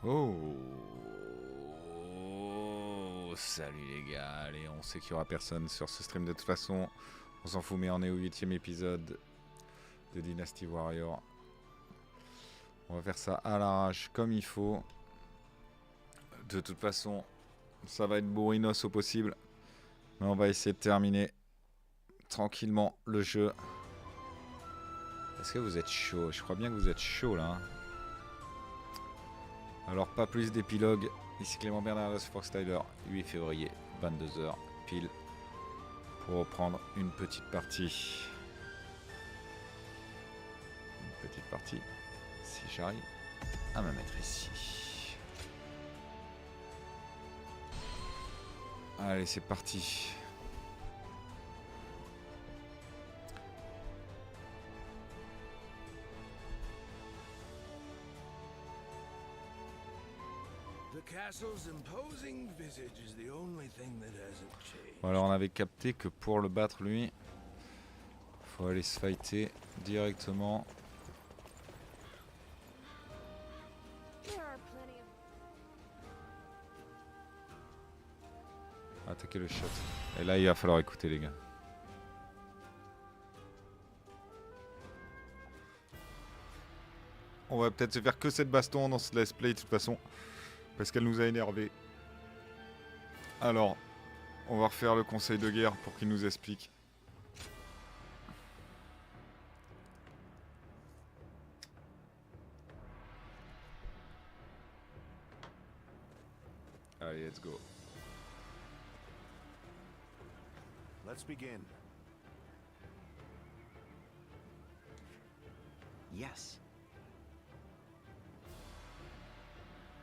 Oh, salut les gars, allez, on sait qu'il n'y aura personne sur ce stream de toute façon. On s'en fout, mais on est au 8e épisode de Dynasty Warrior. On va faire ça à l'arrache, comme il faut. De toute façon, ça va être bourrinos au possible. Mais on va essayer de terminer tranquillement le jeu. Est-ce que vous êtes chaud? Je crois bien que vous êtes chaud là. Alors pas plus d'épilogue. Ici Clément Bernard, Fox Tyler, 8 février, 22h pile. Pour reprendre une petite partie. Une petite partie. Si j'arrive à me mettre ici. Allez, c'est parti. Bon, alors on avait capté que pour le battre lui, faut aller se fighter directement. Attaquer le shot. Et là il va falloir écouter les gars. On va peut-être se faire que cette baston dans ce let's play de toute façon. Parce qu'elle nous a énervé. Alors, on va refaire le conseil de guerre pour qu'il nous explique. Allez, let's go. Let's begin. Yes.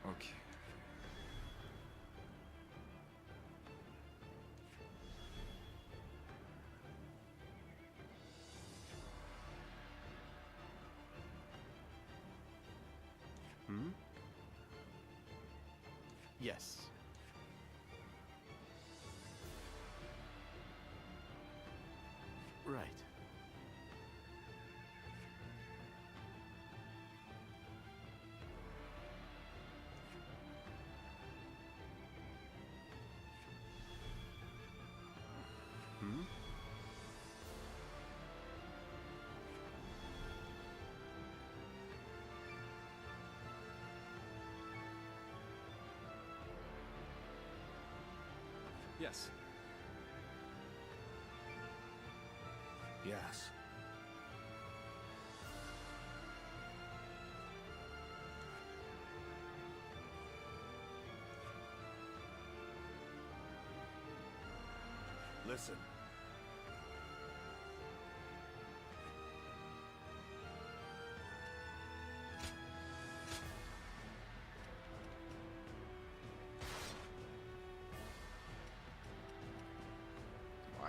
Ok. Yes. Right. Yes. Yes. Listen.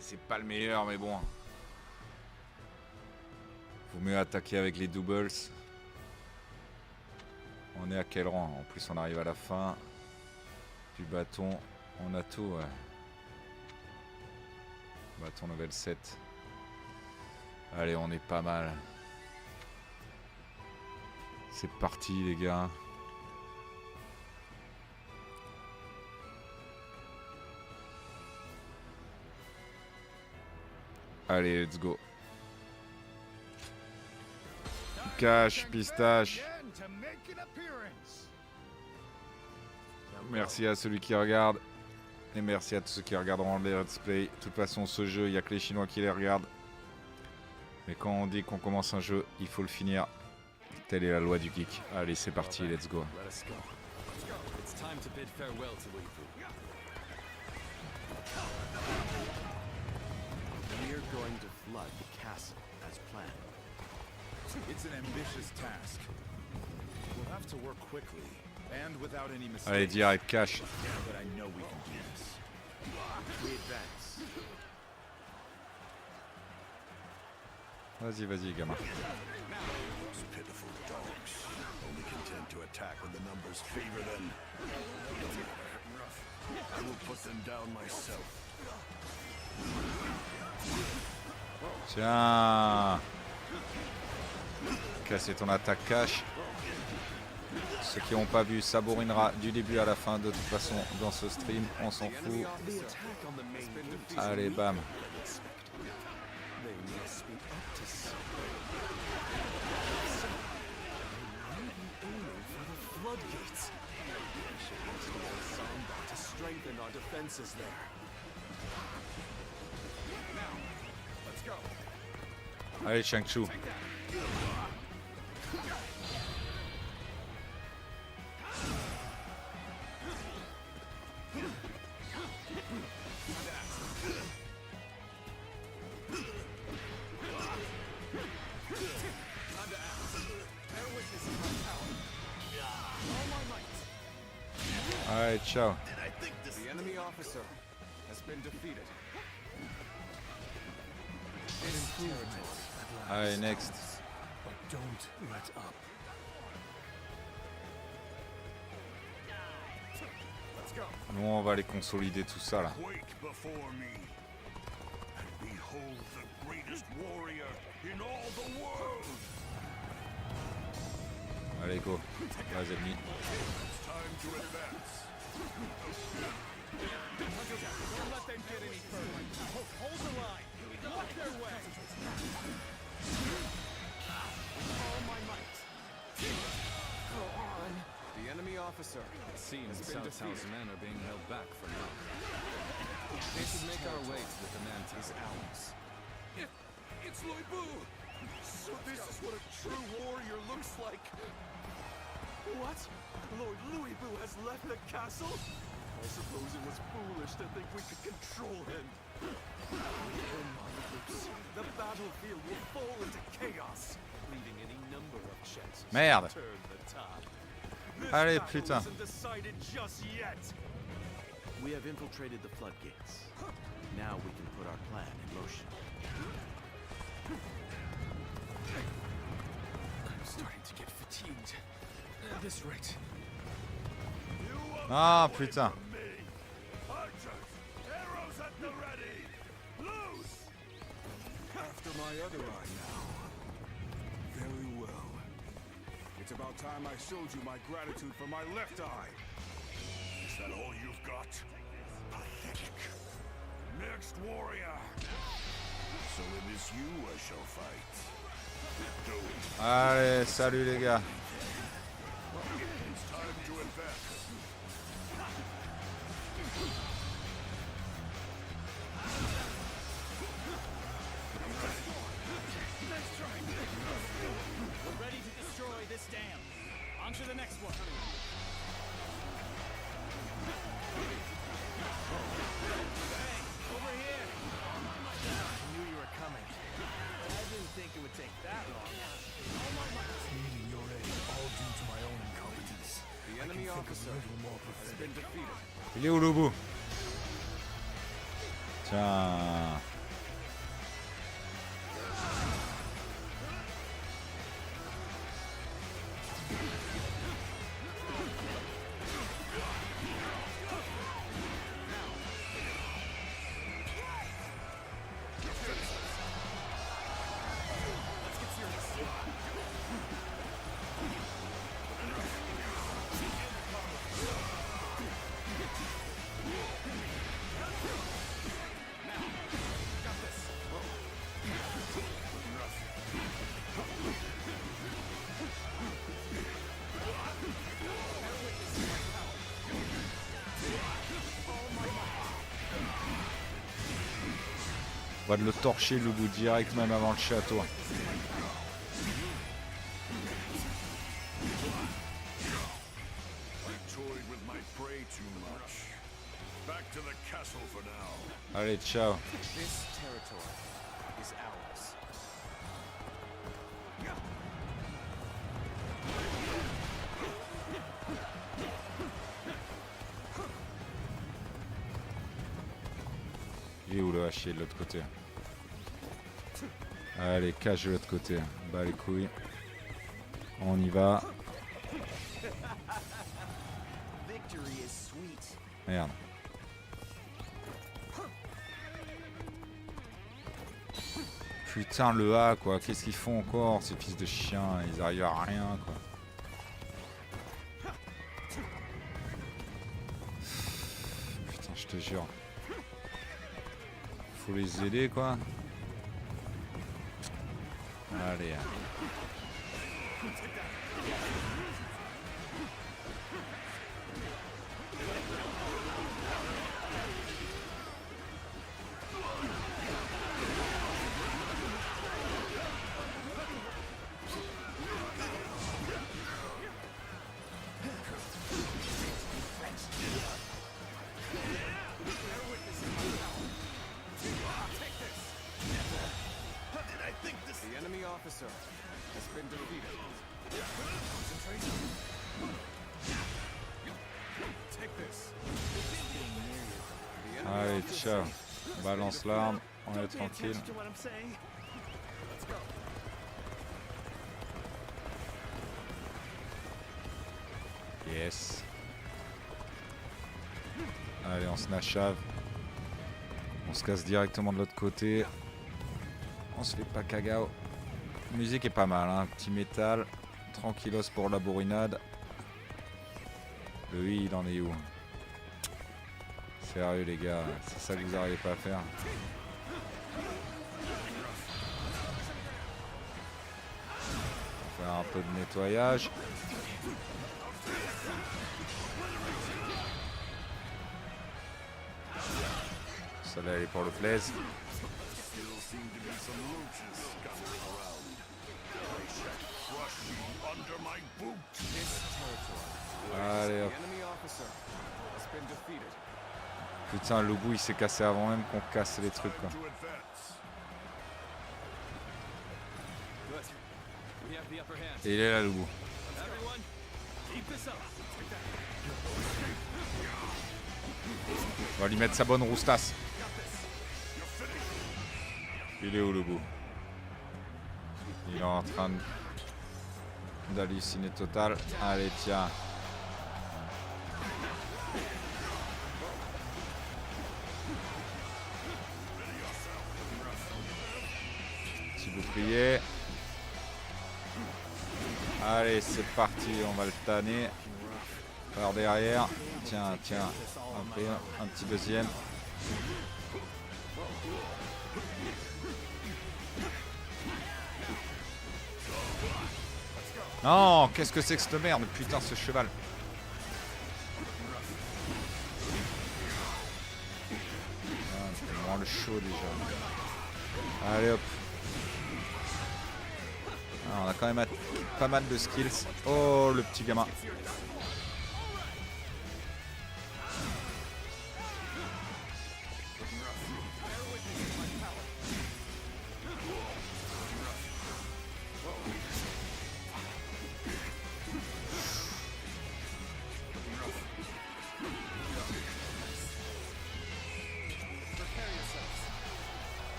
C'est pas le meilleur, mais bon. Vaut mieux attaquer avec les doubles. On est à quel rang? En plus, on arrive à la fin du bâton. On a tout, ouais. Bâton level 7. Allez, on est pas mal. C'est parti, les gars. Allez, let's go. Cache, pistache. Merci à celui qui regarde. Et merci à tous ceux qui regarderont les let's play. De toute façon, ce jeu, il n'y a que les Chinois qui les regardent. Mais quand on dit qu'on commence un jeu, il faut le finir. Telle est la loi du geek. Allez, c'est parti, let's go. Going to flood the castle as planned. It's an ambitious task. We'll have to work quickly and without any mistakes. Allez, direct cash. But I know we can do this. We advance. Vas-y, vas-y, gamin. Those pitiful dogs, only content to attack when the numbers favor them. I will put them down myself. Tiens. Casser ton attaque cash. ceux qui n'ont pas vu, ça bourrinera du début à la fin de toute façon dans ce stream, on s'en fout. Allez, bam. Allez, Shang-Chu. Allez, ciao. The enemy officer has been defeated. Allez, next. But don't let up. Let's go. Nous, on va aller consolider tout ça là. Quake before me, and behold the greatest warrior in all the world. Allez, go. Les ennemis. It's time to advance. Don't let them get any further. Hold the line. Block their way. All my might. Go on. The enemy officer. It seems Cao Cao's men are being held back for now. We should make our way to the command tower. Ours. It's Loi Bu. So this is what a true warrior looks like. What? Lord Louis Bu has left the castle? I suppose it was foolish to think we could control him. The battlefield will fall into chaos, leaving any number of chances Merde. to turn the tide. This Allez, battle putain. isn't decided just yet. We have infiltrated the floodgates. Now we can put our plan in motion. I'm starting to get fatigued. At this rate. Ah, putain. Archers, arrows at the ready. Loose. After my other eye now. Very well. It's about time I showed you my gratitude for my left eye. Is that all you've got? Pathetic. Next warrior. So it is you I shall fight. Do it. Allez, salut les gars. It's time to advance. We're ready to destroy this dam. On to the next one. Hey, over here. I knew you were coming. I didn't think it would take that long. Needing your aid, all due to my own incompetence. The enemy officer has been defeated. Il est où le bout? Tiens. On va le torcher le bout direct même avant le château. Toyed with my prey too much. Back to the castle for now. Allez, ciao. This territory is ours. Il est où le hachier de l'autre côté? Allez, cache de l'autre côté. Bah les couilles. On y va. Victory is sweet. Merde. Putain le A quoi, qu'est-ce qu'ils font encore ces fils de chiens? Ils arrivent à rien quoi. te jure. Faut les aider quoi. Allez. The enemy officer has been defeated. Take this. The enemy Allez, officer ciao. Balance l'arme, on est tranquille. Attention to what I'm saying. Let's go. Yes. Allez, on se nachave. On se casse directement de l'autre côté. On se fait pas cagao. La musique est pas mal, hein. Petit métal. Tranquillos pour la bourrinade. Le I, il en est où? Sérieux les gars, c'est ça que vous n'arrivez pas à faire. On va faire un peu de nettoyage. Celle-là elle est pour le plaisir. Still seem to be some roaches scuttling around. I shall crush you under my boot. Allez hop. The enemy officer has been defeated. Putain, le bout il s'est cassé avant même qu'on casse les trucs quoi. To advance. Good. We have the upper hand. Et il est là le bout. Everyone, keep this up. On va lui mettre sa bonne roustasse. Il est où le bout? Il est en train d'halluciner total. Allez tiens. Petit bouclier. Allez c'est parti, on va le tanner. Par derrière. Tiens, tiens. Après un petit deuxième. Non, qu'est-ce que c'est que cette merde? Putain, ce cheval. Ah, c'est vraiment le chaud déjà. Allez hop. Ah, on a quand même pas mal de skills. Oh, le petit gamin.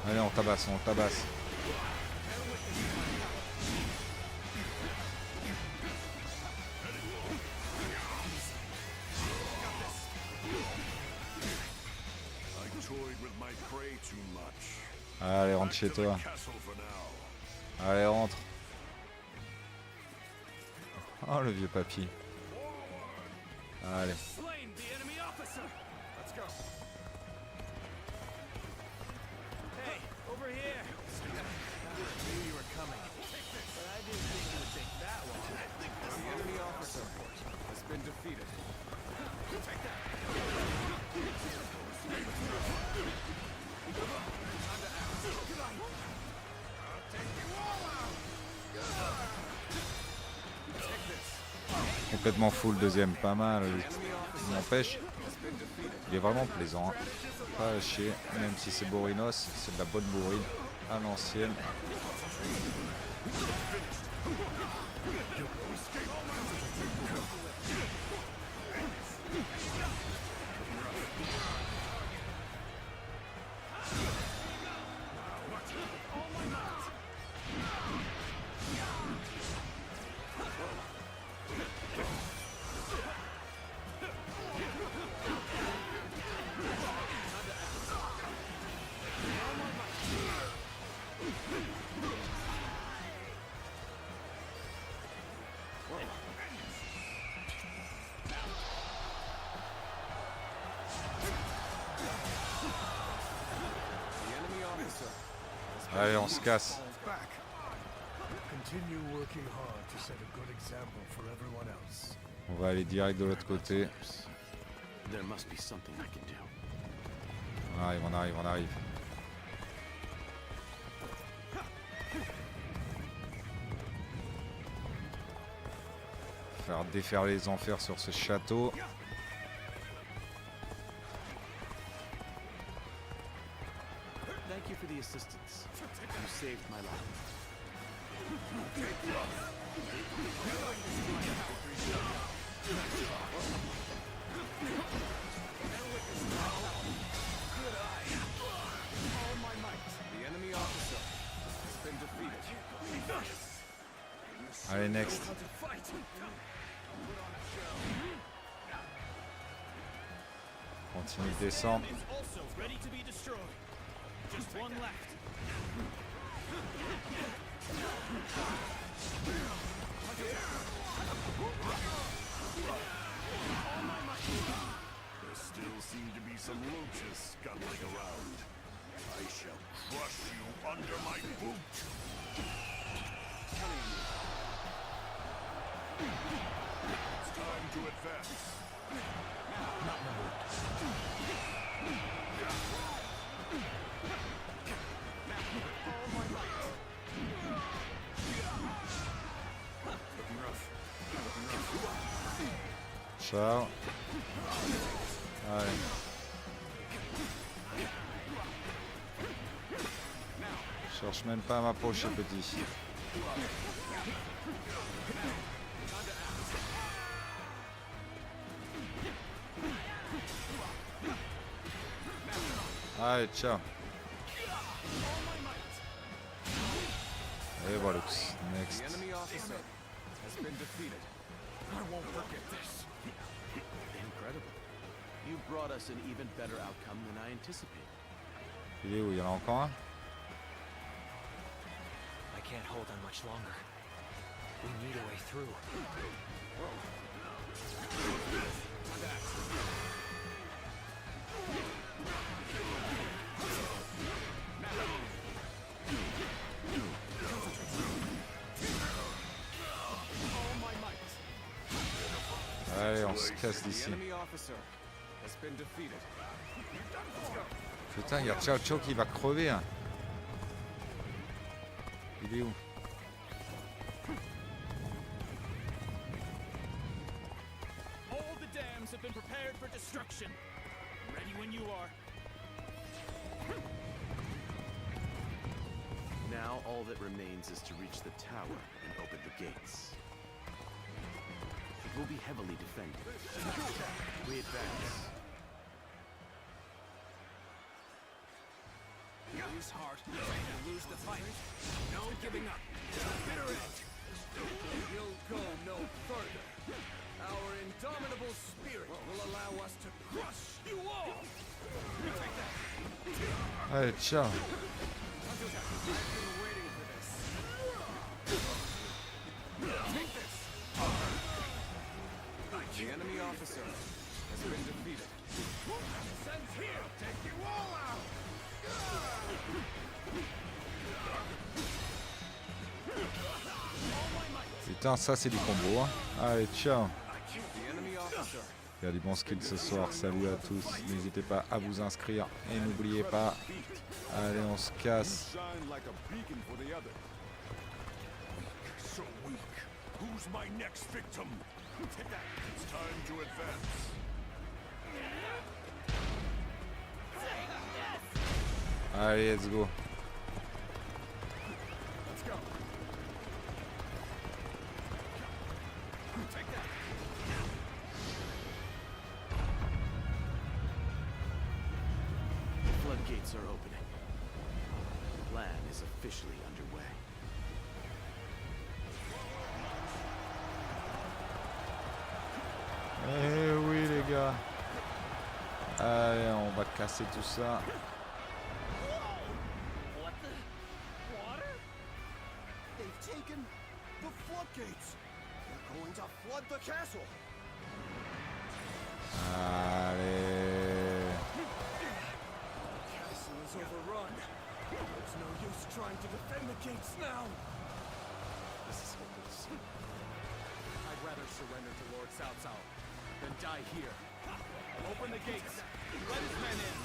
Allez, on tabasse, on tabasse. I toyed with my prey too much. Allez, rentre chez toi. Castle for now. Allez, rentre. Oh, le vieux papy. Allez. Slain the enemy officer. Let's go. Hey, over here. I knew you were coming. But I didn't think it would take that long. The enemy officer has been defeated. Complètement full deuxième, pas mal. Il n'empêche, il est vraiment plaisant. Hein. Pas à chier, même si c'est bourrinos, c'est de la bonne bourrine à l'ancienne. Allez, on se casse. Back. Continue working hard to set a good example for everyone else. On va aller direct de l'autre côté. There must be something I can do. On arrive, on arrive, on arrive. Faire déferler les enfers sur ce château. Thank you for the assistance. You saved my life. The enemy officer has been defeated. Allez, next. Continue de descendre. Is also ready to be destroyed. Just one left. There still seem to be some roaches scuttling around. I shall crush you under my boot. It's time to advance. Ciao. Allez. Cherche même pas à m'approcher, petit. Allez, ciao. Et voilà, next. The enemy officer has been defeated. I won't forget this. Incredible. You brought us an even better outcome than I anticipated. Il est où? Il y en a encore un? I can't hold on much longer. We need a way through. Allez, on se casse d'ici. The enemy officer has been defeated. Putain, il y a Ciao Ciao qui va crever. Hein. Il est où? All the dams have been prepared for destruction. Ready when you are. Now all that remains is to reach the tower and open the gates. It will be heavily defended. We advance. Lose heart, and lose the fight. No giving up. To the bitter end. You'll go no further. Our indomitable spirit will allow us to crush you all. Allez, ciao. I've been waiting for this. Take this. The enemy officer has been defeated. Sends here. Take you all out. Putain, ça c'est du combo. Hein. Allez, ciao. The enemy officer Il y a du bon skill ce soir. Salut à tous. N'hésitez pas à vous inscrire. Et n'oubliez pas. Allez, on se casse. Shine like a beacon for the other. So weak. Who's my next victim? It's time to advance. Allez, let's go. Let's go. Take that. The floodgates are opening. The plan is officially underway. Eh oui les gars. Allez, on va casser tout ça. What the? Water? They've taken the floodgates. They're going to flood the castle. Allez. Castle is overrun. There's no Who's trying to defend the gates now? This is hopeless. I'd rather surrender to Lord Cao Cao than die here. Open the gates. Let his men in.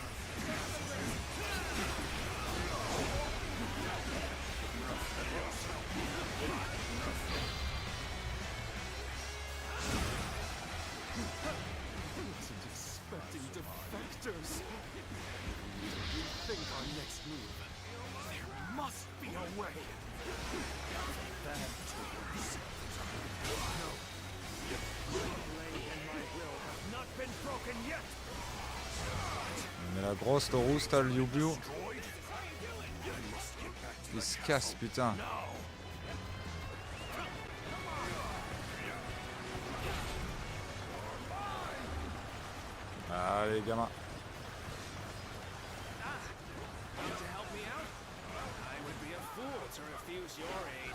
Wasn't expecting defectors. We think our next move. There must be a way. Bad tours. No. My blade and my will have not been broken yet. Mais la grosse rousse, t'as le Liu Biu. Il se casse, putain. Allez, gamin. Want to help me out? I would be a fool to refuse your aid.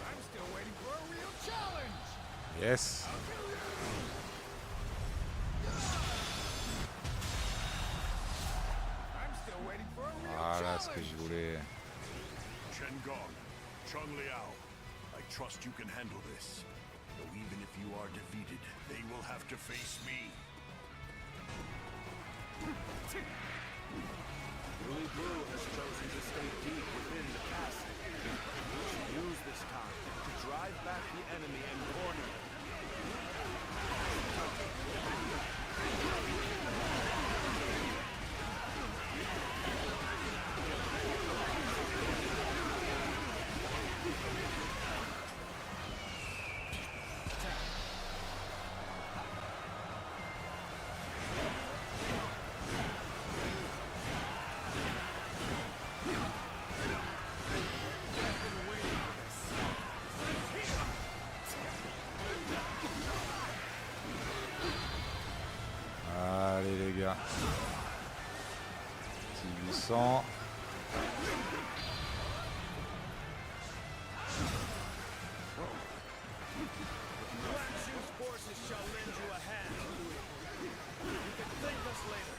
I'm still waiting for a real challenge. Yes. I'm still waiting for a real Voilà ce que challenge. je voulais. Chen Gong, Chung Liao, I trust you can handle this. Though even if you are defeated, they will have to face me. Louis Blue has chosen to stay deep within the castle. We should use this time to drive back the enemy and corner them. Allez les gars. Petit 800. Chu's forces shall lend you a hand. You can thank us later.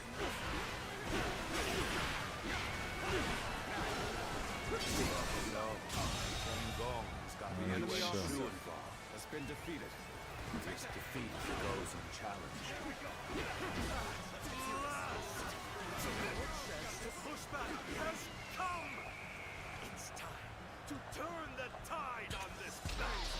The enemy officer has been defeated. This defeat goes unchallenged. Chance to push back has come. It's time to turn the tide on this place.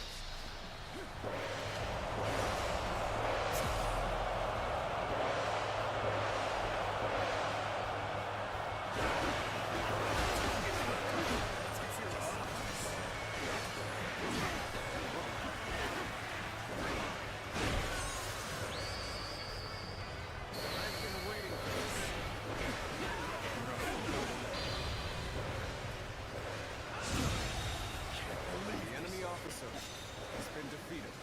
The enemy officer has been defeated.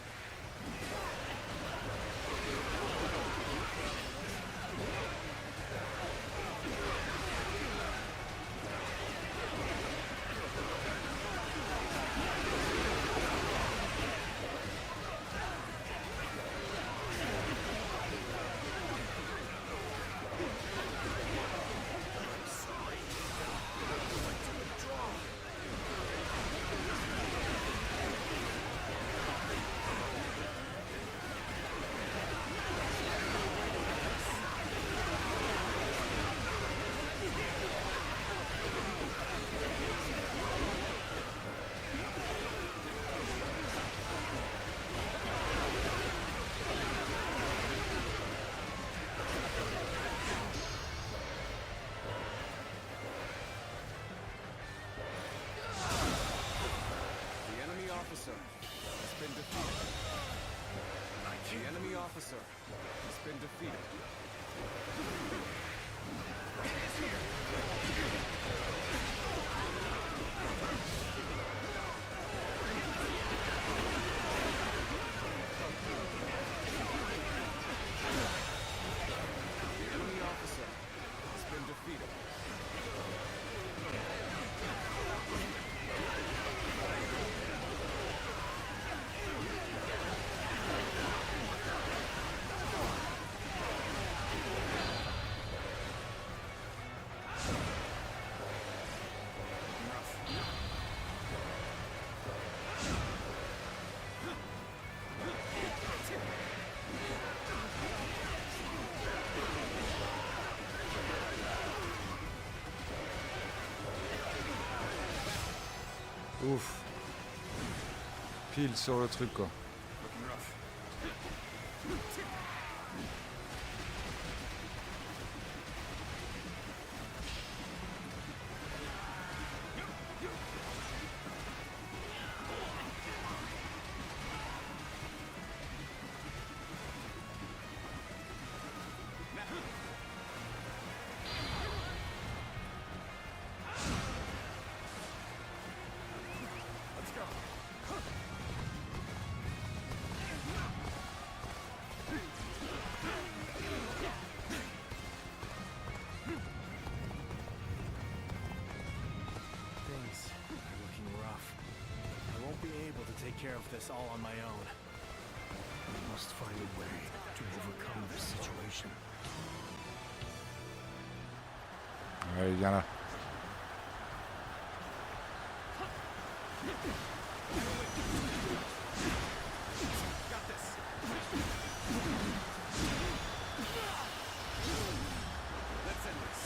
The enemy officer has been defeated. The enemy officer has been defeated. Ouf. Pile sur le truc quoi. Looking rough. Things are looking rough. I won't be able to take care of this all on my own. We must find a way to overcome this situation. Ouais, il vient là. Got this. Let's end this.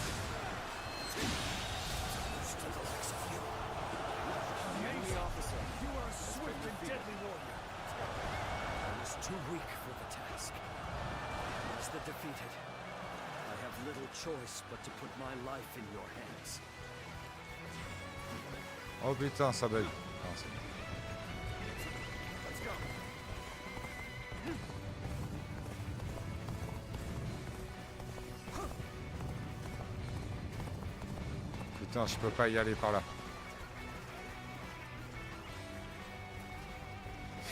Enemy officer, you are a swift and deadly warrior. I was too weak for the task. As the defeated, I have little choice but to put my life in your hands. Oh putain, ça bug. Non, c'est bon. Let's go. Putain, je peux pas y aller par là.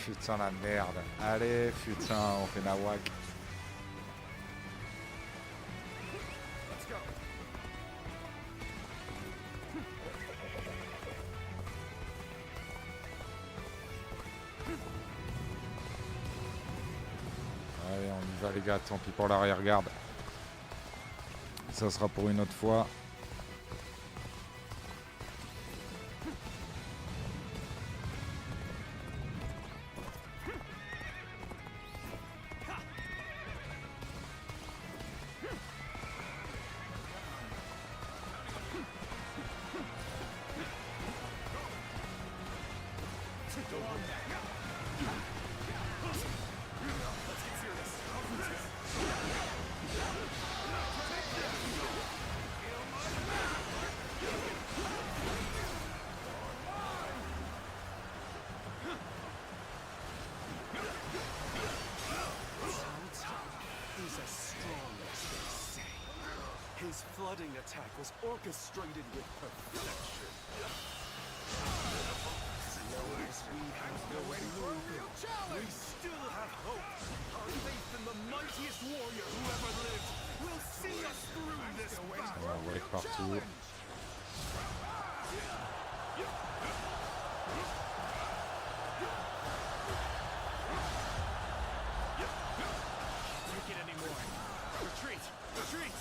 Putain la merde. Allez, putain, on fait nawak. Let's go. Allez, on y va les gars, tant pis pour l'arrière-garde. Ça sera pour une autre fois. He's as strong as they say. His flooding attack was orchestrated with perfection. As long as we have no Louis, we still have hope. Our faith in the mightiest warrior who ever lived will see us through this On battle. va voir partout. Take it anymore. Retreat! Retreat!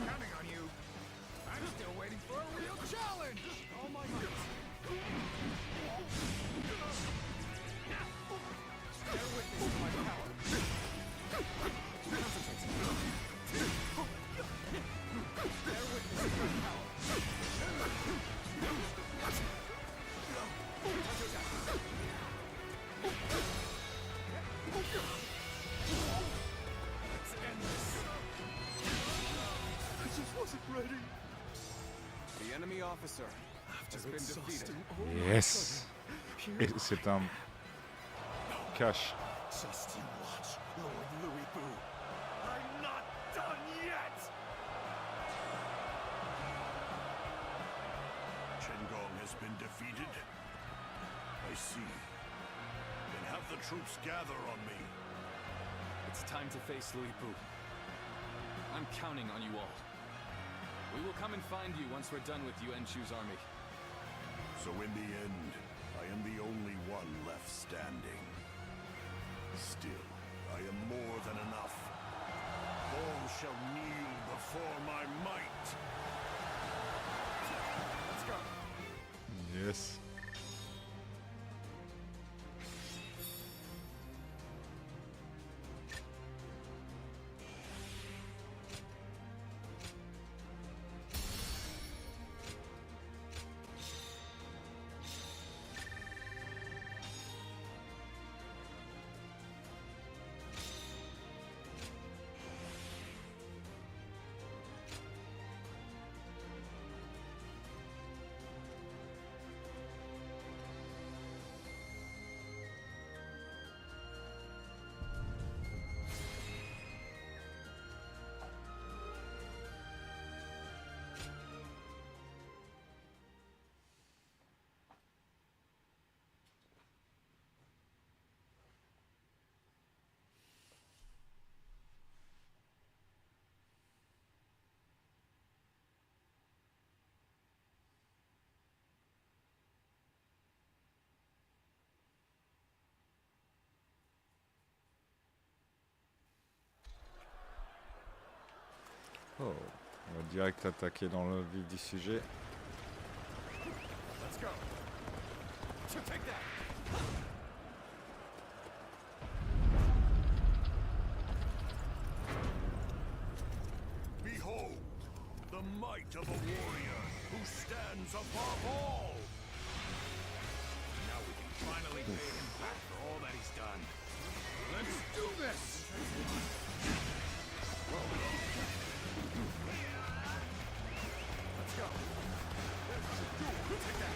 Counting on you. I'm still waiting for a real challenge. All my might. Bear witness to my power. Concentrate. Bear witness to my power. Let's end this. I just wasn't ready. The enemy officer has been defeated. Yes. Et c'est un cache. Just you watch, Lord Louis Boo. I'm not done yet! Chengong has been defeated. I see. Then have the troops gather on me. It's time to face Louis Boo. I'm counting on you all. We will come and find you once we're done with Yuan Chu's army. So in the end, I am the only one left standing. Still, I am more than enough. All shall kneel before my might. Let's go. Yes. Oh, on va direct attaquer dans le vif du sujet. Let's go. Take that. Behold, the might of a warrior who stands above all. Now we can finally pay him back for all that he's done. Let's do this! Let's go. Take that.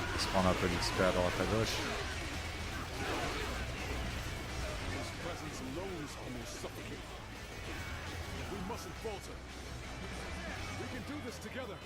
On va se prendre un peu d'XP à droite à gauche. His presence alone is almost suffocating. We mustn't falter. We can do this together.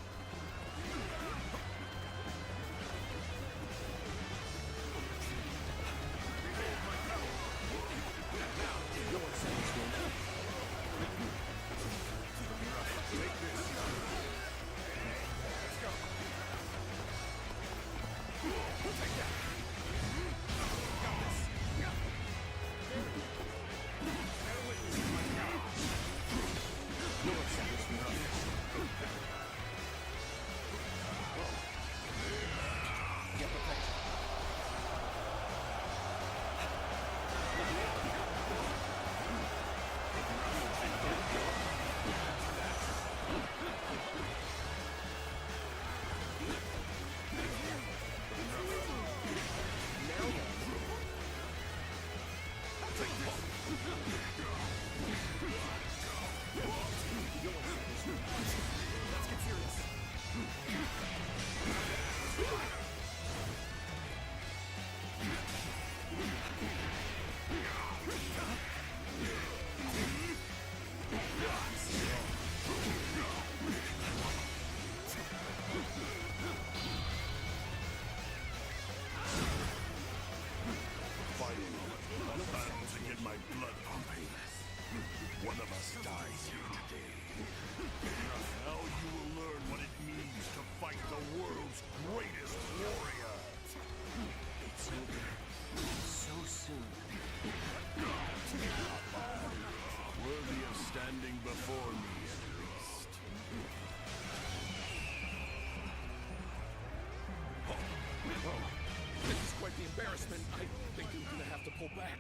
Embarrassment. I think I'm gonna have to pull back.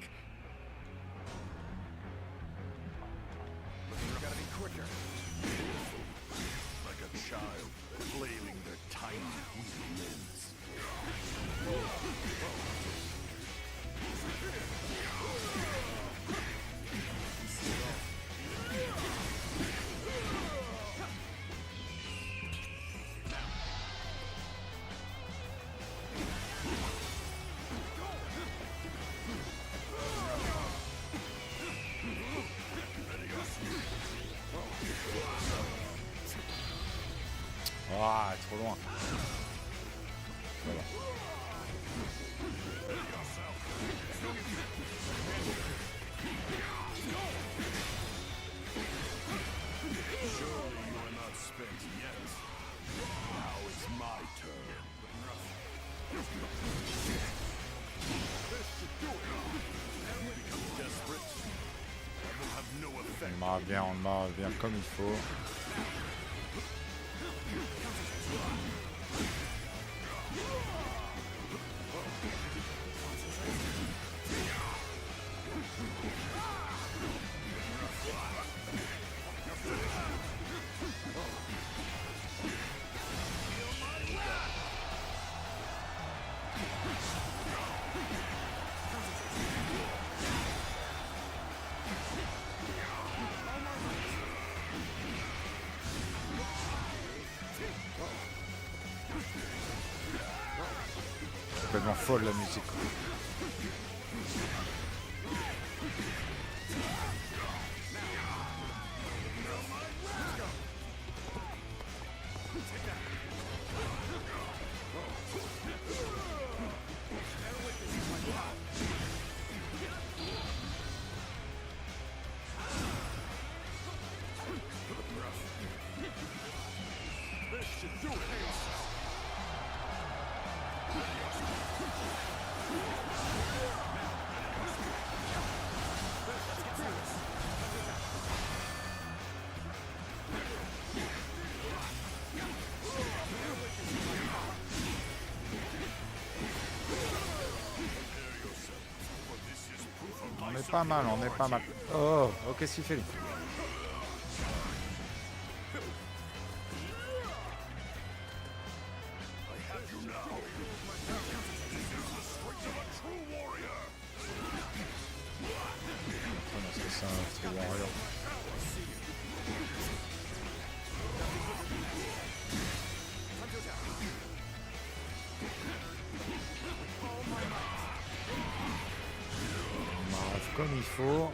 We've gotta be quicker. Like a child flailing their tiny weak limbs. Ah, trop loin. Voilà. Surely you are not spent yet. Now it's my turn. This should do it. You become desperate. That will have no effect. On marre bien comme il faut. Complètement folle la musique. This should do it. est pas mal, on est pas mal. Oh, qu'est-ce qu'il fait lui? Est-ce que c'est un true warrior? Comme il faut.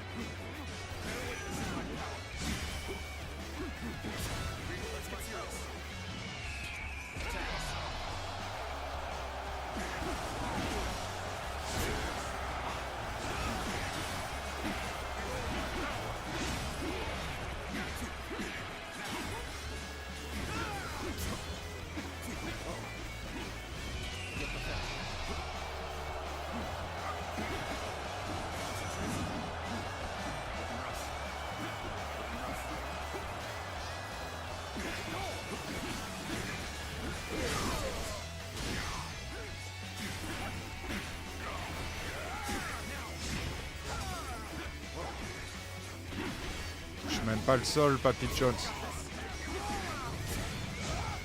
Même pas le sol, Papy Jones.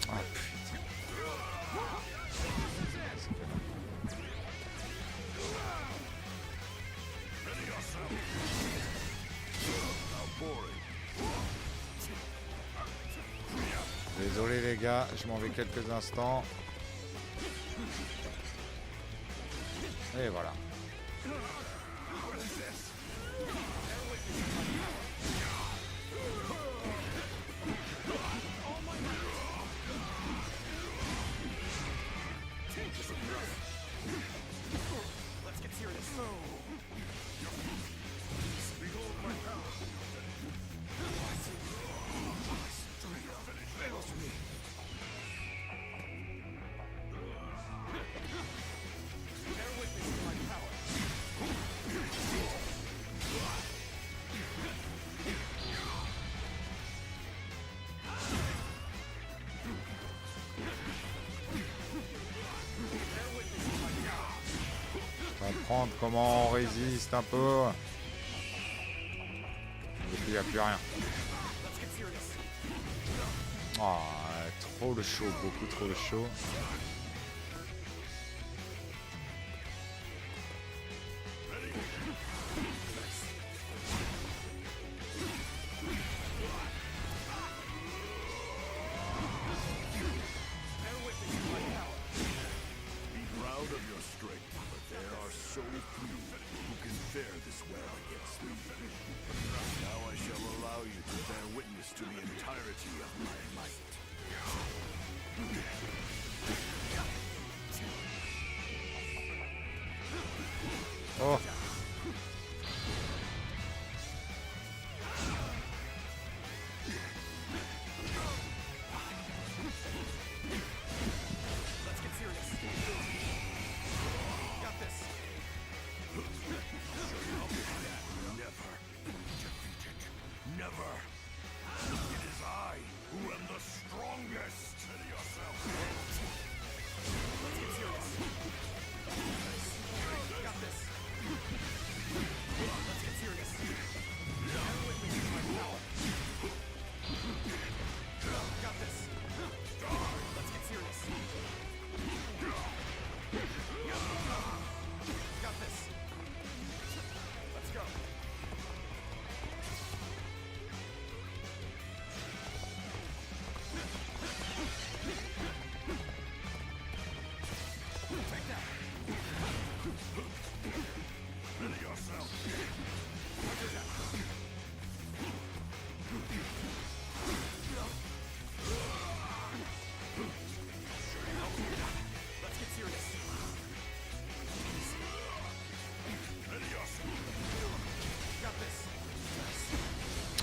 Ah putain. Désolé les gars, je m'en vais quelques instants. Et voilà. Comprendre comment on résiste un peu. Et puis il n'y a plus rien. Oh, trop le show, beaucoup trop le show. Oh.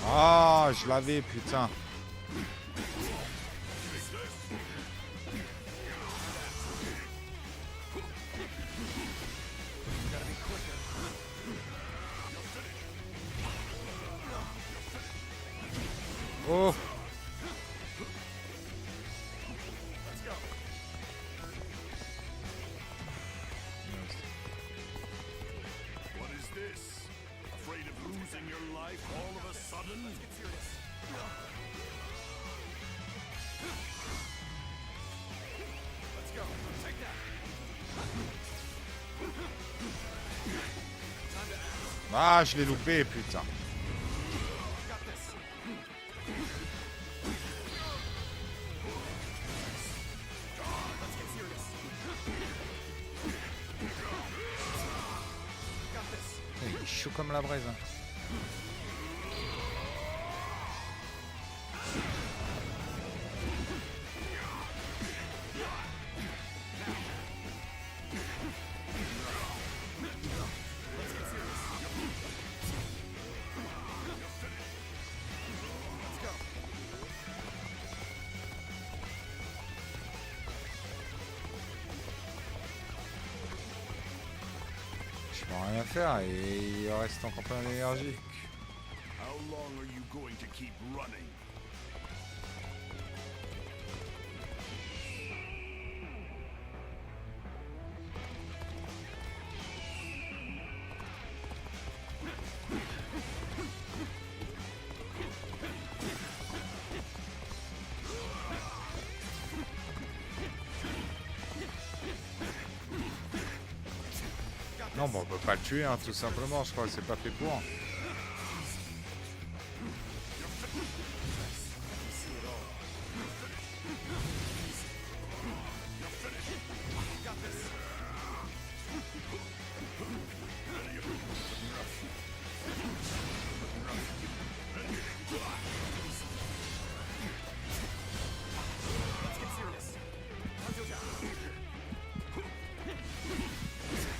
Ah, je l'avais, putain. Oh. What is this? A sudden? Let's get serious. Let's go. Take that. Time to act. Ah, je l'ai loupé, putain. Got this. Let's get serious. Got this. Il est chaud comme la braise. Hein. Je peux rien faire et il reste encore plein d'énergie. How long are you going to keep running? Non, bon, on peut pas le tuer, hein, tout simplement. Je crois que c'est pas fait pour. Let's get serious.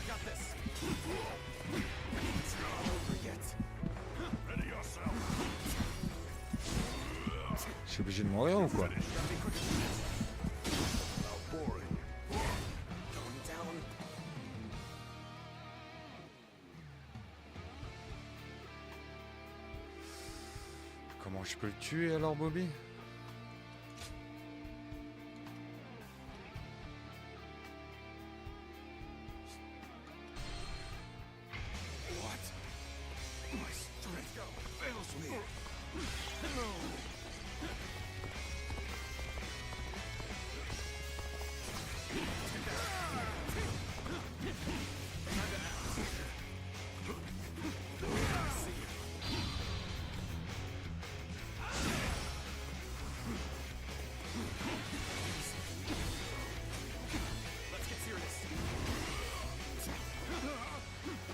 Got this. It's not over yet. Ready yourself. Je suis obligé de mourir ou quoi? How boring. Going down. Comment je peux le tuer alors, Bobby? What? My strength fails me. Let's get serious.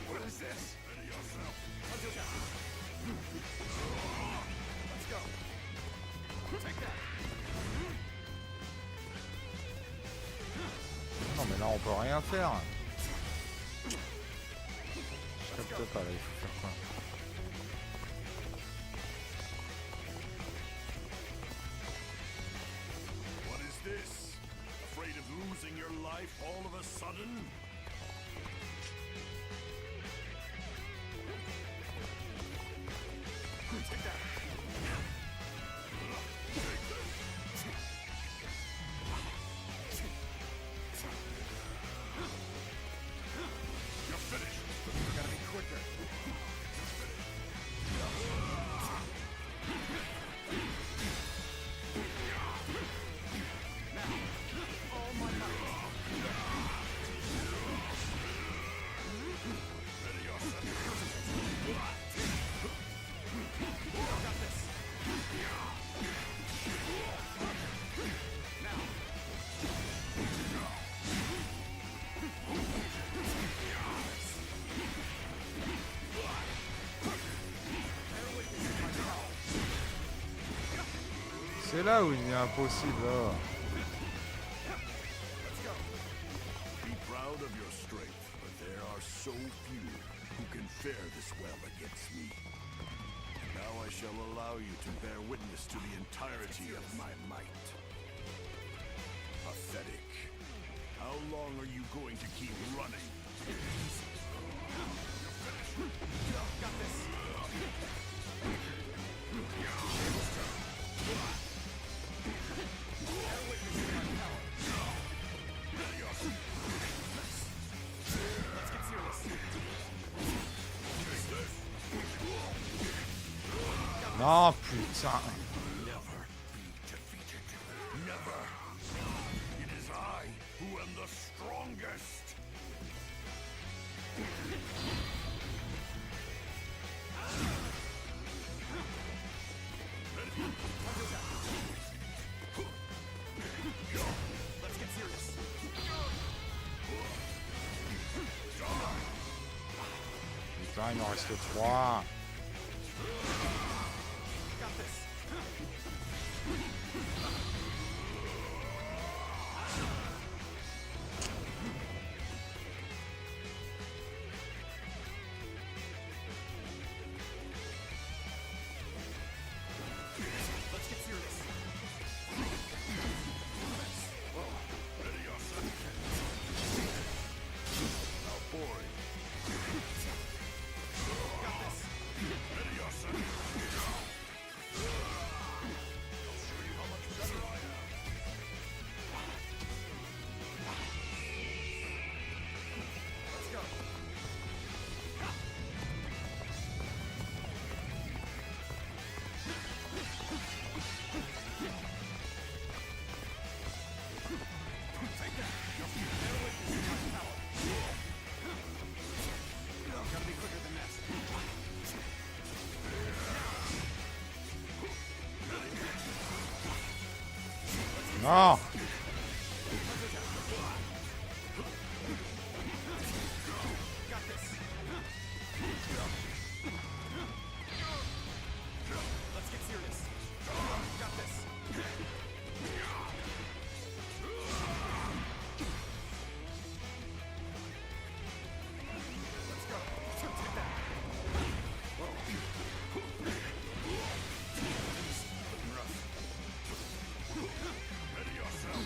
What is this? Ready yourself. Let's go. Take that. Non, mais là, on peut rien faire. Je capte pas, là, il faut faire quoi? What is this? Afraid of losing your life all of a sudden? Take that. You're finished. Gotta be quicker. All my might. Ready yourself. Got this. Now. C'est là où il est impossible. Là. Let's go. Be proud of your strength, but there are so few who can fare this well against me. Now I shall allow you to bear witness to the entirety of my might. Pathetic. How long are you going to keep running? Got this. Let's get serious. Got Non, putain. Never be defeated. Never. It is I who am the strongest. Let's get serious. Putain, il m'en reste 3. Got this. Let's get serious. Ready yourself. Now, boy. Got this. Ready yourself. I'll show you how much better I am. Let's go. Take that. Get away from this high tower. Gotta be quicker than that. Non. Got this. Let's get serious. Got this. Let's go. Take that. Ready yourself.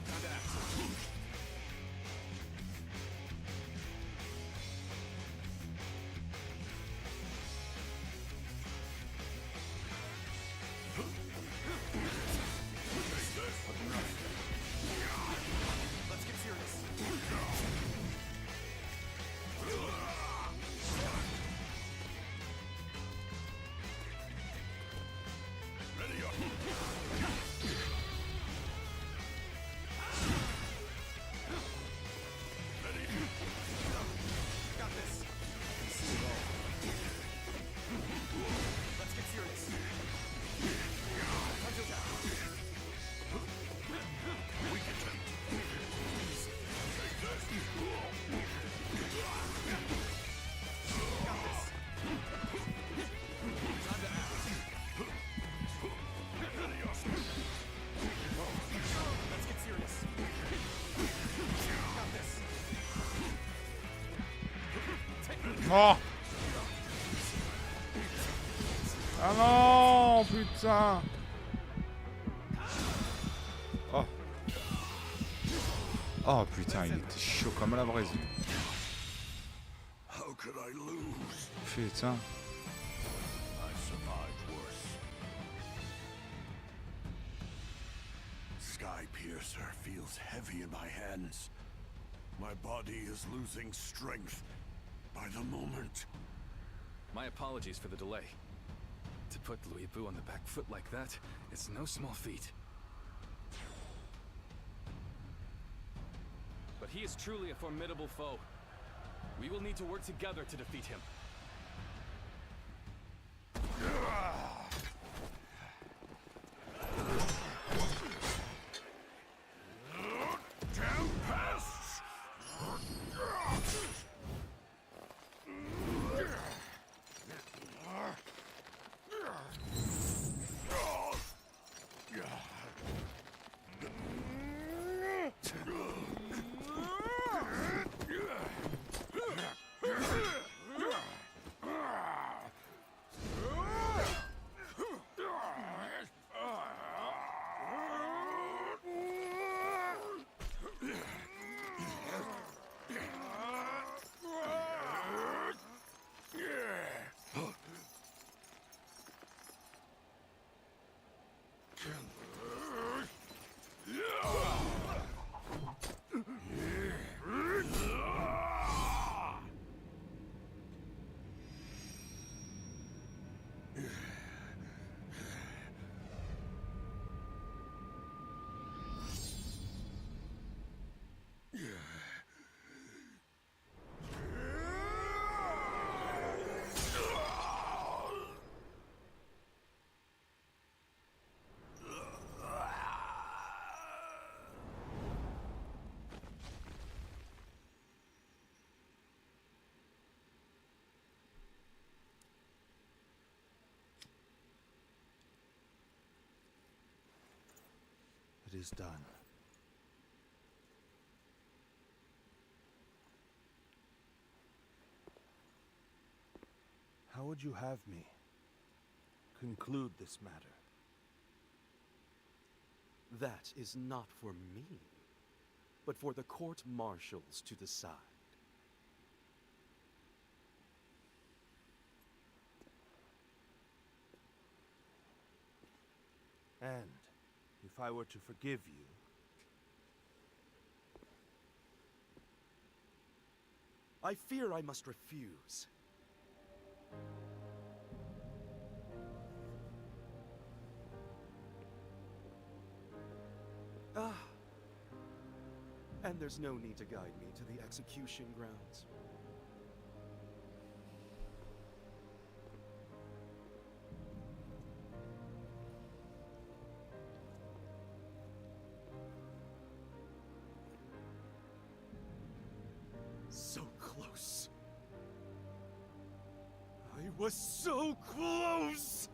Time to act. Let's get serious. Ready up. Ready. Got this. Let's get serious. Time to attack. We can take this. Got this. Time to act. Ready yourself. Let's get serious. Got this. Non. Ah non, putain. Oh. Oh putain, il était chaud comme la braise. How could I lose? Putain. I've survived worse. Sky Piercer feels heavy in my hands. My body is losing strength by the moment. My apologies for the delay. To put Louis Bu on the back foot like that, it's no small feat. But he is truly a formidable foe. We will need to work together to defeat him. Tempests! It is done. How would you have me conclude this matter? That is not for me, but for the court-martials to decide. And if I were to forgive you, I fear I must refuse. Ah. And there's no need to guide me to the execution grounds. So close. I was so close!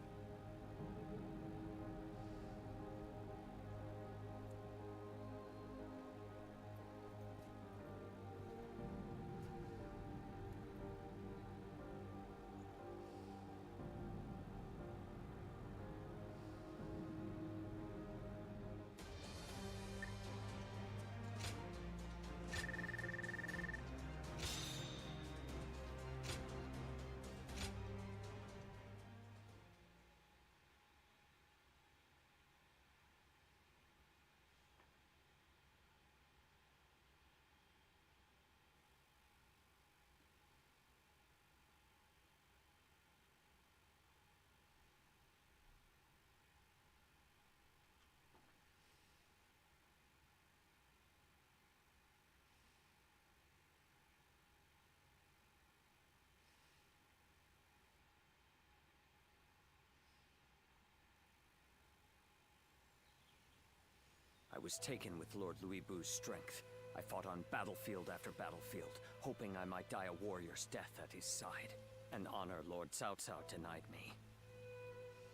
I was taken with Lord Louis Bu's strength. I fought on battlefield after battlefield, hoping I might die a warrior's death at his side. An honor Lord Cao Cao denied me.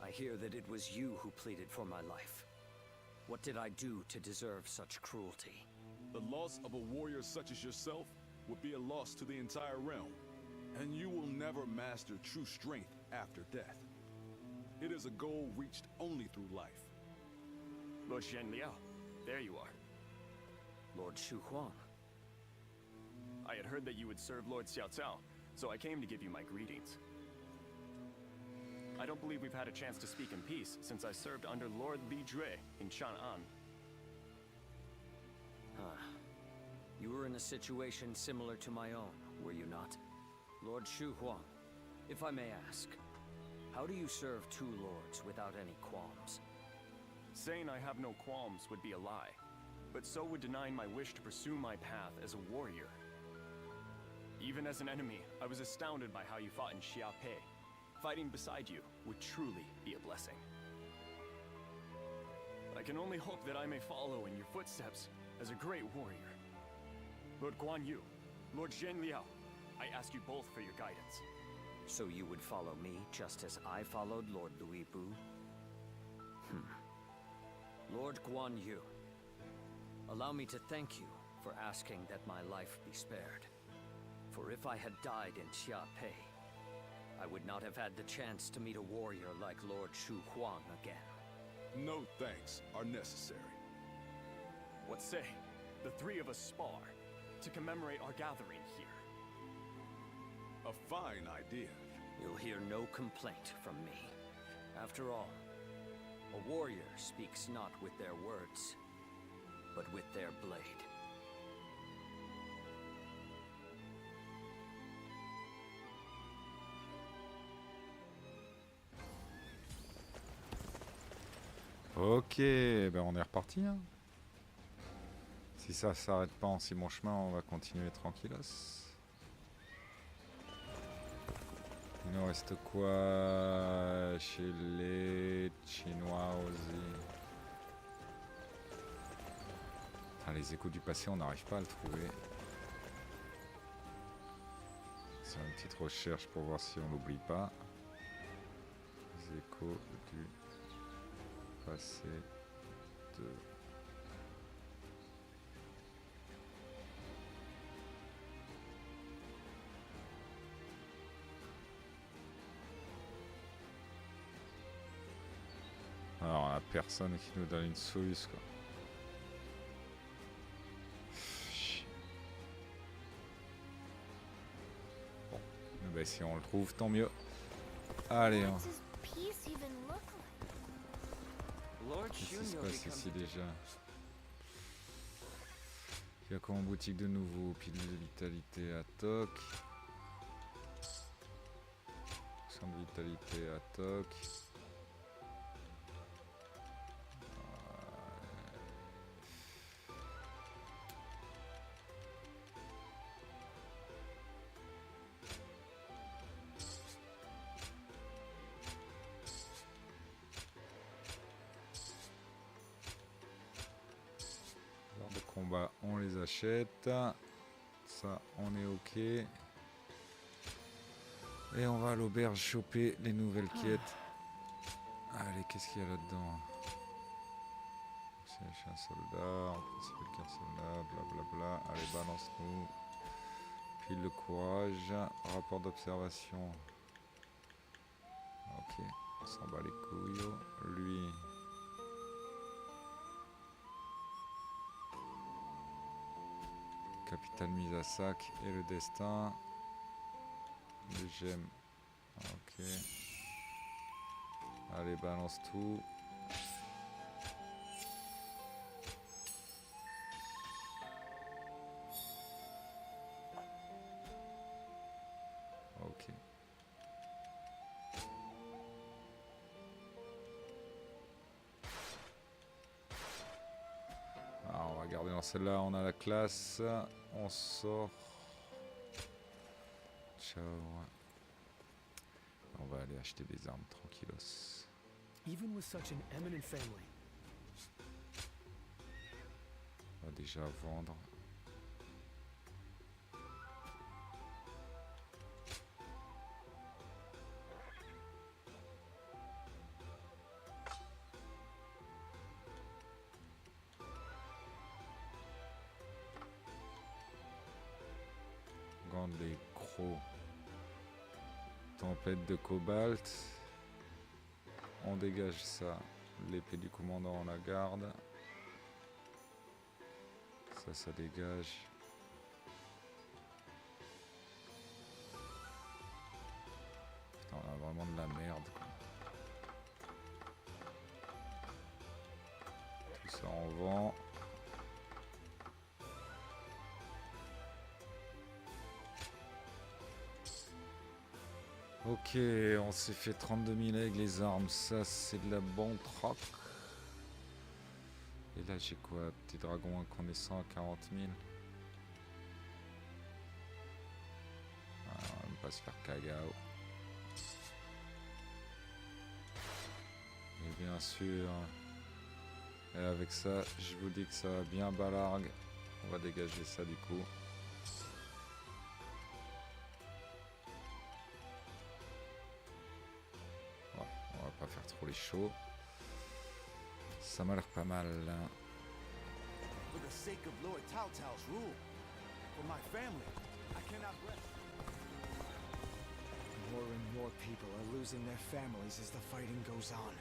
I hear that it was you who pleaded for my life. What did I do to deserve such cruelty? The loss of a warrior such as yourself would be a loss to the entire realm, and you will never master true strength after death. It is a goal reached only through life. Lord Zhenliao, there you are. Lord Shu Huang. I had heard that you would serve Lord Xiao Cao, so I came to give you my greetings. I don't believe we've had a chance to speak in peace since I served under Lord Li Jue in Chang'an. You were in a situation similar to my own, were you not? Lord Shu Huang, if I may ask, how do you serve two lords without any qualms? Saying I have no qualms would be a lie, but so would denying my wish to pursue my path as a warrior. Even as an enemy, I was astounded by how you fought in Xiaopei. Fighting beside you would truly be a blessing. I can only hope that I may follow in your footsteps as a great warrior. Lord Guan Yu, Lord Zhenliao, I ask you both for your guidance. So you would follow me just as I followed Lord Louis Bu? Lord Guan Yu, allow me to thank you for asking that my life be spared. For if I had died in Xiaopei, I would not have had the chance to meet a warrior like Lord Shu Huang again. No thanks are necessary. What say the three of us spar to commemorate our gathering here? A fine idea. You'll hear no complaint from me. After all, a warrior speaks not with their words, but with their blade. Ok, ben on est reparti. Hein. Si ça s'arrête pas en si bon chemin, on va continuer tranquillos. Il nous reste quoi chez les chinois aussi? Ah, les échos du passé, on n'arrive pas à le trouver. C'est une petite recherche pour voir si on l'oublie pas. Les échos du passé de personne qui nous donne une solution, quoi. Bon, bah, si on le trouve, tant mieux. Allez, hein. What's his piece even look like? Lord Qu'est-ce qui se Shunyo passe becomes ici déjà? Il y a quoi en boutique de nouveau? Pile de vitalité à toc. Potion de vitalité à toc. De combat, on les achète. Ça, on est ok. Et on va à l'auberge choper les nouvelles quêtes. Allez, qu'est-ce qu'il y a là-dedans? C'est un soldat, en principe qu'un soldat, blablabla. Allez, balance-nous. Pile de courage. Rapport d'observation. Ok, on s'en bat les couilles. Lui. Capitale mise à sac et le destin. Le gemme. Ok. Allez, balance tout. Ok. Alors, on va garder dans celle-là, on a la classe. On sort. Ciao. On va aller acheter des armes tranquillos. Even with such an eminent family, On va déjà vendre. Gants des crocs. Tempête de cobalt. On dégage ça. L'épée du commandant, on la garde. Ça dégage. Putain, on a vraiment de la merde, quoi. Tout ça on vend. Ok, on s'est fait 32 000 avec les armes, ça c'est de la bonne troc. Et là j'ai quoi? Petit dragon incandescent à 40 000. Ah, on va même pas se faire cagao. Et bien sûr, et avec ça, je vous dis que ça va bien balargue. On va dégager ça du coup. On va pas faire trop les shows. Ça m'a l'air pas mal. For the sake of Lord Taotao's rule, for my family, I cannot rest. more and more people are losing their families as the fighting goes on.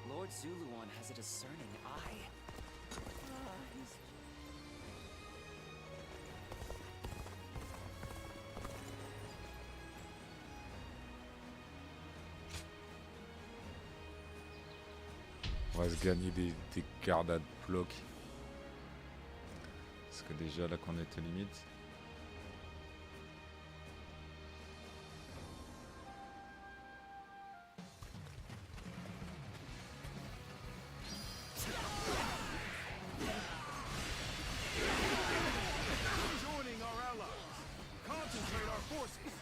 Lord Zuluan has a discerning eye. On va se gagner des gardes à bloc. Parce que déjà là qu'on était limite. Joining our allies. Concentrate our forces.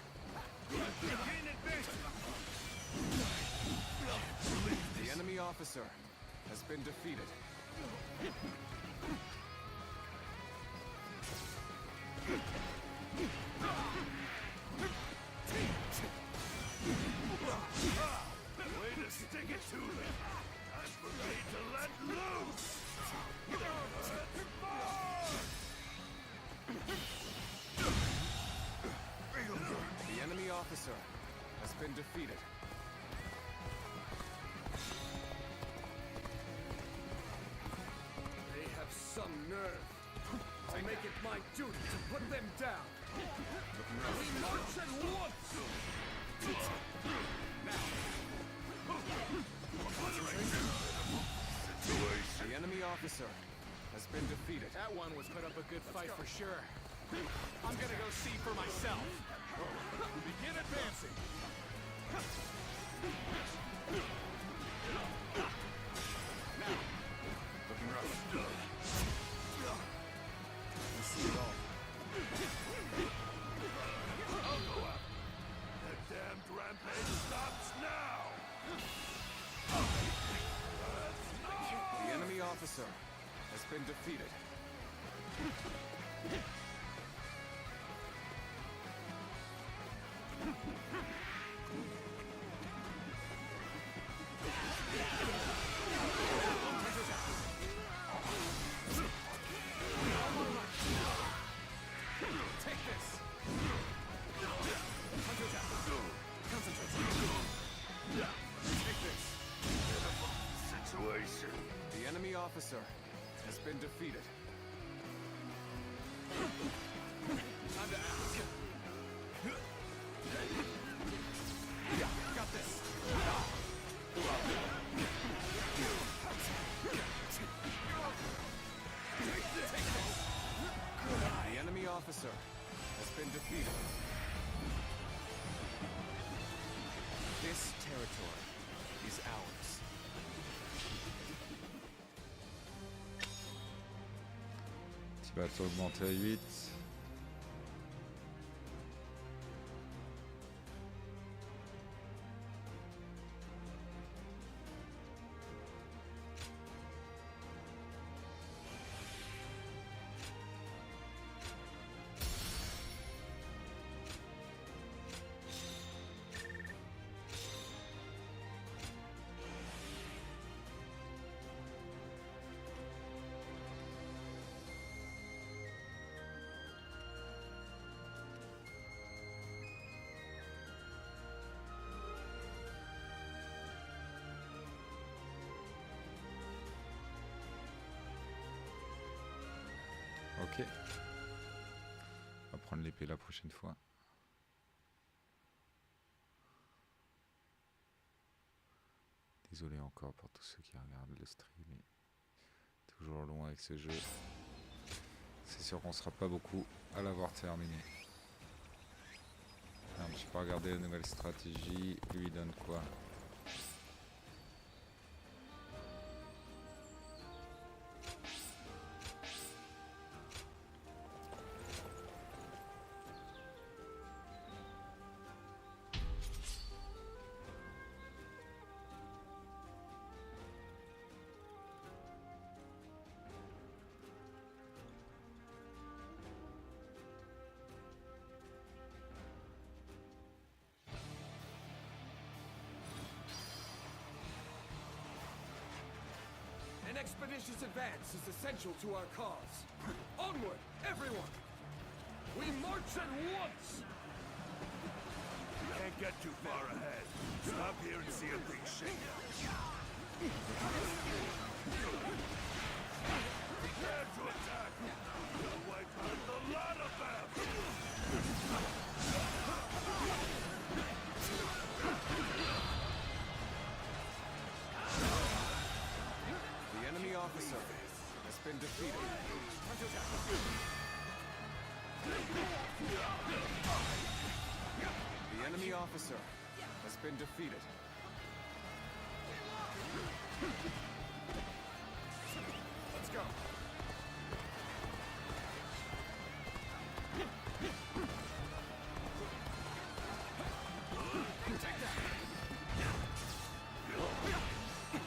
Gain advantage. The enemy officer has been defeated. Way to stick it to them. Time for me to let loose. officer has been defeated. They have some nerve. I make it my duty to put them down. We march at once! The enemy officer has been defeated. That one was put up a good fight for sure. I'm gonna go see for myself. Begin advancing. Looking rough. You see it all. The damned rampage stops now! The enemy officer has been defeated. Take this! Concentrate. Take this! Situation. The enemy officer has been defeated. Time to act. Got this! The enemy officer has been defeated. This territory is ours. Petit bateau augmenté à 8. Ok. On va prendre l'épée la prochaine fois. Désolé encore pour tous ceux qui regardent le stream. Toujours loin avec ce jeu. C'est sûr qu'on sera pas beaucoup à l'avoir terminé. Je peux regarder la nouvelle stratégie. Lui donne quoi? An expeditious advance is essential to our cause. Onward, everyone! We march at once! Can't get too far ahead. Stop here and see if things shake out. Prepare to attack! We'll wipe out the lot of them! The enemy officer has been defeated. The enemy officer has been defeated. Let's go! Take that!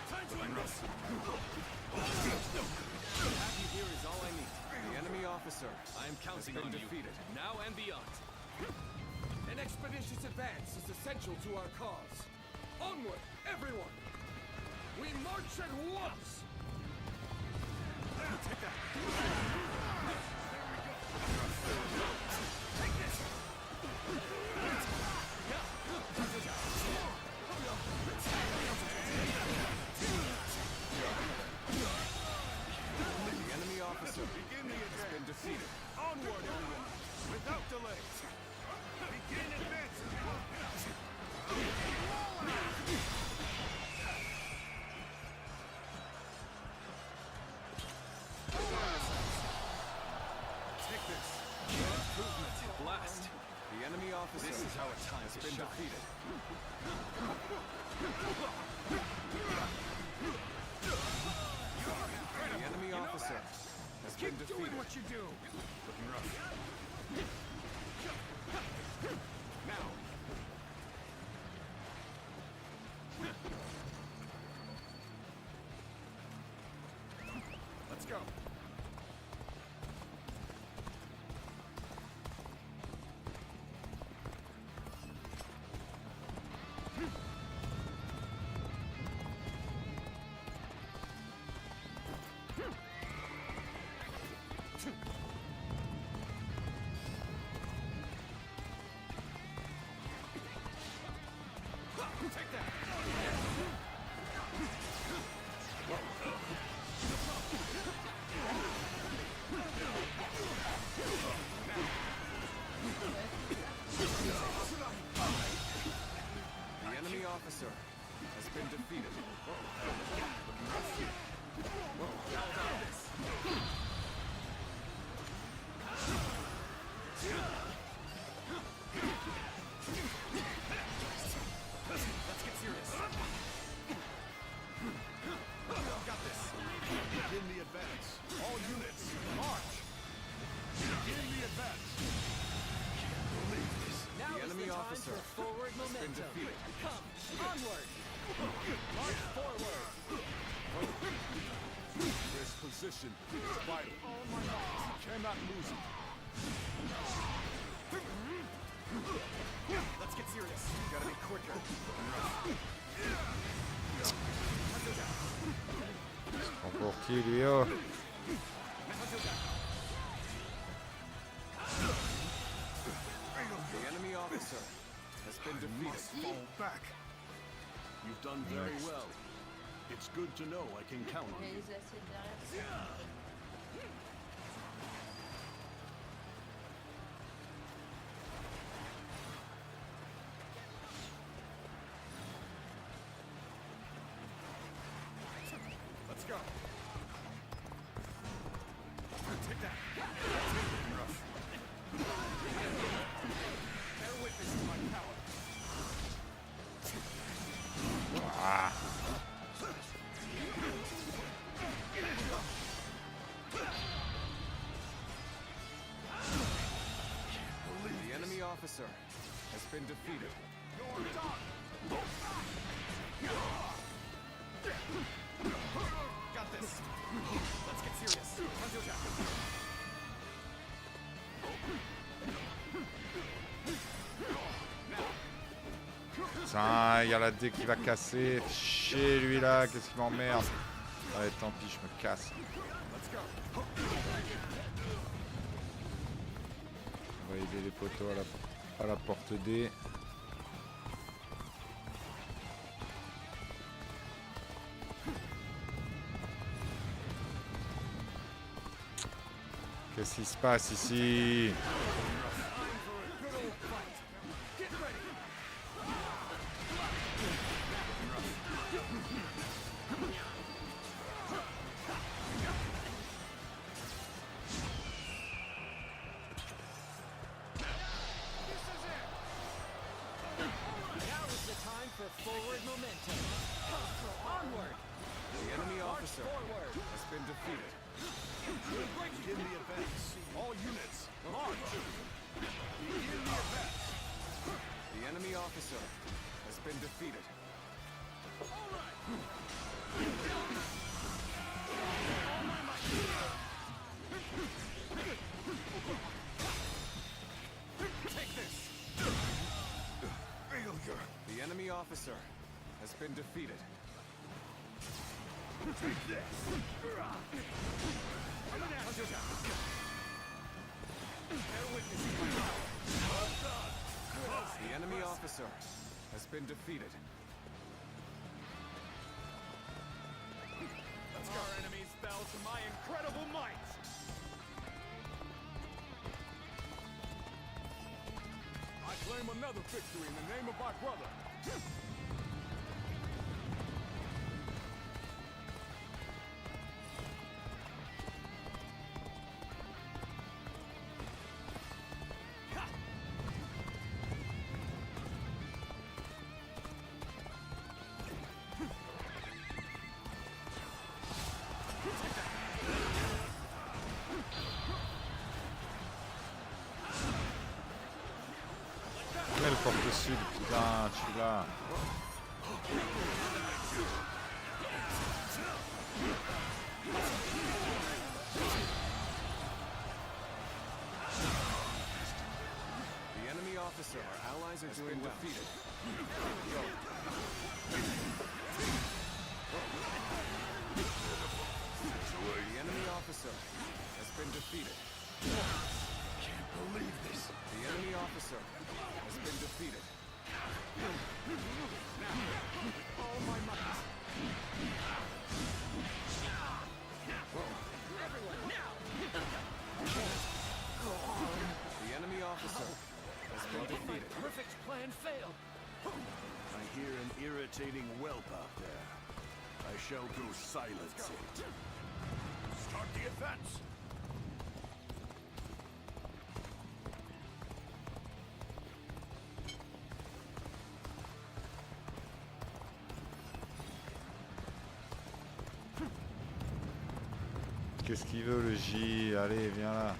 Time to end this! Have you here is all I need. The enemy officer I am counting has on been you. defeated. Now and beyond. An expeditious advance is essential to our cause. Onward, everyone! We march at once! Take that! Take this! officer This is how a time has to been shine. defeated. The enemy officer has been Keep defeated. doing what you do. Looking rough. Now. Let's go. Take that. The enemy officer has been defeated. Let's get serious. Got this. Begin the advance. All units, march! Begin the advance. Believe this. Now The is enemy the time officer for forward has been momentum. defeated. Come, onward. March forward. This position is vital. You cannot lose it. Let's get serious. Gotta be quicker. Pour qui lui oh. The enemy officer has been defeated. Fall back. You've done very well. It's good to know I can count on you. Let's go. Take that. Rough. Bear witness to my power. Ah. The enemy officer has been defeated. Got this. Let's get serious. Putain, il y a la D qui va casser. Chez lui là, qu'est-ce qu'il m'emmerde. Allez, tant pis, je me casse. Let's go. On va aider les poteaux à la porte D. Qu'est-ce qui se passe ici? Forward momentum. Onward. The enemy officer has been defeated. Begin the advance. All units, march! Begin the advance. The enemy officer has been defeated. Take this. Failure. The enemy officer has been defeated. Take this. The enemy officer has been defeated. Our enemies fell to my incredible might! I claim another victory in the name of my brother. porte sud, putain, je suis là. The enemy officer, our allies are doing defeated. The enemy officer has been defeated. Can't believe this. The enemy officer has been defeated. All my might. Everyone now. The enemy officer has been defeated. Perfect plan failed. I hear an irritating whelp out there. I shall go silence it. Start the advance! Qu'est-ce qu'il veut le J? Allez, viens là.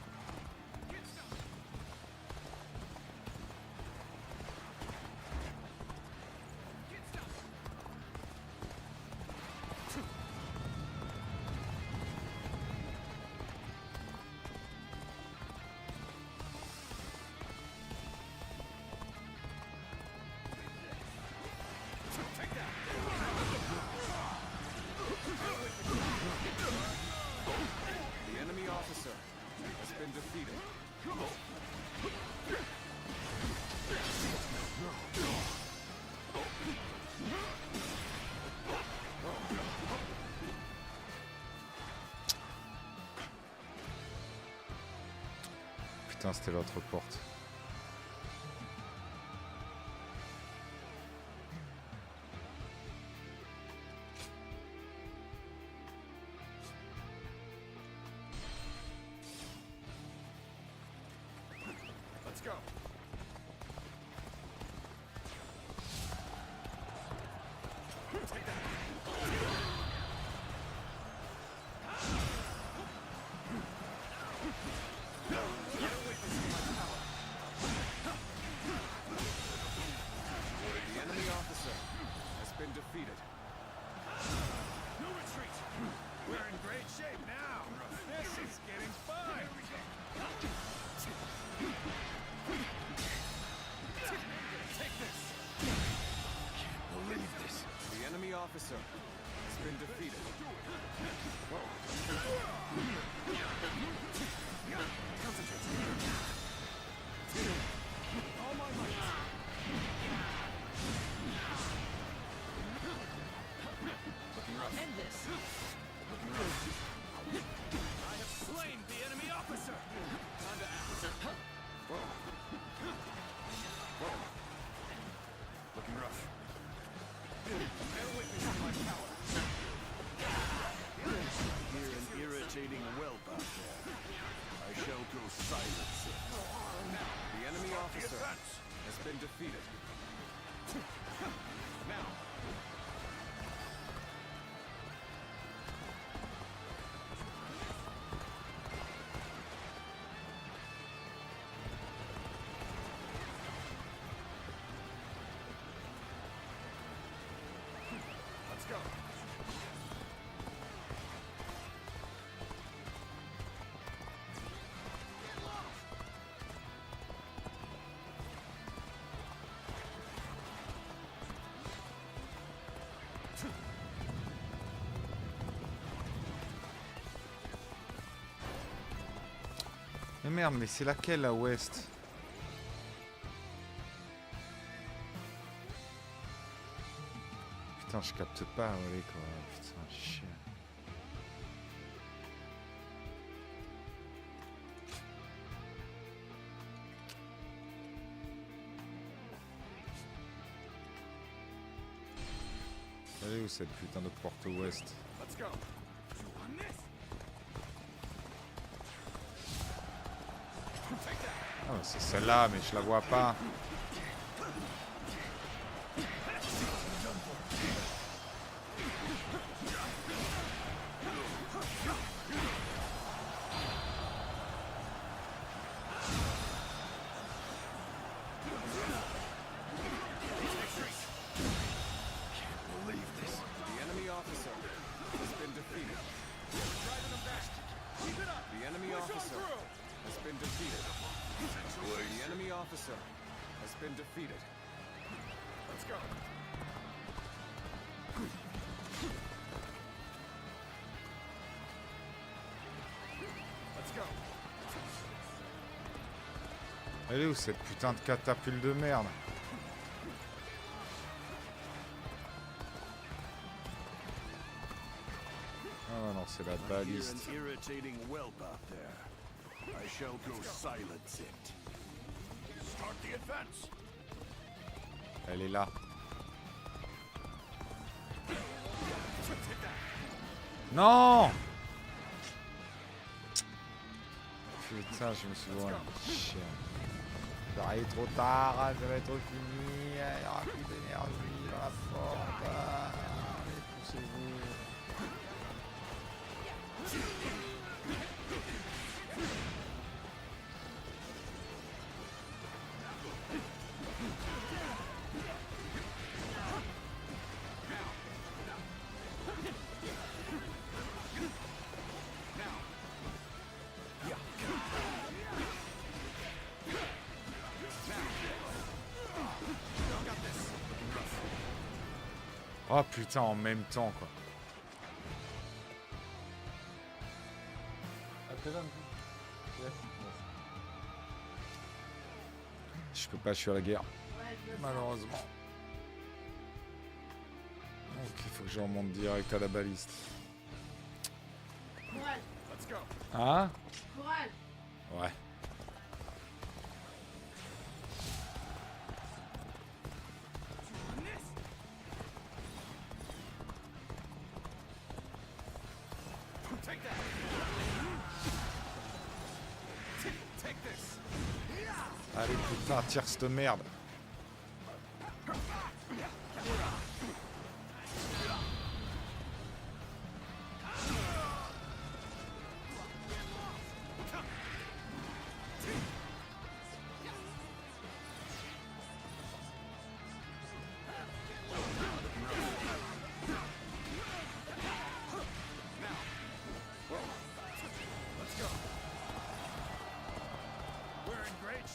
The enemy officer has been defeated. Putain, c'était l'autre porte. Let's go. The enemy officer has been defeated. No retreat! We're in great shape now! This is getting fun! Take this! Can't believe this. The enemy officer has been defeated. All my might. Looking rough. End this. Looking rough. I have slain the enemy officer. Time to act. Looking rough. Bear witness to my power. Hear an irritating whelp out there. I shall go silence it. The enemy officer has been defeated. Now. Let's go. Mais merde, mais c'est laquelle à ouest? Putain, je capte pas, ouais, quoi. Putain, chien. Elle est où cette putain de porte ouest? Let's go. Ah, c'est celle-là, mais je la vois pas. been defeated. Let's go. Let's go. Elle est où cette putain de catapulte de merde? Oh non, c'est la Hear baliste. an irritating whelp out there. I shall go silence it. Start the advance. Elle est là. Non! Putain, je me suis dit, chien. J'arrive trop tard, ça va être fini, il n'y aura plus d'énergie dans la porte. Allez, poussez-vous. Oh putain, en même temps quoi. Je peux pas, je suis à la guerre. Malheureusement. Donc il faut que je remonte direct à la baliste. Hein? Ouais. Take that. Take this. Allez putain, tire cette merde.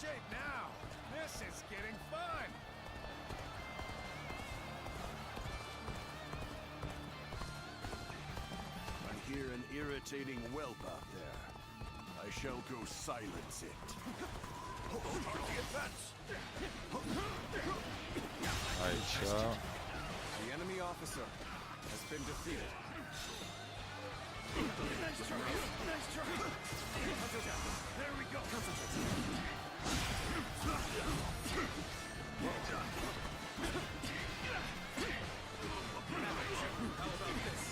Shape now. This is getting fun. I hear an irritating whelp out there. I shall go silence it. Start the advance. Allez, ciao. The enemy officer has been defeated. Nice try. Nice try. There we go. Well done. How about this?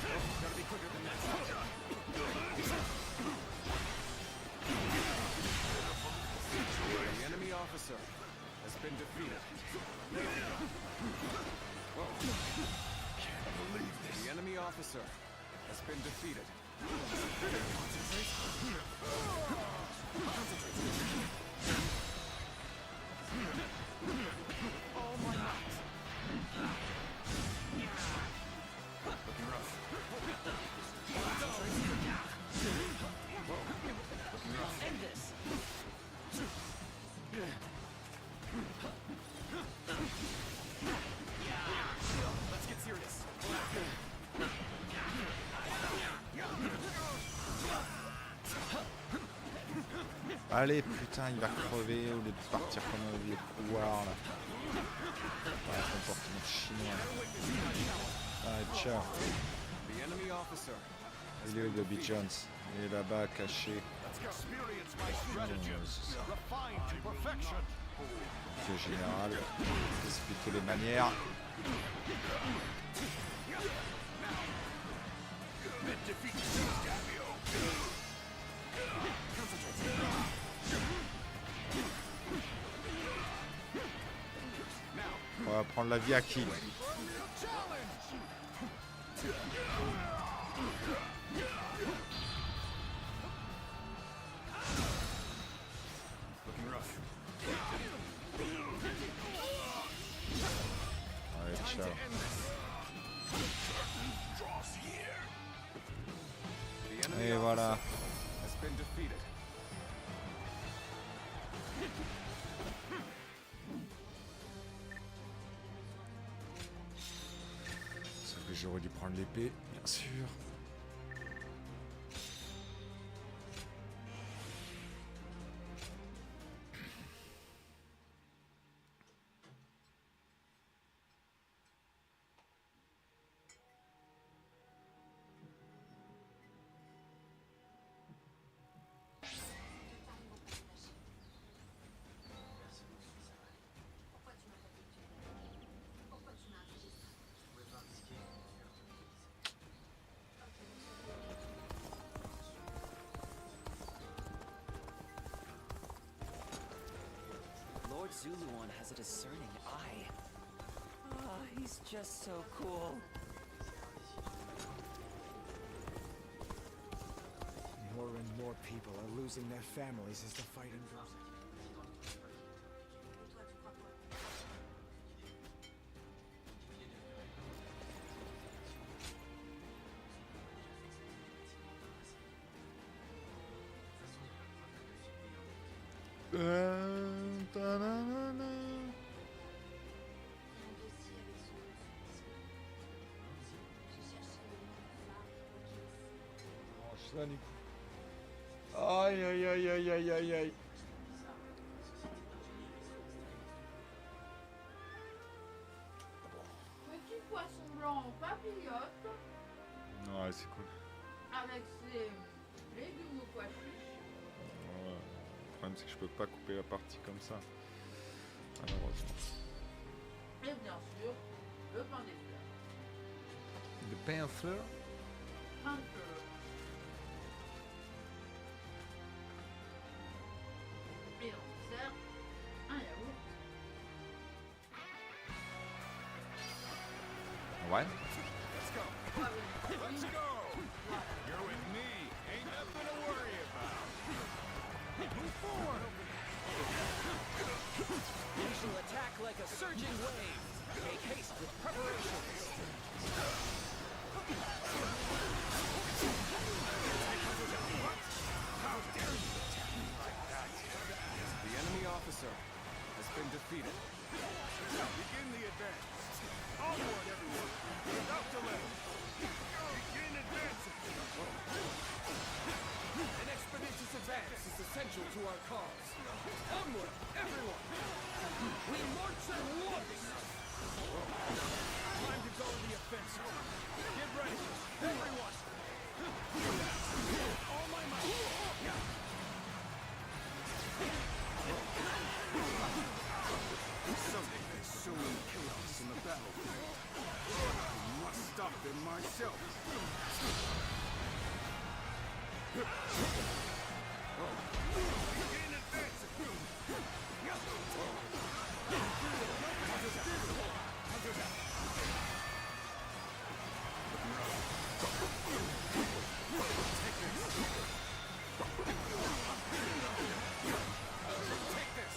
Oh, gotta be quicker than that. The enemy officer has been defeated. Whoa. Can't believe this. The enemy officer has been defeated. All my might. Looking rough. Whoa. Looking rough. End this. Let's get serious. Allez putain, il va crever au lieu de partir comme un vieux couloir là. Ouais, comportement chinois. Allez, ciao. The enemy officer. Il est où Bobby Jones? Il est là-bas caché. Experience my stratagems. Refined to perfection. Le général, expliquer les manières. On va prendre la vie à qui? Allez, ciao. Et voilà. J'aurais dû prendre l'épée, bien sûr. Lord Zuluan has a discerning eye. Ah, he's just so cool. More and more people are losing their families as the fighting goes. Ta-na-na-na. Oh, ça, du coup. Aïe aïe aïe aïe aïe aïe aïe. Petit poisson blanc en papillote Ouais, c'est cool. avec ses légumes au pois chiche. Ouais. Le problème, c'est que je peux pas couper la partie comme ça. Malheureusement. Et bien sûr, le pain des fleurs. Le pain à fleurs? Pain de fleurs. Et en dessert, un yaourt. Ouais. Let's go. Let's go. You're with me. Ain't nothing to worry about. Move forward. We shall attack like a surging wave. Make haste with preparations. How dare you attack me like that? The enemy officer has been defeated. Begin the advance. Onward, everyone. Without delay. Begin advancing. An expeditious advance is essential to our cause. Onward, everyone! We march at once! Time to go to the offensive. Get ready, everyone! All my might! Someday they soon chaos in the battlefield. I must stop them myself. Begin advancing. Take this!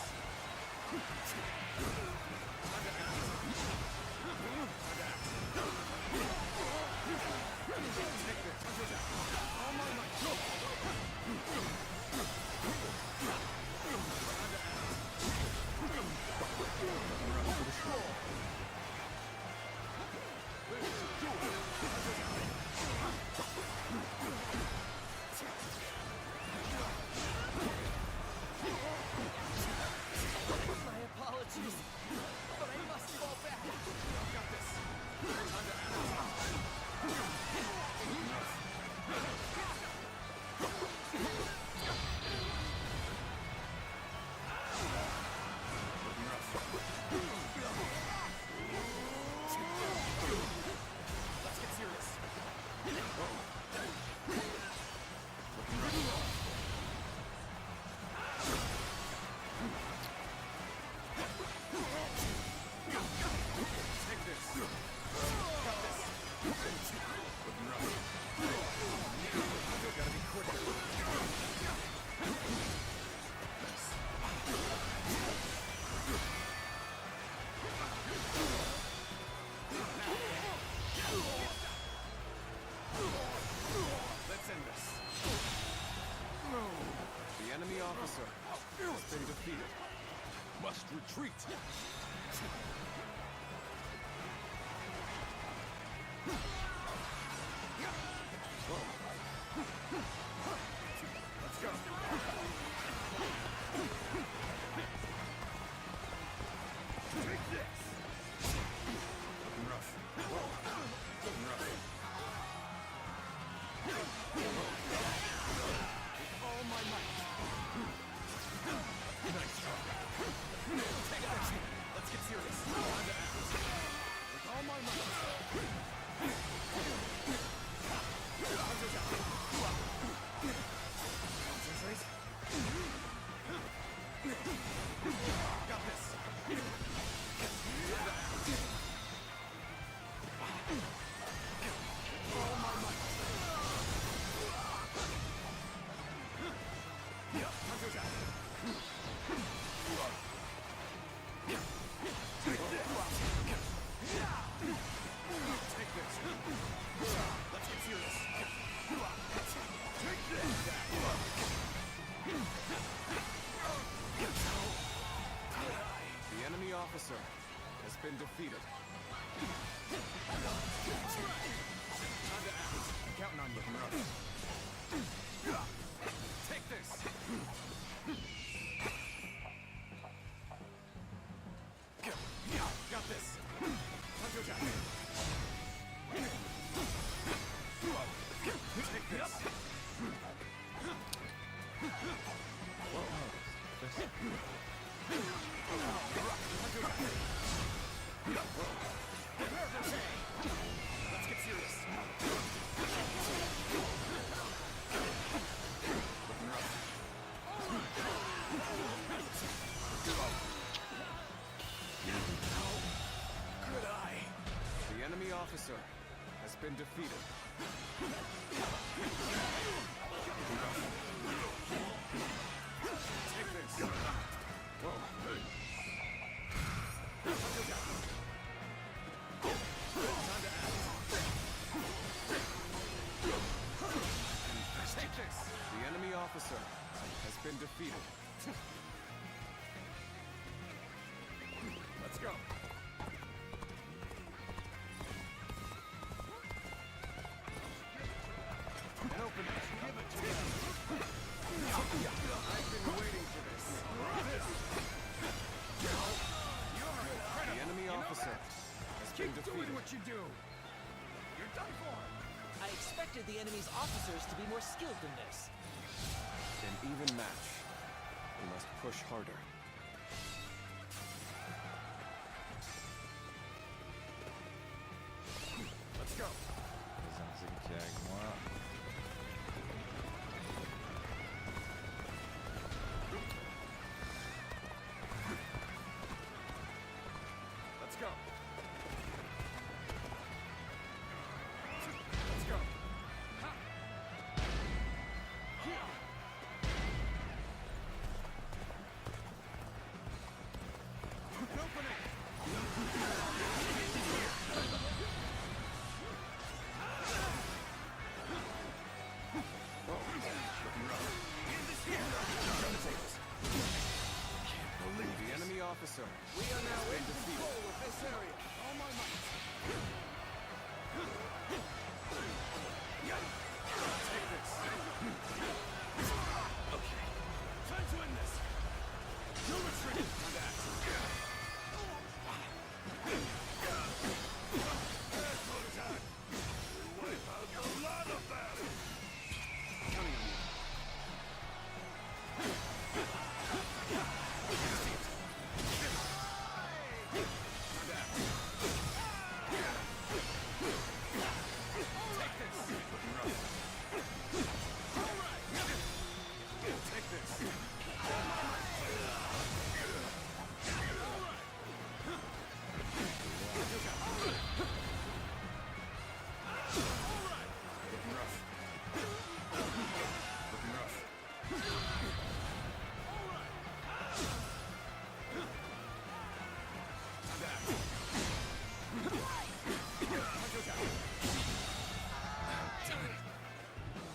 My apologies, but I must fall back. I've got this. Let's get serious. Take this. Got this. Looking rough. Gotta be quicker. Let's end this. The enemy officer has been defeated. Must retreat. Officer has been defeated. Time to act. I'm counting on you, Ruff. Take this. Got this. Hunter Jack. Take this. Let's get serious. Good eye. The enemy officer has been defeated. Take this. Whoa. Take this. The enemy officer has been defeated. Let's go. And open it. Give it to me. I've been waiting for this. The enemy officer has been defeated. Keep doing what you do. You're done for. I expected the enemy's officers to be more skilled than this. An even match. We must push harder. Let's go. Les Inzing qui est avec moi. Let's go. Let's go. Open it. The enemy officer. We are now in control of this area. All my might. Take this. Okay. Time to end this. No retreat. Time to act. Wipe out a lot of them! Counting on you.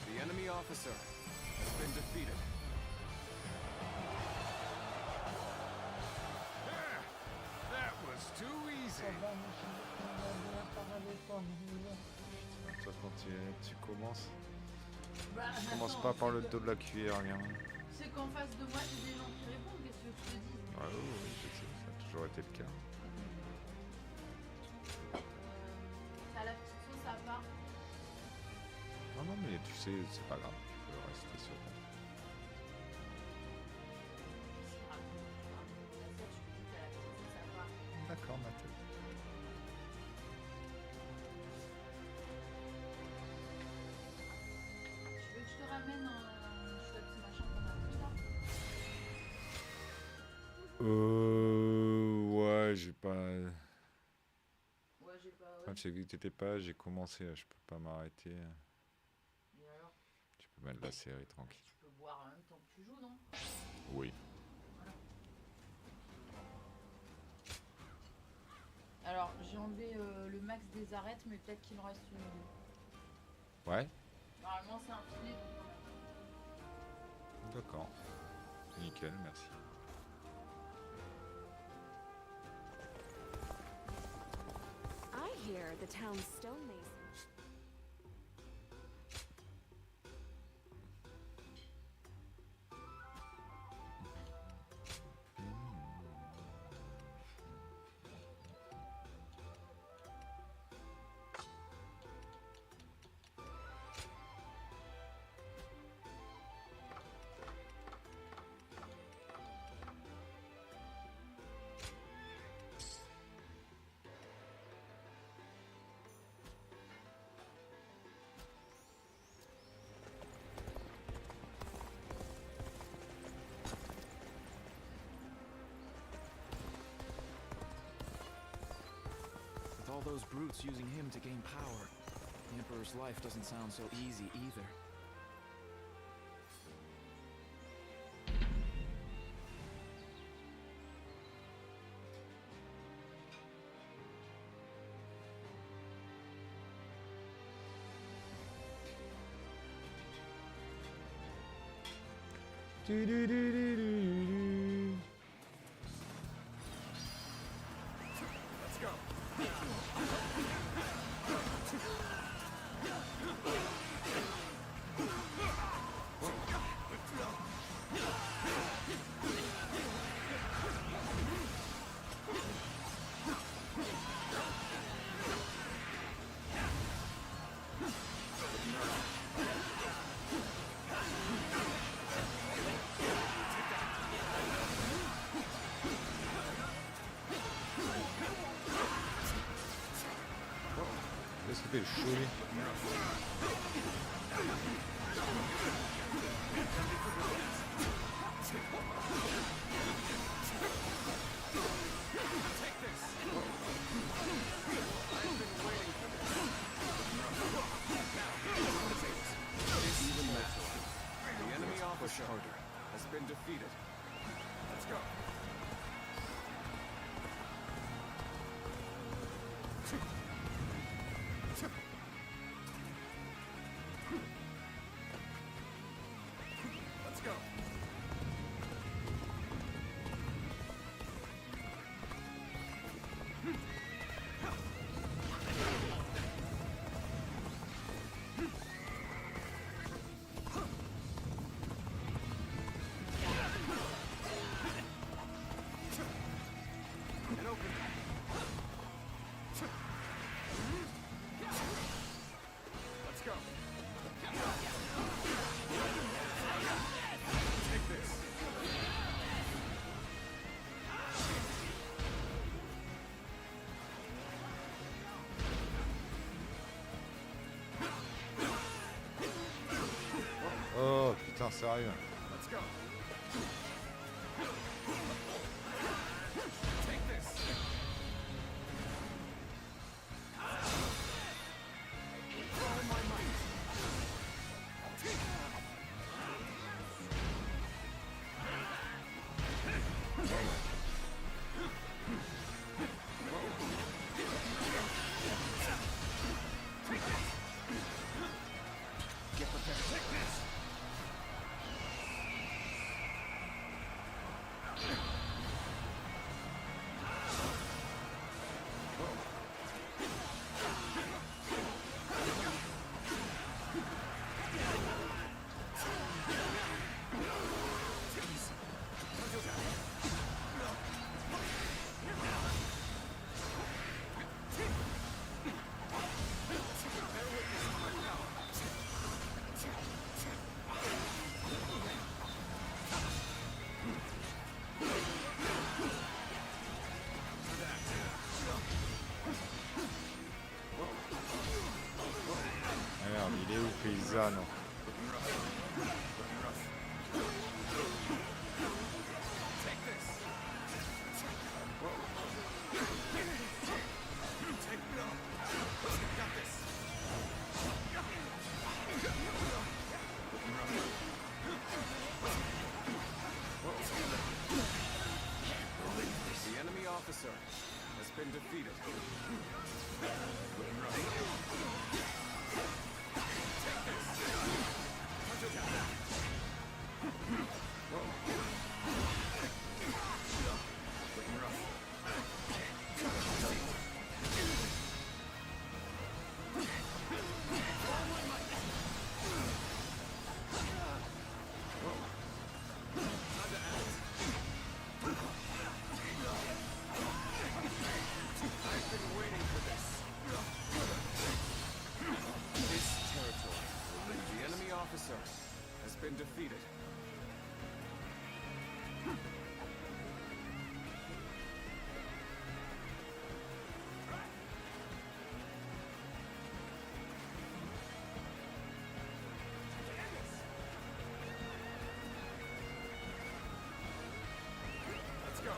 The enemy officer has been defeated. That was too easy. Toi quand tu commences, Bah, tu commences attends, pas par le c'est dos de la cuillère, gamin. C'est qu'en face de moi, j'ai des gens qui répondent. Qu'est-ce que je te dis? Ouais, oui, je sais, ça a toujours été le cas. T'as la petite sauce à part. Non, non, mais tu sais, c'est pas grave, tu peux rester sur ton. Si raconte l'assiette, je te dis que t'as la petite sauce à part. D'accord, Mathieu. j'ai pas... Ouais, j'ai pas... Ah, j'ai vu que t'étais pas, j'ai commencé, là, je peux pas m'arrêter. Et alors, Tu peux mettre la série tranquille. tu peux boire en même temps que tu joues, non? Oui. Alors, j'ai enlevé le max des arêtes, mais peut-être qu'il en reste une ou deux. Ouais. Normalement, c'est un filet. D'accord. Nickel, merci. I hear the town's stonemason. With all those brutes using him to gain power, the Emperor's life doesn't sound so easy either. Let's go. Qu'est-ce que t'es chaud lui? The enemy officer has been defeated. Let's go. Let's go. And open. Let's go. Take this. Oh putain, sérieux. Let's go. Take this. With all my might. Get prepared. Take this. Ah merde, il est où paysanne? Take this. officer has been defeated. Has been defeated. Let's go.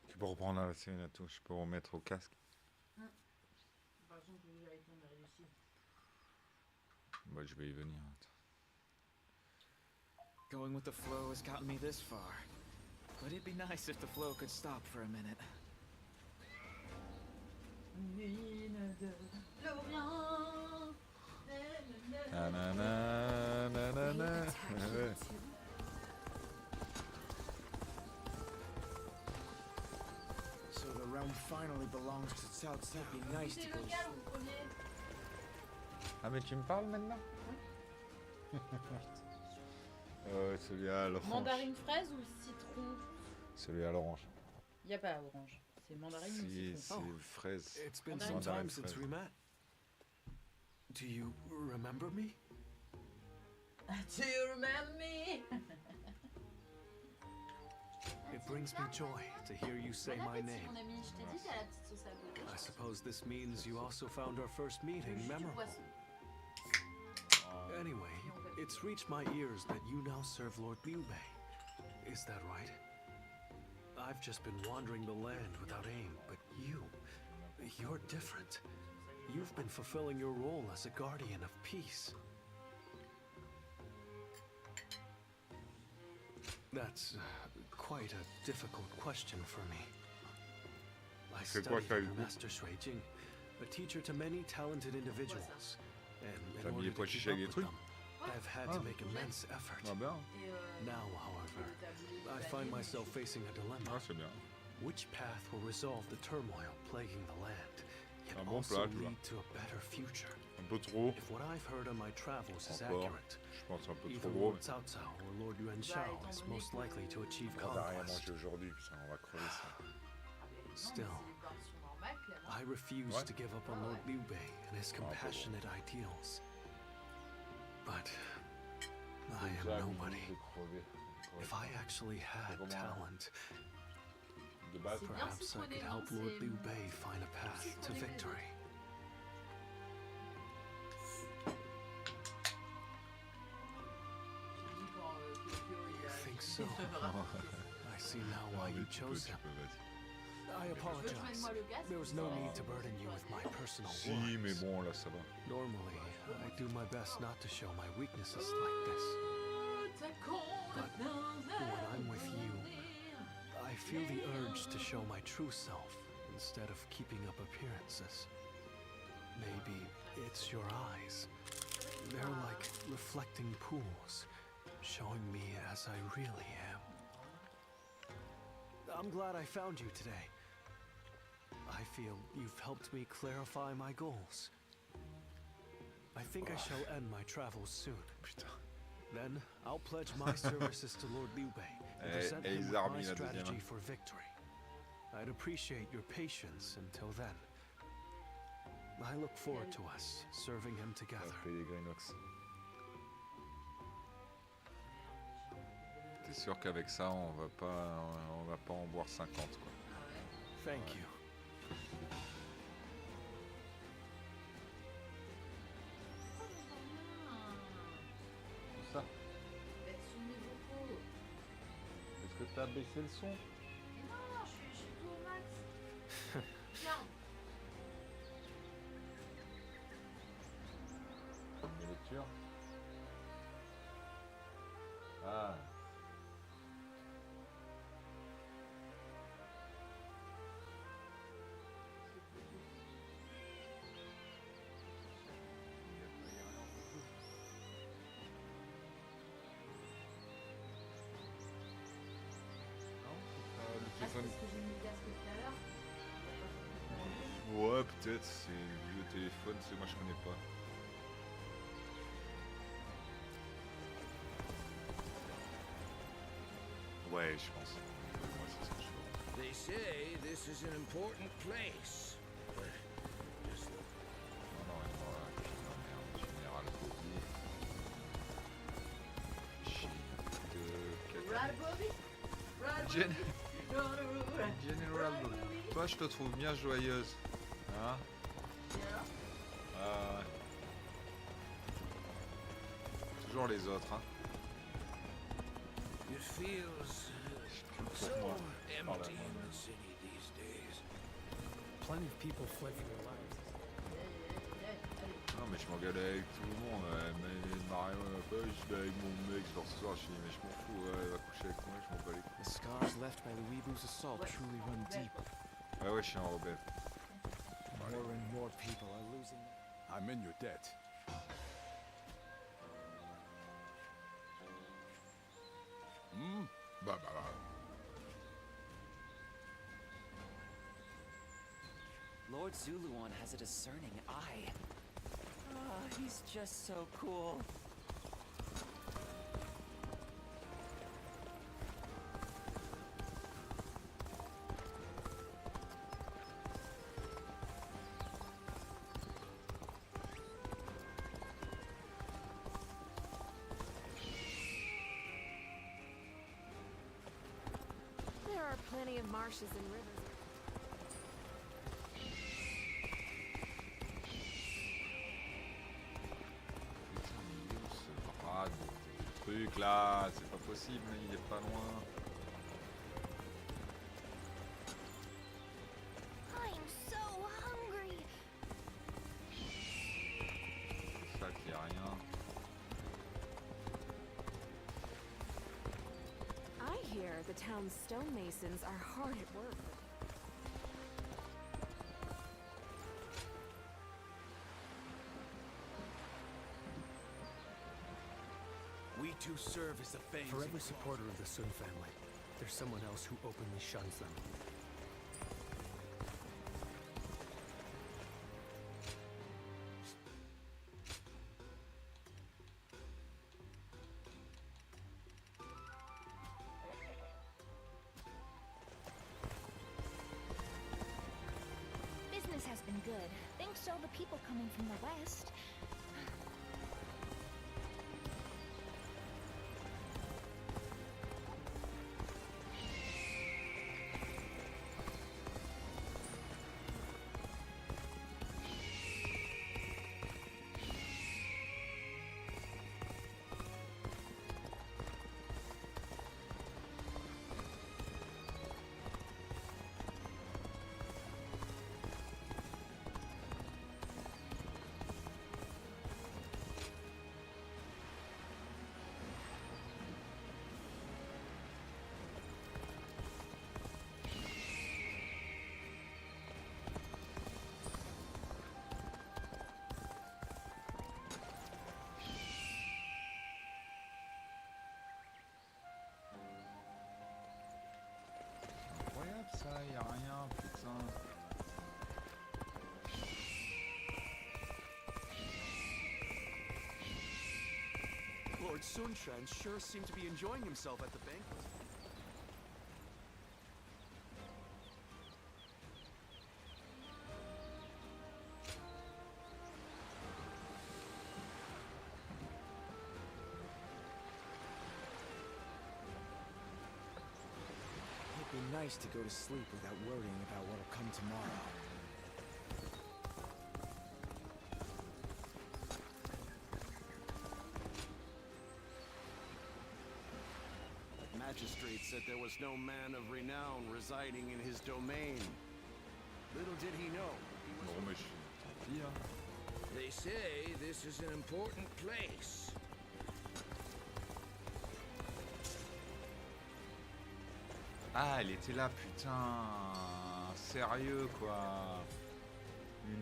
Tu peux reprendre la scène à tout, je peux remettre au casque. Par exemple, vous allez tomber ici. Bah, je vais y venir. Going with the flow has gotten me this far. But it'd be nice if the flow could stop for a minute. So the realm finally belongs to South South. It'd be nice to go. Ah mais tu me parles maintenant? Celui à l'orange. Mandarine fraise ou citron? Celui à l'orange. Y a pas orange. C'est mandarine ou citron? C'est fraise. It's been some time since we met. Do you remember me? Do you remember me? It brings me joy to hear you say my name. Mon ami, je t'ai dit t'as la petite sauce à côté. I suppose this means you also found our first meeting memorable. Anyway, it's reached my ears that you now serve Lord Liu Bei. Is that right? I've just been wandering the land without aim, but you're different. You've been fulfilling your role as a guardian of peace. That's quite a difficult question for me. I studied under Master Shui Jing, a teacher to many talented individuals, and in order to keep up with them, I've had to make immense effort. Now, however, I find myself facing a dilemma. Which path will resolve the turmoil plaguing the land, yet also lead to a better future? If what I've heard on my travels is accurate, either Lord Cao Cao or Lord Yuan Shao is most likely to achieve conquest. Still, I refuse to give up on Lord Liu Bei and his compassionate ideals. But I am nobody. If I actually had talent, perhaps I could help Lord Liu Bei find a path to victory. You think so? I see now why you chose him. I apologize. There was no need to burden you with my personal worries. Normally, I do my best not to show my weaknesses like this. But when I'm with you, I feel the urge to show my true self instead of keeping up appearances. Maybe it's your eyes. They're like reflecting pools, showing me as I really am. I'm glad I found you today. I feel you've helped me clarify my goals. think I shall end my travels soon. Putain. Then I'll pledge my services to Lord Liu Bei and present him with my strategy for victory. I'd appreciate your patience until then. I look forward to us serving him together. T'es sûr qu'avec ça on va pas en boire 50 quoi. Thank you. Tout ça. Est-ce que t'as baissé le son? Non, je suis tout au max. Regarde. Une lecture. Ah. Ah, c'est parce que j'ai mis le casque tout à l'heure. Ouais, peut-être, c'est le vieux téléphone, c'est moi je connais pas. Ouais, je pense. Moi, c'est ce que je fais. They say this is an important place. Just look. Non, merde, général Bobby. General Bobby. General Bobby. Toi, je te trouve bien joyeuse. Hein? Toujours les autres, hein. It feels so empty in the city these days. Plenty of people fled for their lives. Non, mais je m'engueulais avec tout le monde. Mais Mario, je vais avec mon mec, je leur soir, je dis, mais je m'en fous, elle va coucher avec moi, je m'en bats les couilles. The scars left by the Weebu's assault truly run deep. Ouais, je suis en rebelle. More and more people are losing. I'm in your debt. Lord Zuluan has a discerning eye. Ah, he's just so cool. There are plenty of marshes and rivers. Truc là, c'est pas possible, il est pas loin. I'm so hungry. C'est ça qu'il y a rien. I hear the town's stonemasons are hard at work. We too serve as the fangs. For every supporter of the Sun family, there's someone else who openly shuns them. Business has been good, thanks to all the people coming from the west. Lord Sunshan sure seemed to be enjoying himself at the banquet. It'd be nice to go to sleep without worrying about what'll come tomorrow. Magistrate said there was no man of renown residing in his domain. Little did he know. They say this is an important place. Ah, elle était là, putain. Sérieux, quoi.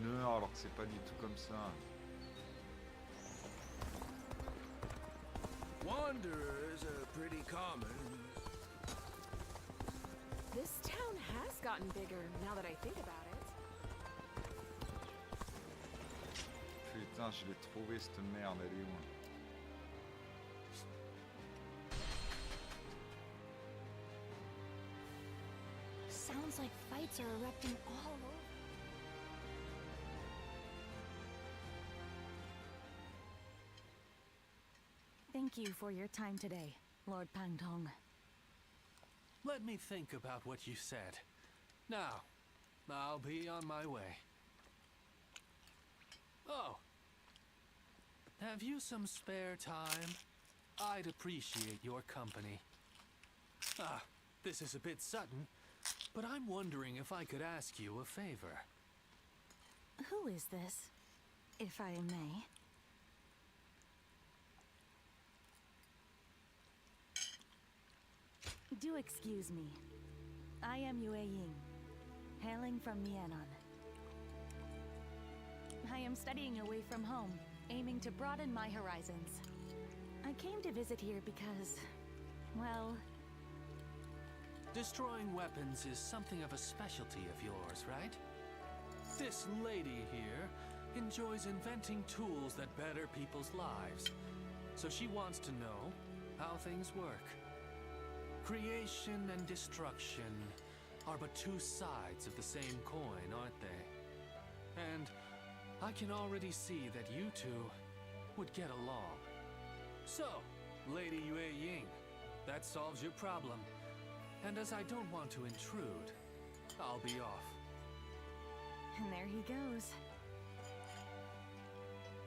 1 heure alors que c'est pas du tout comme ça. Wanderers are pretty common. This town has gotten bigger now that I think about it. Putain, je l'ai trouvé cette merde, elle est où? Sounds like fights are erupting all over. Thank you for your time today, Lord Pangtong. Let me think about what you said. Now, I'll be on my way. Oh. Have you some spare time? I'd appreciate your company. Ah, this is a bit sudden, but I'm wondering if I could ask you a favor. Who is this, if I may? Do excuse me. I am Yue Ying, hailing from Mianon. I am studying away from home, aiming to broaden my horizons. I came to visit here because, well... Destroying weapons is something of a specialty of yours, right? This lady here enjoys inventing tools that better people's lives. So she wants to know how things work. Creation and destruction are but two sides of the same coin, aren't they? And I can already see that you two would get along. So, Lady Yue Ying, that solves your problem. And as I don't want to intrude, I'll be off. And there he goes.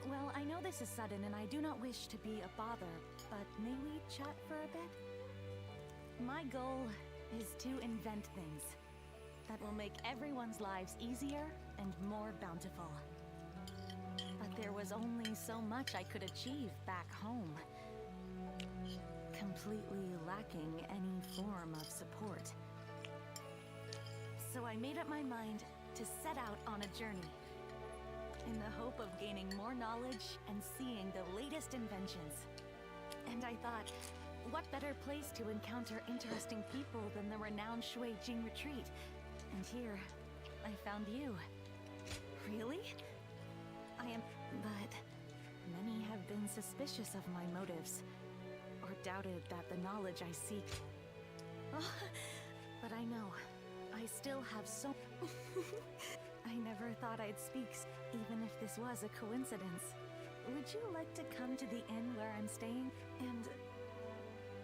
Well, I know this is sudden and I do not wish to be a bother, but may we chat for a bit? My goal is to invent things that will make everyone's lives easier and more bountiful. But there was only so much I could achieve back home, completely lacking any form of support. So I made up my mind to set out on a journey, in the hope of gaining more knowledge and seeing the latest inventions. And I thought, what better place to encounter interesting people than the renowned Shui Jing retreat? And here, I found you. Really? But many have been suspicious of my motives, or doubted that the knowledge I seek. Oh, but I know, I still have so... I never thought I'd speak, even if this was a coincidence. Would you like to come to the inn where I'm staying? And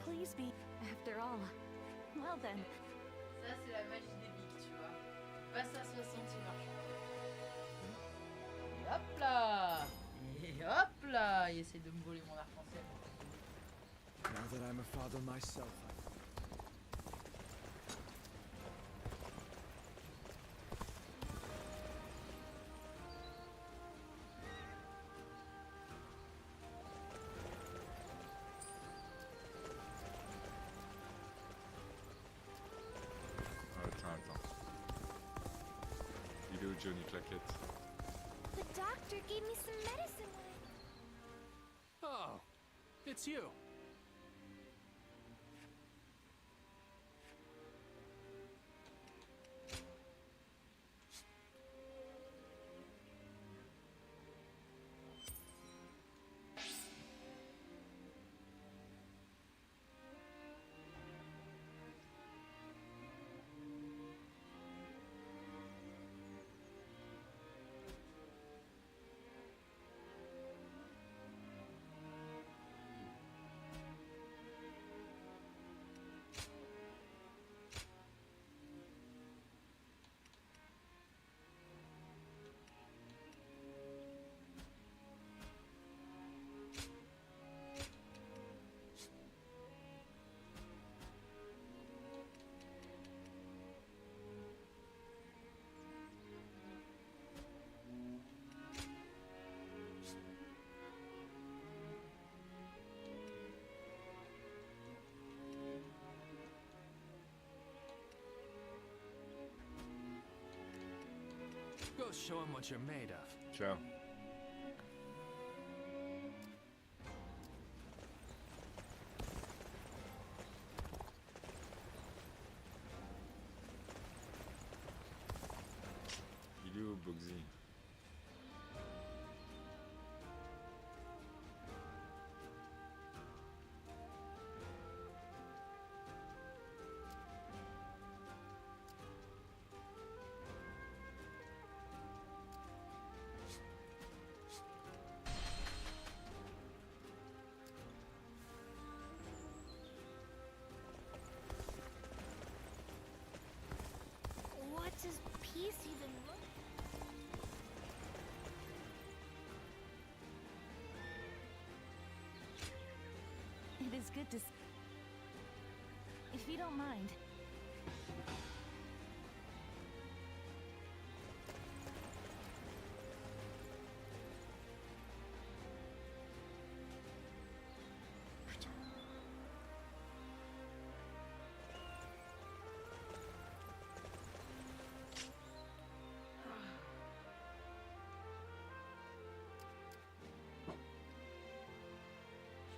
please be, after all. Well then. Ça, c'est la magie des geeks, tu vois. Passe à 60 marches. Et hop là! Et hop là! Il essaie de me voler mon arc-en-ciel. Now that I'm a father myself, Johnny Claquette. The doctor gave me some medicine. Oh, it's you. show him what you're made of. Ciao. Il est où, Bugsy? What does peace even look It is good to if you don't mind.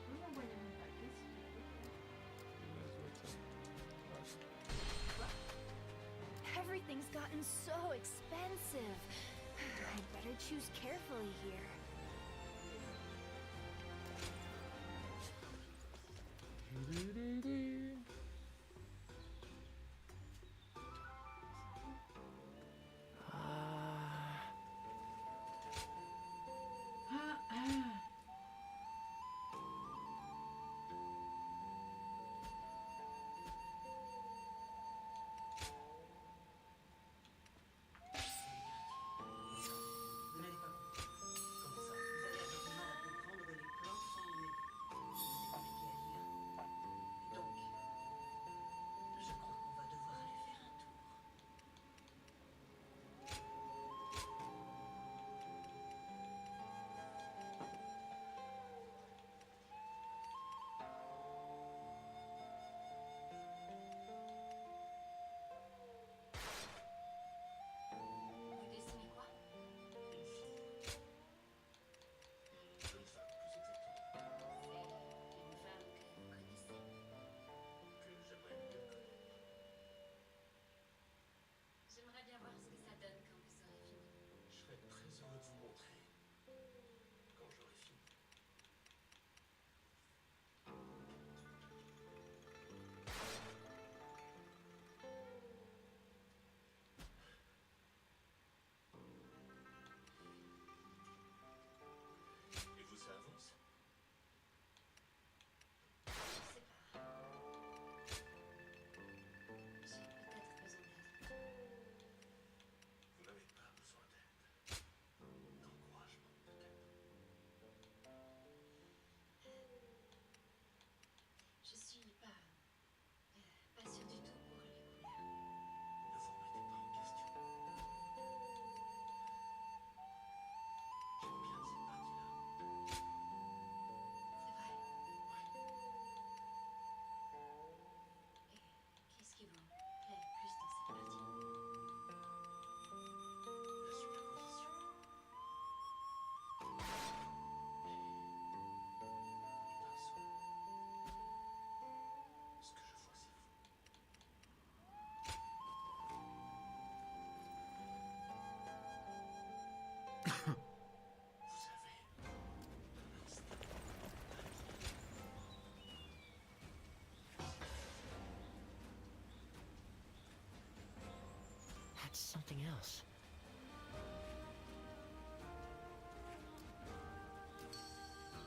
Tu peux m'envoyer mon paquet s'il te plaît? Everything's gotten so expensive. I'd better choose carefully here. Vous n'allez pas comprendre. Comment ça? Vous allez absolument comprendre les plantes sont nées. C'est compliqué à lire. Et donc, je crois qu'on va devoir aller faire un tour. Vous dessinez quoi? Une fille. Une jeune femme, plus exactement. C'est une femme que vous connaissez. Que j'aimerais mieux connaître. J'aimerais bien voir ce que ça donne quand vous aurez fini. Je serais très heureux de vous montrer. Quand j'aurai fini. Et vous, ça avance? Je sais pas. J'ai peut-être besoin d'aide. Vous n'avez pas besoin d'aide. D'encouragement, peut-être. Je suis pas sûre du tout pour les couleurs. Ne vous remettez pas en question. J'aime bien cette partie-là. C'est vrai. Ouais. Et qu'est-ce qui vous plaît le plus dans cette partie? La superposition. Les pinceaux. Ce que je vois, c'est vous. Vous avez un instinct That's something else.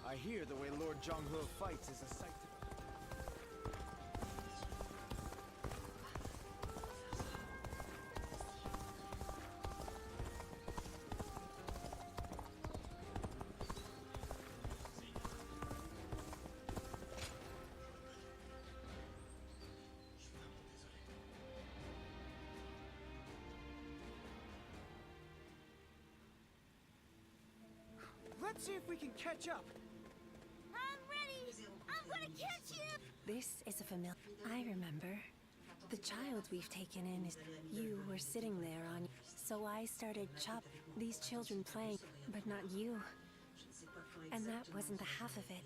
I hear the way Lord Jong-ho fights is a sight to... Je suis vraiment désolé. Let's see if we can catch up. I'm ready! I'm gonna catch you! This is a familiar. I remember. The child we've taken in is... You were sitting there on... So I started these children playing, but not you. And that wasn't the half of it.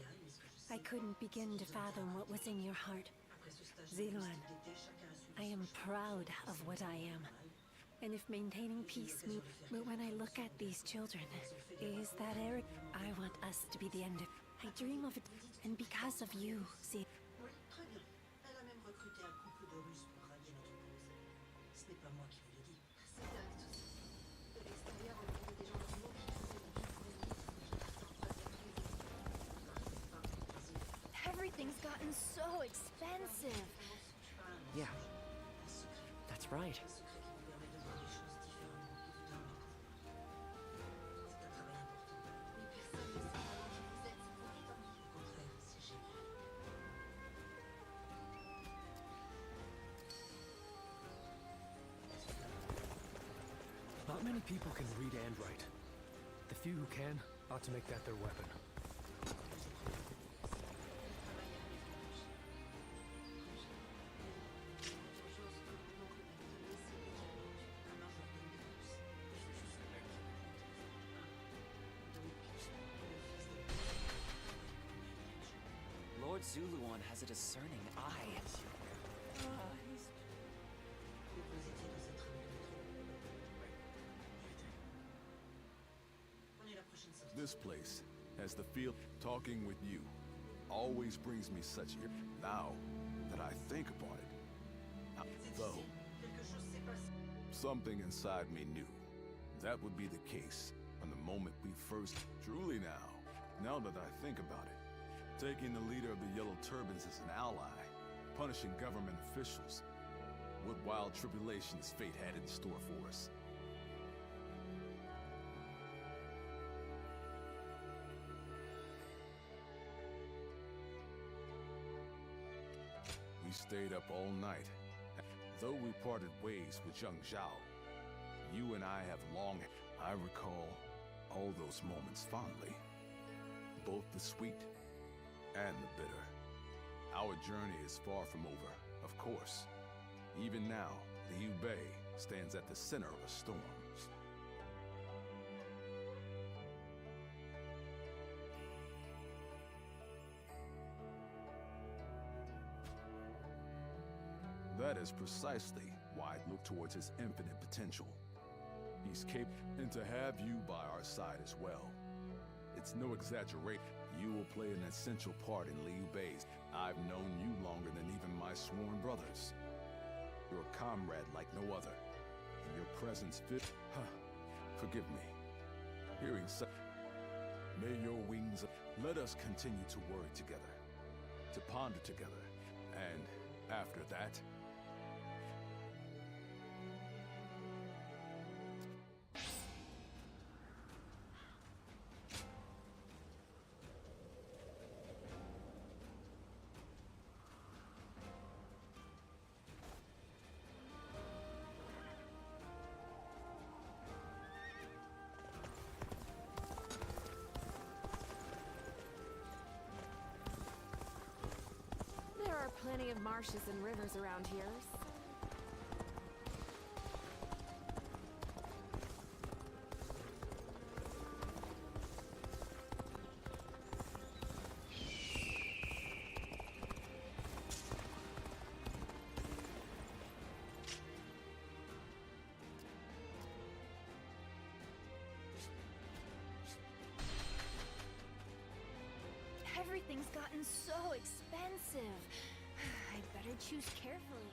I couldn't begin to fathom what was in your heart. Ziluan, I am proud of what I am. And if maintaining peace means... But when I look at these children, is that Eric? I want us to be the end of... I dream of it, and because of you, see... Oui, très bien. Elle a même recruté un couple de Russes pour rallier notre cause. Ce n'est pas moi qui vous le dis. C'est dingue tout ça. De l'extérieur, on entendait des gens normaux qui faisaient Everything's gotten so expensive. Yeah, that's right. Not many people can read and write. The few who can ought to make that their weapon. Lord Zuluan has a discerning eye. This place has the feel. Talking with you always brings me such now that I think about it. Though something inside me knew that would be the case from the moment we first. Truly now that I think about it, taking the leader of the Yellow Turbans as an ally, punishing government officials, what wild tribulations fate had in store for us. We stayed up all night. Though we parted ways with young Zhao, you and I have long... I recall all those moments fondly. Both the sweet and the bitter. Our journey is far from over, of course. Even now, Liu Bei stands at the center of a storm. That is precisely why I look towards his infinite potential. He's capable, and to have you by our side as well. It's no exaggeration. You will play an essential part in Liu Bei's. I've known you longer than even my sworn brothers. You're a comrade like no other. And your presence forgive me. Hearing such... May your wings... Let us continue to worry together. To ponder together. And after that... There are plenty of marshes and rivers around here. Everything's gotten so expensive. I'd better choose carefully.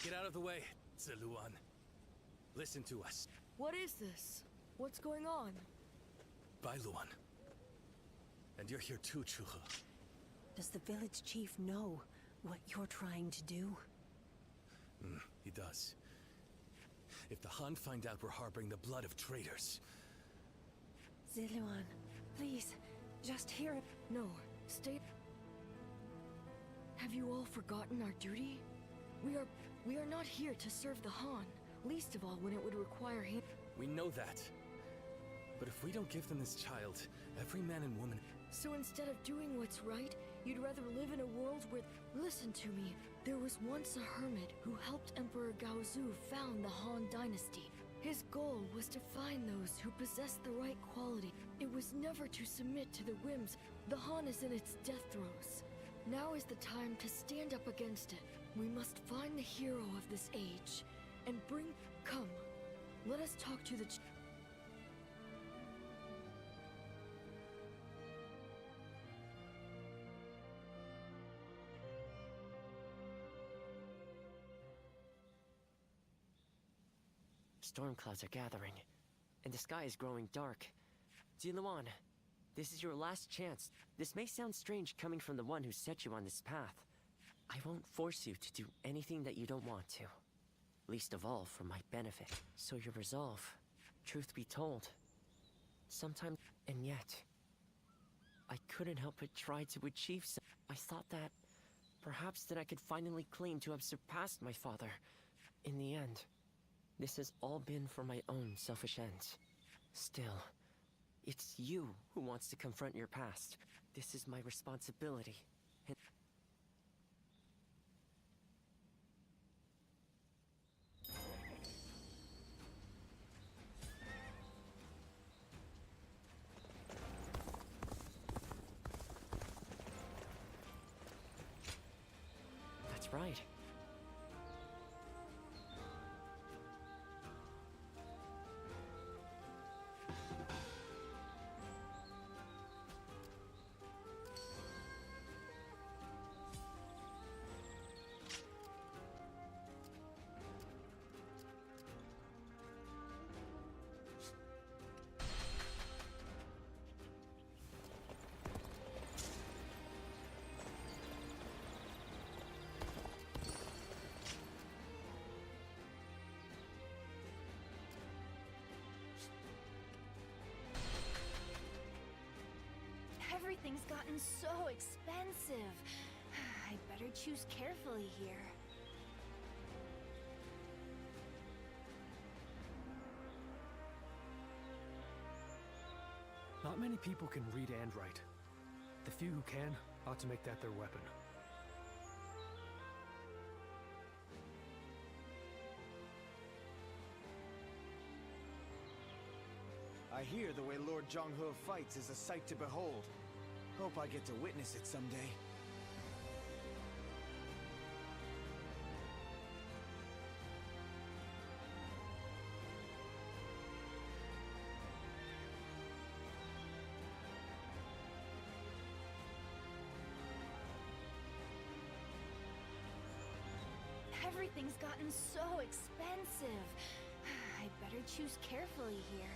Get out of the way, Ziluan. Listen to us. What is this? What's going on? Bailuan. And you're here too, Chuhe. Does the village chief know what you're trying to do? He does. if the Han find out we're harboring the blood of traitors. Ziluan, please, just hear it. No, stay. Have you all forgotten our duty? We are not here to serve the Han, least of all when it would require him. We know that. But if we don't give them this child, every man and woman... So instead of doing what's right, you'd rather live in a world where... Listen to me. There was once a hermit who helped Emperor Gaozu found the Han Dynasty. His goal was to find those who possessed the right quality. It was never to submit to the whims. The Han is in its death throes. Now is the time to stand up against it. We must find the hero of this age and bring... Come, let us talk to the... Storm clouds are gathering, and the sky is growing dark. Ziluan, this is your last chance. This may sound strange coming from the one who set you on this path. I won't force you to do anything that you don't want to. Least of all for my benefit. So your resolve, truth be told, sometimes... And yet, I couldn't help but try to achieve some... I thought that perhaps that I could finally claim to have surpassed my father. In the end, this has all been for my own selfish ends. Still, it's you who wants to confront your past. This is my responsibility. And that's right. Everything's gotten so expensive. I'd better choose carefully here. Not many people can read and write. The few who can ought to make that their weapon. I hear the way Lord Zhonghe fights is a sight to behold. Hope I get to witness it someday. Everything's gotten so expensive. I'd better choose carefully here.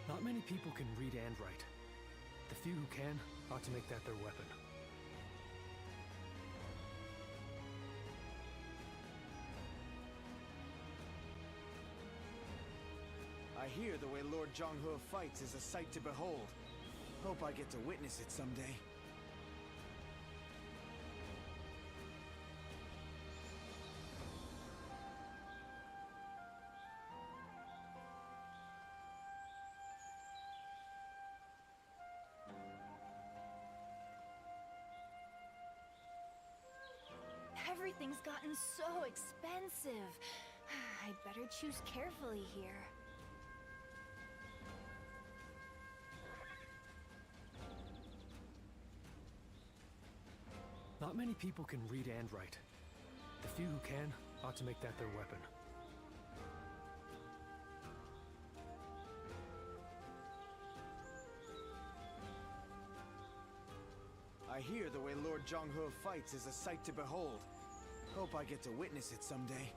Not many people can read and write. The few who can ought to make that their weapon. I hear the way Lord Zhonghe fights is a sight to behold. Hope I get to witness it someday. Everything's gotten so expensive. I'd better choose carefully here. Not many people can read and write. The few who can ought to make that their weapon. I hear the way Lord Zhonghe fights is a sight to behold. Hope I get to witness it someday.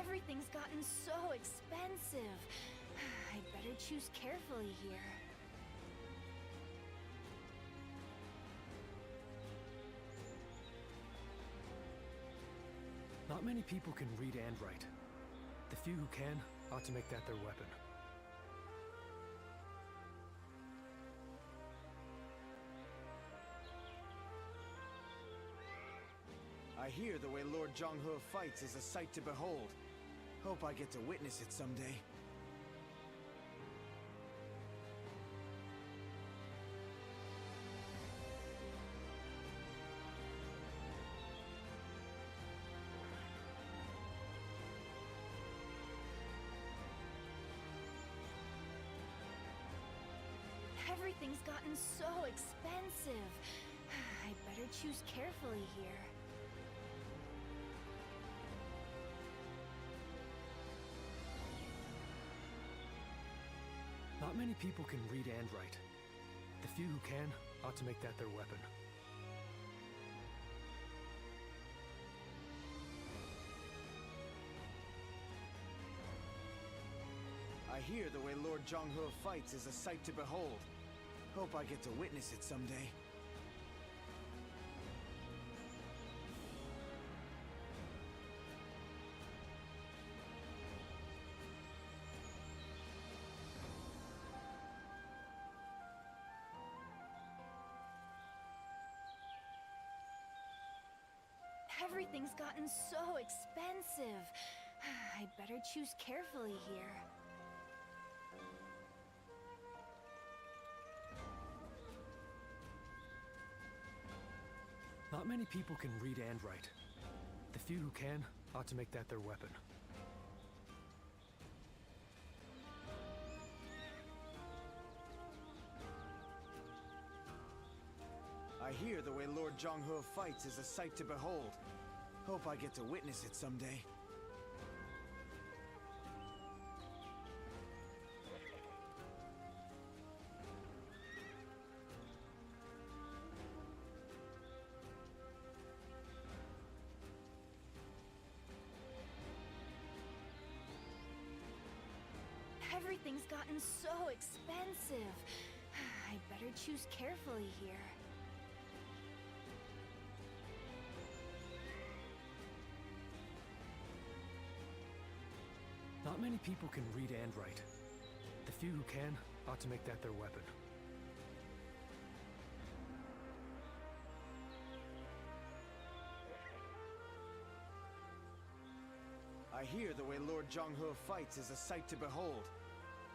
Everything's gotten so expensive. I'd better choose carefully here. Not many people can read and write. The few who can ought to make that their weapon. I hear the way Lord Zhonghe fights is a sight to behold. Hope I get to witness it someday. Everything's gotten so expensive. I'd better choose carefully here. Not many people can read and write. The few who can ought to make that their weapon. I hear the way Lord Zhonghe fights is a sight to behold. Hope I get to witness it someday. Everything's gotten so expensive. I'd better choose carefully here. Not many people can read and write. The few who can ought to make that their weapon. I hear the way Lord Zhonghe fights is a sight to behold. Hope I get to witness it someday. Everything's gotten so expensive. I'd better choose carefully here. Not many people can read and write. The few who can ought to make that their weapon. I hear the way Lord Zhonghe fights is a sight to behold.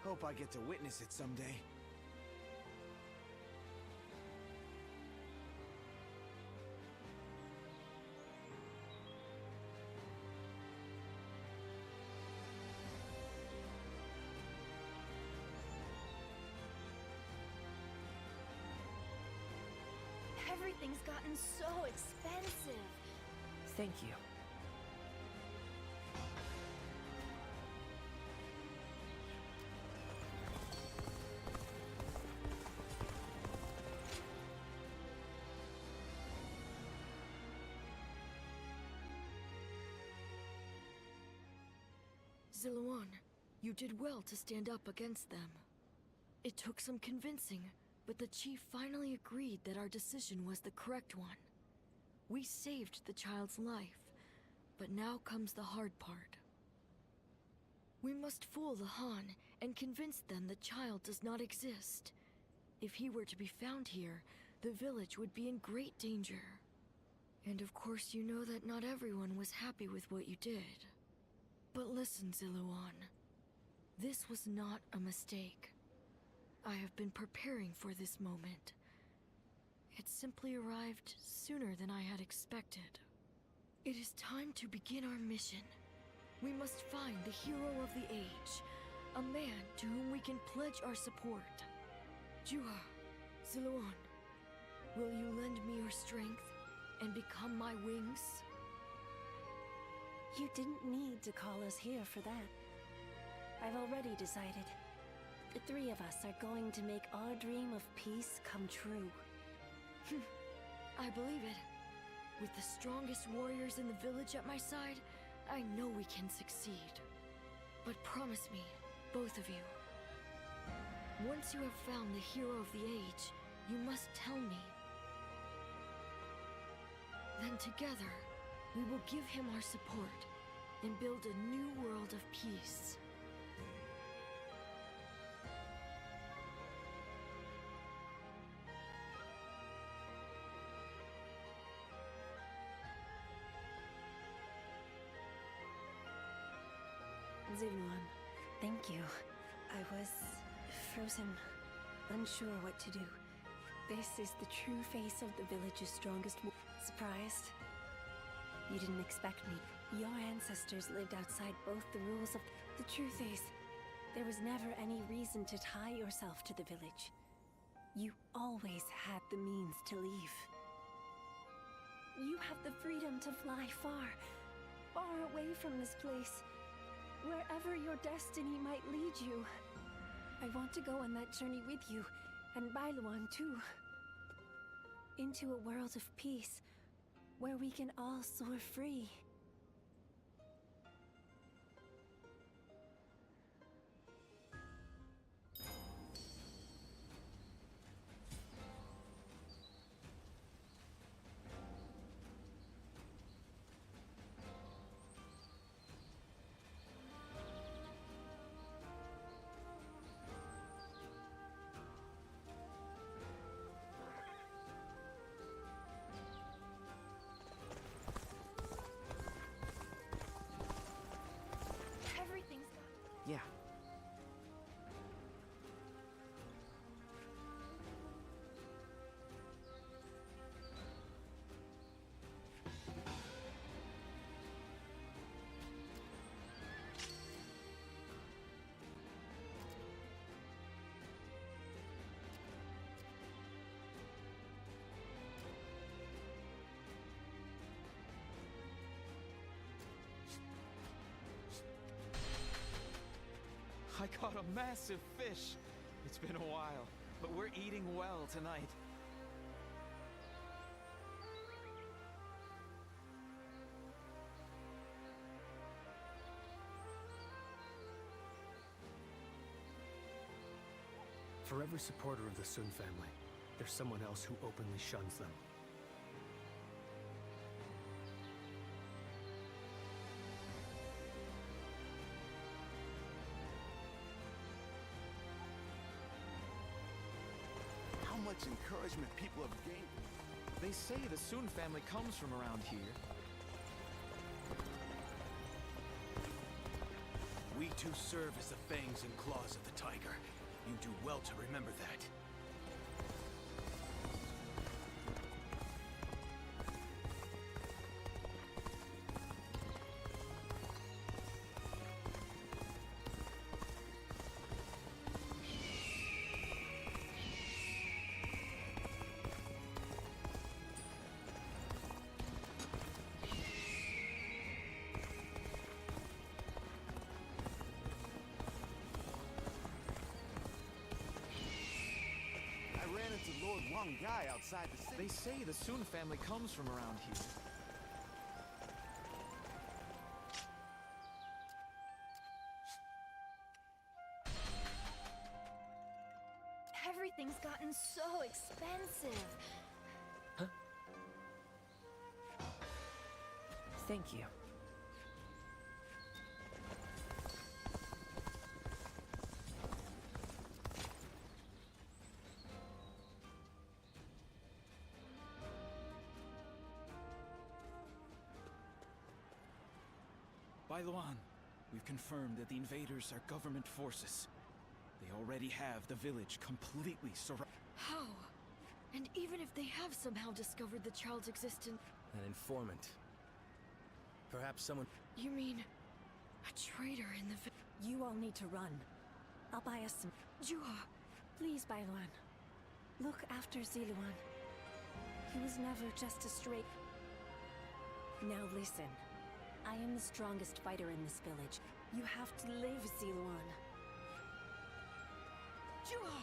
Hope I get to witness it someday. Everything's gotten so expensive. Thank you. Ziluan, you did well to stand up against them. It took some convincing, but the chief finally agreed that our decision was the correct one. We saved the child's life, but now comes the hard part. We must fool the Han and convince them the child does not exist. If he were to be found here, the village would be in great danger. And of course you know that not everyone was happy with what you did. But listen, Ziluan. This was not a mistake. I have been preparing for this moment. It simply arrived sooner than I had expected. It is time to begin our mission. We must find the hero of the age, a man to whom we can pledge our support. Juha, Ziluan, will you lend me your strength and become my wings? You didn't need to call us here for that. I've already decided. The three of us are going to make our dream of peace come true. I believe it. With the strongest warriors in the village at my side, I know we can succeed. But promise me, both of you. Once you have found the hero of the age, you must tell me. Then together, we will give him our support and build a new world of peace. Zuluan, thank you. I was frozen, unsure what to do. This is the true face of the village's strongest. Surprised? You didn't expect me. Your ancestors lived outside both the rules of. The truth is, there was never any reason to tie yourself to the village. You always had the means to leave. You have the freedom to fly far, far away from this place. Wherever your destiny might lead you. I want to go on that journey with you, and Bailuan too. Into a world of peace, where we can all soar free. Yeah. I caught a massive fish. It's been a while, but we're eating well tonight. For every supporter of the Sun family, there's someone else who openly shuns them. How much encouragement people have gained. They say the Sun family comes from around here. We too serve as the fangs and claws of the tiger. You do well to remember that. One guy outside the city. They say the Sun family comes from around here. Everything's gotten so expensive. Huh? Thank you. Bailuan, we've confirmed that the invaders are government forces. They already have the village completely surrounded. How? And even if they have somehow discovered the child's existence... An informant. Perhaps someone... You mean... a traitor in the... You all need to run. I'll buy us some... Jua! Please, Bailuan. Look after Ziluan. He was never just a straight... Now listen. I am the strongest fighter in this village. You have to live, Ziluan. Jua!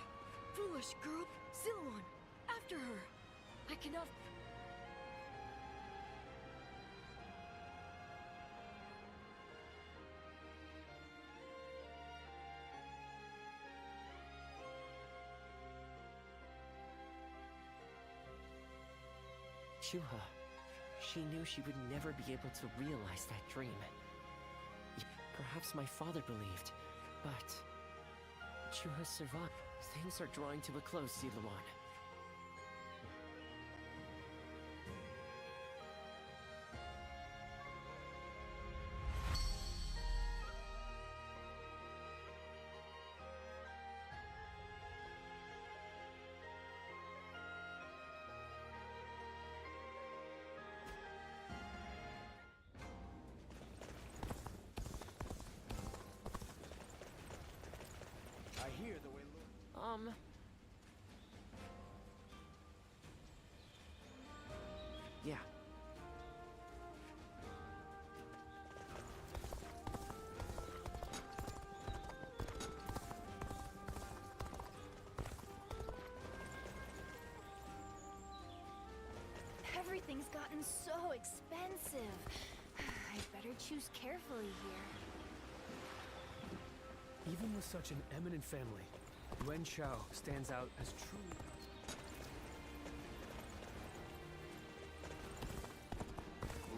Foolish girl! Ziluan! After her! I cannot... Chuha. She knew she would never be able to realize that dream. Perhaps my father believed, but Chuha survived. Things are drawing to a close, Ziluan. I hear the way Yeah. Everything's gotten so expensive. I'd better choose carefully here. Even with such an eminent family, Yuan Shao stands out as truly...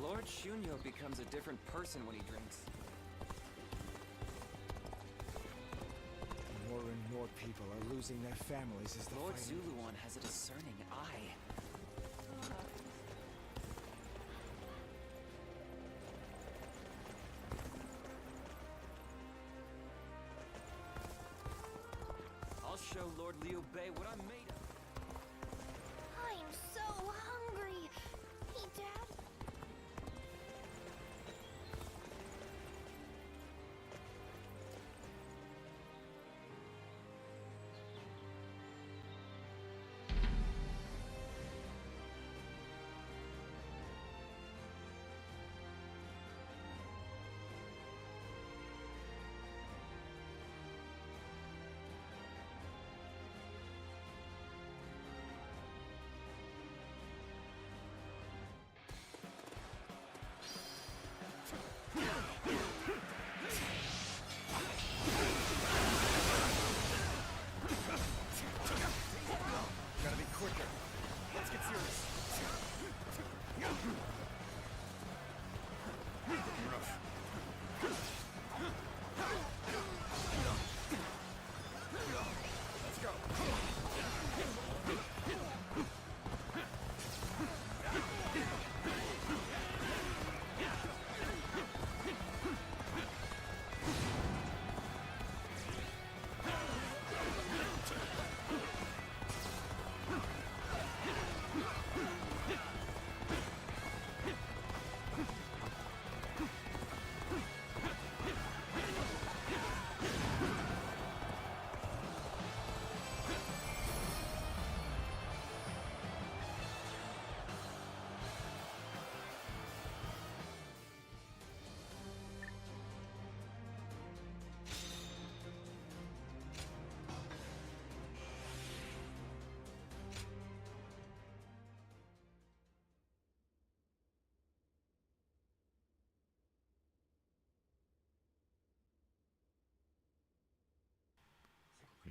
Lord Shunyo becomes a different person when he drinks. more and more people are losing their families as the Lord fighting... Zuluan has a discerning eye. I'll show Lord Liu Bei what I'm made of. I'm so hungry. Hey, Dad. Gotta be quicker. Let's get serious. Rough. Let's go.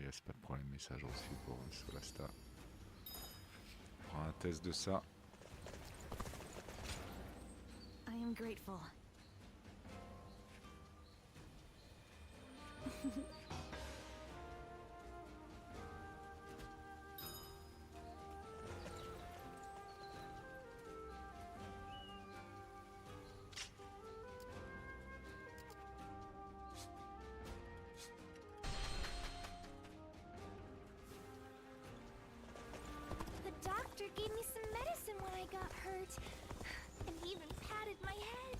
Yes, pas de problème, message reçu pour Solasta. On fera un test de ça. I am grateful. The doctor gave me some medicine when I got hurt, and he even patted my head.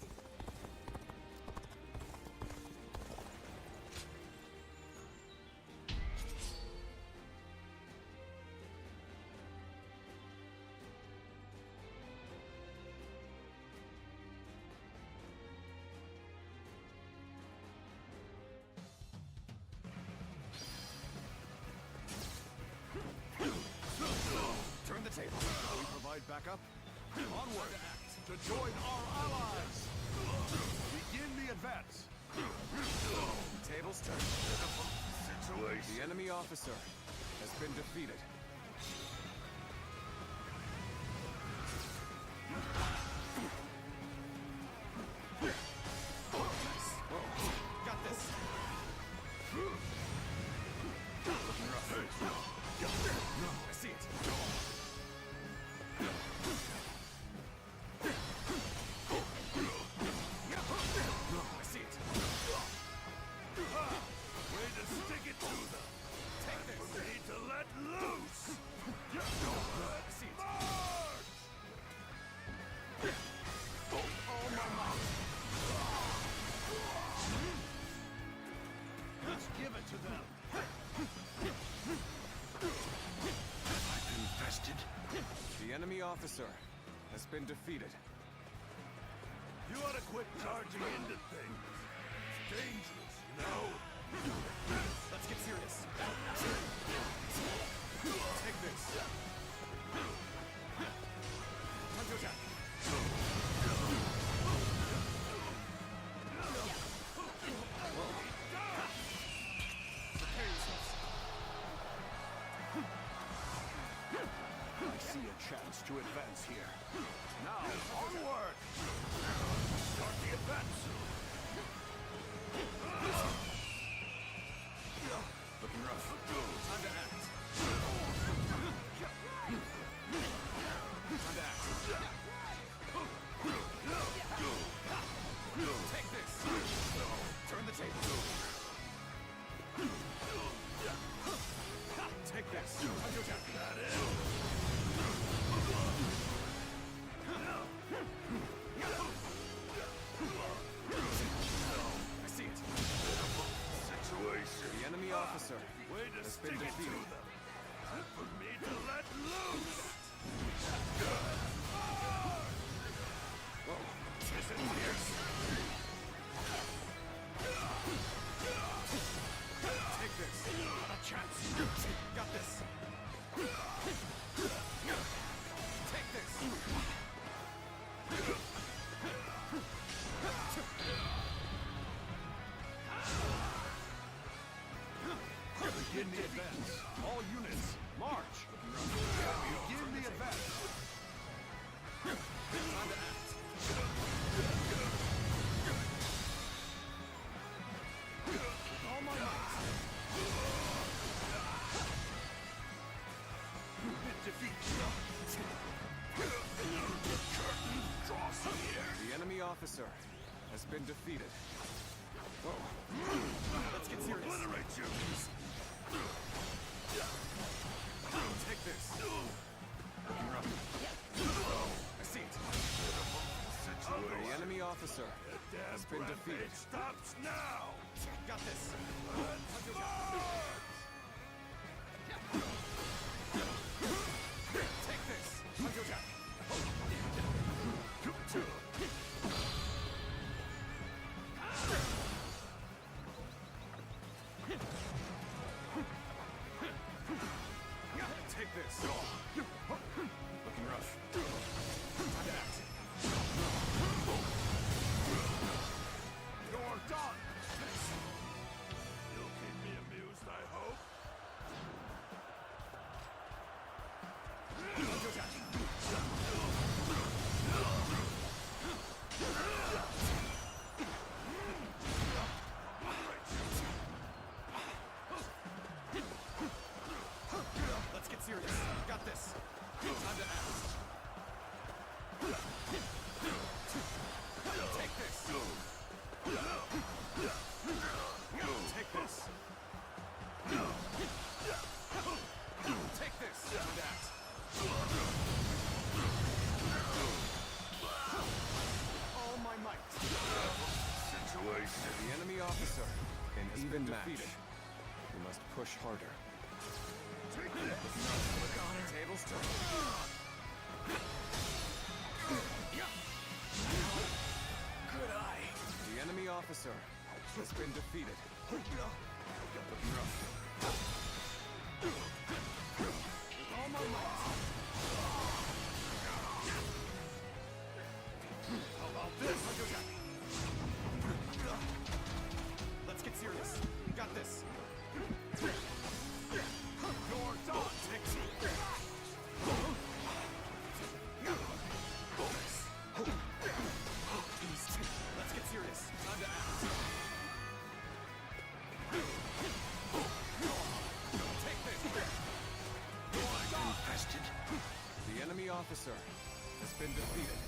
Turn the table. We provide backup. Onward to join our allies. Begin the advance. Tables turned. Situation. The enemy officer has been defeated. officer has been defeated. You ought to quit charging into things. It's dangerous, you know? Let's get serious. Take this. Time to attack. Prepare yourselves. I see a chance to advance here. Now, onward! Start the advance! Looking rough. Time to act. Time to act. Take this. Turn the tables. Take this. Time to attack. That is. I see it. Situation. The enemy officer Way to has stick been it to defeated. them. Time for me to let loose. Isn't fierce. Take this. Not a chance. Got this. Take this. Begin the advance. All units, march. Begin the advance. Time to act. With all my might. Defeat. Curtain draws here. The enemy officer has been defeated. Let's get serious. Obliterate you. Take this. I see it. The enemy officer has been defeated. Stops now. Got this. Take this. Time to attack. Take this. Looking rough. Time to act. You're done. You'll keep me amused, I hope. Time to attack. Let's get serious. Got this. Time to act. Take this. Take this. Take this. Time to act. All my might. Situation. The enemy officer has been defeated. We must push harder. Take this. Tables turn. Good eye. The enemy officer has been defeated. Looking rough. With all my might. How about this? Let's get serious. Got this. You're done. Take two. Let's get serious. Time to act. Take this. Infested. The enemy officer has been defeated.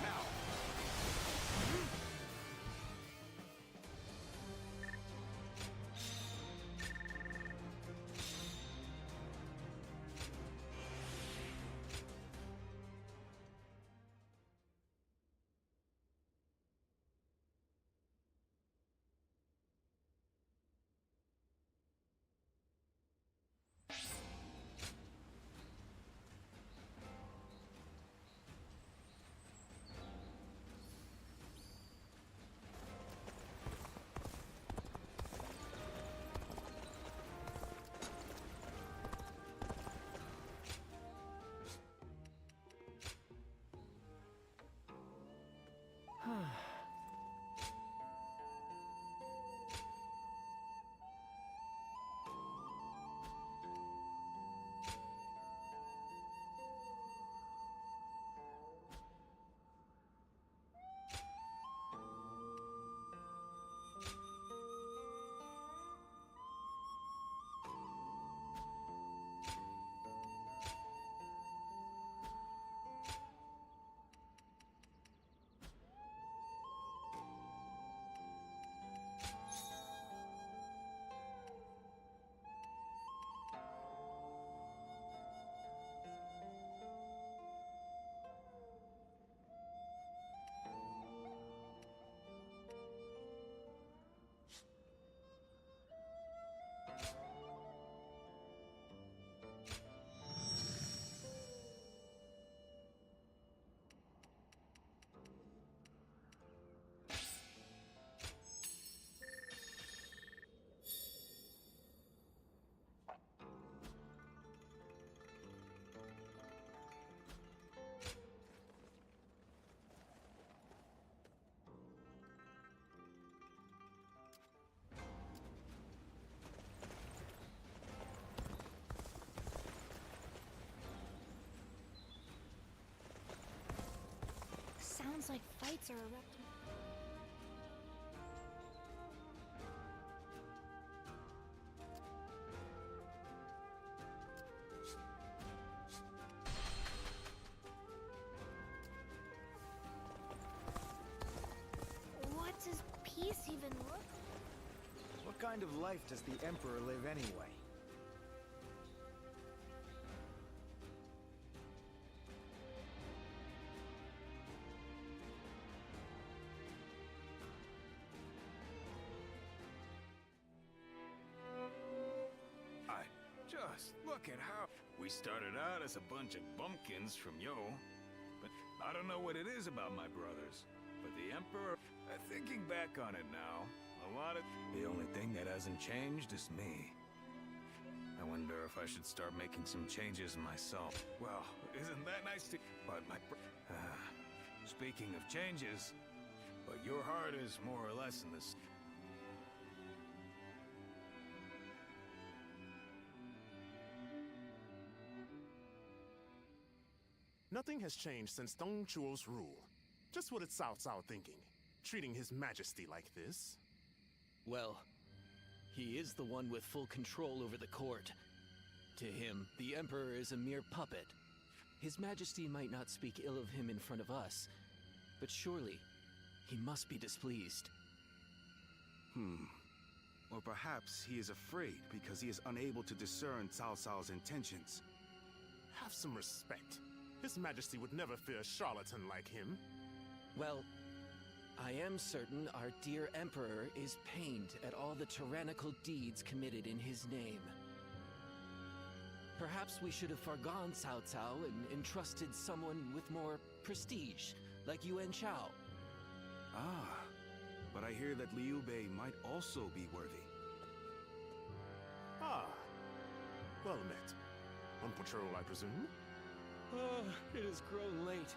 Now. Sounds like fights are erupting. What does peace even look like? What kind of life does the Emperor live anyway? Just look at how we started out as a bunch of bumpkins from Yo, but I don't know what it is about my brothers, but the Emperor, thinking back on it now, the only thing that hasn't changed is me. I wonder if I should start making some changes myself. Well, isn't that nice to... But speaking of changes, but your heart is more or less in this... Nothing has changed since Dong Chuo's rule. Just what is Cao Cao thinking? Treating His Majesty like this? Well, he is the one with full control over the court. To him, the Emperor is a mere puppet. His Majesty might not speak ill of him in front of us, but surely he must be displeased. Or perhaps he is afraid because he is unable to discern Cao Cao's intentions. Have some respect. His Majesty would never fear a charlatan like him. Well, I am certain our dear Emperor is pained at all the tyrannical deeds committed in his name. Perhaps we should have forgone Cao Cao and entrusted someone with more prestige, like Yuan Shao. Ah, but I hear that Liu Bei might also be worthy. Ah, well met. On patrol, I presume? It has grown late.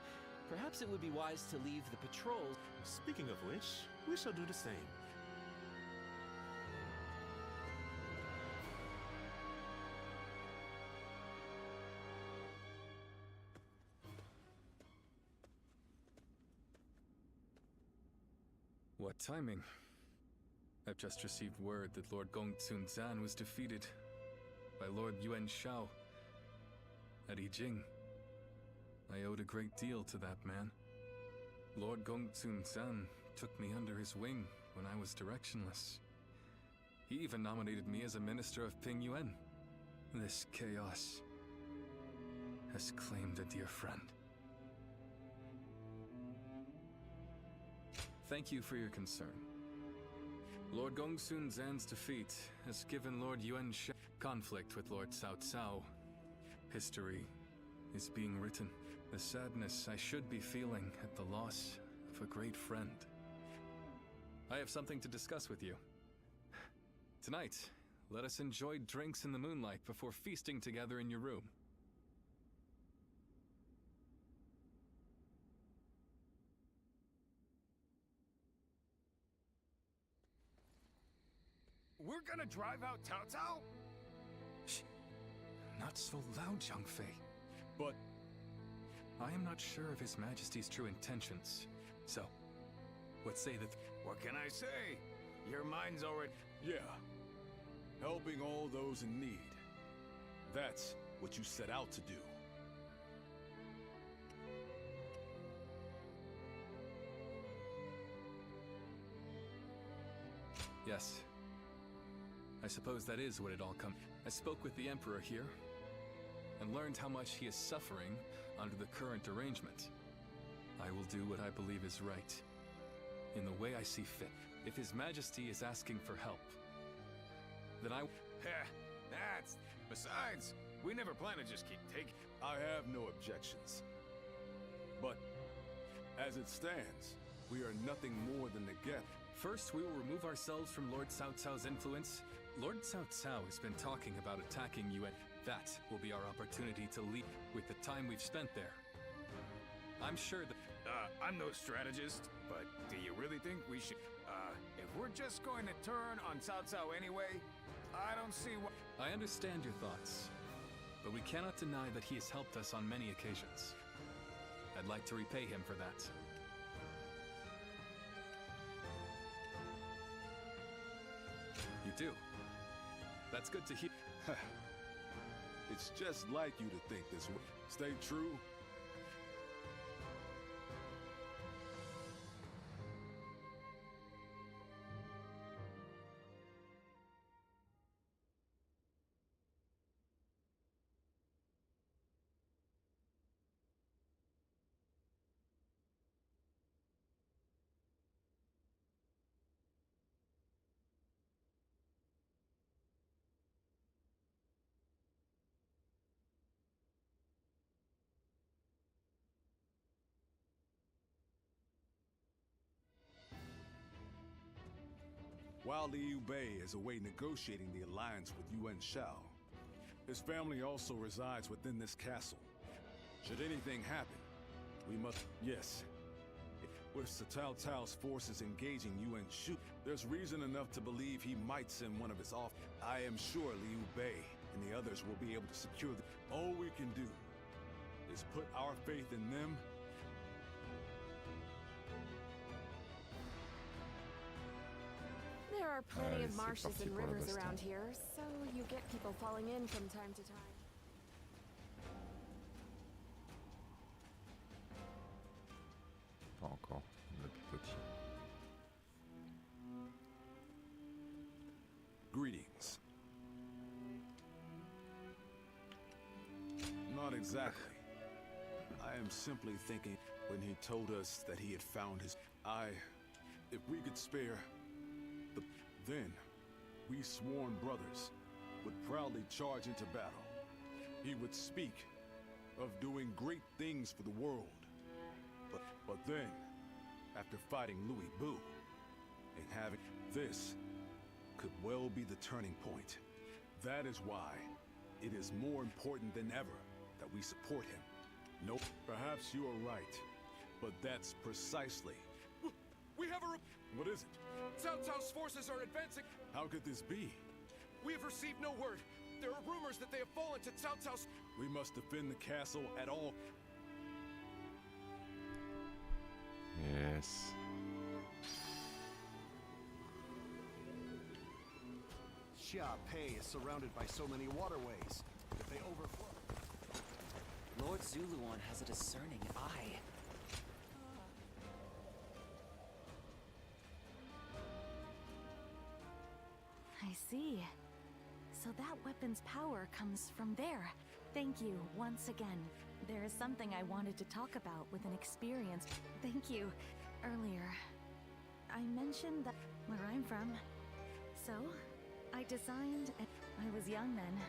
Perhaps it would be wise to leave the patrol. Speaking of which, we shall do the same. What timing? I've just received word that Lord Gongsun Zan was defeated by Lord Yuan Shao at Yijing. I owed a great deal to that man. Lord Gongsun Zan took me under his wing when I was directionless. He even nominated me as a minister of Ping Yuan. This chaos has claimed a dear friend. Thank you for your concern. Lord Gongsun Zan's defeat has given Lord Yuan Shao conflict with Lord Cao Cao. History is being written. The sadness I should be feeling at the loss of a great friend. I have something to discuss with you. Tonight, let us enjoy drinks in the moonlight before feasting together in your room. We're gonna drive out Cao Cao? Shh. Not so loud, Zhang Fei. But I am not sure of His Majesty's true intentions. So, what say that... What can I say? Your mind's already... Yeah. Helping all those in need. That's what you set out to do. Yes. I suppose that is what it all comes. I spoke with the Emperor here, and learned how much he is suffering under the current arrangement. I will do what I believe is right, in the way I see fit. If His Majesty is asking for help, then I... That's... Besides, we never plan to just keep taking... I have no objections. But, as it stands, we are nothing more than the guest. First, we will remove ourselves from Lord Cao Cao's influence. Lord Cao Cao has been talking about attacking Yuan. That will be our opportunity to lead with the time we've spent there. I'm sure that... I'm no strategist, but do you really think we should... if we're just going to turn on Cao Cao anyway, I don't see what... I understand your thoughts, but we cannot deny that he has helped us on many occasions. I'd like to repay him for that. do. That's good to hear. It's just like you to think this way. Stay true. While Liu Bei is away negotiating the alliance with Yuan Shao, his family also resides within this castle. Should anything happen, we must... Yes. With Cao Cao's forces engaging Yuan Shu, there's reason enough to believe he might send one of his off. I am sure Liu Bei and the others will be able to secure the... All we can do is put our faith in them. There are plenty of c'est marshes parti and pour la rivers baston. around here, so you get people falling in from time to time. Pas encore, le picotis. Greetings. Not exactly. I am simply thinking when he told us that he had found his... If we could spare... Then, we sworn brothers would proudly charge into battle. He would speak of doing great things for the world. But then, after fighting Louis Bu, and having this could well be the turning point. That is why it is more important than ever that we support him. No, perhaps you are right, but that's precisely... We have a... What is it? Cao Cao's forces are advancing. How could this be? We have received no word. There are rumors that they have fallen to Cao Cao's... We must defend the castle at all. Yes. Xiaopei is surrounded by so many waterways. If they overflow... Lord Zuluan has a discerning eye. I see. So that weapon's power comes from there. Thank you, once again. There is something I wanted to talk about with an experience. Thank you. Earlier, I mentioned that where I'm from. So, I designed... I was young then.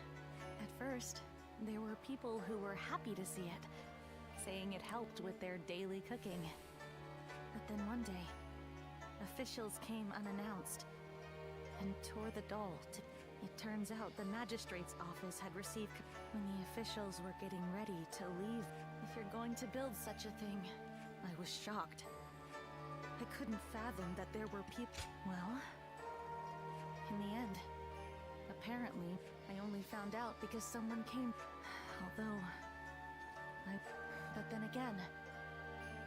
At first, there were people who were happy to see it, saying it helped with their daily cooking. But then one day, officials came unannounced and tore the doll to... It turns out the magistrate's office had received... When the officials were getting ready to leave, if you're going to build such a thing, I was shocked. I couldn't fathom that there were people... Well, in the end, apparently, I only found out because someone came... Although... But then again,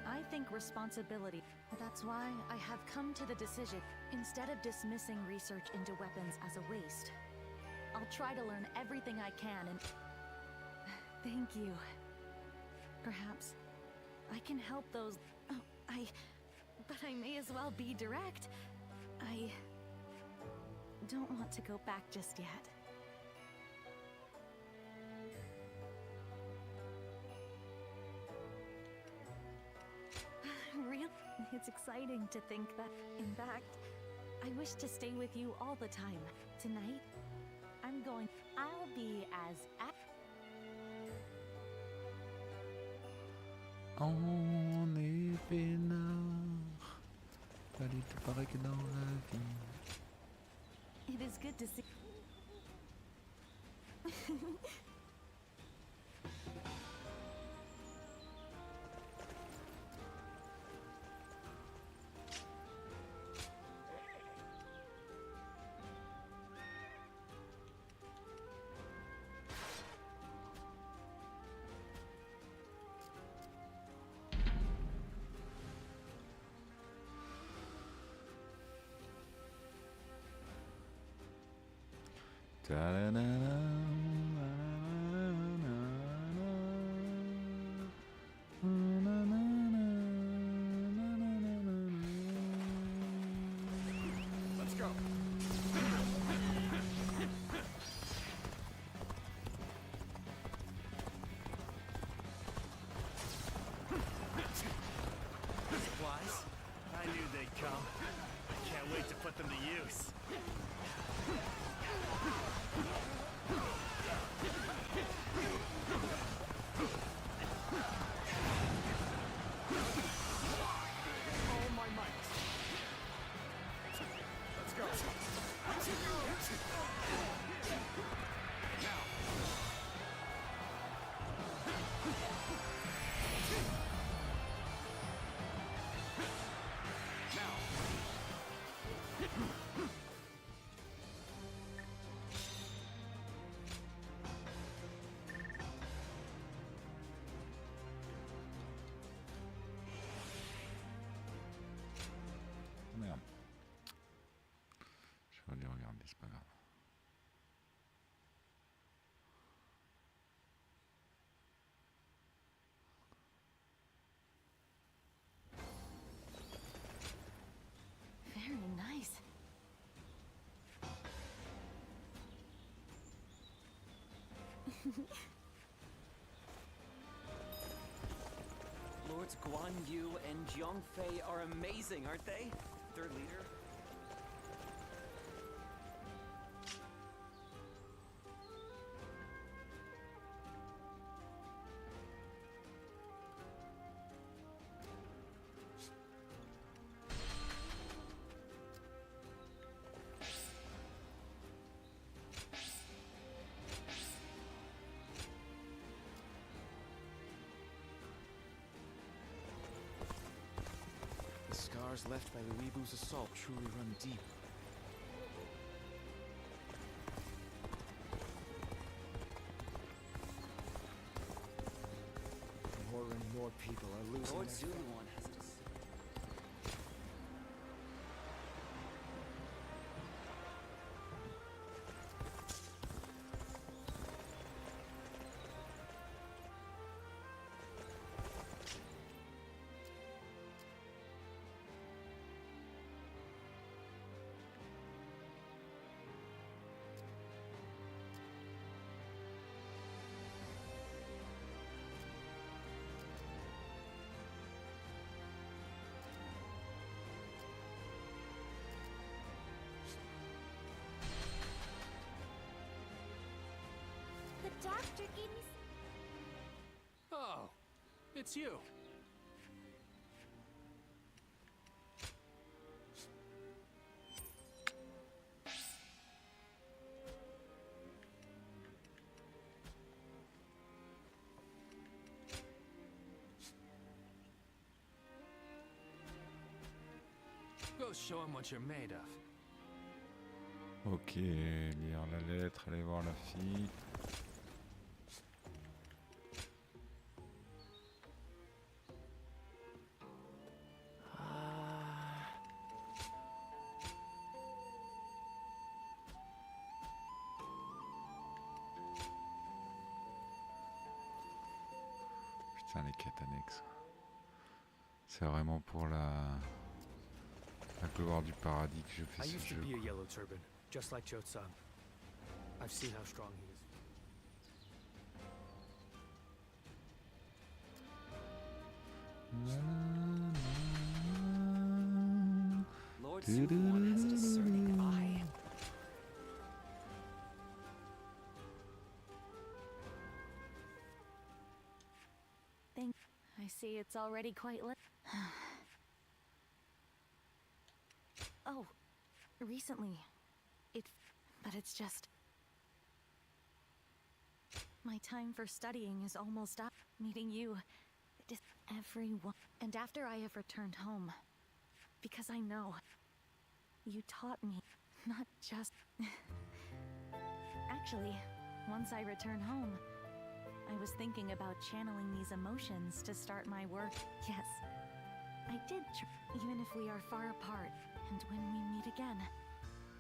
I think responsibility... That's why I have come to the decision, instead of dismissing research into weapons as a waste, I'll try to learn everything I can and... Thank you. Perhaps I can help those... Oh, But I may as well be direct. I don't want to go back just yet. Real? It's exciting to think that, in fact, I wish to stay with you all the time. Tonight, I'll be as On est peinard. Allez, tout paraît que dans la vie. It is good to see. Let's go. Supplies? I knew they'd come. I can't wait to put them to use. All my might. Let's go. Now. Merde. Je vais aller regarder, c'est pas grave. Very nice. Lords Guan Yu and Jiang Fei are amazing, aren't they? Their leader? The scars left by Luibu's assault truly run deep. More and more people are losing Lord their Zuluan has it. The doctor gave me Oh, it's you. Go show him what you're made of. Ok, lire la lettre, aller voir la fille. Putain, les quêtes annexes. C'est vraiment pour la gloire du paradis que je fais I ce used to jeu. be a yellow turban, just like Cho-san. I've seen how strong he is. Lord Zuluan has a discerning eye. I see it's already quite late. Oh, recently. But it's just... My time for studying is almost up. Meeting you, it is everyone. And after I have returned home, because I know you taught me, not just... Actually, once I return home, I was thinking about channeling these emotions to start my work. Yes, I did even if we are far apart, and when we meet again,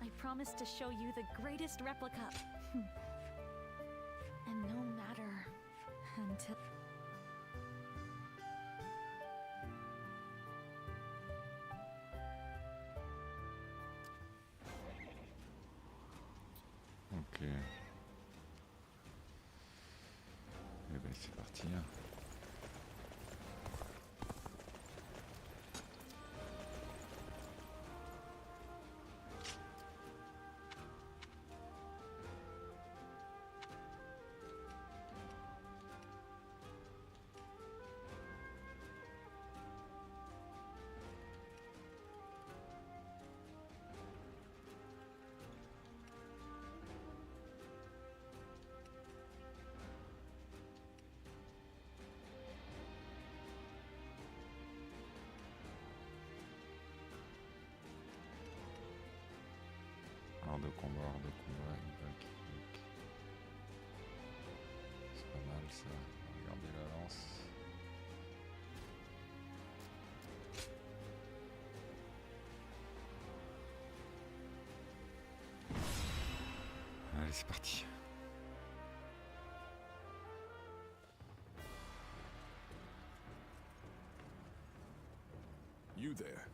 I promise to show you the greatest replica. And no matter until... Ok. Eh ben c'est parti. Hein. Hors de combat, évac. C'est pas mal ça. Regardez la lance. Allez, c'est parti. You there.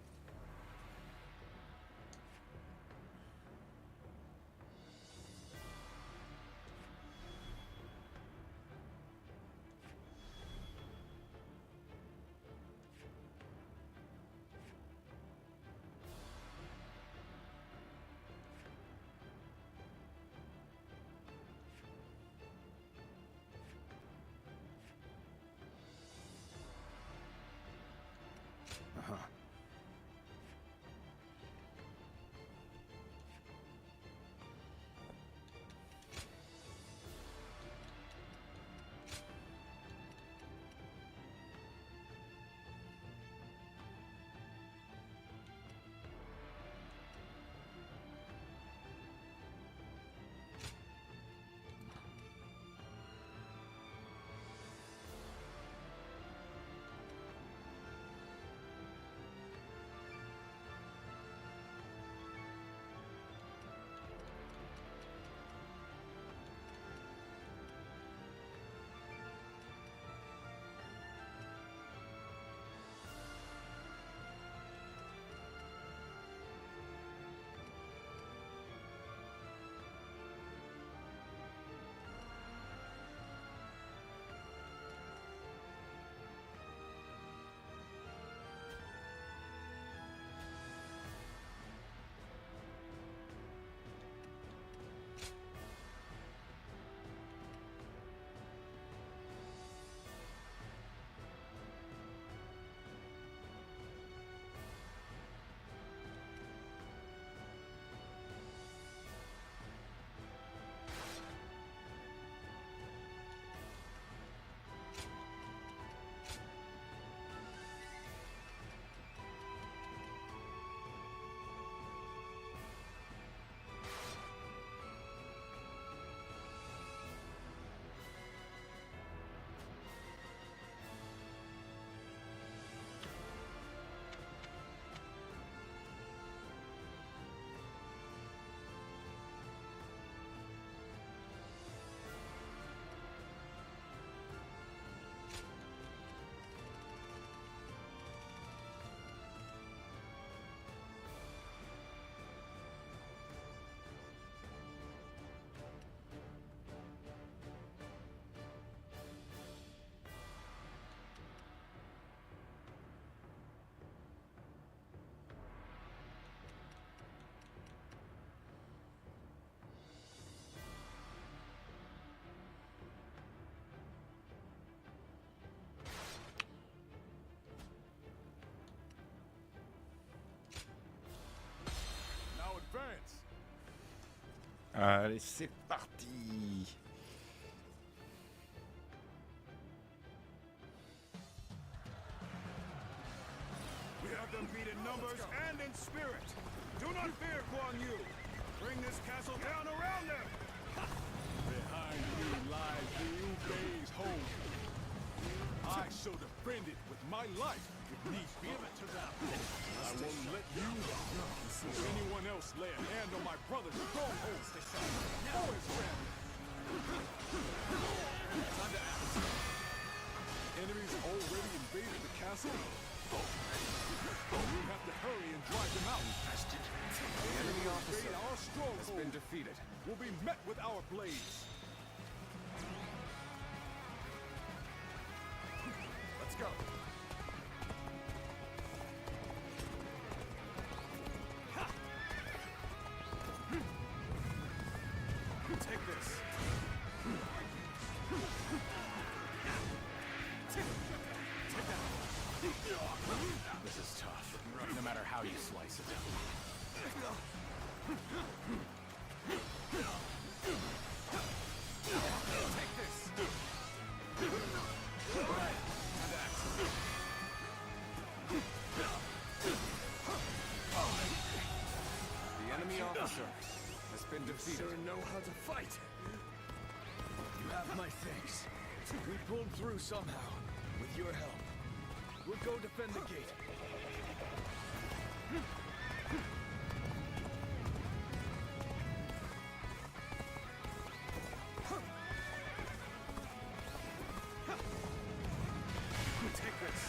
Allez, c'est parti. We have them beat in numbers and in spirit. Do not fear, Guan Yu. Bring this castle down around them. Behind you lies Liu Bei's home. I shall defend it with my life if Give it to them. I won't let you or anyone else lay a hand on my brother's stronghold. Always ready. Time to act. Enemies already invaded the castle. We have to hurry and drive them out. The enemy officer Our stronghold has been defeated. Will be met with our blades. Let's go. Take this. Take that. This is tough, no matter how you slice it. Take this. Right. And act. The enemy officer has been defeated. Sure know how to fight. You have my thanks. We pulled through somehow. With your help. We'll go defend the gate. Take this.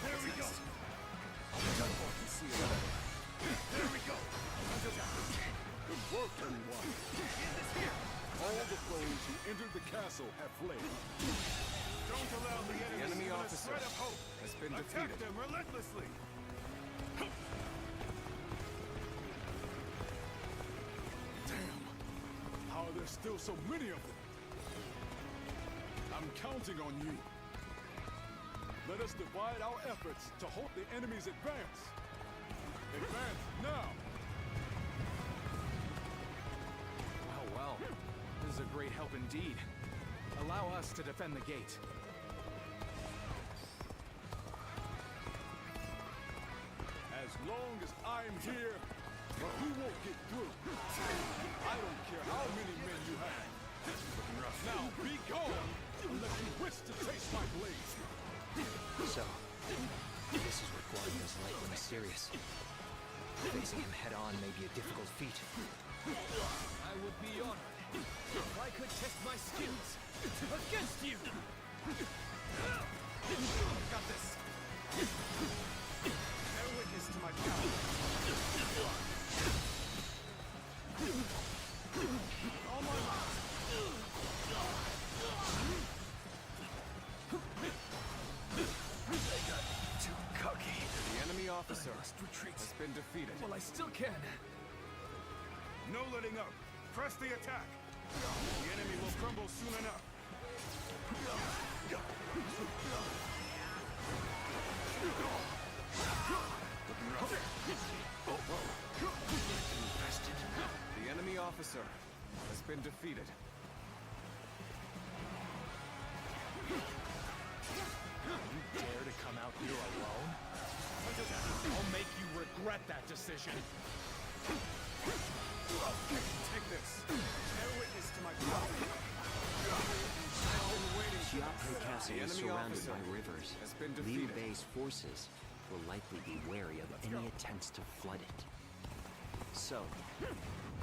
There we go. There we go. Good work, everyone. All the foes who entered the castle have fled. Don't allow the enemy to officer spread of hope. has been Attack defeated. them relentlessly. Damn. How are there still so many of them? I'm counting on you. Let us divide our efforts to halt the enemy's advance. Advance now! Well, this is a great help indeed. Allow us to defend the gate. As long as I'm here, we won't get through. I don't care how many men you have. Now be gone unless you wish to taste my blade. So, this is what Guardian's like when he's serious. Facing him head-on may be a difficult feat. I would be honored if I could test my skills against you! Got this. Bear witness to my power. All my life. Too cocky. The enemy officer has been defeated. Well, I still can. No letting up. Press the attack. The enemy will crumble soon enough. The enemy officer has been defeated. You dare to come out here alone? I'll make you regret that decision. Take this. Bear witness to my power. Xiape Castle The is enemy surrounded officer by rivers. has been Liu defeated. Bei's forces will likely be wary of any attempts to flood it. So,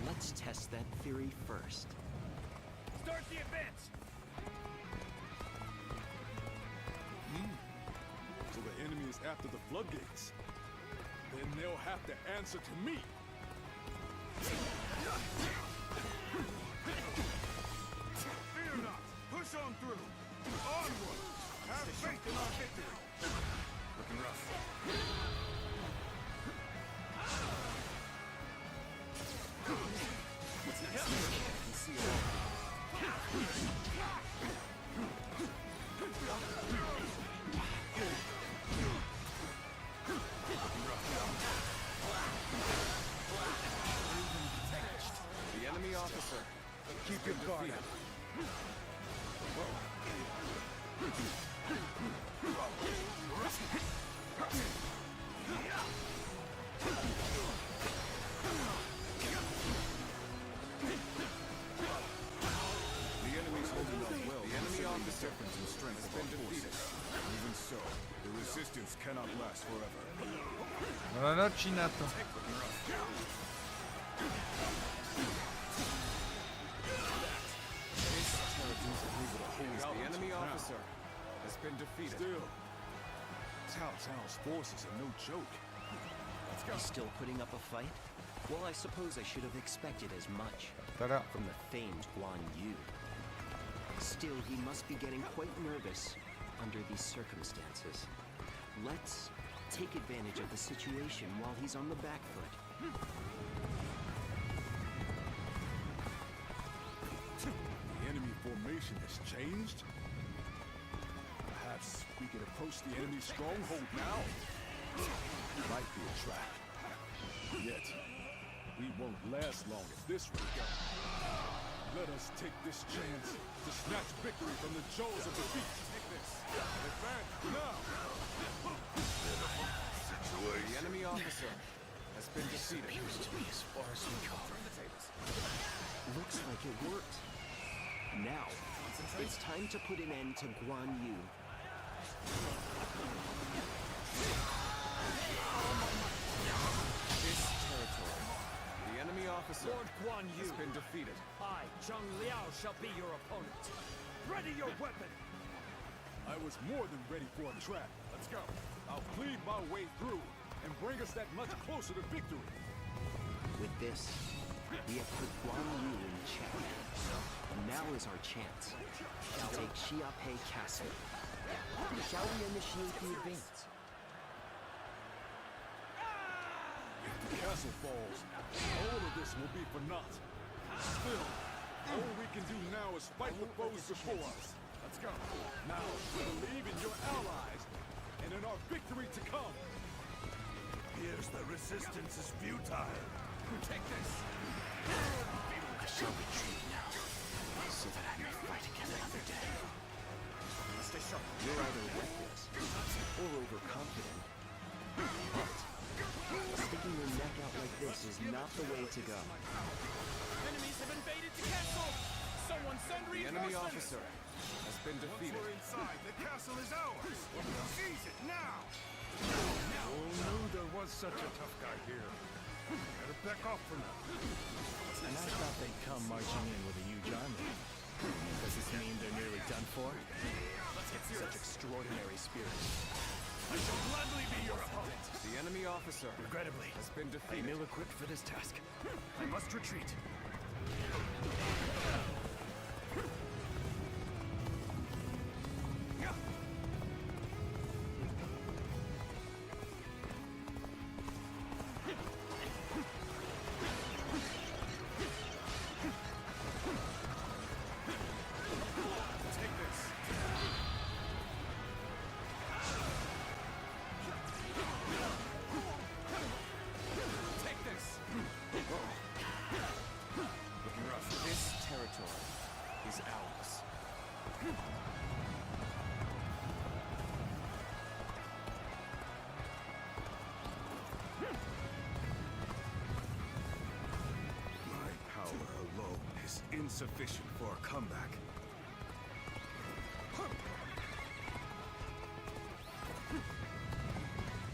let's test that theory first. Start the advance! So the enemy is after the floodgates. Then they'll have to answer to me. Fear not. Push on through. Onward. Have faith in our victory. Looking rough. What's next? I can see it all. The enemy officer. Keep your guard up. The enemy's holding up well. The enemy vengeance cannot last forever. Voilà, Chinato. The enemy officer has been defeated. Still, Cao Cao's forces are no joke. He's still putting up a fight? Well, I suppose I should have expected as much Ta-da. from the famed Guan Yu. Still, he must be getting quite nervous under these circumstances. Let's take advantage of the situation while he's on the back foot. The enemy formation has changed? Perhaps we could approach the enemy's stronghold now? Might be a trap. Yet, we won't last long at this rate. Let us take this chance to snatch victory from the jaws of defeat. Take this. Advance now! The enemy officer has been defeated. Appears to be as far as we go. Looks like it worked. Now, it's time to put an end to Guan Yu. This territory. The enemy officer Lord Guan Yu has been defeated. I, Zheng Liao, shall be your opponent. Ready your weapon! I was more than ready for a trap. Let's go. I'll cleave my way through and bring us that much closer to victory. With this, we have put Guan Yu in check. Now is our chance to take Xiape Castle. Shall we initiate the advance? If the castle falls, all of this will be for naught. Still, all we can do now is fight the foes before us. Let's go. Now, believe in your allies and in our victory to come. Here's the resistance is futile. Take this. I shall retreat now, so that I may fight again another day. Stay sharp. You're either reckless or overconfident. But sticking your neck out like this is not the way to go. Enemies have invaded the castle! Someone send The enemy officer has been defeated. Once we're inside, the castle is ours. Seize it now. Oh, knew there was such a tough guy here. Better back off for now. And I thought they'd come marching in with a huge army. Does this mean they're nearly done for? Such extraordinary spirit. I shall gladly be your opponent. The enemy officer Regrettably, has been I defeated. am ill-equipped for this task. I must retreat. Take this. Take this. Looking rough. This territory is ours. My power alone is insufficient for a comeback.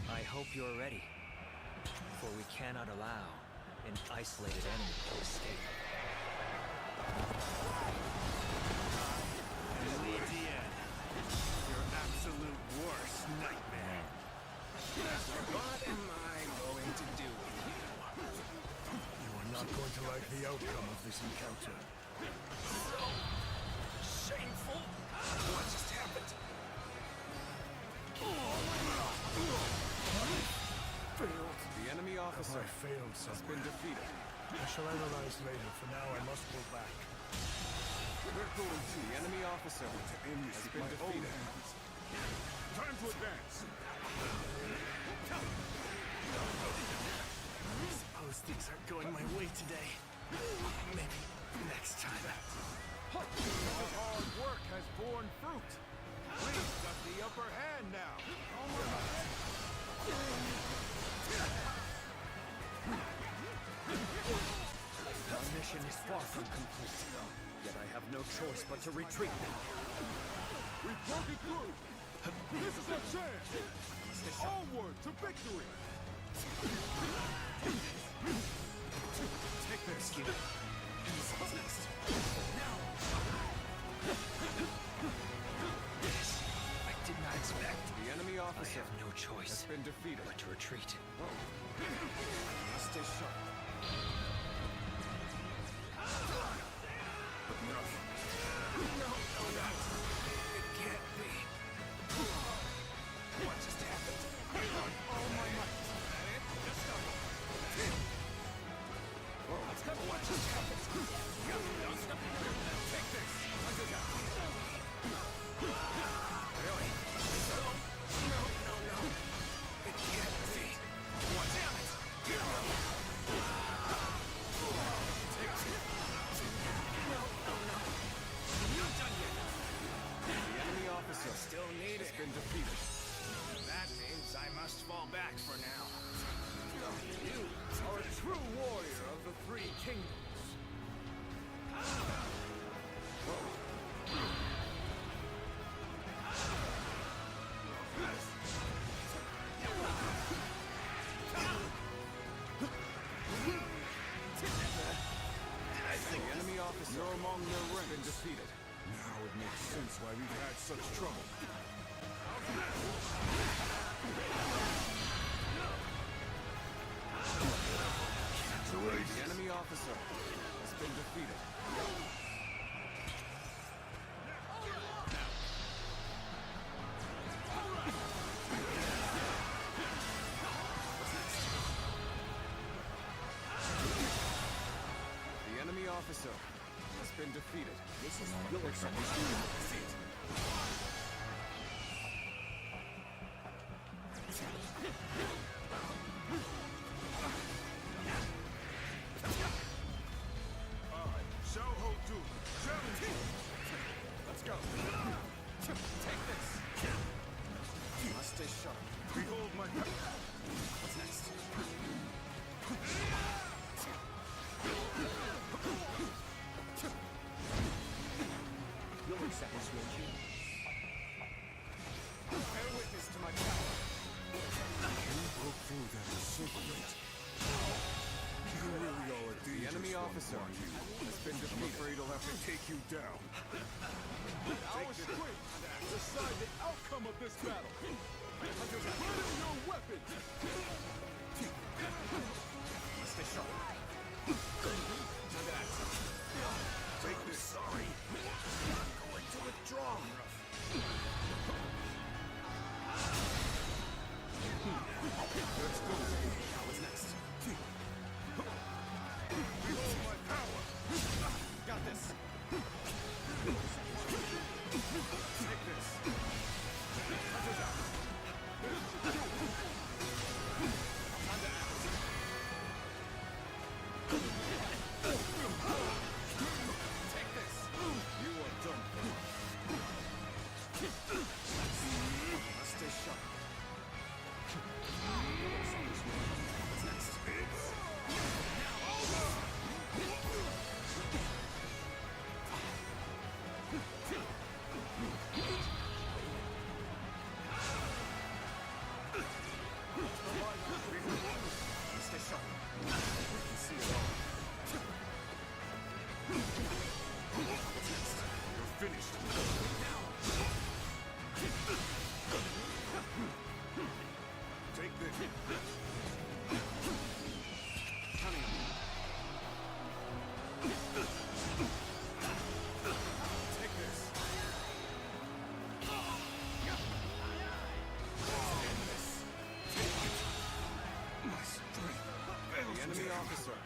I hope you're ready, for we cannot allow an isolated enemy to escape. Lydian, your absolute worst nightmare. What am I going to do with you? You are not going to like the outcome of this encounter. Shameful! What just happened? Failed. The enemy officer I failed has somewhere. been defeated. I shall analyze later. For now, I must go back. We're going to. The enemy officer has been defeated. Time to advance. Suppose things aren't going my way today. Maybe next time. Our hard work has borne fruit. We've got the upper hand now. My mission is far from complete. Yet I have no choice but to retreat now. We've broken through. This is our chance! Onward to victory! Take this. What's next? Now! I did not expect. The enemy officer I have no choice has been defeated. but to retreat. Must stay sharp. It can't be. What just happened? All my might. That it? Just started. What just happened? Don't stop. Take this. Really? No. It can't be. What? Damn it! Take it. No. Not done yet. The enemy officer Still need has it. been defeated. That means I must fall back for now. You are a true warrior of the Three Kingdoms. The enemy officer among their ranks been defeated. Now it makes sense why we've had such trouble. The enemy officer has been defeated. The enemy officer has been defeated. This is your seat. Let's go. Take this. Must stay sharp. Behold my What's next? You'll accept this, won't you? Bear witness to my power. You broke through that encirclement. You really are a The enemy officer has been I'm defeated. afraid I'll have to take you down. Our strength decide the outcome of this battle. Put in your weapons. Stay sharp. Take this. Sorry. I'm going to withdraw. Let's go. What's next? Behold my power. Got this. Take this. Time to act. Take this. You are done. Must stay sharp. What's next? Stay sharp. We can see it all. What's next? You're finished. Take this. Counting on you. Take this. End this. My strength fails The enemy me. officer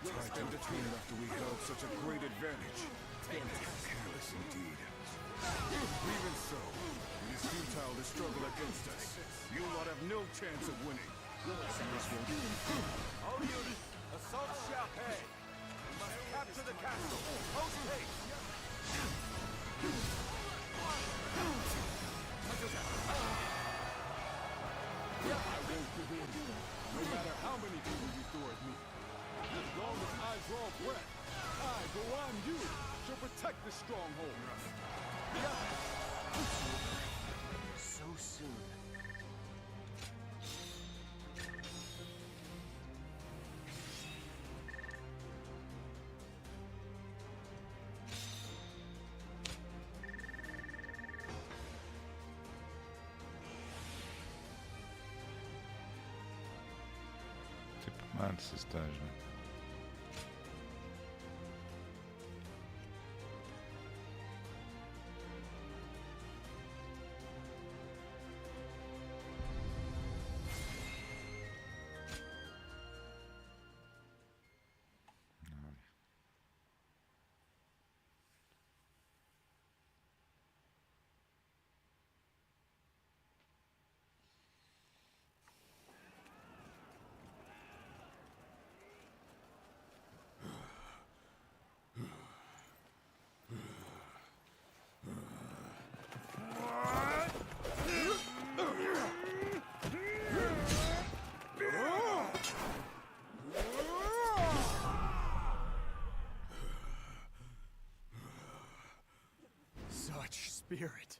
The Titan defeated after we held such a great advantage. Careless indeed. Even so, it is futile to struggle against us. You lot have no chance of winning. All units, assault Xiaopei. We must capture the castle. Post haste. I won't give in. No matter how many people you throw at me. As long as I draw breath, I, Guan Yu, shall protect the stronghold. So soon. mal ce stage. Such spirit.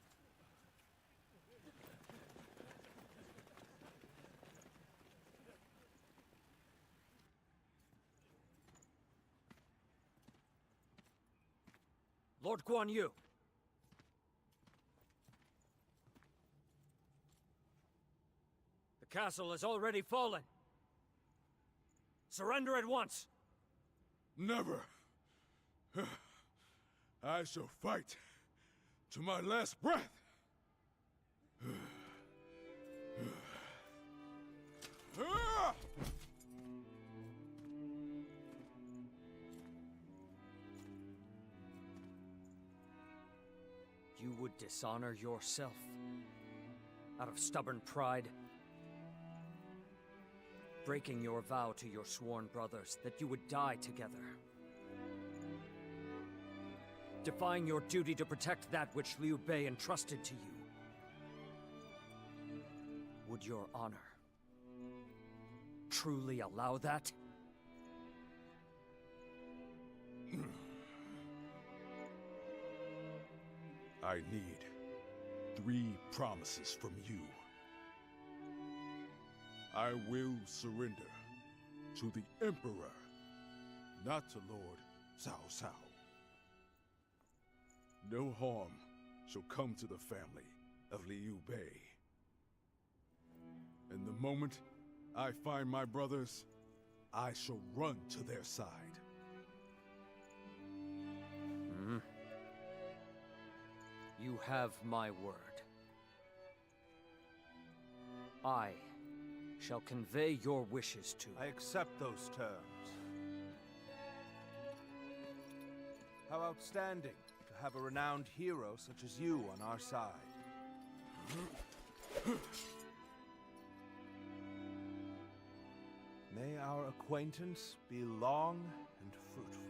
Lord Guan Yu. The castle has already fallen. Surrender at once. Never. I shall fight to my last breath. You would dishonor yourself out of stubborn pride, breaking your vow to your sworn brothers that you would die together, defying your duty to protect that which Liu Bei entrusted to you. Would your honor truly allow that? I need 3 promises from you. I will surrender to the Emperor, not to Lord Cao Cao. No harm shall come to the family of Liu Bei. And the moment I find my brothers, I shall run to their side. You have my word. I shall convey your wishes to... I accept those terms. How outstanding to have a renowned hero such as you on our side. May our acquaintance be long and fruitful.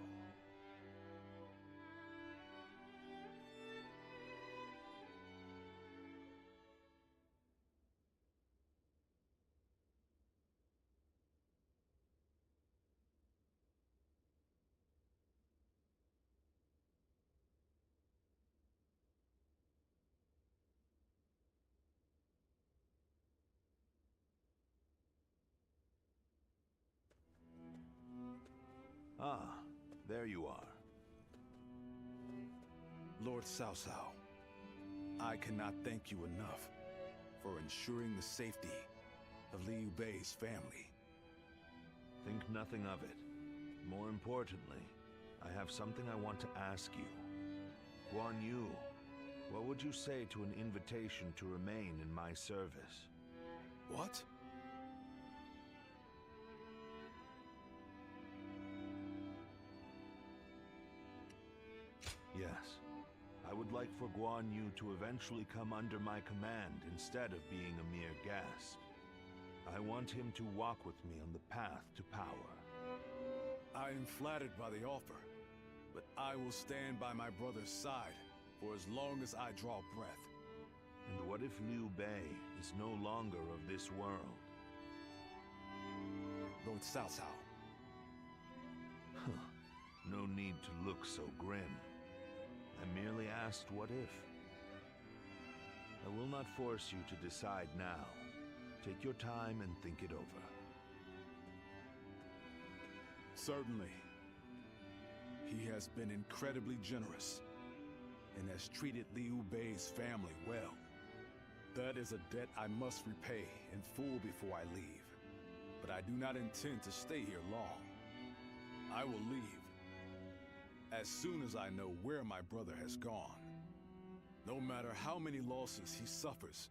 Ah, there you are. Lord Cao Cao, I cannot thank you enough for ensuring the safety of Liu Bei's family. Think nothing of it. More importantly, I have something I want to ask you. Guan Yu, what would you say to an invitation to remain in my service? What? Yes. I would like for Guan Yu to eventually come under my command instead of being a mere guest. I want him to walk with me on the path to power. I am flattered by the offer, but I will stand by my brother's side for as long as I draw breath. And what if Liu Bei is no longer of this world? Lord Cao Cao. No need to look so grim. I merely asked what if. I will not force you to decide now. Take your time and think it over. Certainly. He has been incredibly generous and has treated Liu Bei's family well. That is a debt I must repay in full before I leave. but I do not intend to stay here long. I will leave as soon as I know where my brother has gone. No matter how many losses he suffers,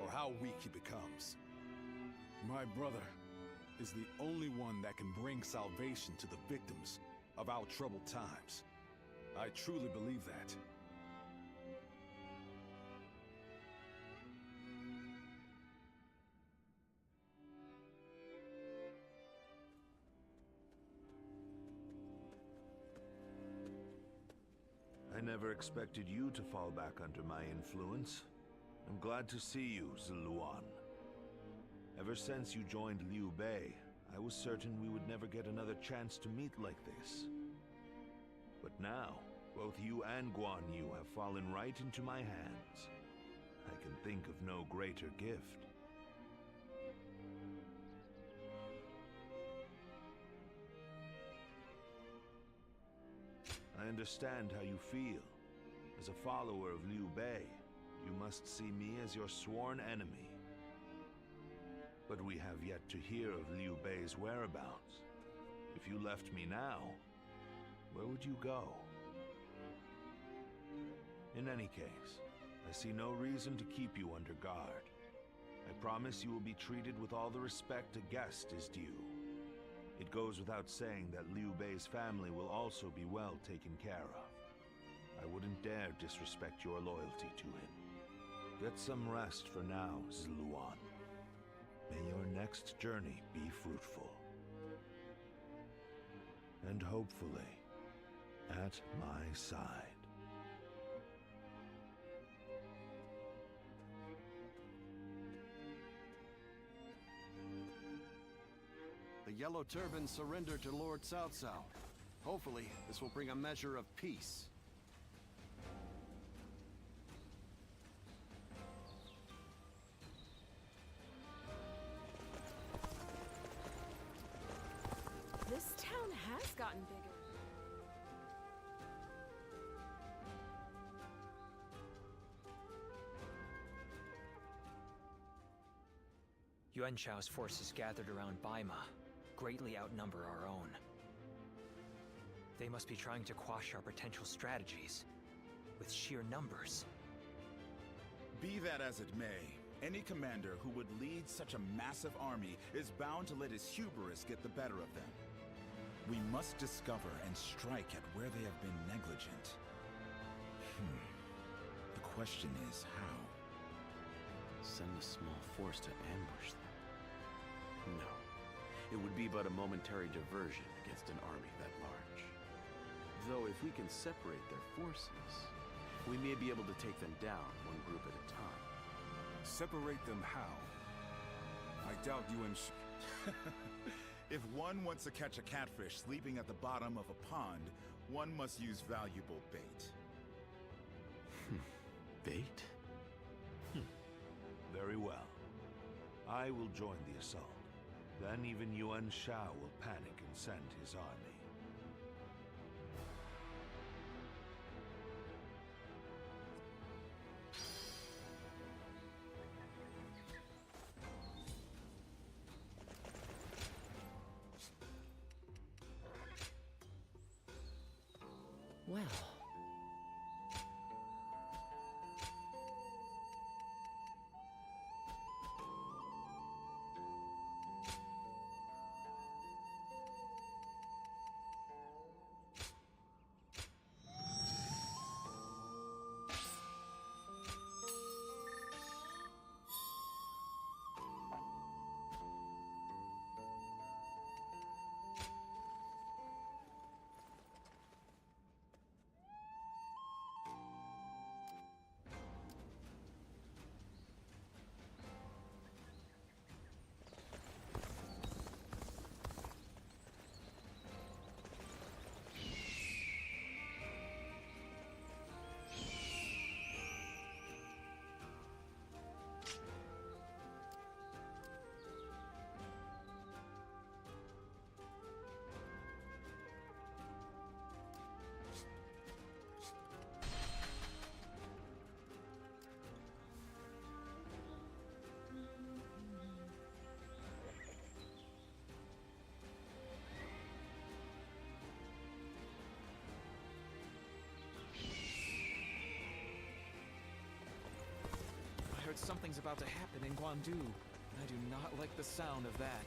or how weak he becomes. My brother is the only one that can bring salvation to the victims of our troubled times. I truly believe that. I never expected you to fall back under my influence. I'm glad to see you, Zuluan. Ever since you joined Liu Bei, I was certain we would never get another chance to meet like this. But now, both you and Guan Yu have fallen right into my hands. I can think of no greater gift. I understand how you feel. As a follower of Liu Bei, you must see me as your sworn enemy. But we have yet to hear of Liu Bei's whereabouts. If you left me now, where would you go? In any case, I see no reason to keep you under guard. I promise you will be treated with all the respect a guest is due. It goes without saying that Liu Bei's family will also be well taken care of. I wouldn't dare disrespect your loyalty to him. Get some rest for now, Zuluan. May your next journey be fruitful. And hopefully, at my side. The Yellow Turban surrendered to Lord Cao Cao. Hopefully, this will bring a measure of peace. This town has gotten bigger. Yuan Shao's forces gathered around Baima greatly outnumber our own. They must be trying to quash our potential strategies with sheer numbers. Be that as it may, any commander who would lead such a massive army is bound to let his hubris get the better of them. We must discover and strike at where they have been negligent. The question is how? Send a small force to ambush them? No. It would be but a momentary diversion against an army that large. Though if we can separate their forces, we may be able to take them down one group at a time. Separate them how? I doubt you and If one wants to catch a catfish sleeping at the bottom of a pond, one must use valuable bait. Bait? Very well. I will join the assault. Then even Yuan Shao will panic and send his army. Well... something's about to happen in Guandu, and I do not like the sound of that.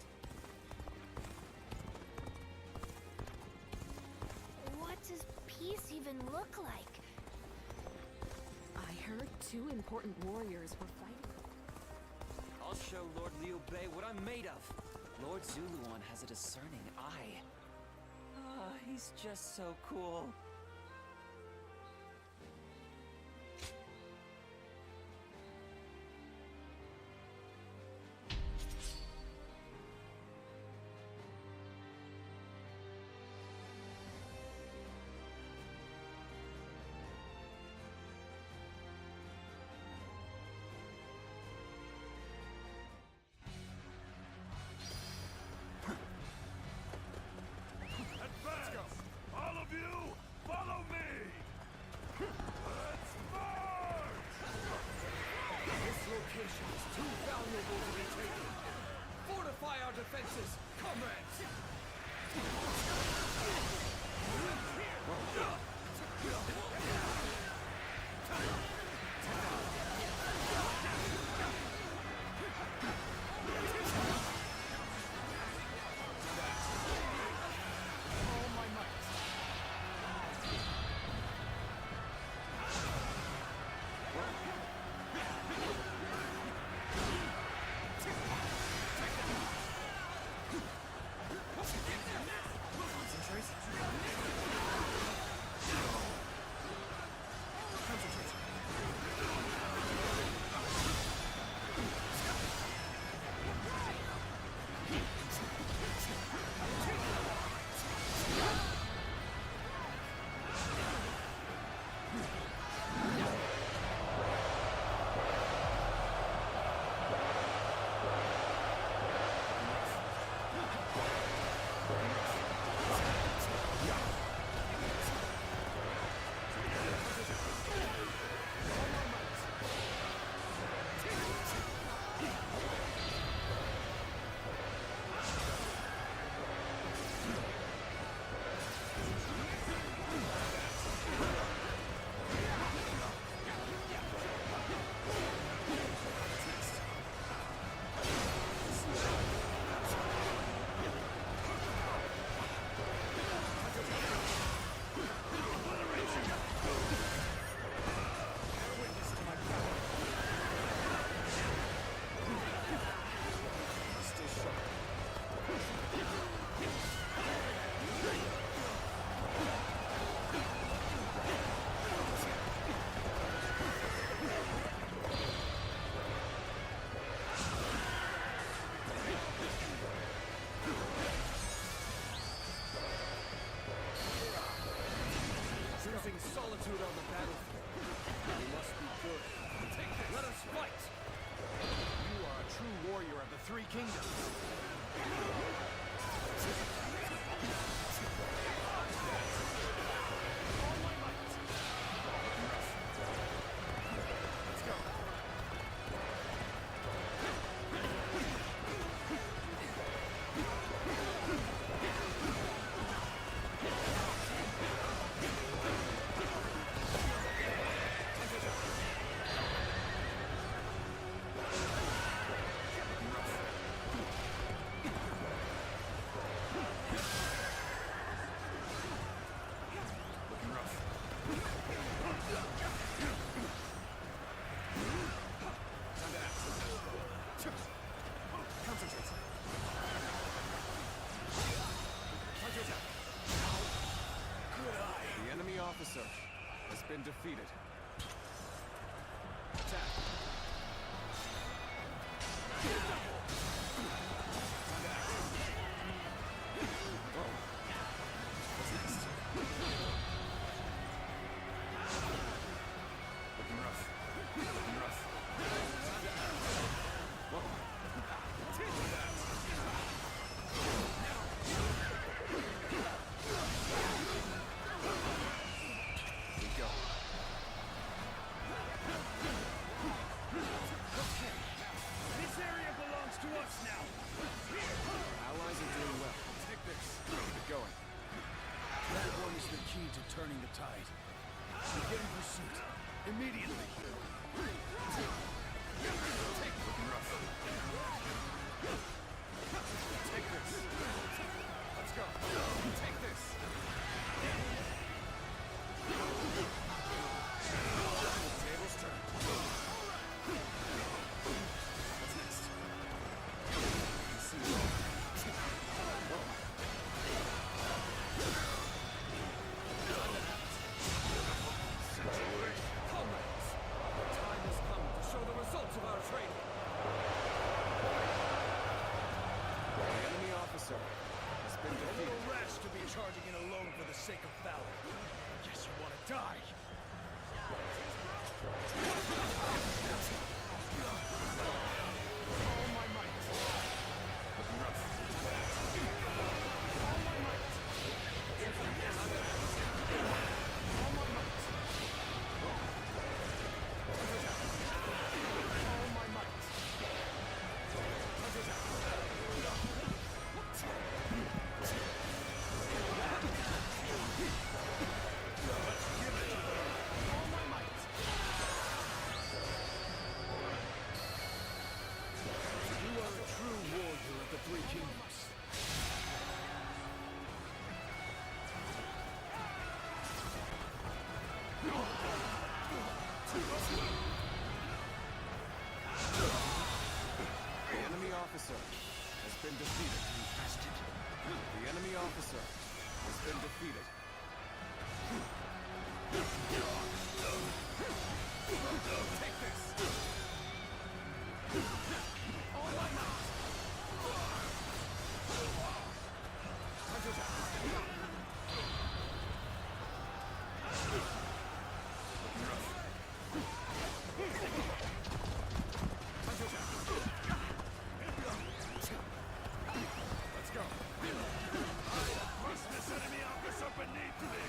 What does peace even look like? I heard 2 important warriors were fighting. I'll show Lord Liu Bei what I'm made of. Lord Zuluan has a discerning eye. Ah, he's just so cool. All of you, follow me! Let's march! This location is too valuable to be taken. Fortify our defenses, comrades! Choosing solitude on the battlefield. You must be good. Take this. Let us fight! You are a true warrior of the Three Kingdoms. All my might. Let's go. The enemy officer has been defeated. Attack. What's next? Looking rough. Looking rough. Whoa. We go. Okay. This area belongs to us now. Allies are doing well. Take this. Keep it going. That one is the key to turning the tide. Begin pursuit. Immediately. Take this. Let's go. Take this. Tables turn. What's next? Let's see. Comrades, the time has come to show the results of our training. The enemy officer has been A defeated. little rash to be charging in alone for the sake of valor. Guess you want to die. All my might. Looking rough. All my might. All my might. All my might. You are a true warrior of the Three Kingdoms. The enemy officer has been defeated. The enemy officer has been defeated. Take this. All my might. Let's go. Push this enemy officer beneath me.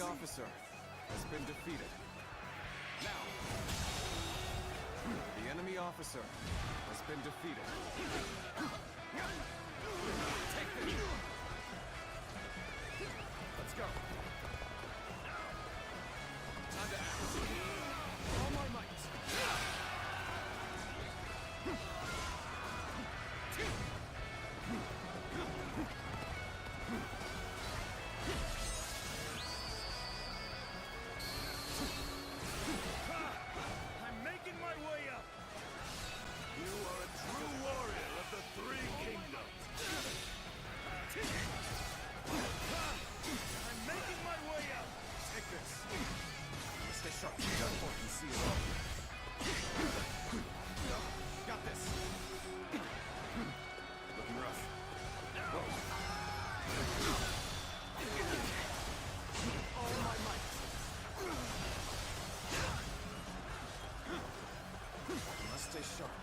officer has been defeated. Now, the enemy officer has been defeated. Take this. Let's go. Time to act. All my might. I'm making my way up. You are a true warrior of the Three Kingdoms. I'm making my way up. Take this. Stay sharp. Therefore, you see it all. Got this. Looking rough. All my might. Must stay sharp.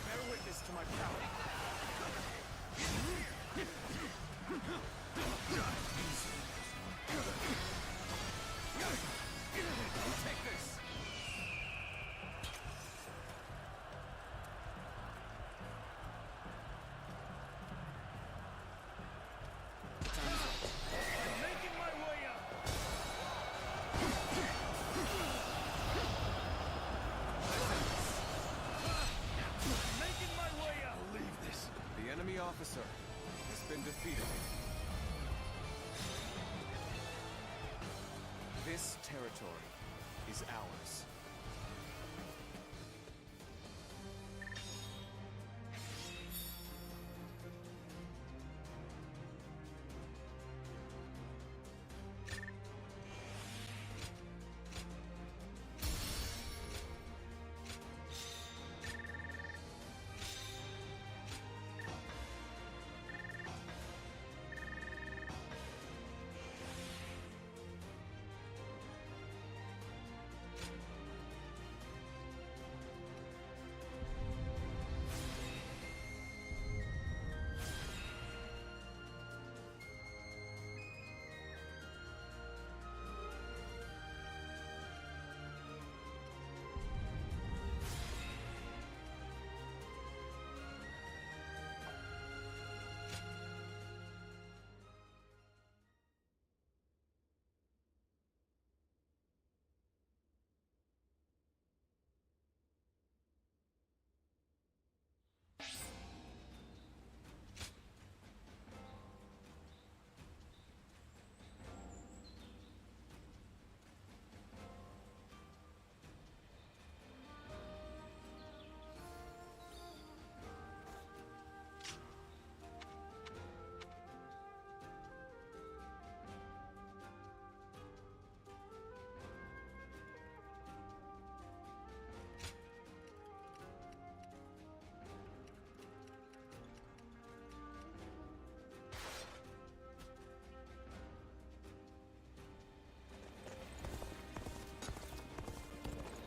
Bear witness to my power. defeated. This territory is ours.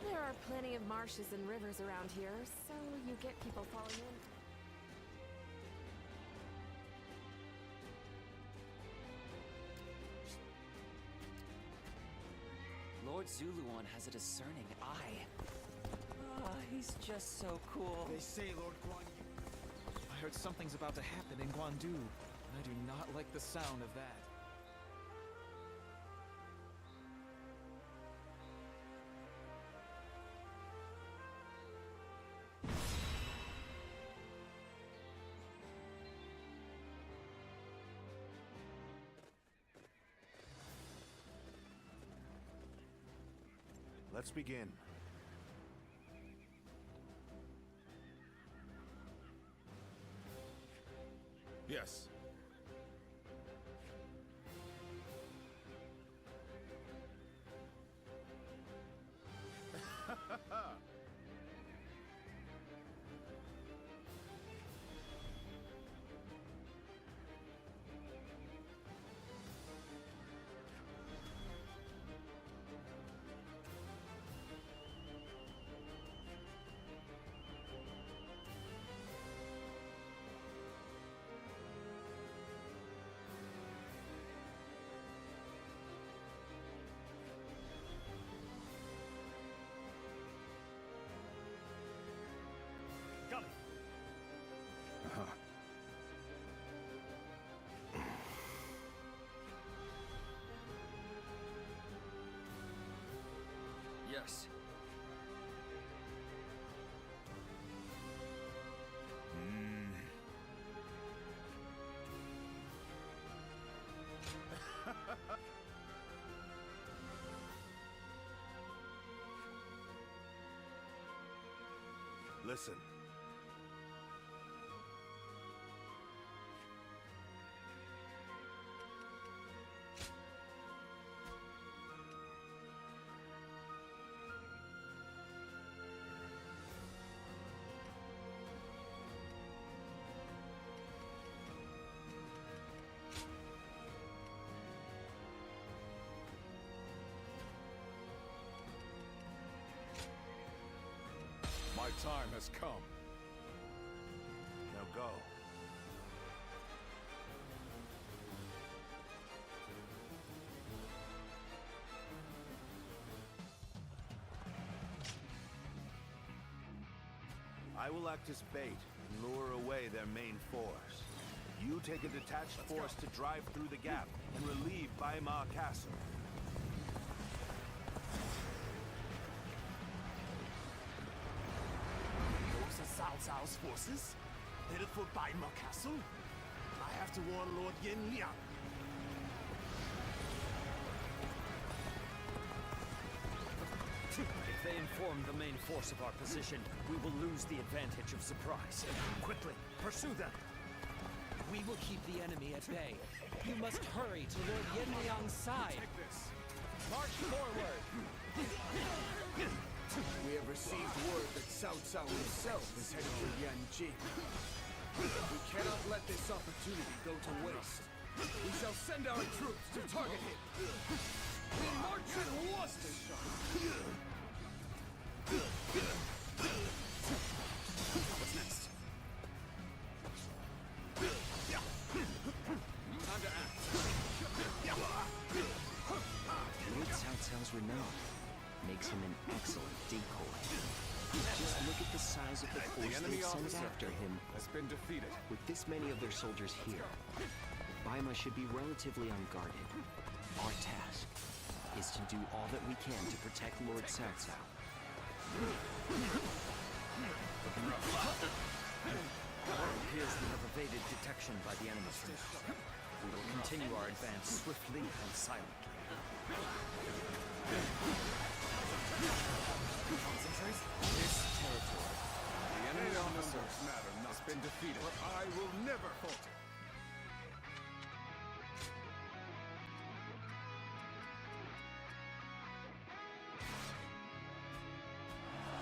There are plenty of marshes and rivers around here, so you get people falling in. Lord Zuluan has a discerning eye. Ah, he's just so cool. They say Lord Guan Yu... I heard something's about to happen in Guandu, and I do not like the sound of that. Let's begin. Yes. Yes. Listen. My time has come. Now go. I will act as bait and lure away their main force. You take a detached force to drive through the gap and relieve Baima Castle. Those are Cao Cao's forces? Headed for Baima Castle? I have to warn Lord Yin Liang. If they inform the main force of our position, we will lose the advantage of surprise. Quickly, pursue them! We will keep the enemy at bay. You must hurry to Lord Yin Liang's side. Take this. March forward! We have received word that Cao Cao himself is headed for Yanjing. We cannot let this opportunity go to waste. We shall send our troops to target him. We march in luster shot. What's next? Time to act. Lord Cao Cao's renown makes him an excellent decoy. Just look at the size of the force they sent after him. Has been defeated. With this many of their soldiers here, Baima should be relatively unguarded. Our task is to do all that we can to protect Lord Cao Cao. It appears we have evaded detection by the enemy for now. We will continue our advance swiftly and silently. Concentrate. This territory. The enemy officer has been defeated. But I will never falter.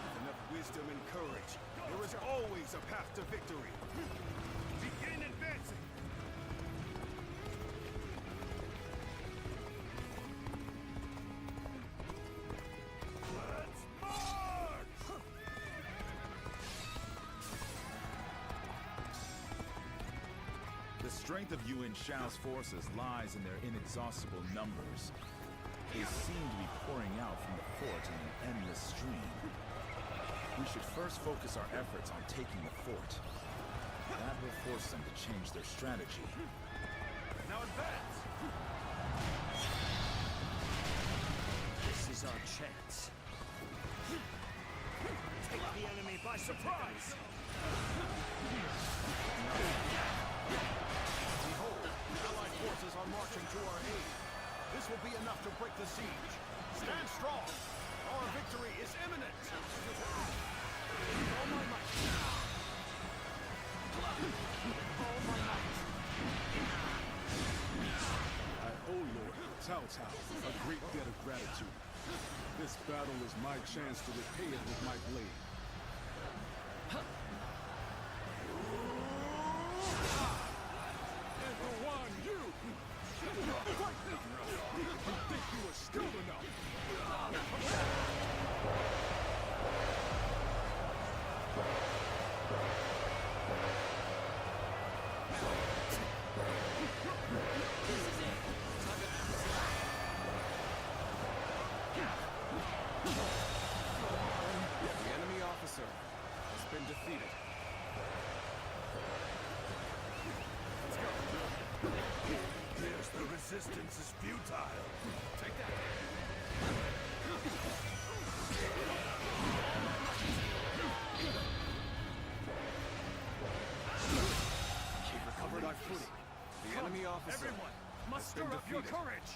With enough wisdom and courage, there is always a path to victory. Begin advancing. Let's march! The strength of Yuan Shao's forces lies in their inexhaustible numbers. They seem to be pouring out from the fort in an endless stream. We should first focus our efforts on taking the fort. That will force them to change their strategy. Now advance! This is our chance. Take the enemy by surprise! Behold, Allied forces are marching to our aid. This will be enough to break the siege. Stand strong! Our victory is imminent! All my might! All my might! I owe Lord Cao Cao a great debt of gratitude. This battle is my chance to repay it with my blade. And the one you! Fight now! You think you are skilled enough? The enemy officer has been defeated. Let's go. Yes, the resistance is futile. Take that. We've recovered our footing. The enemy officer Everyone, has muster been up your defeated. courage!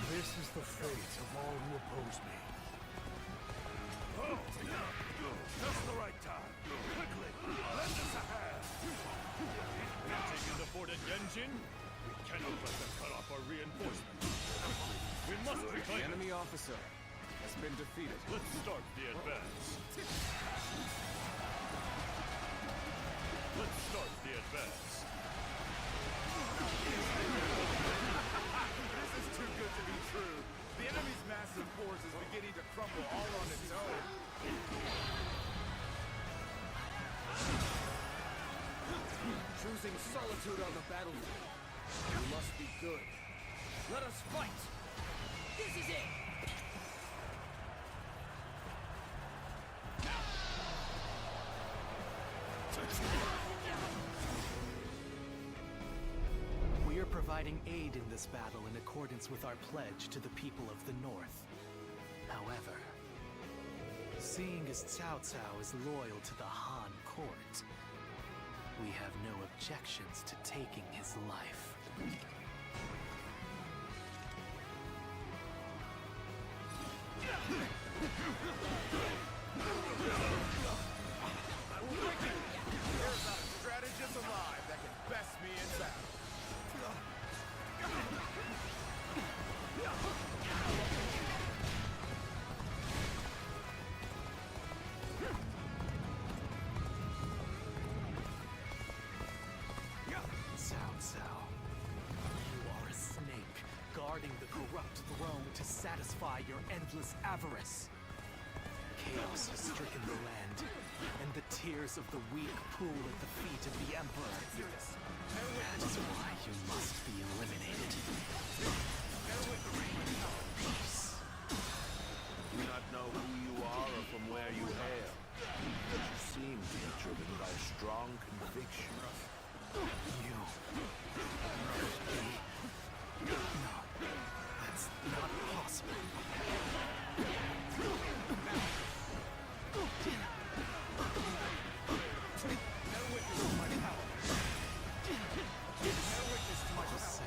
This is the fate of all who oppose me. Oh, just the right time. Quickly, lend us a hand. Taking the fort at Yanjin? We cannot let them cut off our reinforcements. We must The reclaim it. enemy officer has been defeated. Let's start the advance. Let's start the advance. This is too good to be true. The enemy's massive force is beginning to crumble all on its own. Choosing solitude on the battlefield. You must be good. Let us fight! This is it! We are providing aid in this battle in accordance with our pledge to the people of the North. However, Seeing as Cao Cao is loyal to the Han court, we have no objections to taking his life. I will break you! There's not a strategist alive that can best me in battle. Cao Cao, you are a snake, guarding the corrupt throne to satisfy your endless avarice. Chaos has stricken the land, and the tears of the weak pool at the feet of the Emperor. That is why you must be eliminated. Peace. Do not know who you are or from where you hail, but you seem to be driven by a strong conviction. You. No, that's not possible.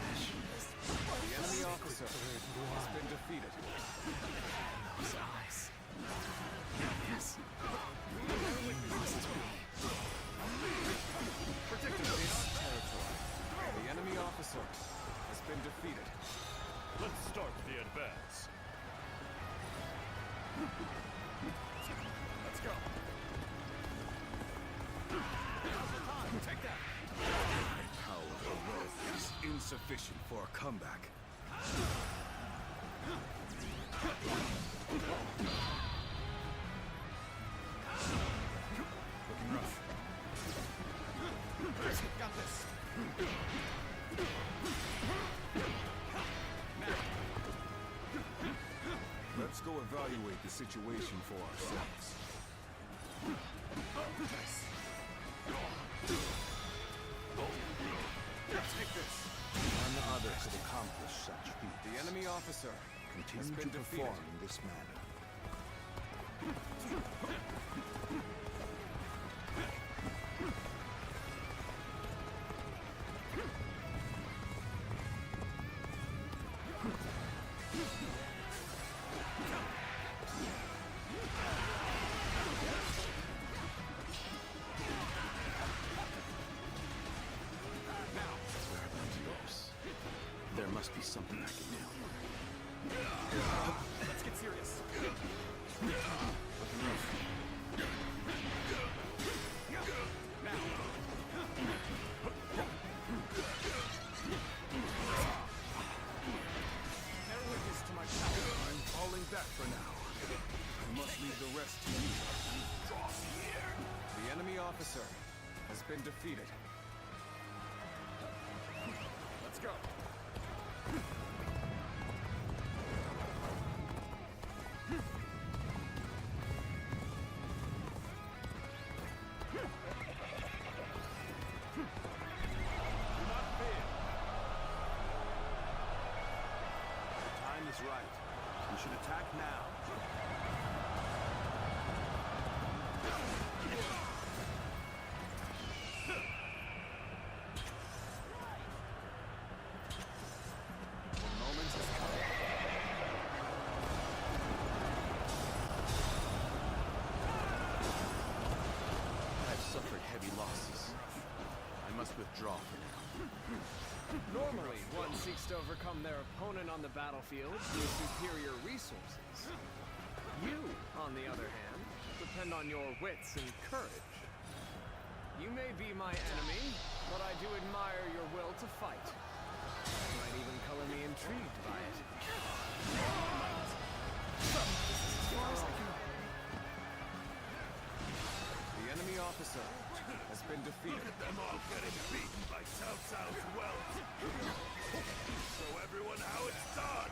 The enemy officer has been defeated. Those eyes. Yes. You must be. Protect this territory. The enemy officer has been defeated. Let's start the advance. Let's go. Take that. My power alone is insufficient for a comeback. Looking rough. Got this. Let's go evaluate the situation for ourselves. Take this. None other could accomplish such feats. The enemy officer Continue has to been defeated. perform in this manner. There must be something I can do. Let's get serious. Bear witness to my power. I'm falling back for now. I must leave the rest to you. The enemy officer has been defeated. Let's go. The time is right. We should attack now. The moment has come. I've suffered heavy losses. I must withdraw for now. Normally, one seeks to overcome their opponent on the battlefield through superior resources. You, on the other hand, depend on your wits and courage. You may be my enemy, but I do admire your will to fight. You might even color me intrigued by it. The enemy officer has been defeated. Look at them all getting beaten by Cao Cao's wealth. Show everyone how it's done.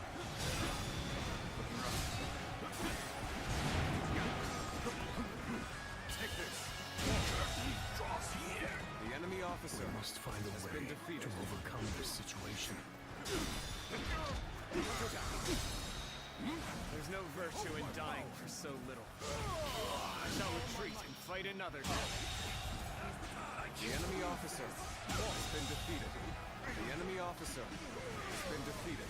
Take this. The enemy officer Must find a has way been defeated. to overcome this situation. There's no virtue in dying for so little. I shall retreat and fight another day. The enemy officer has been defeated. The enemy officer has been defeated.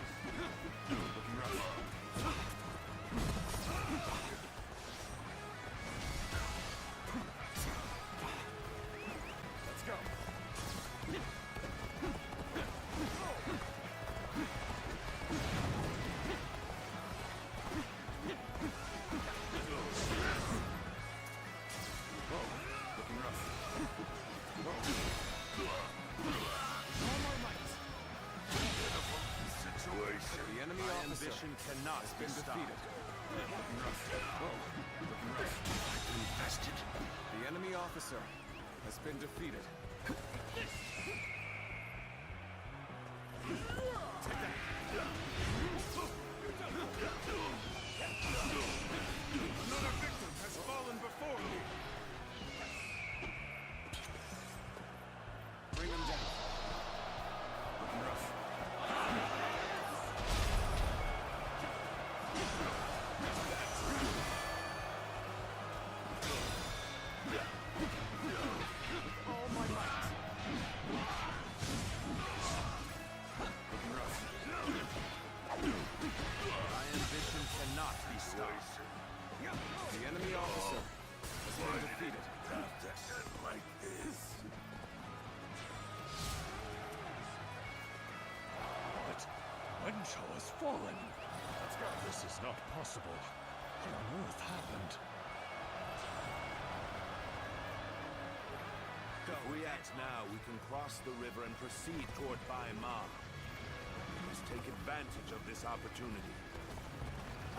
Looking rough. Let's go. Looking rough. All my might. Situation. The enemy My officer ambition cannot has be been stopped. defeated. Looking rough. Looking rough. Infested. The enemy officer has been defeated. Another victim has fallen before me. Bring him down. Looking rough. All my might. Looking rough. My ambition cannot be stopped. The enemy officer has been defeated. Like this. But Wencho has fallen. Let's go. This is not possible. What on earth happened? If we act now, we can cross the river and proceed toward Baima. We must take advantage of this opportunity.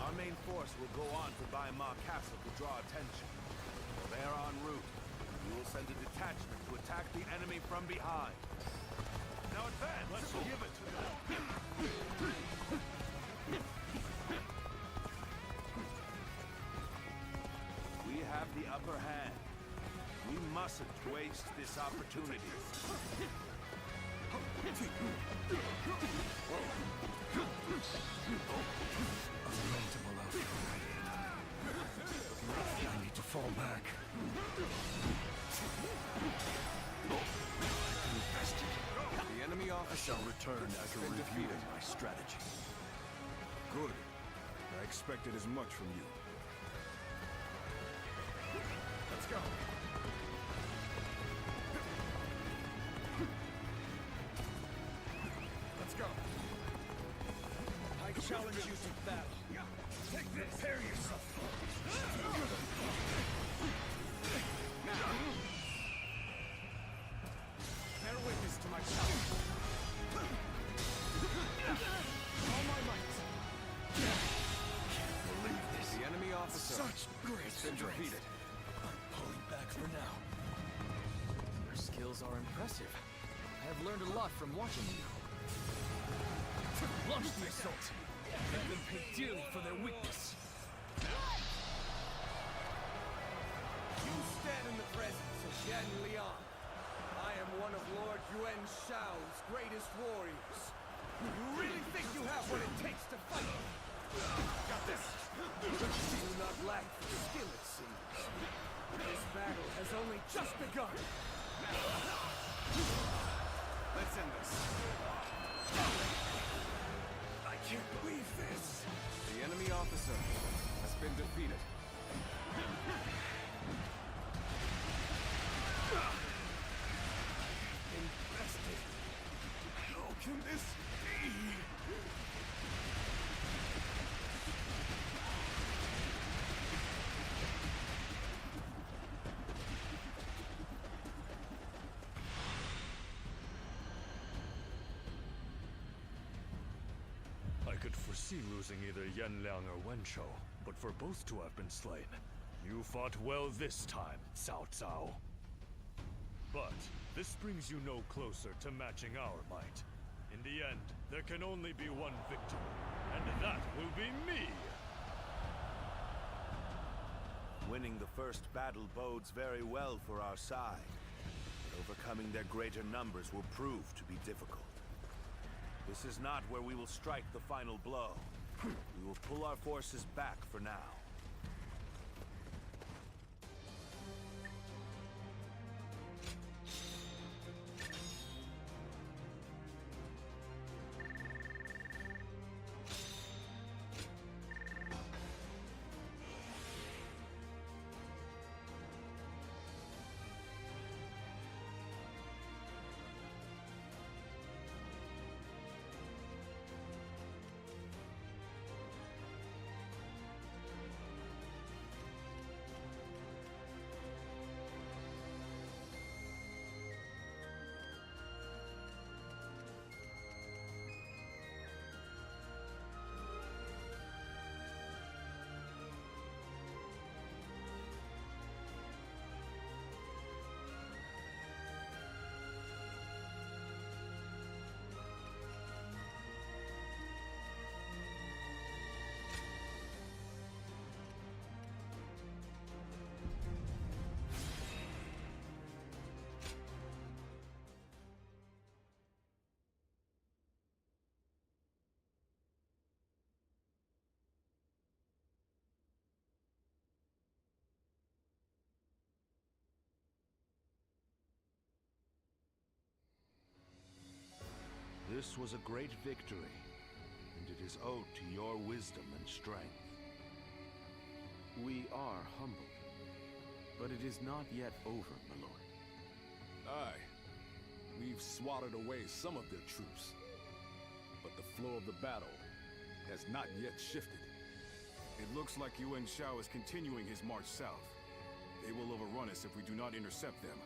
Our main force will go on to Baima Castle to draw attention. While they are en route, we will send a detachment to attack the enemy from behind. Now advance! Let's give it to them. We have the upper hand. We mustn't waste this opportunity. Unlamentable outcry. I need to fall back. Infested. The enemy officer I shall return after reviewing my strategy. Good. I expected as much from you. Let's go. Let's go. I challenge you to battle. Prepare yourself. Bear witness to my challenge. All my might. Can't believe this. The enemy officer Such great has been strength. defeated. I'm pulling back for now. Your skills are impressive. I have learned a lot from watching you. Launch the assault. Make them pay dearly for their weakness. You stand in the presence of Yan Liang. I am one of Lord Yuan Shao's greatest warriors. You really think you have what it takes to fight? Got this. You do not lack for skill, it seems. This battle has only just begun. Let's end this. I can't believe this. The enemy officer has been defeated. Infested. How can this be? I could foresee losing either Yanliang or Wencho, but for both to have been slain, you fought well this time, Cao Cao. But this brings you no closer to matching our might. In the end, there can only be one victor, and that will be me! Winning the first battle bodes very well for our side. Overcoming their greater numbers will prove to be difficult. This is not where we will strike the final blow. We will pull our forces back for now. This was a great victory, and it is owed to your wisdom and strength. We are humbled, but it is not yet over, my lord. Aye. We've swatted away some of their troops, but the flow of the battle has not yet shifted. It looks like Yuan Shao is continuing his march south. They will overrun us if we do not intercept them.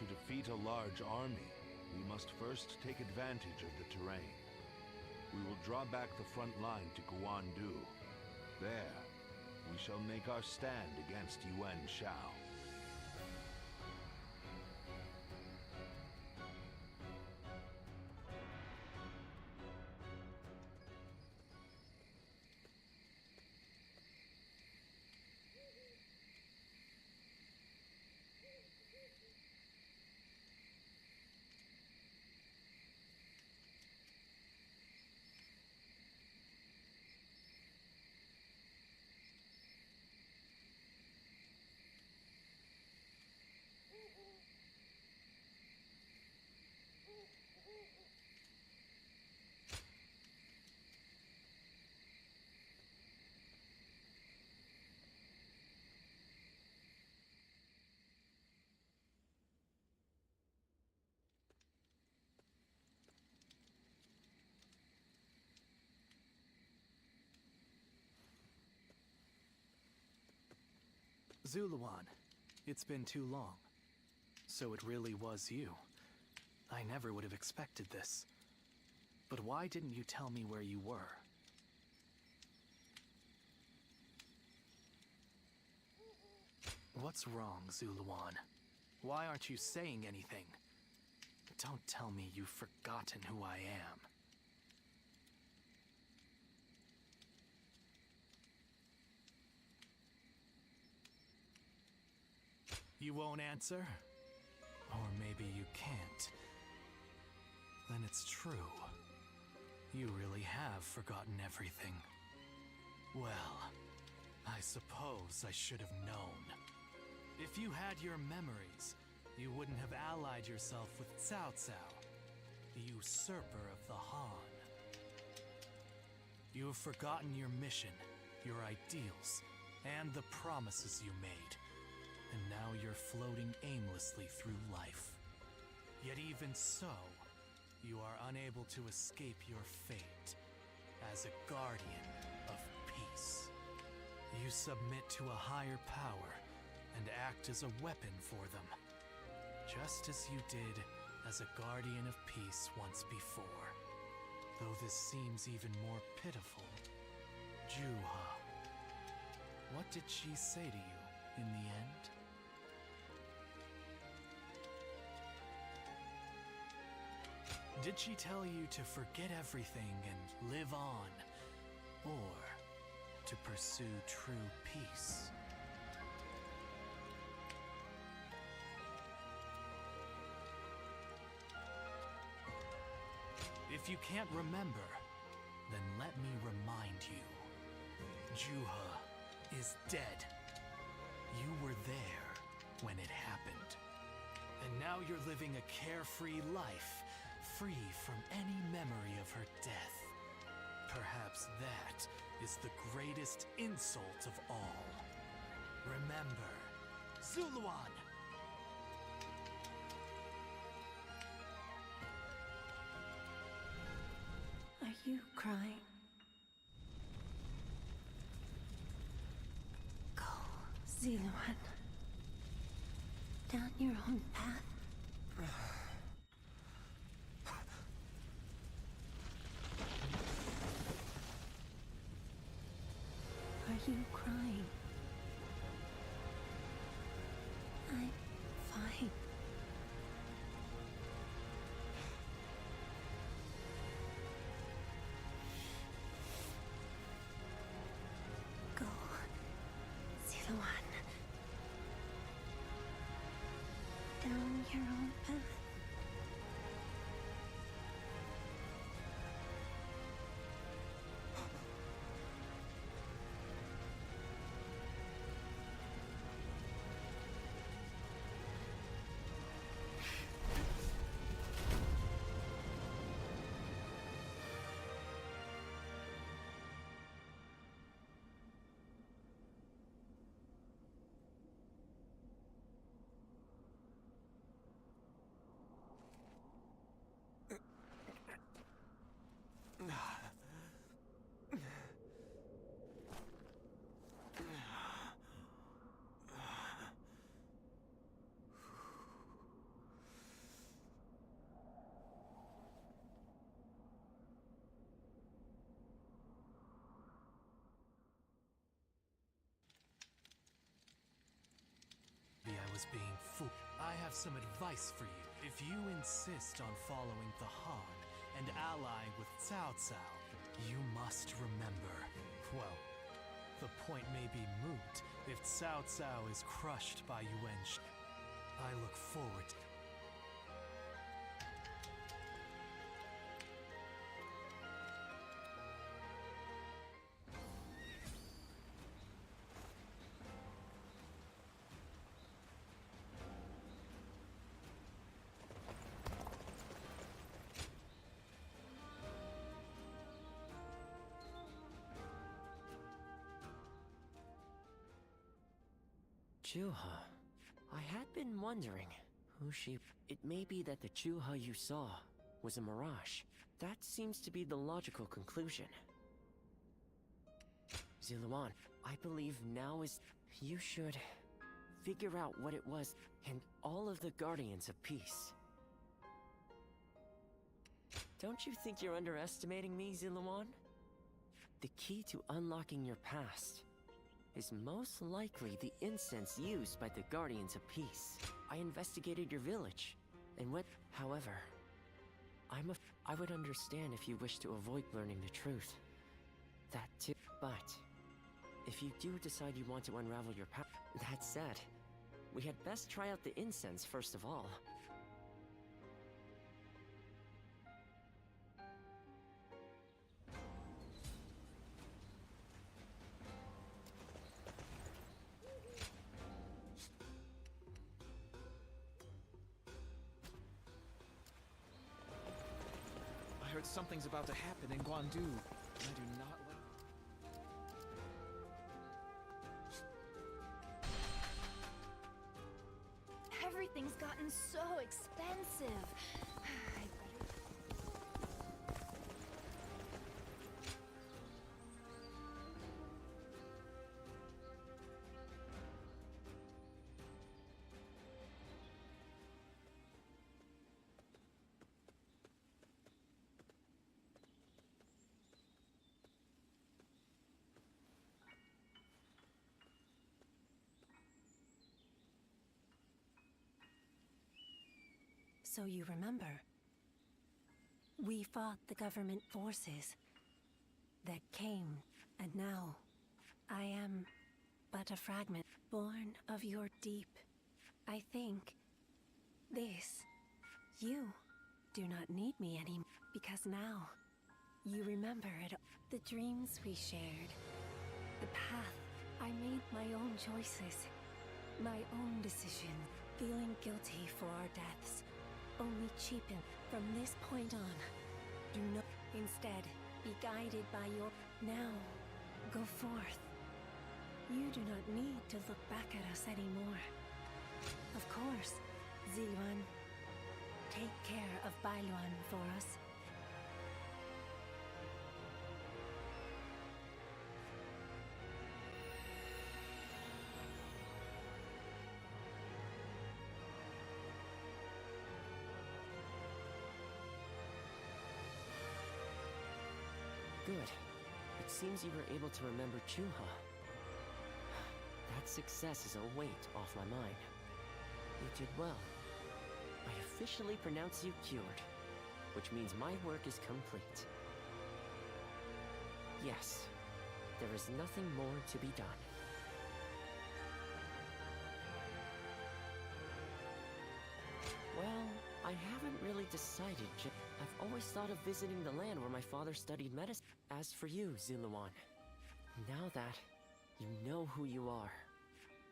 To defeat a large army, we must first take advantage of the terrain. We will draw back the front line to Guandu. There, we shall make our stand against Yuan Shao. Zuluan, it's been too long. So it really was you. I never would have expected this. But why didn't you tell me where you were? What's wrong, Zuluan? Why aren't you saying anything? Don't tell me you've forgotten who I am. You won't answer? Or maybe you can't. Then it's true. You really have forgotten everything. Well, I suppose I should have known. If you had your memories, you wouldn't have allied yourself with Cao Cao, the usurper of the Han. You have forgotten your mission, your ideals, and the promises you made. And now you're floating aimlessly through life. Yet even so, you are unable to escape your fate as a guardian of peace. You submit to a higher power and act as a weapon for them, just as you did as a guardian of peace once before. Though this seems even more pitiful, Juha, what did she say to you in the end? Did she tell you to forget everything and live on? Or to pursue true peace? If you can't remember, then let me remind you. Juha is dead. You were there when it happened. And now you're living a carefree life, free from any memory of her death. Perhaps that is the greatest insult of all. Remember, Zuluan! Are you crying? Go, Zuluan. Down your own path. Are you crying? I'm fine. Go, Zuluan. Down your own path. I was being fooled. I have some advice for you. If you insist on following the Han and allying with Cao Cao, you must remember. Well, the point may be moot if Cao Cao is crushed by Yuan Shi. I look forward to... Juha. I had been wondering who she... It may be that the Juha you saw was a mirage. That seems to be the logical conclusion. Zuluan, I believe now is... You should figure out what it was and all of the Guardians of Peace. Don't you think you're underestimating me, Zuluan? The key to unlocking your past is most likely the incense used by the Guardians of Peace. I investigated your village, and however, I would understand if you wish to avoid learning the truth. That too. But, if you do decide you want to unravel your past, that said, we had best try out the incense first of all. I heard something's about to happen in Guandu. I do not like... Everything's gotten so expensive. So you remember, we fought the government forces that came, and now I am but a fragment born of your deep. I think this, you, do not need me anymore. Because now, you remember it. The dreams we shared. The path. I made my own choices. My own decision. Feeling guilty for our deaths only cheapen. From this point on, do not. Instead, be guided by your. Now, go forth. You do not need to look back at us anymore. Of course, Ziluan. Take care of Bailuan for us. Good. It seems you were able to remember Chuha. That success is a weight off my mind. You did well. I officially pronounce you cured, which means my work is complete. Yes, there is nothing more to be done. Well, I haven't really decided yet. I've always thought of visiting the land where my father studied medicine. As for you, Ziluan, now that you know who you are,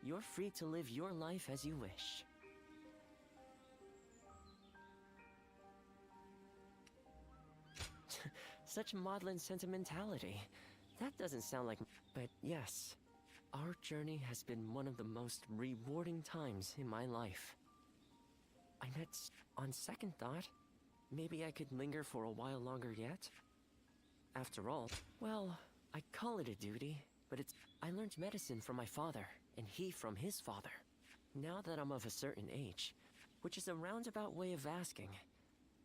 you're free to live your life as you wish. Such maudlin sentimentality. That doesn't sound like... But yes, our journey has been one of the most rewarding times in my life. I met... On second thought, maybe I could linger for a while longer yet? After all, well, I call it a duty, but it's... I learned medicine from my father, and he from his father. Now that I'm of a certain age, which is a roundabout way of asking,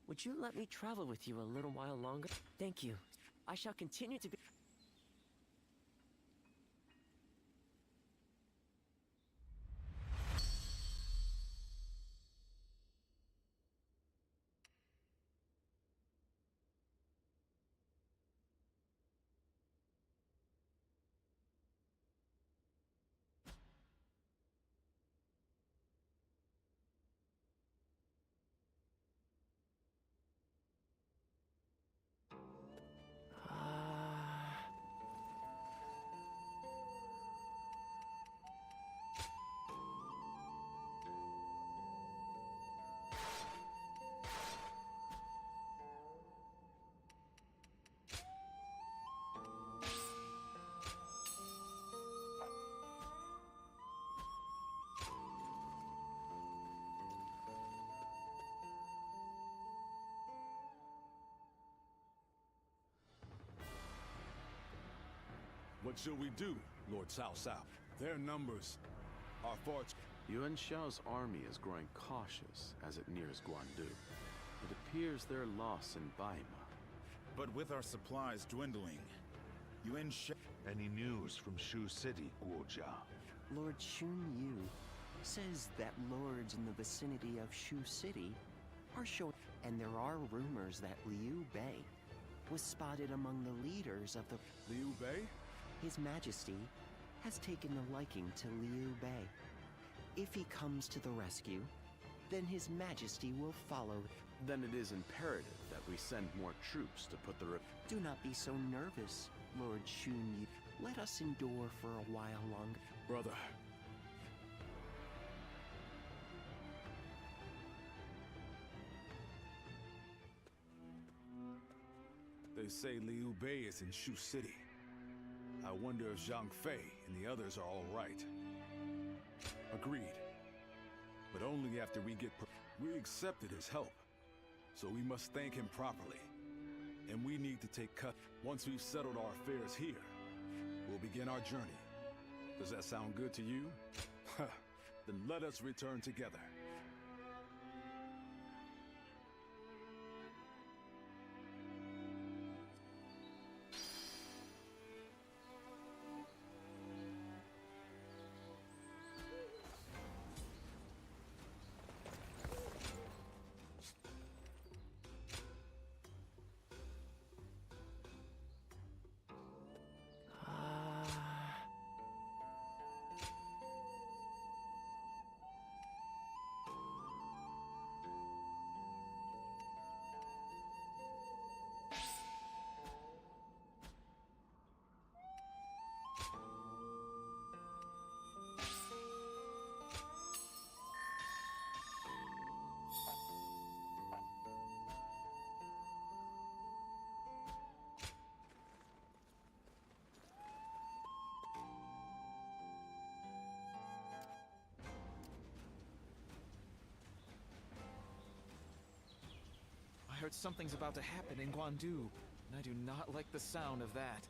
would you let me travel with you a little while longer? Thank you. I shall continue to be... What shall we do, Lord Cao Cao? Their numbers are far too... Yuan Shao's army is growing cautious as it nears Guandu. It appears they're lost in Baima. But with our supplies dwindling, Yuan Shao... Any news from Shu City, Guojia? Lord Xun Yu says that lords in the vicinity of Shu City are showing... And there are rumors that Liu Bei was spotted among the leaders of the... Liu Bei? His Majesty has taken a liking to Liu Bei. If he comes to the rescue, then His Majesty will follow. Then it is imperative that we send more troops to put the... Do not be so nervous, Lord Xun Yu. Let us endure for a while longer. Brother. They say Liu Bei is in Shu City. I wonder if Zhang Fei and the others are all right. Agreed. But only after we get... We accepted his help, so we must thank him properly. And we need to take cut. Once we've settled our affairs here, we'll begin our journey. Does that sound good to you? Then let us return together. heard something's about to happen in Guandu, and I do not like the sound of that.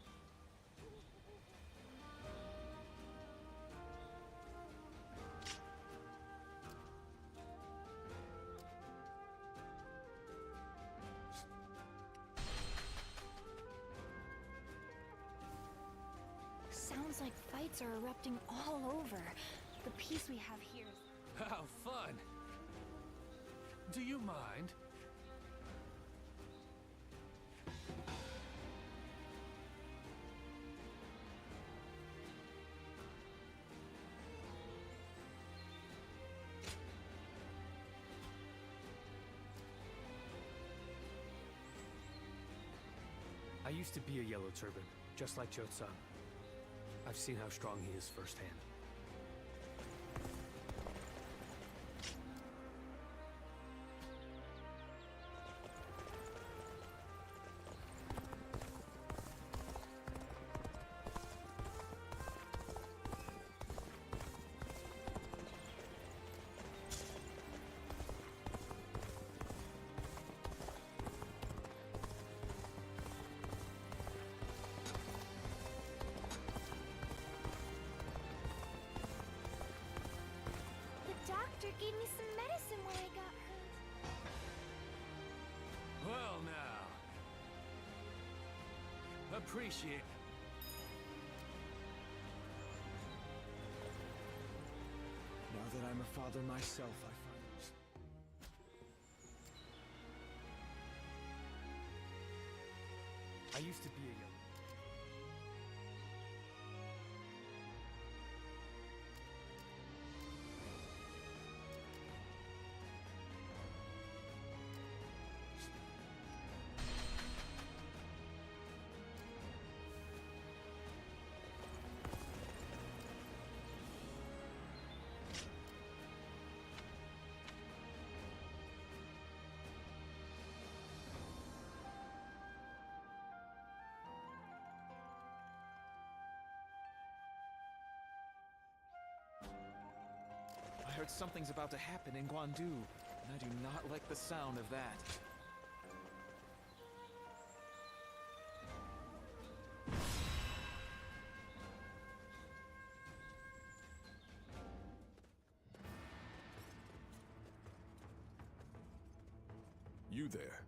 Sounds like fights are erupting all over. The peace we have here is... How fun! Do you mind? I used to be a Yellow Turban, just like Cho-san. I've seen how strong he is firsthand. Doctor gave me some medicine when I got hurt. Well now. Appreciate. Now that I'm a father myself, I find... I used to be a young... I heard something's about to happen in Guandu, and I do not like the sound of that. You there.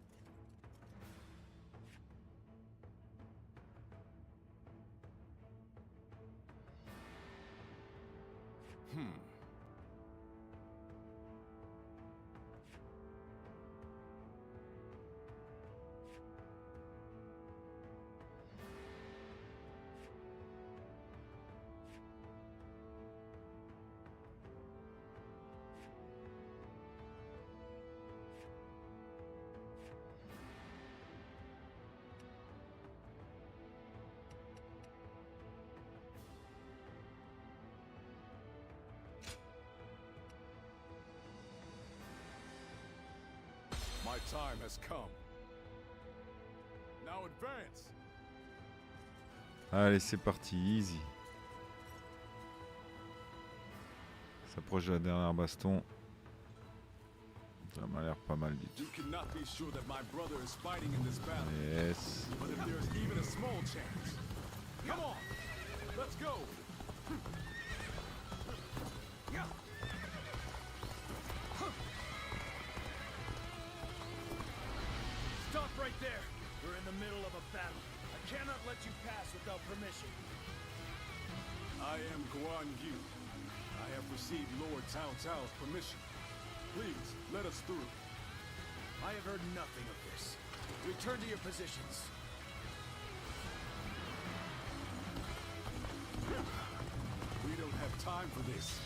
My time has come. Now advance. Allez, c'est parti, easy. S'approche de la dernière baston. Ça m'a l'air pas mal du tout. You cannot be sure that my brother is fighting in this battle. Yes. But if there's even a small chance, come on, let's go. Stop right there. We're in the middle of a battle. I cannot let you pass without permission. I am Guan Yu. I have received Lord Cao Cao's permission. Please, let us through. I have heard nothing of this. Return to your positions. We don't have time for this.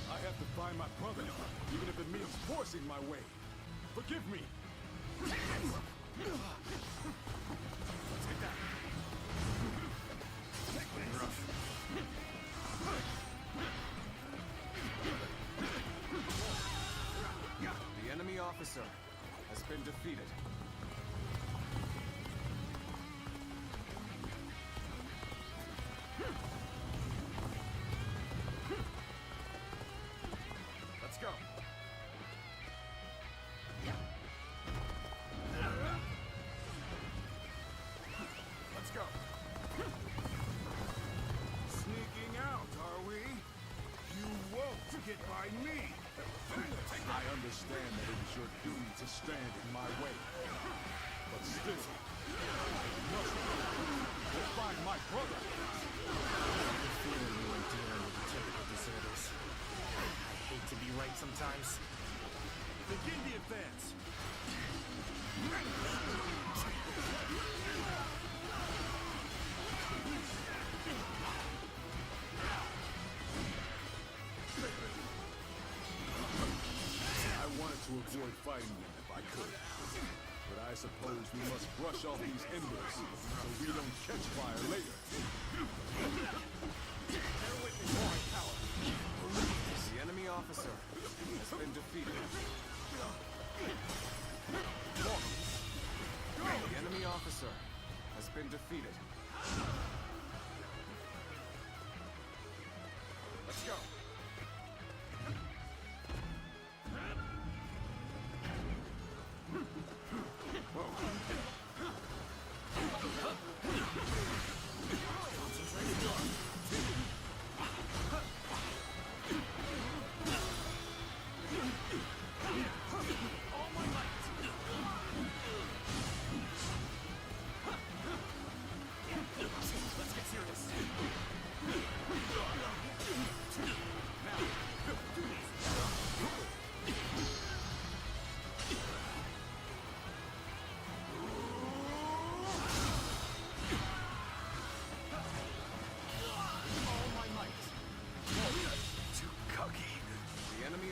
I have to find my brother, even if it means forcing my way. Forgive me. Let's get that. The enemy officer has been defeated. Let's go. hit by me! I understand that it is your duty to stand in my way. But still, I must go find my brother. I'm feeling you are dealing with typical deserters. I hate to be right sometimes. Begin the advance! I wanted to avoid fighting them if I could. But I suppose we must brush off these embers so we don't catch fire later. The enemy officer has been defeated. The enemy officer has been defeated. Let's go.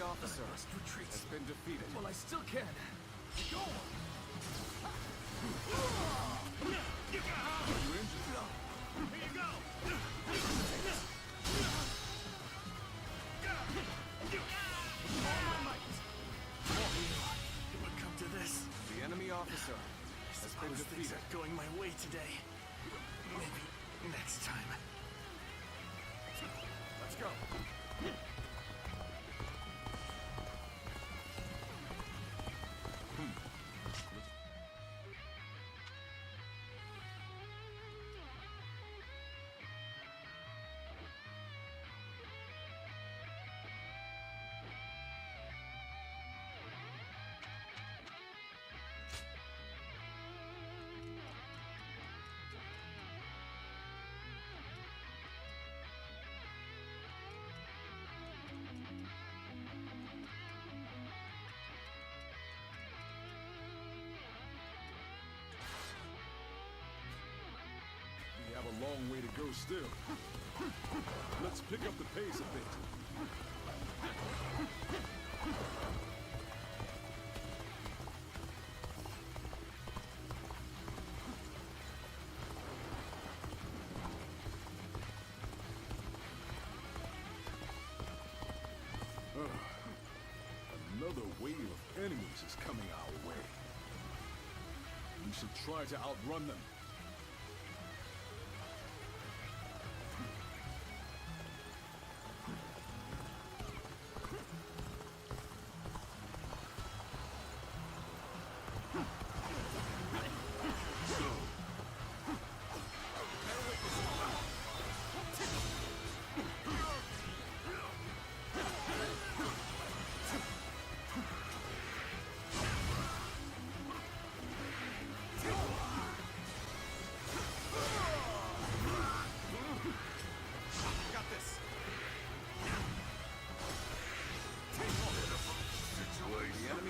Officer has been defeated. Well, I still can. Go! You injured? Here you go! All my might! It would come to this. The enemy officer has been defeated. Things are going my way today. Maybe next time. Let's go. We have a long way to go still. Let's pick up the pace a bit. Another wave of enemies is coming our way. We should try to outrun them.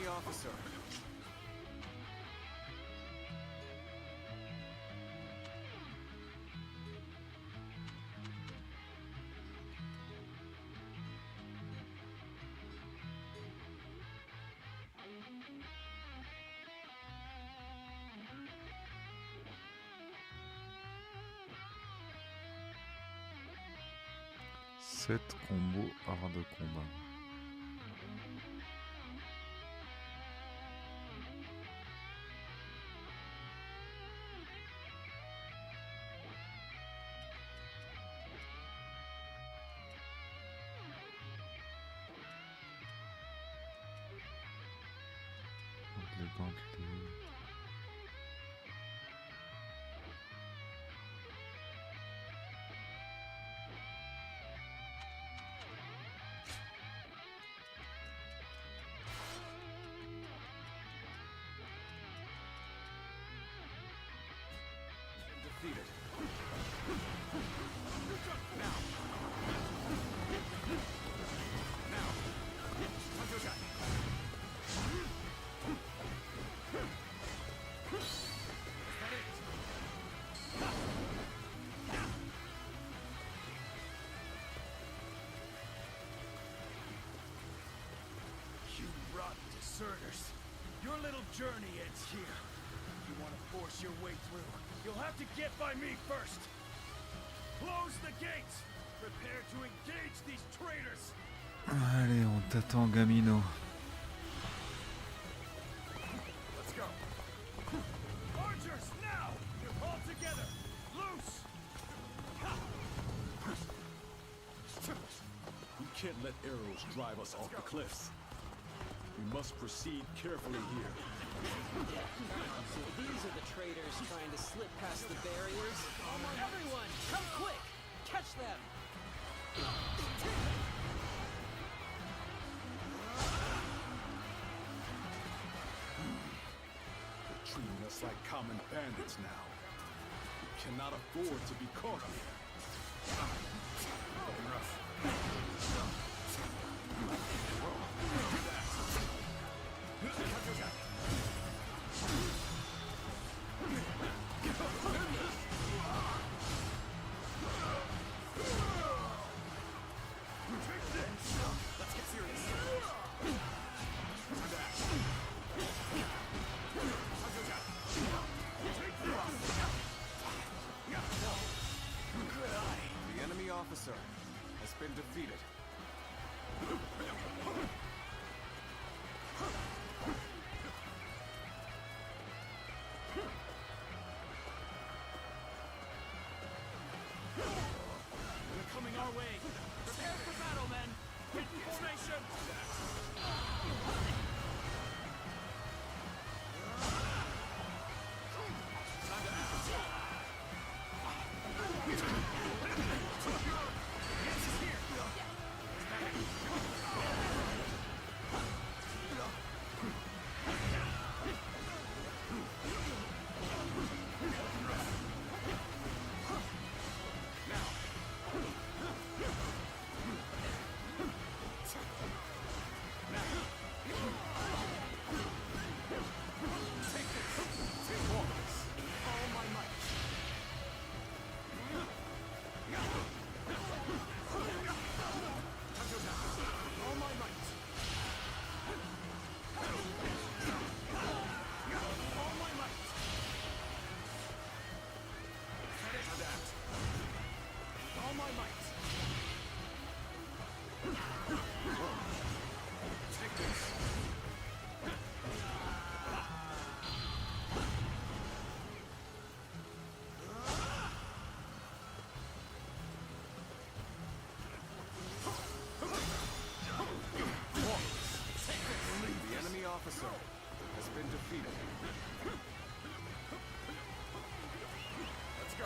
Officer. Sept combos art de combat. Les gantelets. deserters. Your little journey ends here. If you want to force your way through, you'll have to get by me first. Close the gates. Prepare to engage these traitors. Allez, on t'attend, Gamino. Let's go. Archers, now! All together. Loose! We can't let arrows drive us off the cliffs. We must proceed carefully here. So these are the traitors trying to slip past the barriers? Everyone, come quick! Catch them! They're treating us like common bandits now. We cannot afford to be caught here. Looking rough. Let's get serious. The enemy officer has been defeated. They're coming our way. Prepare for battle, men. Get in formation. officer has been defeated. Let's go.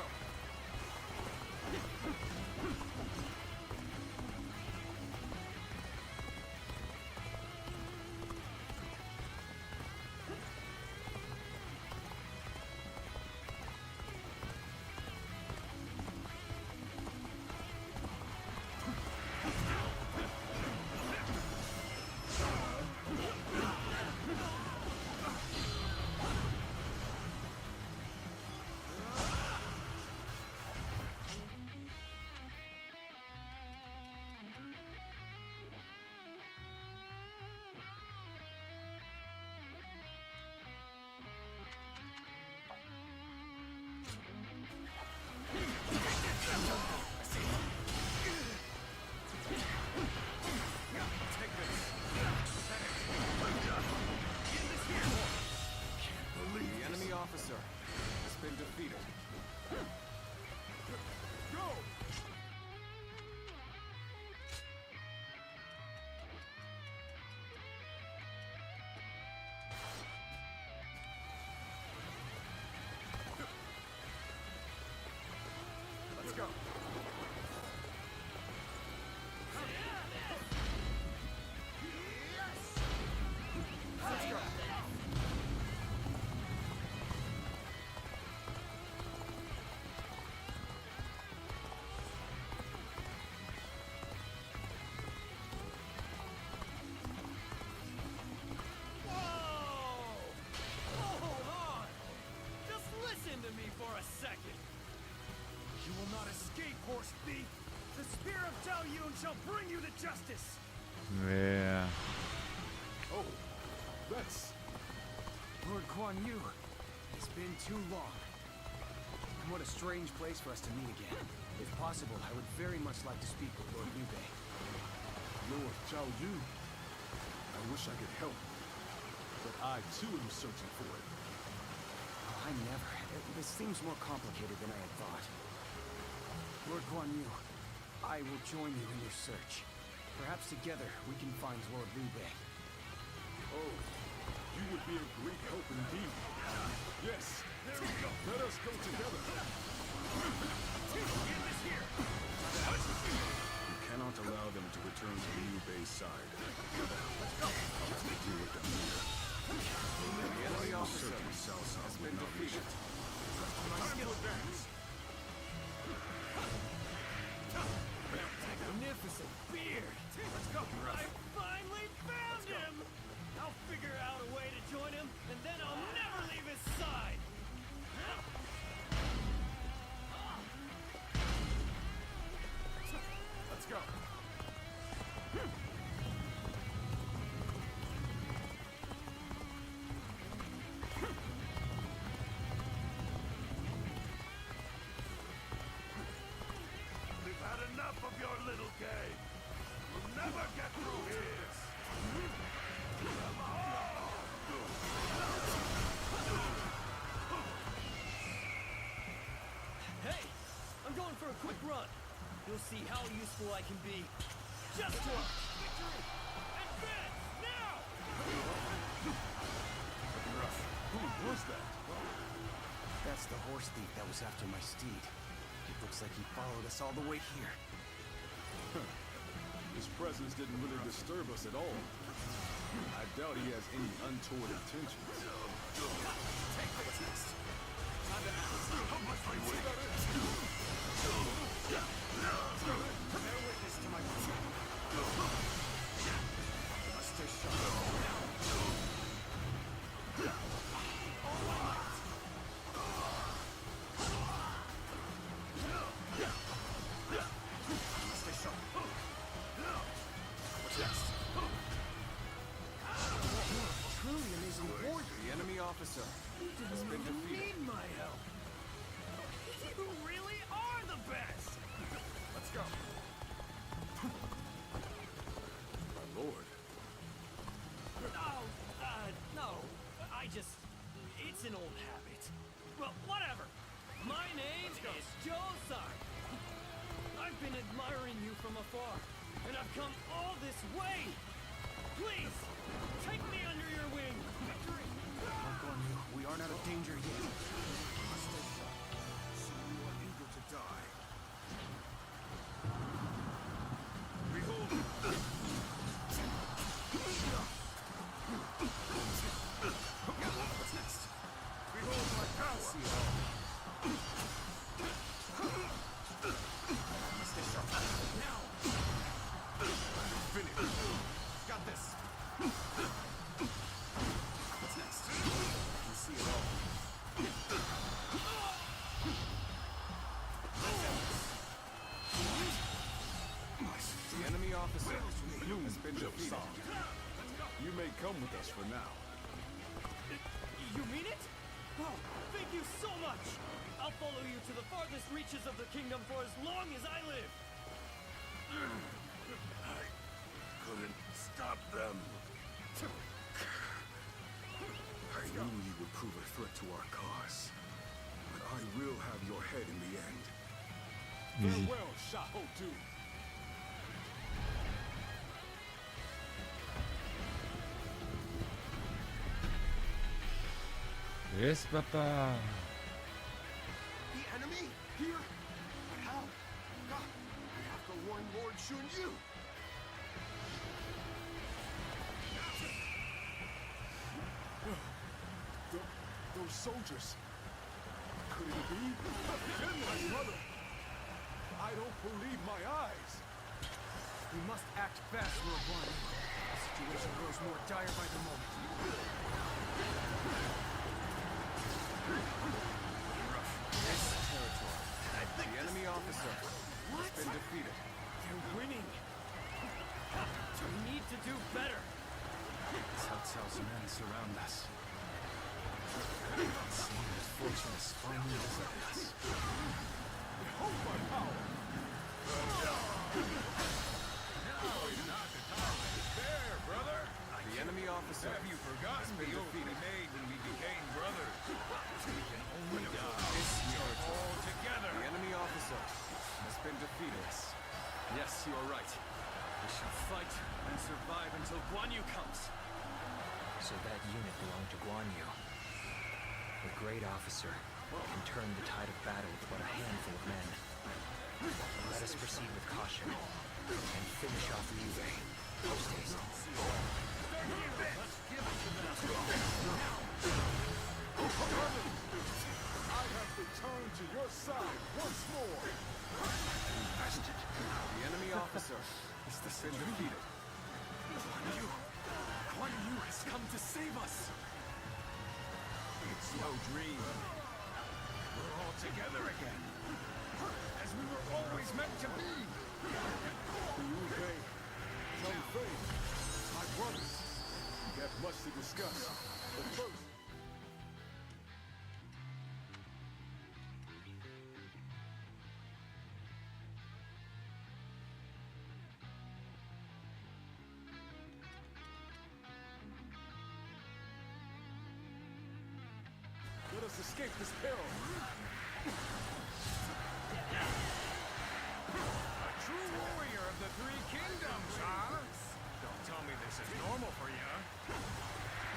Let's go. Let's go. You will not escape, horse thief! The spear of Tao Yun shall bring you to justice! Yeah. Oh, That's... Lord Guan Yu, it's been too long. And what a strange place for us to meet again. If possible, I would very much like to speak with Lord Liu Bei. Lord Zhao Yu. I wish I could help. But I, too, am searching for it. Oh, I never. This seems more complicated than I had thought. Lord Guan Yu, I will join you in your search. Perhaps together we can find Lord Liu Bei. Oh, you would be a great help indeed. Yes, there we go. Let us go together. You cannot allow them to return to Liu Bei's side. Let's deal with them here. The enemy officer has been defeated. Time to advance. Magnificent beard! Let's go! I finally found him! I'll figure out a way to join him, and then I'll never leave his side! Let's go. We've had enough of your little game. We'll never get through here. Hey! I'm going for a quick run. You'll see how useful I can be. Just one! Victory! Advance! Now! Who was that? That's the horse thief that was after my steed. It looks like he followed us all the way here. His presence didn't really disturb us at all. I doubt he has any untoward intentions. Take this. Bear witness to my must stay sharp. Stay sharp. What's next? Truly amazing warrior. The enemy officer has been defeated. Need my help! You really are the best! Let's go. My lord. No. It's an old habit. Well, whatever. My name is Joe-san. I've been admiring you from afar, and I've come all this way. Please, take me under your wing. Victory! Lord Guan Yu, we aren't out of danger yet. Must stay sharp. So you are eager to die. Behold! What's next? Behold my power! Must stay sharp. Now! Finish! Got this. What's next? I can see it all. The enemy officer has been defeated. You may come with us for now. You mean it? Oh, thank you so much! I'll follow you to the farthest reaches of the kingdom for as long as I live! I couldn't stop them. I knew you would prove a threat to our cause. But I will have your head in the end. Easy. Farewell, Shahotu. Yes, papa. The enemy? Here? But how? God, I have to warn Lord Shun Yu. Those soldiers. Could it be? Again, my brother! I don't believe my eyes! We must act fast, Lord Guan Yu. The situation grows more dire by the moment. This territory. The enemy officer has been defeated. They're winning! We need to do better! Cao Cao's men surround us. It seems fortune has finally deserted us. Behold my power! Now is not the time to spare, brother! The enemy officer Have you forgotten the oath we made when we became brothers? We can only die all together! The enemy officer has been defeated. Yes, you are right. We shall fight and survive until Guan Yu comes. So that unit belonged to Guan Yu. A great officer can turn the tide of battle with but a handful of men. Let us proceed with caution and finish off Liu Bei. Post haste. Let's give it to them! I have returned to your side once more! The enemy officer has been defeated. Guan Yu has come to save us! It's no dream. We're all together again. As we were always meant to be. Liu Bei, Zhang Fei, my brothers. We have much to discuss. But first... Let us escape this peril. A true warrior of the Three Kingdoms, huh? Don't tell me this is normal for you.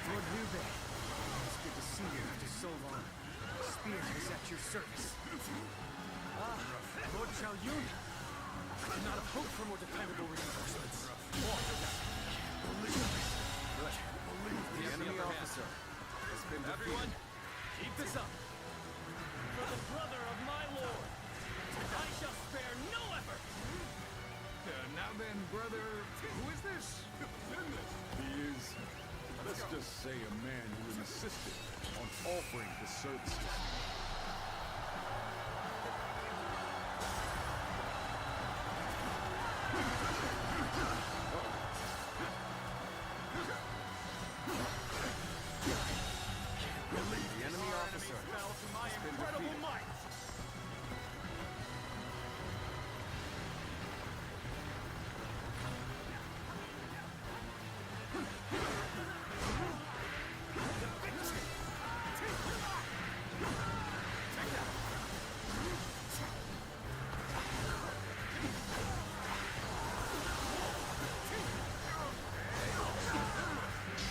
Lord Liu Bei, it's good to see you after so long. Spear is at your service. Ah, Lord Xiao Yun. I could not have hoped for more dependable reinforcements. Good. The enemy officer has been defeated. Everyone, keep this up. For the brother of my lord, I shall spare no effort! Now then, brother, who is this? He is, let's just say, a man who insisted on offering his services. The enemy officer has been defeated.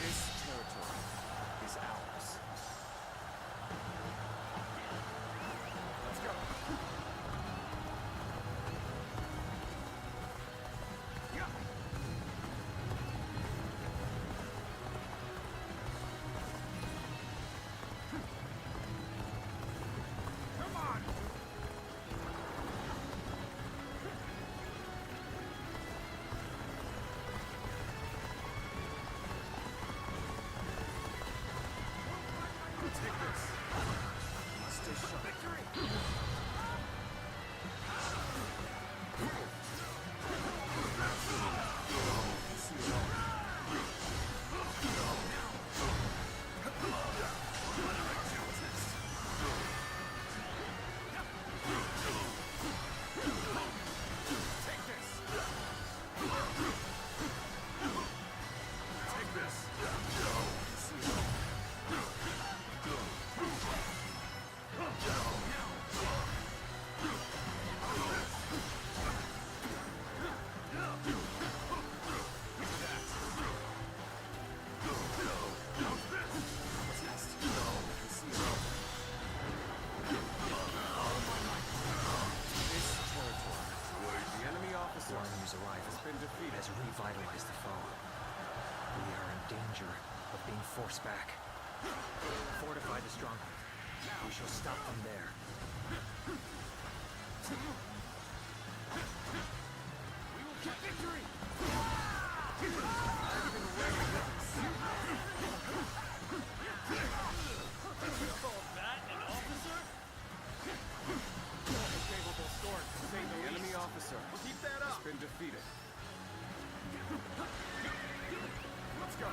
This territory is ours. Let's go. Come on! Take this. Must stay sharp. Victory! Take this. Take this. Guan Yu's arrival has revitalized the foe. We are in danger of being forced back. Fortify the stronghold. We shall stop them there. We will get victory! You call that an officer? A capable sword, to say The the enemy least. officer Keep that has up! been defeated. Let's go!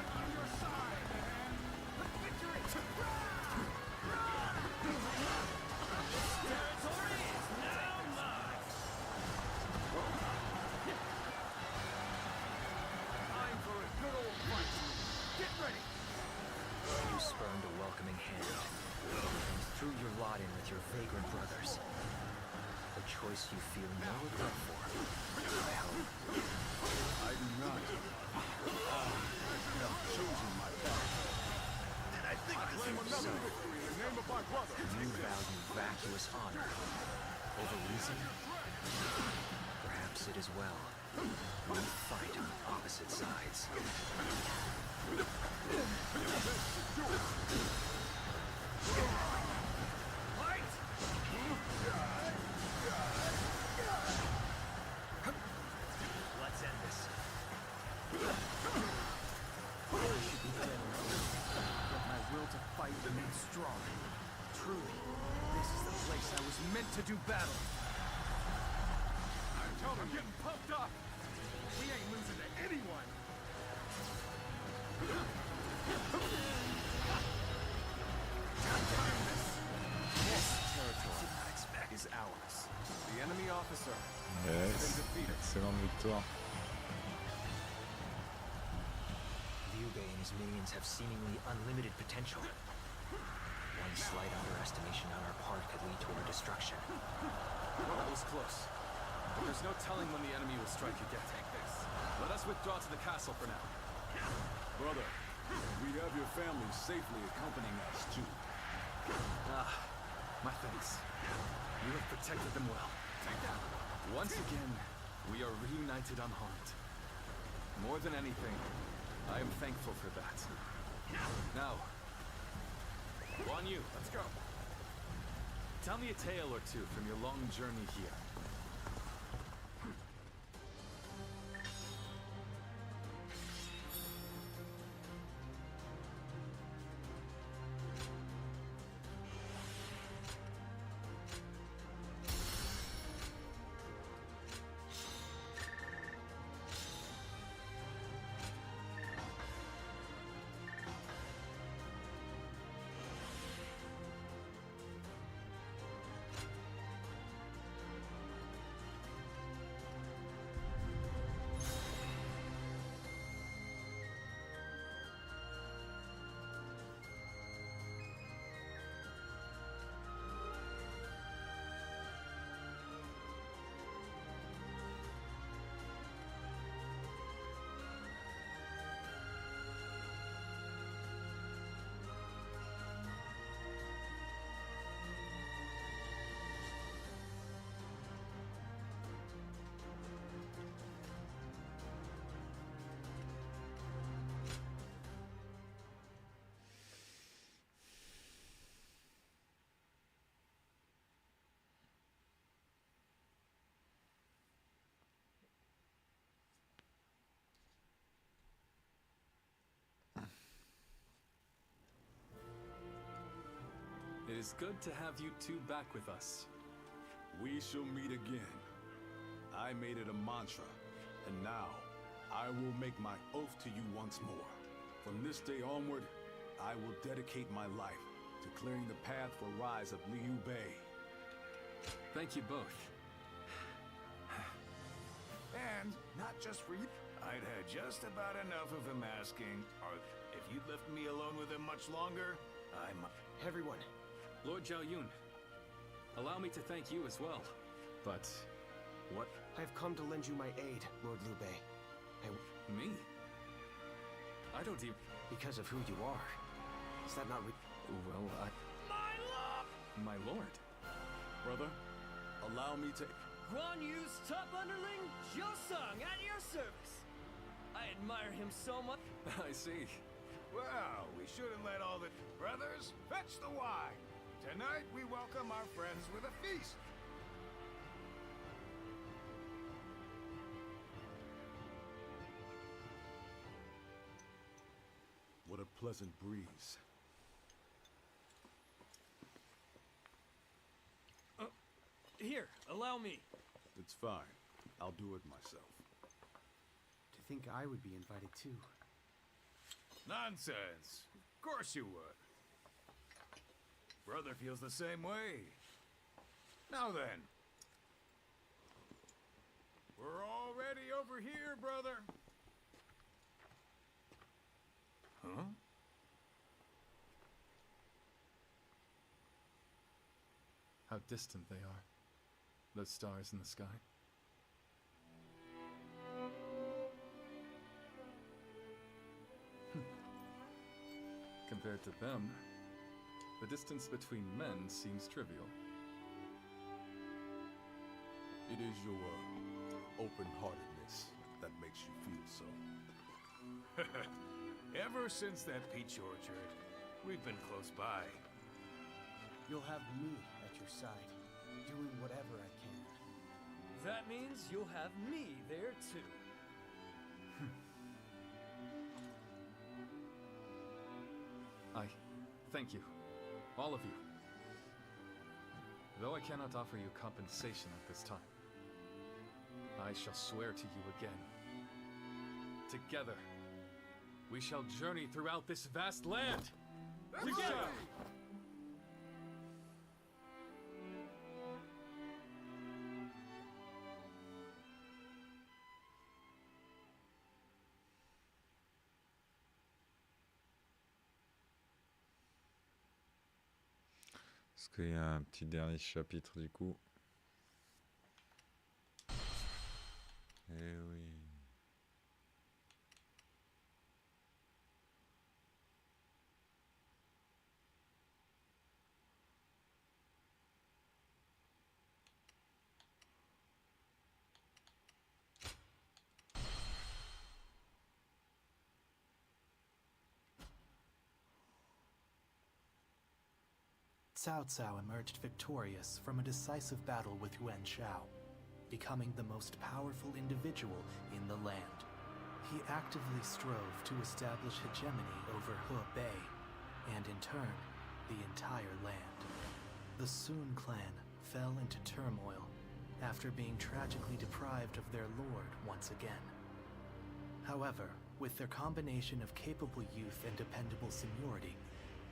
You spurned a welcoming hand and threw your lot in with your vagrant brothers. A choice you feel no regret for, I hope. I do not. I have chosen my path. And I think I claim another victory in the name of my brother. You value vacuous honor over reason? Perhaps it is well we fight on opposite sides. Let's end this. There should be better, but my will to fight remains strong. Truly, this is the place I was meant to do battle. Tell them getting pumped up. We ain't losing to anyone. This territory is ours. The enemy officer has Yes, been defeated. excellente victoire. Liu Bei and his minions have seemingly unlimited potential. One slight underestimation on our part could lead to our destruction. That was close. But there's no telling when the enemy will strike again. Take this. Let us withdraw to the castle for now. Brother, we have your family safely accompanying us, too. Ah, my thanks. You have protected them well. Once again, we are reunited unharmed. More than anything, I am thankful for that. Now, Guan Yu, let's go. Tell me a tale or two from your long journey here. It is good to have you two back with us. We shall meet again. I made it a mantra, and now I will make my oath to you once more. From this day onward, I will dedicate my life to clearing the path for rise of Liu Bei. Thank you both. And not just for you. I'd had just about enough of him asking, or if you'd left me alone with him much longer, I might. Everyone. Lord Zhao Yun, allow me to thank you as well. But what? I've come to lend you my aid, Lord Liu Bei. Me? I don't even... Because of who you are. Is that not Well, My lord. Brother, allow me to... Guan Yu's top underling, Zhou Sung, at your service. I admire him so much. I see. Well, we shouldn't let all the... Brothers, fetch the wine. Tonight we welcome our friends with a feast. What a pleasant breeze. Here, allow me. It's fine. I'll do it myself. To think I would be invited too. Nonsense. Of course you would. Brother feels the same way. Now then. We're already over here, brother. Huh? How distant they are. Those stars in the sky. Compared to them, the distance between men seems trivial. It is your open-heartedness that makes you feel so. Ever since that peach orchard, we've been close by. You'll have me at your side, doing whatever I can. That means you'll have me there too. I thank you, all of you. Though I cannot offer you compensation at this time, I shall swear to you again. Together, we shall journey throughout this vast land. Together! Est-ce qu'il y a un petit dernier chapitre du coup? Eh oui. Cao Cao emerged victorious from a decisive battle with Yuan Shao, becoming the most powerful individual in the land. He actively strove to establish hegemony over Hebei, and in turn, the entire land. The Sun clan fell into turmoil after being tragically deprived of their lord once again. However, with their combination of capable youth and dependable seniority,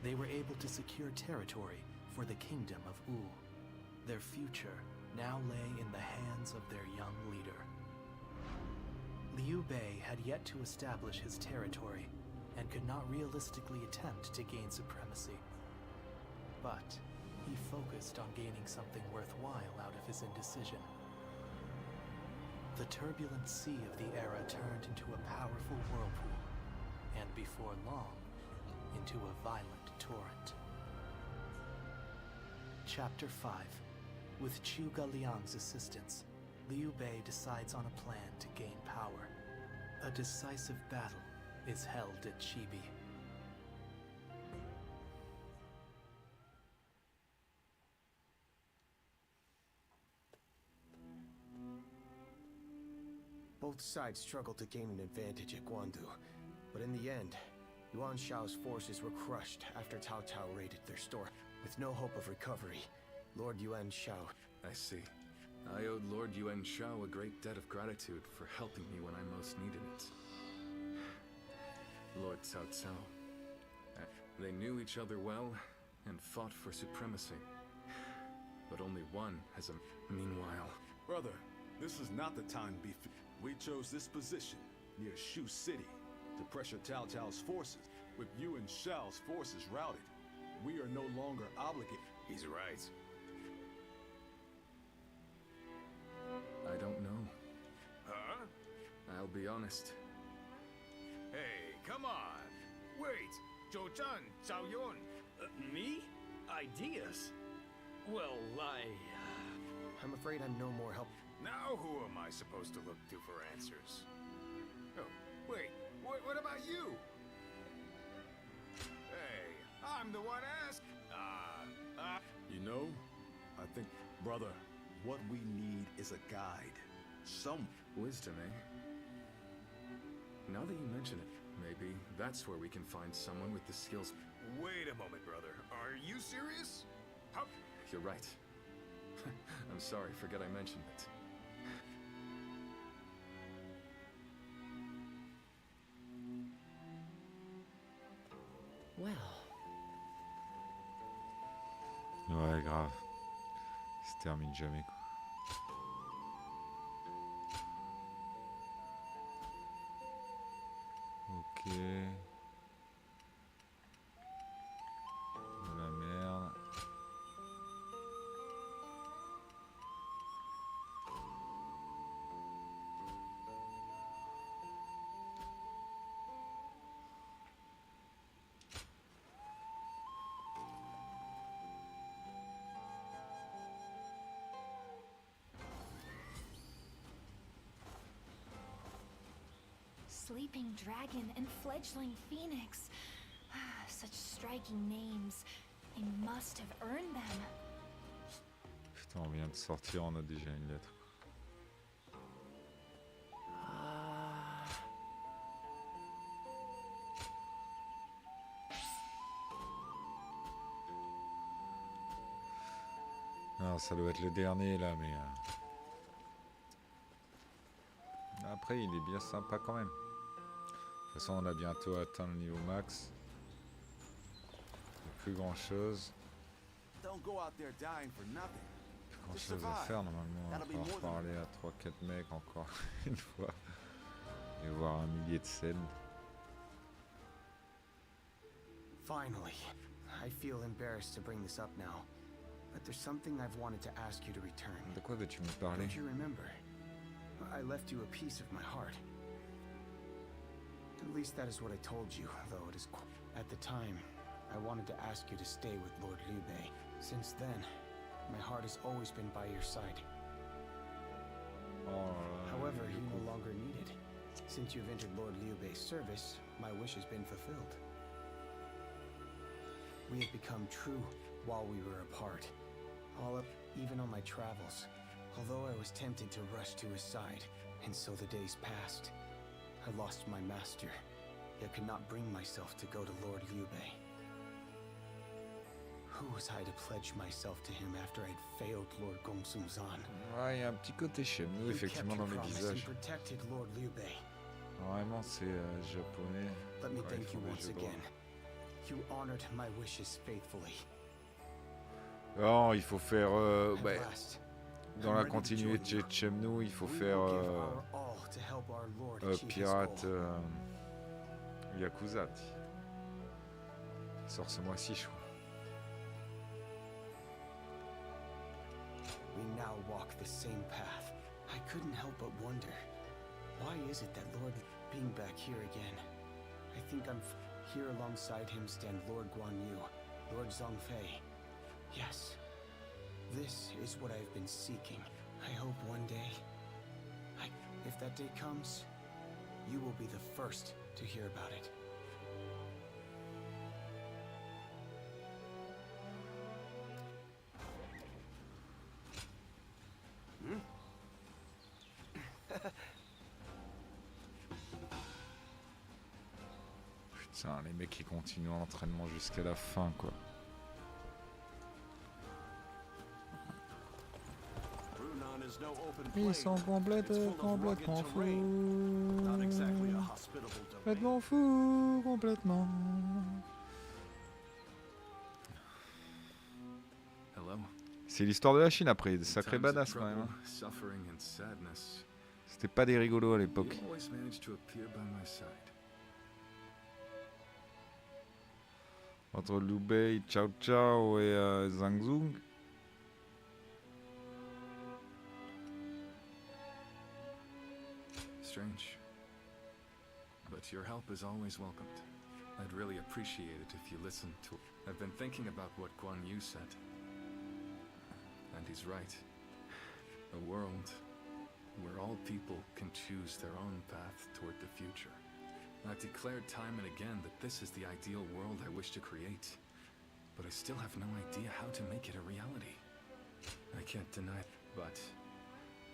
they were able to secure territory for the kingdom of Wu. Their future now lay in the hands of their young leader. Liu Bei had yet to establish his territory and could not realistically attempt to gain supremacy. But he focused on gaining something worthwhile out of his indecision. The turbulent sea of the era turned into a powerful whirlpool, and before long, into a violent torrent. Chapter 5. With Chu Galiang's assistance, Liu Bei decides on a plan to gain power. A decisive battle is held at Chibi. Both sides struggled to gain an advantage at Guandu, but in the end, Yuan Shao's forces were crushed after Cao Cao raided their store. With no hope of recovery, Lord Yuan Shao... I see. I owed Lord Yuan Shao a great debt of gratitude for helping me when I most needed it. Lord Cao Cao. They knew each other well and fought for supremacy. But only one has a... Meanwhile... Brother, this is not the time to be... We chose this position, near Shu City, to pressure Cao Cao's forces. With Yuan Shao's forces routed, we are no longer obligated. He's right. I don't know. Huh? I'll be honest. Hey, come on. Wait. Zhou Zhan, Zhao Yun. Me? Ideas? Well, I'm afraid I'm no more help. Now who am I supposed to look to for answers? Oh, wait. What about you? Hey, I'm the one asked. You know, I think, brother, what we need is a guide. Some wisdom, eh? Now that you mention it, maybe that's where we can find someone with the skills. Wait a moment, brother. Are you serious? How... You're right. I'm sorry, forget I mentioned it. Ouais, grave. Ça se termine jamais, quoi. Ok. De la merde. Sleeping Dragon and Fledgling Phoenix. Such striking names. They must have earned them. Putain, on vient de sortir, on a déjà une lettre. Alors, ça doit être le dernier là, mais... Après, il est bien sympa quand même. De toute façon, on a bientôt atteint le niveau max. Plus grand chose. Don't go out there dying for nothing. Plus grand chose à faire normalement. On va pouvoir parler à 3-4 mecs encore une fois. Et voir 1 millier de scènes. Finally, I feel embarrassed to bring this up now, but there's something I've wanted to ask you to return. De quoi veux-tu me parler? Don't you remember? I left you a piece of my heart. At least that is what I told you, though it is... At the time, I wanted to ask you to stay with Lord Liu Bei. Since then, my heart has always been by your side. However, you no longer need it. Since you've entered Lord Liu Bei's service, my wish has been fulfilled. We have become true while we were apart. All up, even on my travels. Although I was tempted to rush to his side, and so the days passed. I lost my master, yet could not bring myself to go to Lord Liu Bei. Who was I to pledge myself to him after I'd failed Lord Gongsun-zan? Ouais, il y a un petit côté chez nous, effectivement, dans les visages. Vraiment, c'est japonais. Let me thank you once again. You honored my wishes faithfully. Non, il faut faire... dans la continuité de Chemnou, il faut faire... pirate... Yakuza. Il sort ce mois-ci, je crois. We now walk the same path. I couldn't help but wonder, why is it that Lord being back here again? I think I'm here alongside him stand Lord Guan Yu, Lord Zhongfei. Yes, this is what I've been seeking. I hope one day, if that day comes, you will be the first to hear about it. Putain, les mecs qui continuent l'entraînement jusqu'à la fin, quoi. Ils sont complètement fous. Complètement fous, complètement. C'est l'histoire de la Chine après, sacré badass quand même. C'était pas des rigolos à l'époque. Entre Liu Bei, Cao Cao et Zhang Zung. Strange. But your help is always welcomed. I'd really appreciate it if you listened to... I've been thinking about what Guan Yu said. And he's right. A world where all people can choose their own path toward the future. I've declared time and again that this is the ideal world I wish to create. But I still have no idea how to make it a reality. I can't deny it, but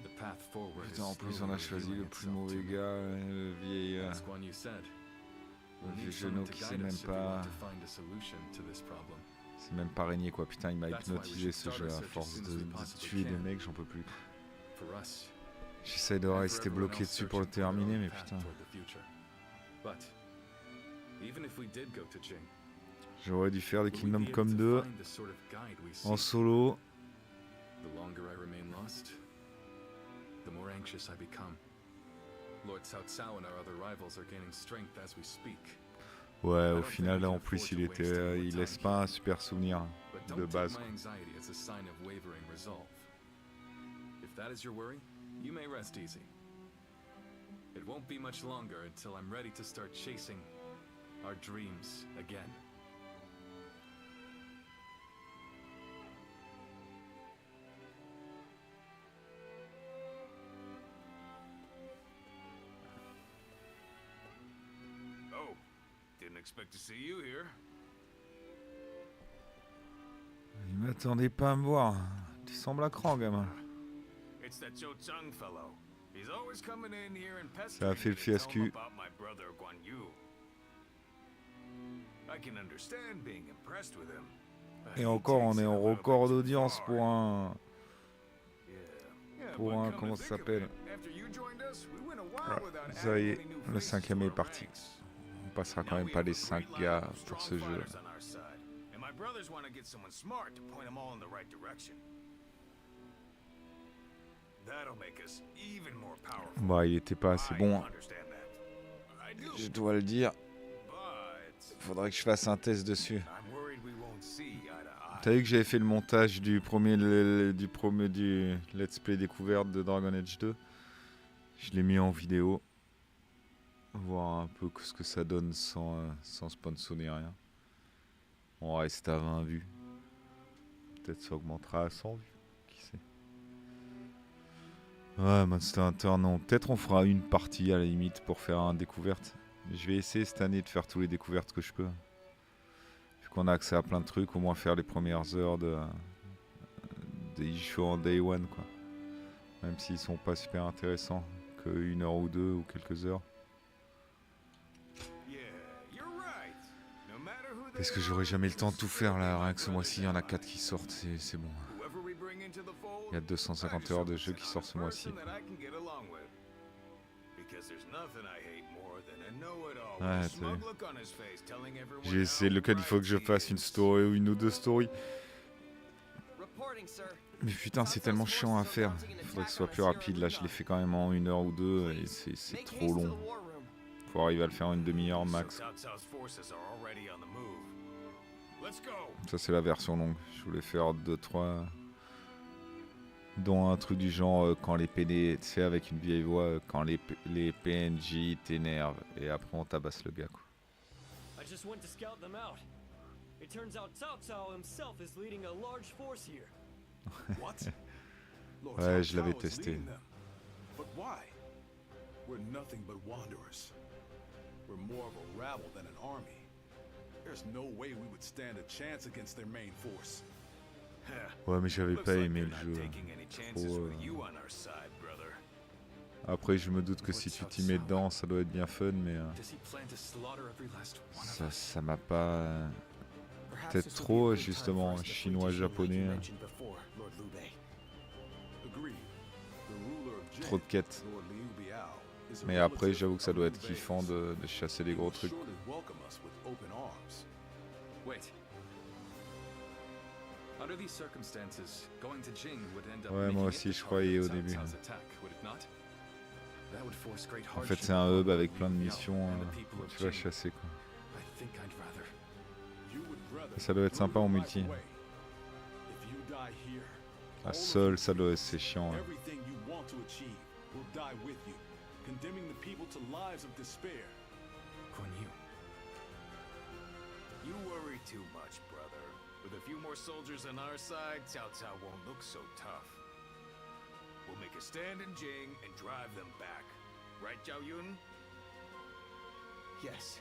the path forward is Putain, en plus on a choisi le plus mauvais gars, le vieil... le vieux genou qui sait même pas... C'est même pas régné quoi, putain il m'a hypnotisé ce jeu à force de tuer des mecs, j'en peux plus. J'essaie de rester bloqué dessus pour le terminer mais putain... J'aurais dû faire le Kingdom Come 2 en solo. The longer I remain lost, the more anxious I become. Lord Cao Cao and our other rivals are gaining strength as we speak. Ouais, au final, en plus, il laisse pas un super souvenir de base. My anxiety as a sign of wavering resolve. If that is your worry, you may rest easy. It won't be much longer until I'm ready to start chasing our dreams again. Oh, didn't expect to see you here. Il m'attendait pas à me voir. Tu sembles à cran, gamin. It's that Cho Chang fellow. He's always coming in here and Ça a pestering fait me le to tell him fiasco. about my brother Guan Yu. I can understand being impressed with him. but Et he encore, on takes est it a en little record bit too d'audience far. pour un... Yeah, Pour but un... come Comment to ça think of s'appelle? it, after you joined us, we went a while Voilà, without ça y adding est, any new le faces cinquième to est our parti. ranks. On passera quand Now même we pas have les a 5 great gars lineup of pour strong ce jeu. fighters on our side, and my brothers want to get someone smart to point them all in the right direction. That'll make us even more powerful. Bah, il était pas assez bon, hein. Understand that. I do. Je dois le dire. Faudrait que je fasse un test dessus. I'm worried we won't see eye to eye. T'as vu que j'avais fait le montage du premier du Let's Play découverte de Dragon Age 2. Je l'ai mis en vidéo. Voir un peu ce que ça donne sans sponsor ni rien. On reste à 20 vues. Peut-être ça augmentera à 100 vues. Qui sait. Ouais, Monster Hunter, non. Peut-être on fera une partie à la limite pour faire un découverte. Je vais essayer cette année de faire tous les découvertes que je peux. Vu qu'on a accès à plein de trucs, au moins faire les premières heures des issues en day one, quoi. Même s'ils sont pas super intéressants, que 1 heure ou 2 ou quelques heures. Parce que j'aurai jamais le temps de tout faire là, rien que ce mois-ci, il y en a 4 qui sortent, c'est bon. Il y a 250 heures de jeu qui sortent ce mois-ci. Ouais, j'ai essayé lequel il faut que je fasse une story ou une ou deux stories. Mais putain, c'est tellement chiant à faire. Il faudrait que ce soit plus rapide. Là, je l'ai fait quand même en 1 heure ou 2 et c'est trop long. Faut arriver à le faire en une demi-heure max. Ça, c'est la version longue. Je voulais faire 2-3... dont un truc du genre quand les PNJ, tu sais, avec une vieille voix, quand les PNJ t'énervent et après on tabasse le gars, quoi. I just went to scout them out. It turns out Cao Cao himself is leading a large force here. What? Lord Ouais, Cao je l'avais Cao is testé. leading them. But why? We're nothing but wanderers. We're more of a rabble than an army. There's no way we would stand a chance against their main force. Ouais, mais j'avais pas aimé le jeu. Trop, Après, je me doute que si tu t'y mets dedans, ça doit être bien fun, mais ça m'a pas... Peut-être trop, justement, chinois-japonais. Trop de quêtes. Mais après, j'avoue que ça doit être kiffant de chasser des gros trucs. Ouais, moi aussi, je croyais au début. En fait, c'est un hub avec plein de missions où tu vas chasser, quoi. Et ça doit être sympa en multi. À seul, ça doit être c'est chiant. Hein. You worry too much, brother. With a few more soldiers on our side, Cao Cao won't look so tough. We'll make a stand in Jing and drive them back. Right, Zhao Yun? Yes,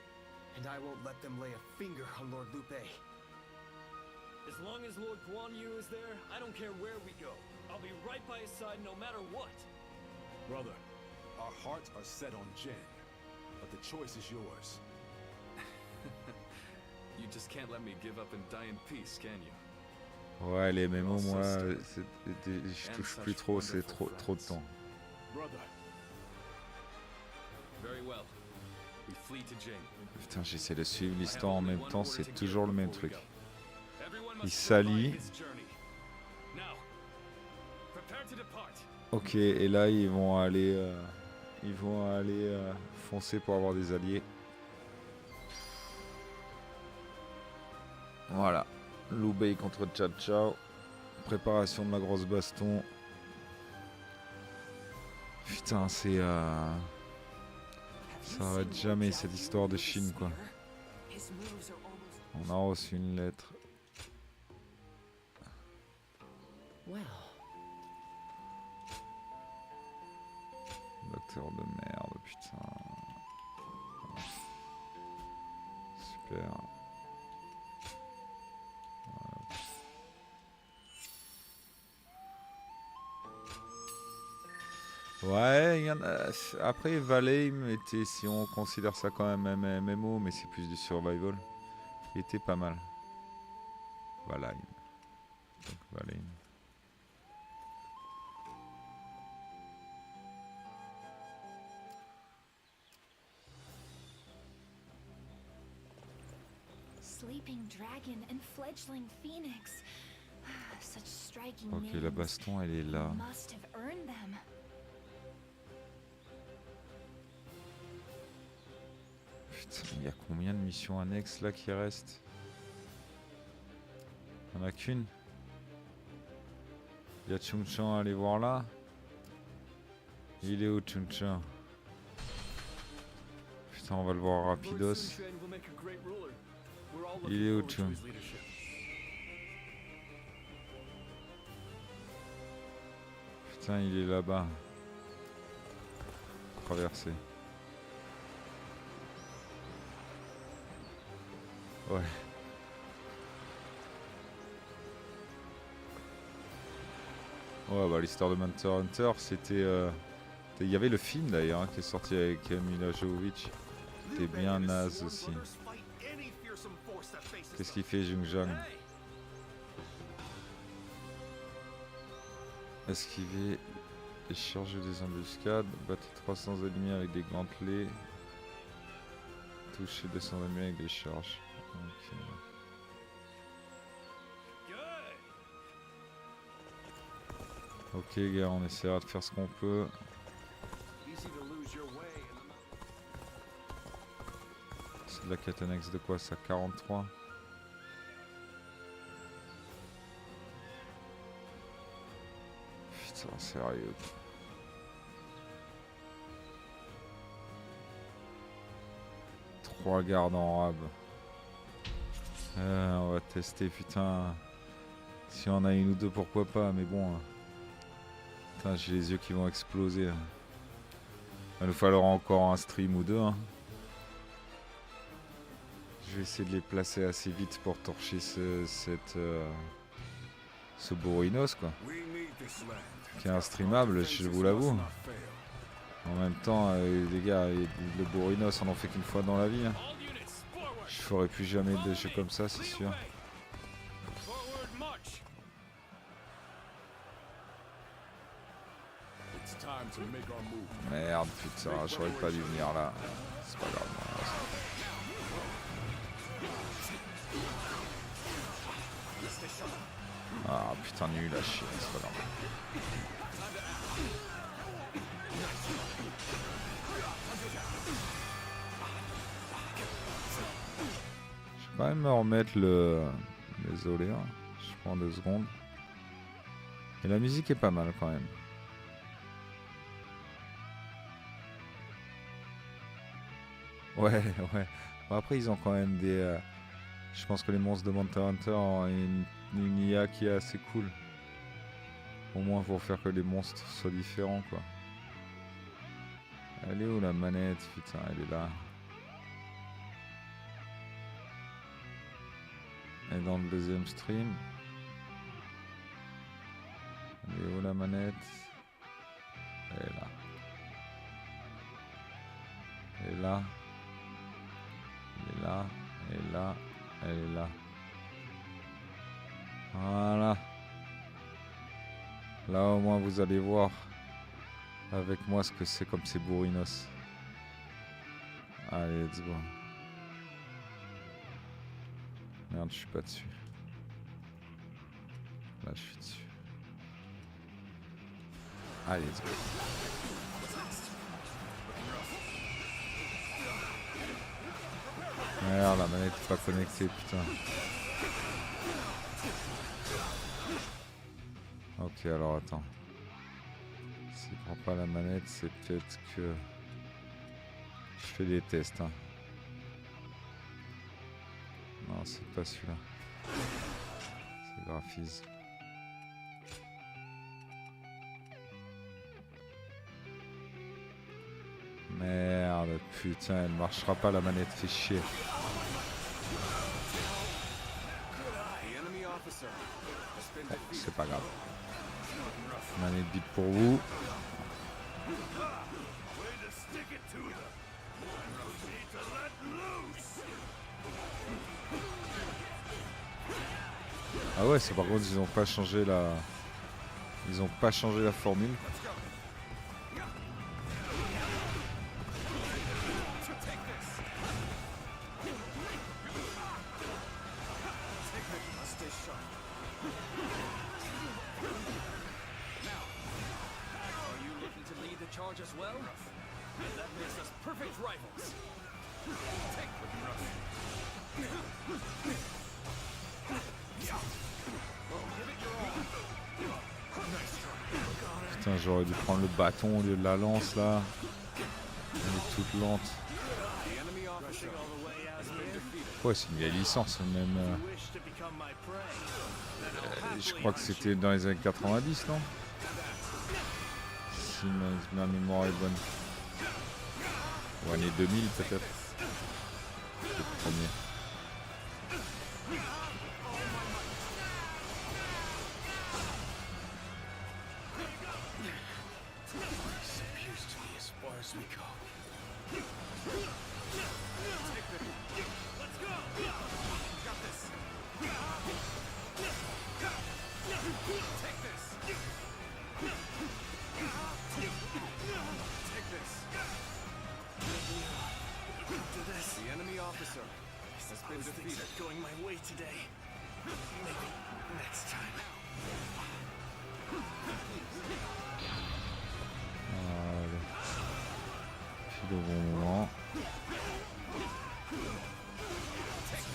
and I won't let them lay a finger on Lord Liu Bei. As long as Lord Guan Yu is there, I don't care where we go. I'll be right by his side no matter what. Brother, our hearts are set on Jing, but the choice is yours. You just can't let me give up and die in peace, can you? Ouais, les MMO, moi, je touche plus trop, c'est trop de temps. Very well. Putain, j'essaie de suivre l'histoire en même temps, c'est toujours le même truc. Ils s'allient. Ok, et là ils vont aller foncer pour avoir des alliés. Voilà, Liu Bei contre Cao Cao. Préparation de la grosse baston. Putain, c'est ça arrête jamais cette histoire de Chine quoi. On a reçu une lettre. Docteur de merde, putain. Super. Ouais, il y en a. Après, Valheim était, si on considère ça quand même un MMO, mais c'est plus du survival. Il était pas mal. Valheim. Donc, Valheim. Sleeping dragon and fledgling phoenix. Such striking Ok, names. la baston, elle est là. Must have earned them. Putain, il y a combien de missions annexes là qui restent? Il n'y en a qu'une. Il y a Chung Chan à aller voir là. Il est où Chung Chan? Putain, on va le voir rapidos. Il est où Chung? Putain, il est là-bas. Traversé. Ouais. Ouais, bah l'histoire de Hunter x Hunter, c'était... il y avait le film d'ailleurs hein, qui est sorti avec Mila Jovovich. C'était bien naze aussi. Qu'est-ce qu'il fait Jung Jang? Esquiver et charger des embuscades. Battre 300 ennemis avec des gantelets. Toucher 200 ennemis avec des charges. Okay. Ok gars, on essaiera de faire ce qu'on peut. C'est de la quête annexe de quoi ça? 43. Putain, sérieux. Trois gardes en rab. On va tester, putain. Si on a une ou deux, pourquoi pas, mais bon. Putain, j'ai les yeux qui vont exploser. Il va nous falloir encore un stream ou deux. Hein. Je vais essayer de les placer assez vite pour torcher ce bourrinos, quoi. Qui est instreamable, je vous l'avoue. En même temps, les gars, le bourrinos, on en fait qu'une fois dans la vie. Hein. Je ferai plus jamais de jeux comme ça, c'est sûr. Merde, putain, j'aurais pas dû venir là. C'est pas grave. Ah putain, nul à chier, c'est pas grave. Je vais quand même me remettre les oléas. Je prends 2 secondes. Et la musique est pas mal quand même. Ouais, ouais. Bon, après, ils ont quand même des... je pense que les monstres de Hunter x Hunter ont une IA qui est assez cool. Au moins pour faire que les monstres soient différents, quoi. Elle est où la manette? Putain, elle est là. Elle est dans le deuxième stream. Elle est où la manette? Elle est là. Elle est là. Elle est là. Elle est là. Elle est là. Voilà. Là au moins vous allez voir avec moi ce que c'est comme ces bourrinos. Allez, let's go. Merde, je suis pas dessus. Là, je suis dessus. Allez, let's go. Merde, la manette est pas connectée, putain. Ok, alors attends. S'il prend pas la manette, c'est peut-être que... Je fais des tests, hein. Non, c'est pas celui-là. C'est graphisme. Merde, putain, elle marchera pas la manette, fait chier. Bon, c'est pas grave. Manette bip pour vous. Ah ouais, c'est par contre ils ont pas changé la... Ils ont pas changé la formule. As well, and that makes us perfect rivals. Take Putain, j'aurais dû prendre le bâton au lieu de la lance là. Elle est toute lente. Ouais, c'est une vieille licence même. Je crois que c'était dans les années 90, non? Si ma mémoire est bonne. Ou année 2000 peut-être. Le premier. going my way today. Maybe next time. Allez. Pile au bon moment.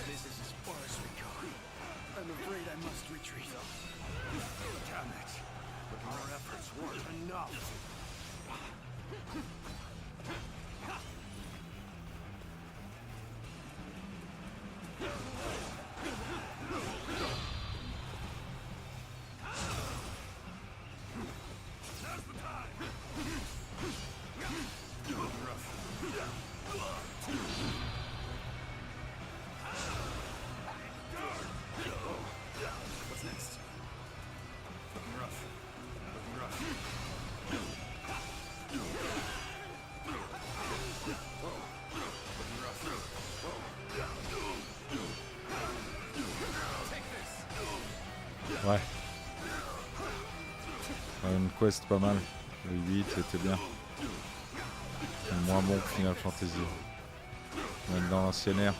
This is as far as we go. I'm afraid I must retreat. Damn it. Our efforts weren't enough. Ouais. Une quest pas mal. Le 8 c'était bien. Moins bon que Final Fantasy. Même dans l'ancienne ère.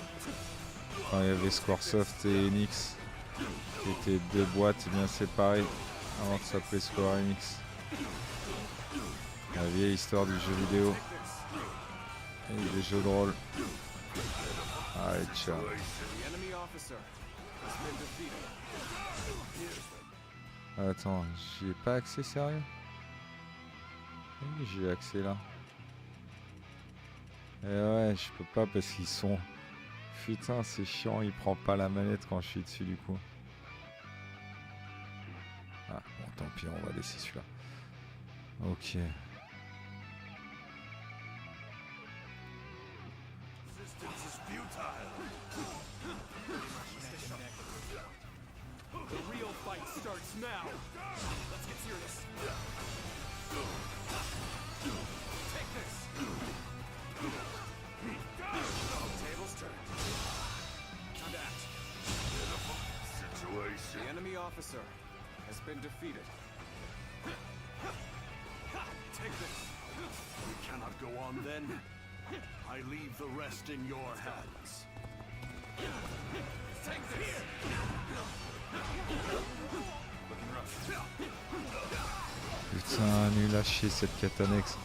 Quand il y avait Squaresoft et Enix. Qui étaient deux boîtes bien séparées. Avant de s'appeler Square Enix. La vieille histoire du jeu vidéo. Et des jeux de rôle. Allez, ciao. Attends, j'y ai pas accès sérieux? Oui, j'ai accès là. Et ouais, je peux pas parce qu'ils sont... Putain, c'est chiant, il prend pas la manette quand je suis dessus du coup. Ah, bon, tant pis, on va laisser celui-là. Ok. The real fight starts now. Let's get serious. Take this. Tables turn. Time to act. Situation. The enemy officer has been defeated. Take this. We cannot go on then. I leave the rest in your hands. Take this! Looking rough. Putain, nul à chier cette catanex.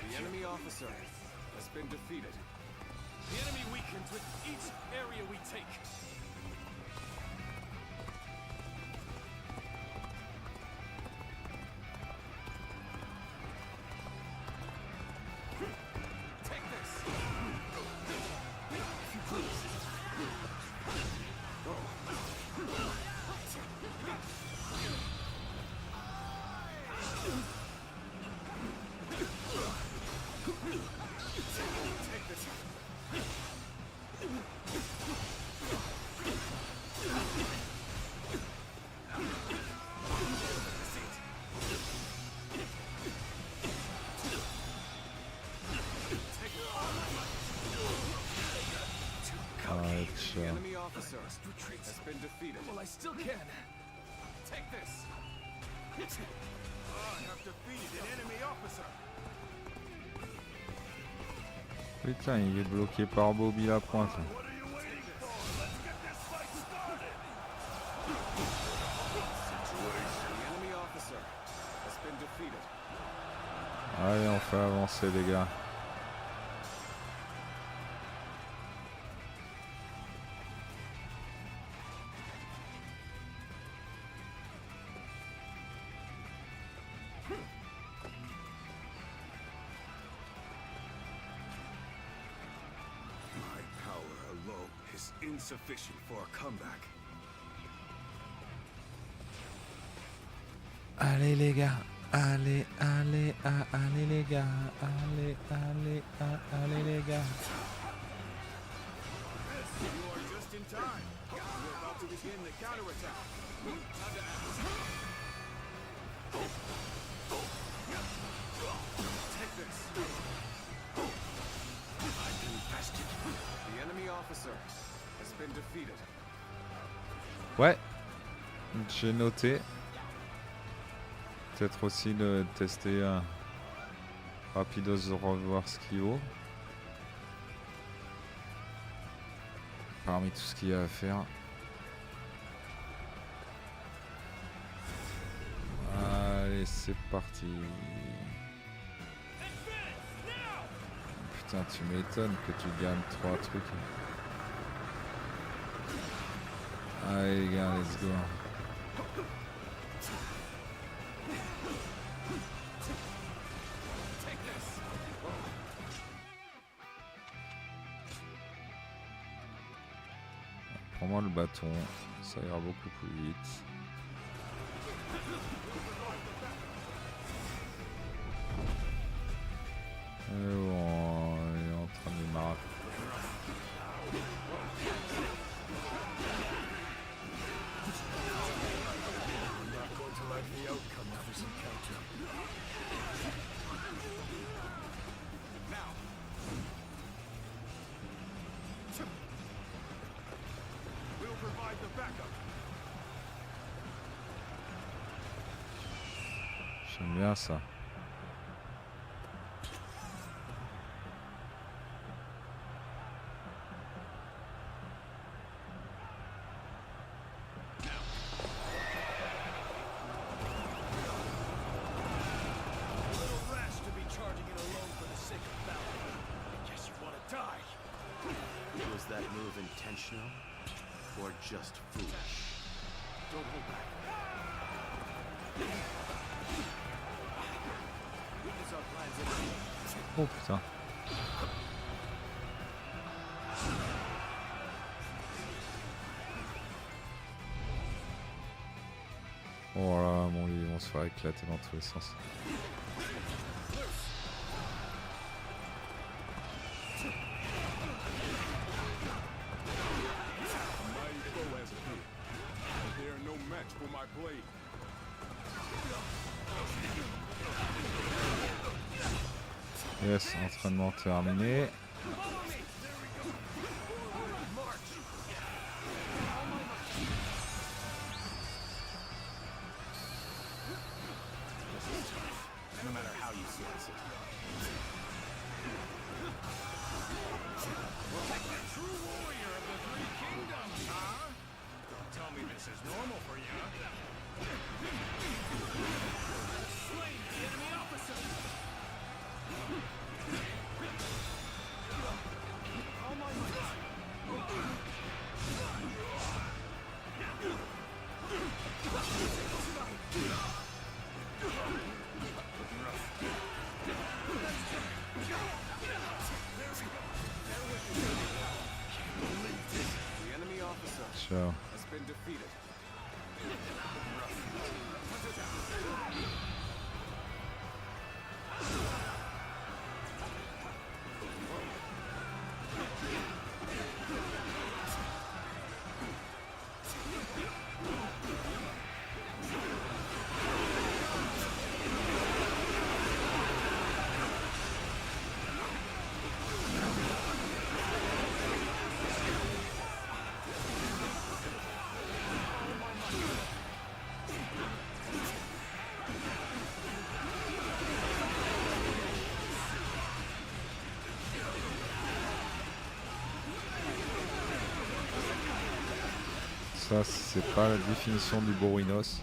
The enemy officer has been defeated. The enemy weakens with each area we take. Take this! If you please. Take this. The enemy officer has been defeated. Well, I still can. Take this. I have defeated an enemy officer. Putain, il est bloqué par Bobby la pointe. Allez, on fait avancer les gars. My power alone is insufficient for a comeback. Allez les gars, allez, allez, allez les gars, allez, allez, allez les gars. You are just in time. We're about to begin the counterattack. Time to act. Take this. I've been bested. The enemy officer has been defeated. Ouais, j'ai noté. Peut-être aussi de tester rapidos de revoir ce qu'il vaut. Parmi tout ce qu'il y a à faire. Allez, c'est parti. Putain, tu m'étonnes que tu gagnes 3 trucs. Allez les gars, let's go. Prends-moi le bâton, ça ira beaucoup plus vite. Et bon, il est en train de marrer. J'aime bien ça. Was that move intentional or just foolish? Don't hold back. Oh putain. Oh là, mon lit, ils vont se faire éclater dans tous les sens. Yes, entraînement terminé. Ciao. has been defeated. Ça, c'est pas la définition du bourrinos.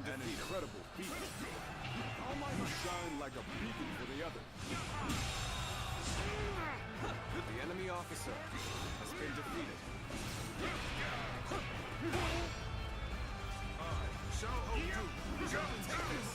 An incredible feat. How might he shine like a beacon for the others? The enemy officer has been defeated. I shall hold you. Challenge this.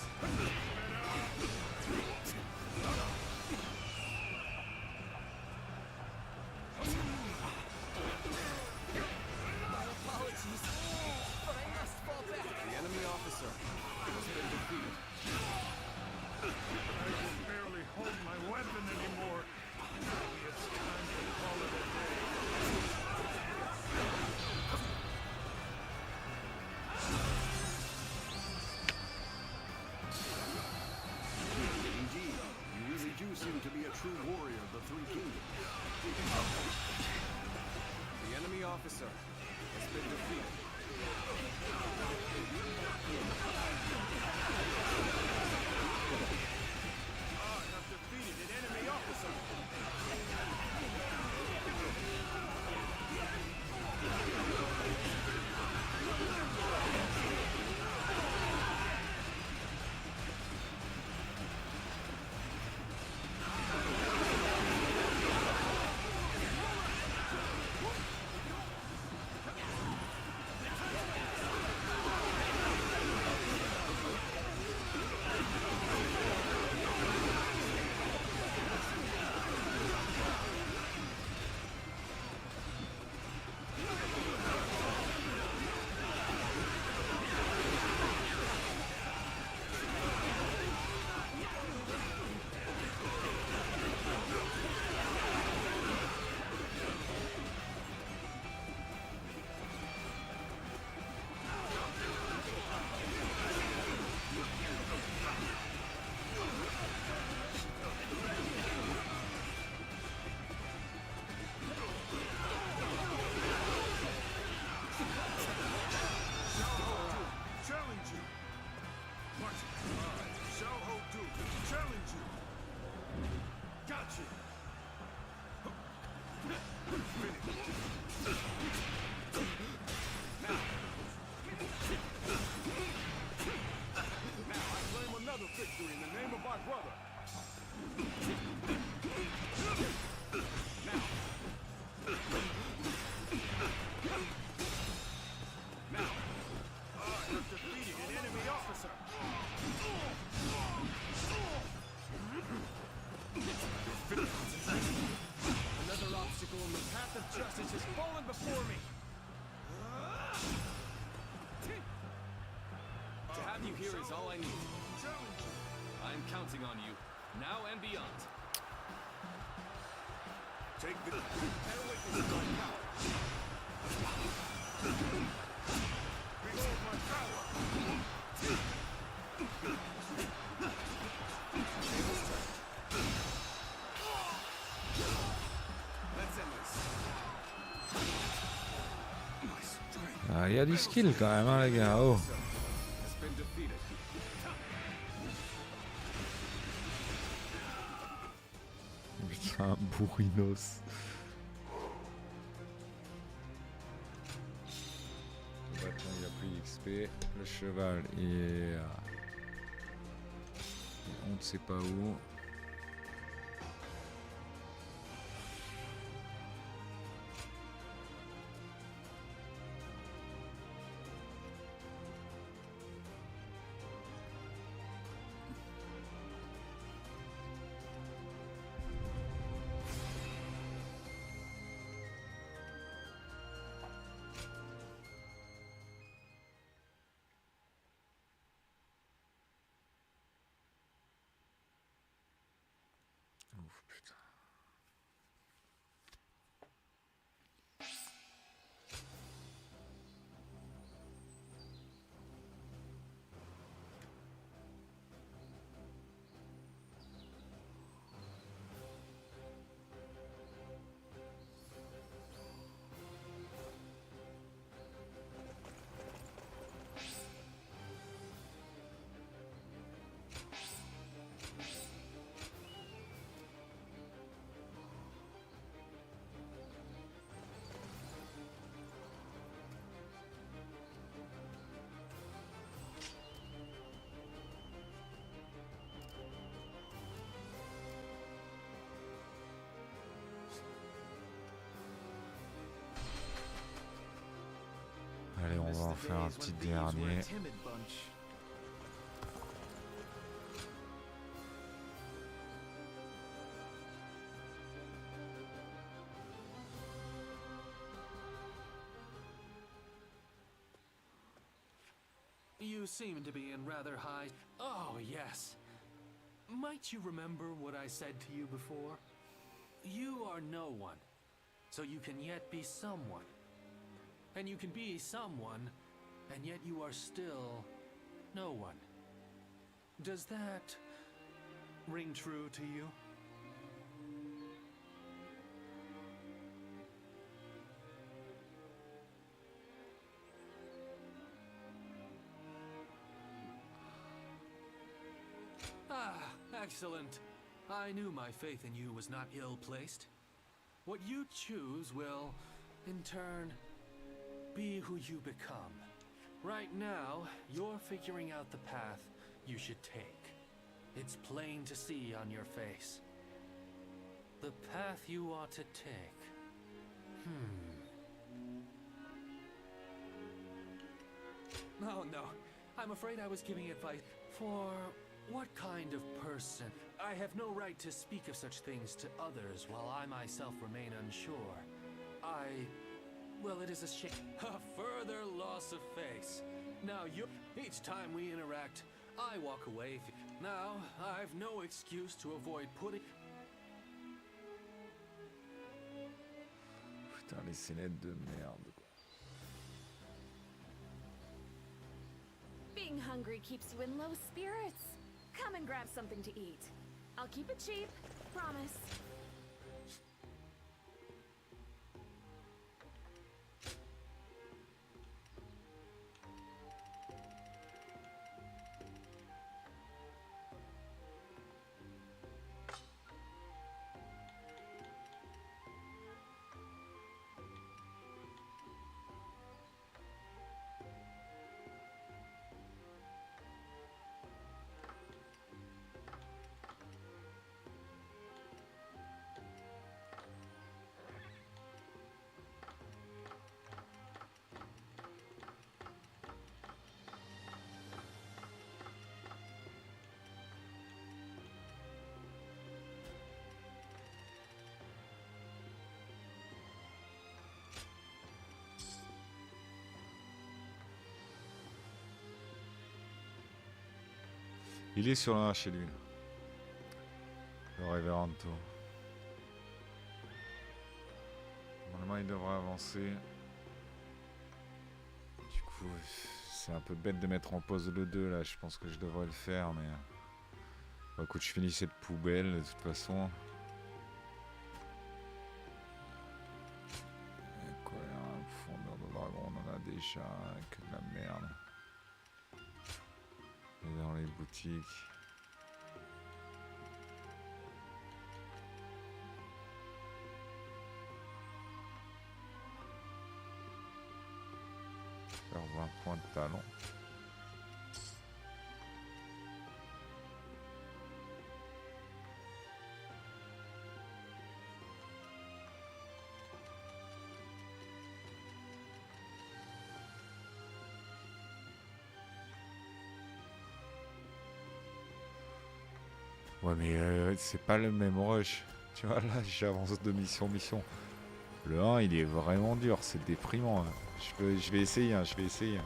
Seem to be a true warrior of the Three Kingdoms. The enemy officer has been defeated. I have defeated an enemy officer. you here is all I need. I'm counting on you, now and beyond. Take the... And witness my power. Behold my power! Let's end this. Ah, il y a du skill quand même, hein, les gars. Oh. Has been defeated. Putain, bourrinos. Le bâton il a pris l'XP. Le cheval est. On ne sait pas où. Allez, on va en faire un petit dernier. You seem to be in rather high... Oh, yes. Might you remember what I said to you before? You are no one, so you can yet be someone. And you can be someone, and yet you are still no one. Does that ring true to you? Ah, excellent. I knew my faith in you was not ill-placed. What you choose will, in turn, be who you become. Right now, you're figuring out the path you should take. It's plain to see on your face. The path you ought to take. Oh no, I'm afraid I was giving advice for what kind of person? I have no right to speak of such things to others while I myself remain unsure. Well, it is a shame. A further loss of face. Now, each time we interact, I walk away. Now, I've no excuse to avoid putting... Putain, les scénettes de merde, quoi. Being hungry keeps you in low spirits. Come and grab something to eat. I'll keep it cheap, promise. Il est sur l'un chez lui. Le Reveranto. Normalement, il devrait avancer. Du coup, c'est un peu bête de mettre en pause le 2 là. Je pense que je devrais le faire, mais... Bon, écoute, je finis cette poubelle de toute façon. Et quoi, un fondeur de dragon, on en a déjà. Que de la merde. Et dans les boutiques. Faire 20 points de talent. Ouais mais c'est pas le même rush. Tu vois là j'avance de mission en mission. Le 1 il est vraiment dur, c'est déprimant. Hein. Je vais essayer, hein, je vais essayer.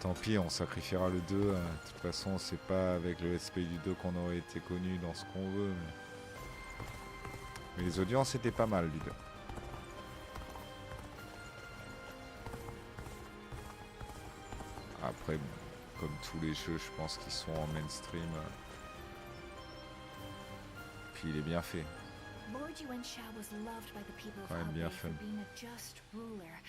Tant pis, on sacrifiera le 2. De toute façon, c'est pas avec le SP du 2 qu'on aurait été connu dans ce qu'on veut. Mais les audiences étaient pas mal du 2. Après, bon, comme tous les jeux, je pense qu'ils sont en mainstream. Puis il est bien fait. Lord Yuan-Sha was loved by the people of Quand même bien Hebei for fun. being a just ruler.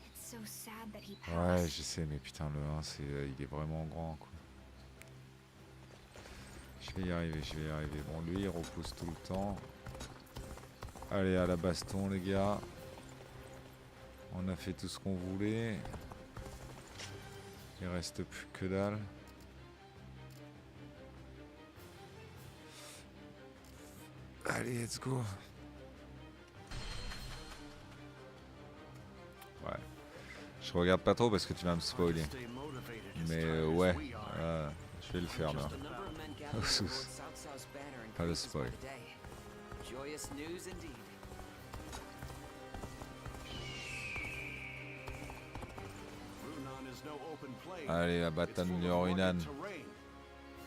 It's so sad that he Ouais, passed. je sais, mais putain, le 1, il est vraiment grand, quoi. Je vais y arriver, je vais y arriver. Bon, lui, il repousse tout le temps. Allez, à la baston, les gars. On a fait tout ce qu'on voulait. Il reste plus que dalle. Allez, let's go. Ouais. Je regarde pas trop parce que tu vas me spoiler. Mais ouais, je vais le faire là. Pas le spoil. Joyous news indeed. Runan is no open plain. Allez, la bataille It's full de of rugged Runan. terrain.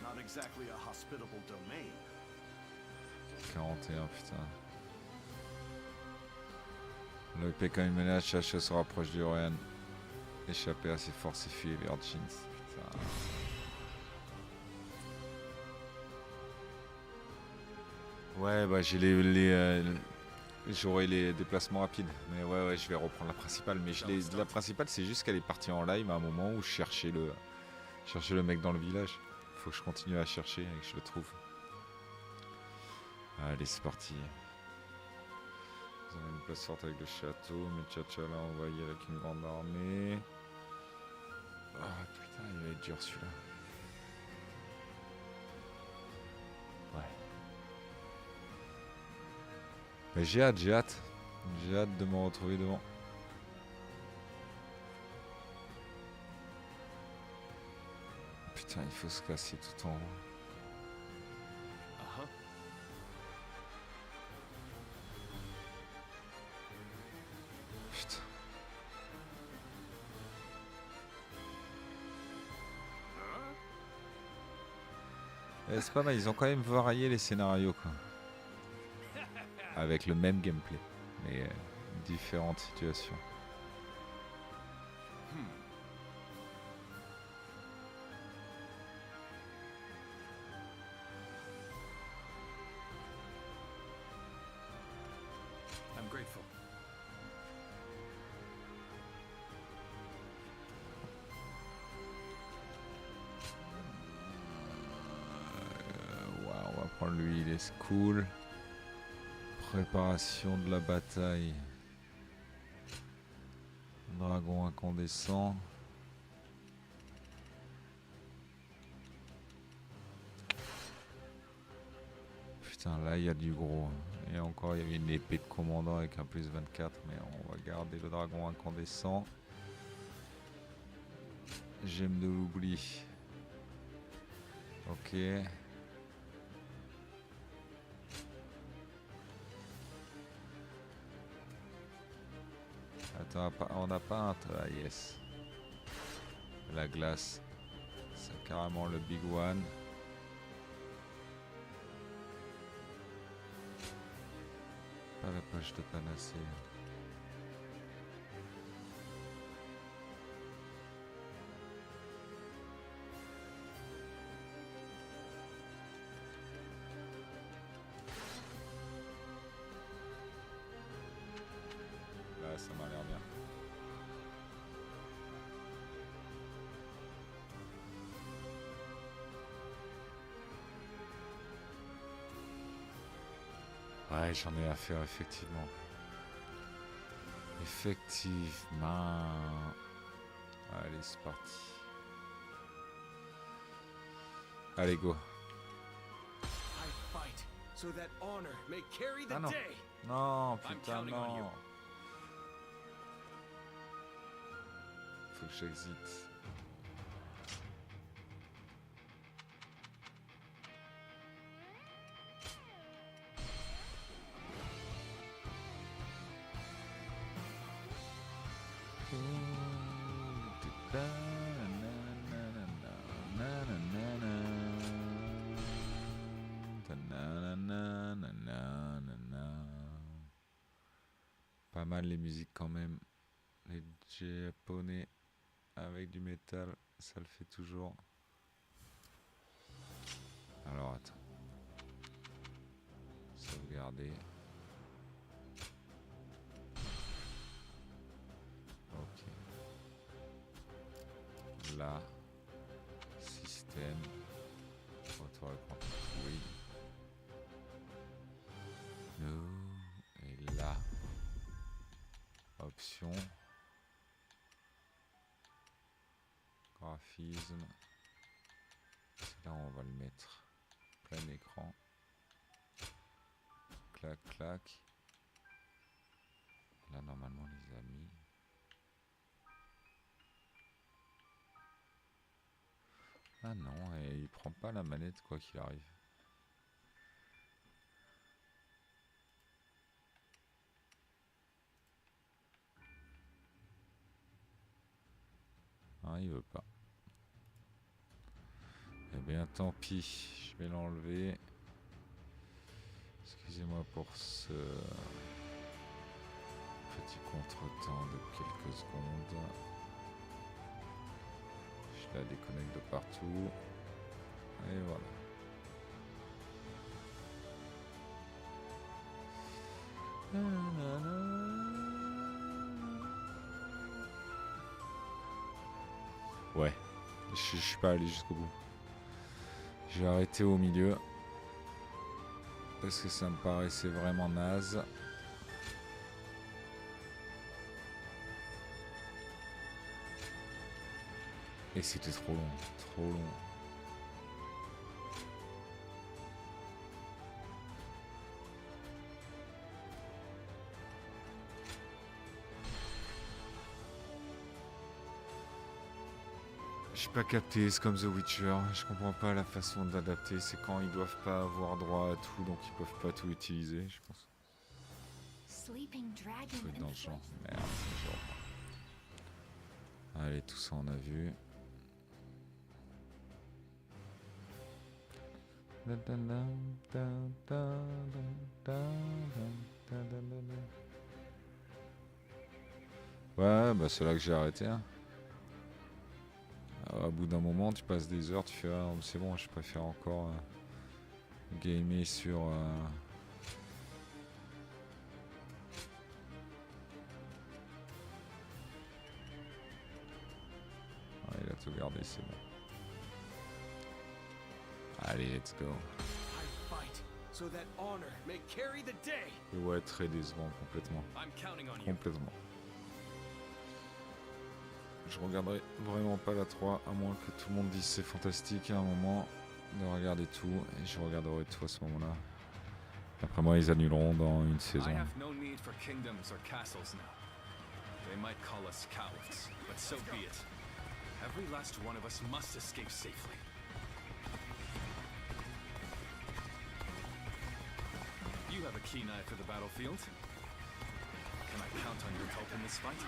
Not exactly a hospitable domain. 41, putain. Le P quand il menace, Chacha se rapproche du Ryan. Échapper à ses forces et fuir vers Jeans. Putain. Ouais, bah j'ai j'aurai les déplacements rapides. Mais ouais, je vais reprendre la principale. Mais la principale, c'est juste qu'elle est partie en live à un moment où je cherchais le mec dans le village. Faut que je continue à chercher et que je le trouve. Allez, c'est parti. Vous avez une place forte avec le château, mais Chacha l'a envoyé avec une grande armée. Ah putain, il va être dur celui-là. Ouais. Mais j'ai hâte. J'ai hâte de me retrouver devant. Putain, il faut se casser tout en haut. Putain. C'est pas mal, ils ont quand même varié les scénarios quoi. Avec le même gameplay, mais différentes situations. I'm grateful. Ouais, on va prendre lui, il est cool. Préparation de la bataille. Dragon incandescent. Putain, là il y a du gros. Et encore, il y avait une épée de commandant avec un plus 24. Mais on va garder le dragon incandescent. Gemme de l'oubli. Ok. Attends, on n'a pas un... Ah, yes. La glace. C'est carrément le big one. Ah, la poche de panacée. Là, ça m'a l'air bien. Ouais, j'en ai à faire, effectivement. Effectivement. Allez, c'est parti. Allez, go. Ah non. Non, putain, non. Faut que j'exite. Pas mal les musiques quand même. Les japonais avec du métal, ça le fait toujours. Alors attends. Sauvegarder. Ok. Là. Système. Auto-réponse. Oui. No. Et là. Option. Graphisme. Là on va le mettre plein écran. Clac clac. Là normalement les amis. Ah non, et il prend pas la manette quoi qu'il arrive. Ah, il veut pas. Eh bien, tant pis. Je vais l'enlever. Excusez-moi pour ce petit contretemps de quelques secondes. Je la déconnecte de partout. Et voilà. Ouais, je suis pas allé jusqu'au bout. J'ai arrêté au milieu. Parce que ça me paraissait vraiment naze. Et c'était trop long, trop long. J'ai pas capté, c'est comme The Witcher, je comprends pas la façon d'adapter, c'est quand ils doivent pas avoir droit à tout, donc ils peuvent pas tout utiliser, je pense. Faut être dans le genre, merde, c'est genre. Allez, tout ça on a vu. Ouais, bah c'est là que j'ai arrêté. Hein. Au bout d'un moment, tu passes des heures, tu fais ah, c'est bon, je préfère encore gamer sur. Ah, il a tout gardé, c'est bon. Allez, let's go. Et ouais, très décevant, complètement. Complètement. Je regarderai vraiment pas la 3, à moins que tout le monde dise c'est fantastique à un moment de regarder tout, et je regarderai tout à ce moment-là. Après moi, ils annuleront dans une saison. You have a keen eye for the battlefield. Can I count on your help in this fight?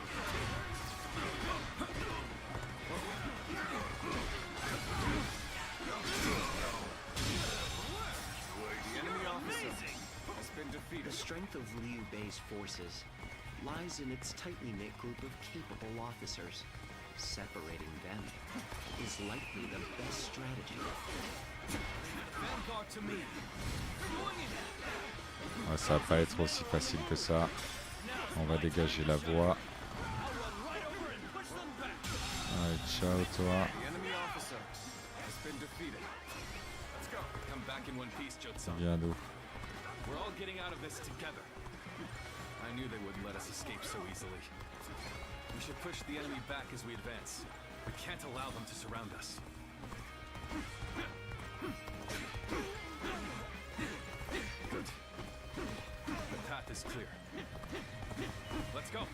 The enemy officer has been defeated. The strength of of Liu Bei's forces lies in its tightly knit group of capable officers. Separating them is likely the best strategy. Vanguard to me. Ouais, ça va pas être aussi facile que ça. On va dégager la voie. Allez, ciao toi. Viens d'où? We're all getting out of this together. I knew they wouldn't let us escape so easily. We should push the enemy back as we advance. We can't allow them to surround us. Good. The path is clear. Let's go.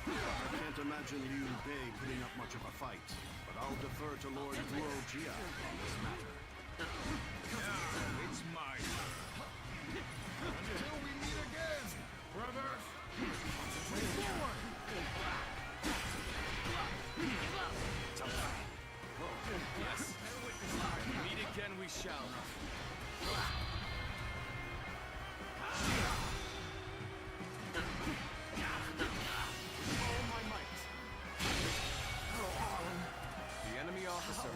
I can't imagine Liu Bei putting up much of a fight, but I'll defer to Lord DWO2 on this matter. Now, it's my turn. Until we meet again, brothers! Forward! Yes. Meet again we shall. The enemy officer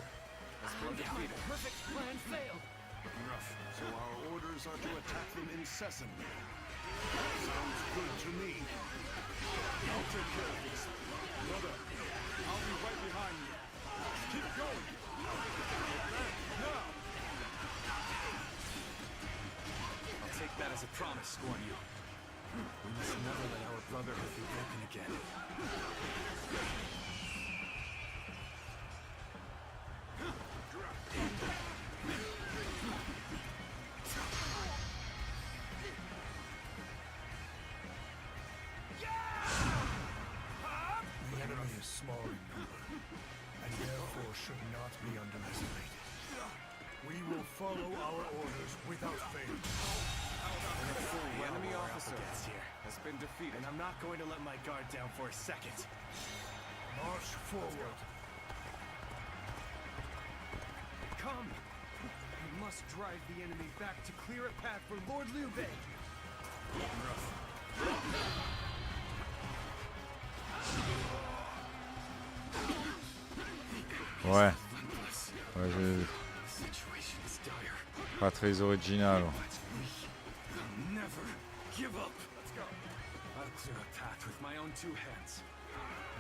has been defeated. Perfect plan failed. Rough. So our orders are to attack them incessantly. Sounds good to me. I'll take care of this. Brother, I'll be right behind you. Keep going! Now! I'll take that as a promise, Guan Yu. We must never let our brotherhood be broken again. The enemy is small in number, and therefore should not be underestimated. We will follow our orders without fail. The enemy officer has been defeated. And I'm not going to let my guard down for a second. March forward. Come! We must drive the enemy back to clear a path for Lord Liu Bei. Ouais. Ouais, pas très original. Never give up. Let's go. I'll clear a path with my own two hands.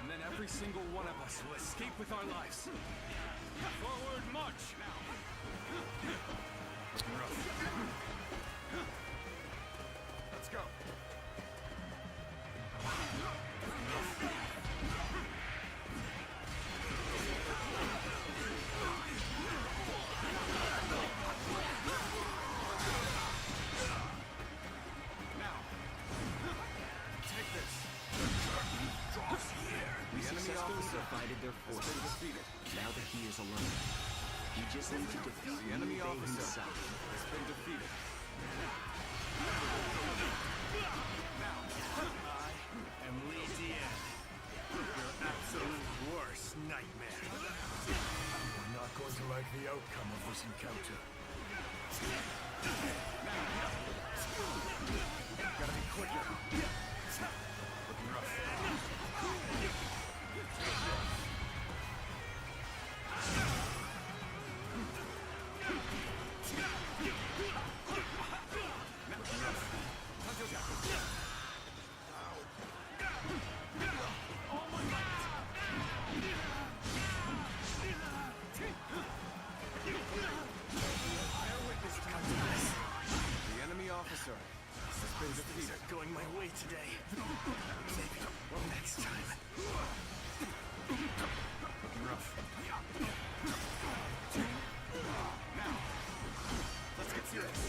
And then every single one of us will escape with our lives. Forward march now. Let's go. Divided their forces. Now that he is alone, he just needs to defeat The enemy Liu Bei officer himself. has been defeated. And Li Dian, your absolute worst nightmare. We're not going to like the outcome of this encounter. Gotta be quicker. Looking rough. The enemy officer has been defeated. Things are going my way today. Maybe next time. Looking rough. Now, let's get serious.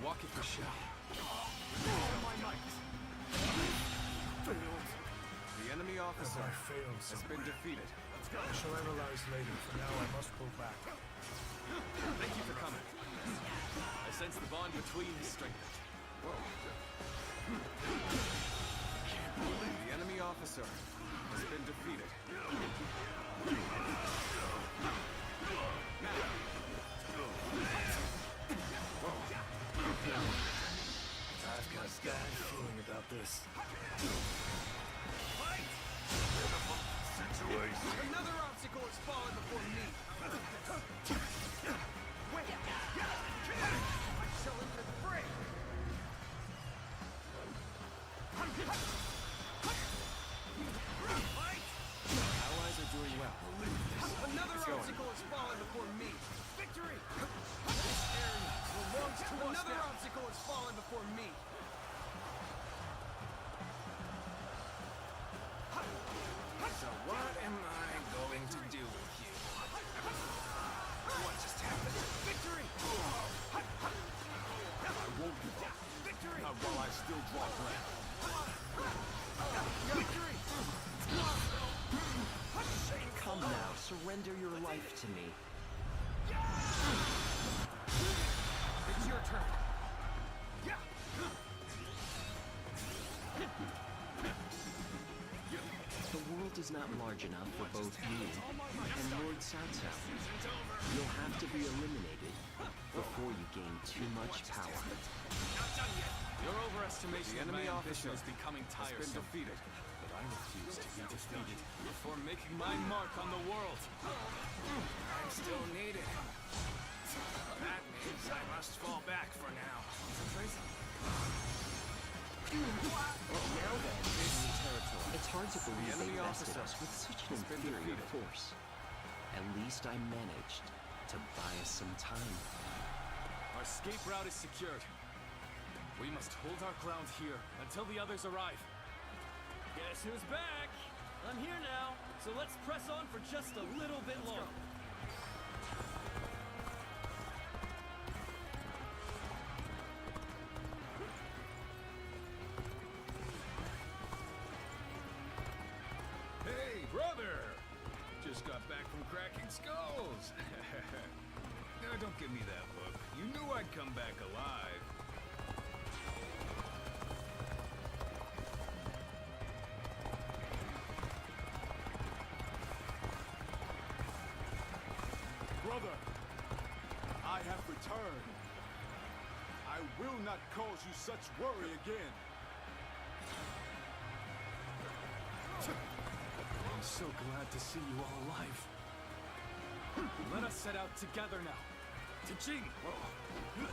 Walk it for shall. My might. has been defeated. I shall analyze later. For now, I must pull back. Thank you for coming. I sense the bond between us strengthened. Whoa. The enemy officer has been defeated. I've got a bad feeling about this. Situation. Another obstacle has fallen before me. Wait. I shall enter the fray. Allies are doing well. Another obstacle has fallen before me. Victory! This area belongs to us. Another obstacle has fallen before me. So what am I going to do with you? What just happened? Victory! I won't give up. Victory! Not while I still draw breath. Victory! Come now, surrender your life to me. It's your turn. The world is not large enough for both you and Lord Cao Cao. You'll have to be eliminated before you gain too much power. Your overestimation of my enemy ambition officer is becoming has been tiresome. defeated. But I refuse to be defeated before making my mark on the world. I'm still needed. That means I must fall back for now. Now then, it's hard to believe they enemy bested officer us with such an has been inferior defeated. force. At least I managed to buy us some time. Our escape route is secured. We must hold our ground here until the others arrive. Guess who's back? I'm here now, so let's press on for just a little bit longer. Hey, brother! Just got back from cracking skulls. No, don't give me that look. You knew I'd come back alive. Brother, I have returned. I will not cause you such worry again. I'm so glad to see you all alive. Let us set out together now. To Jing! You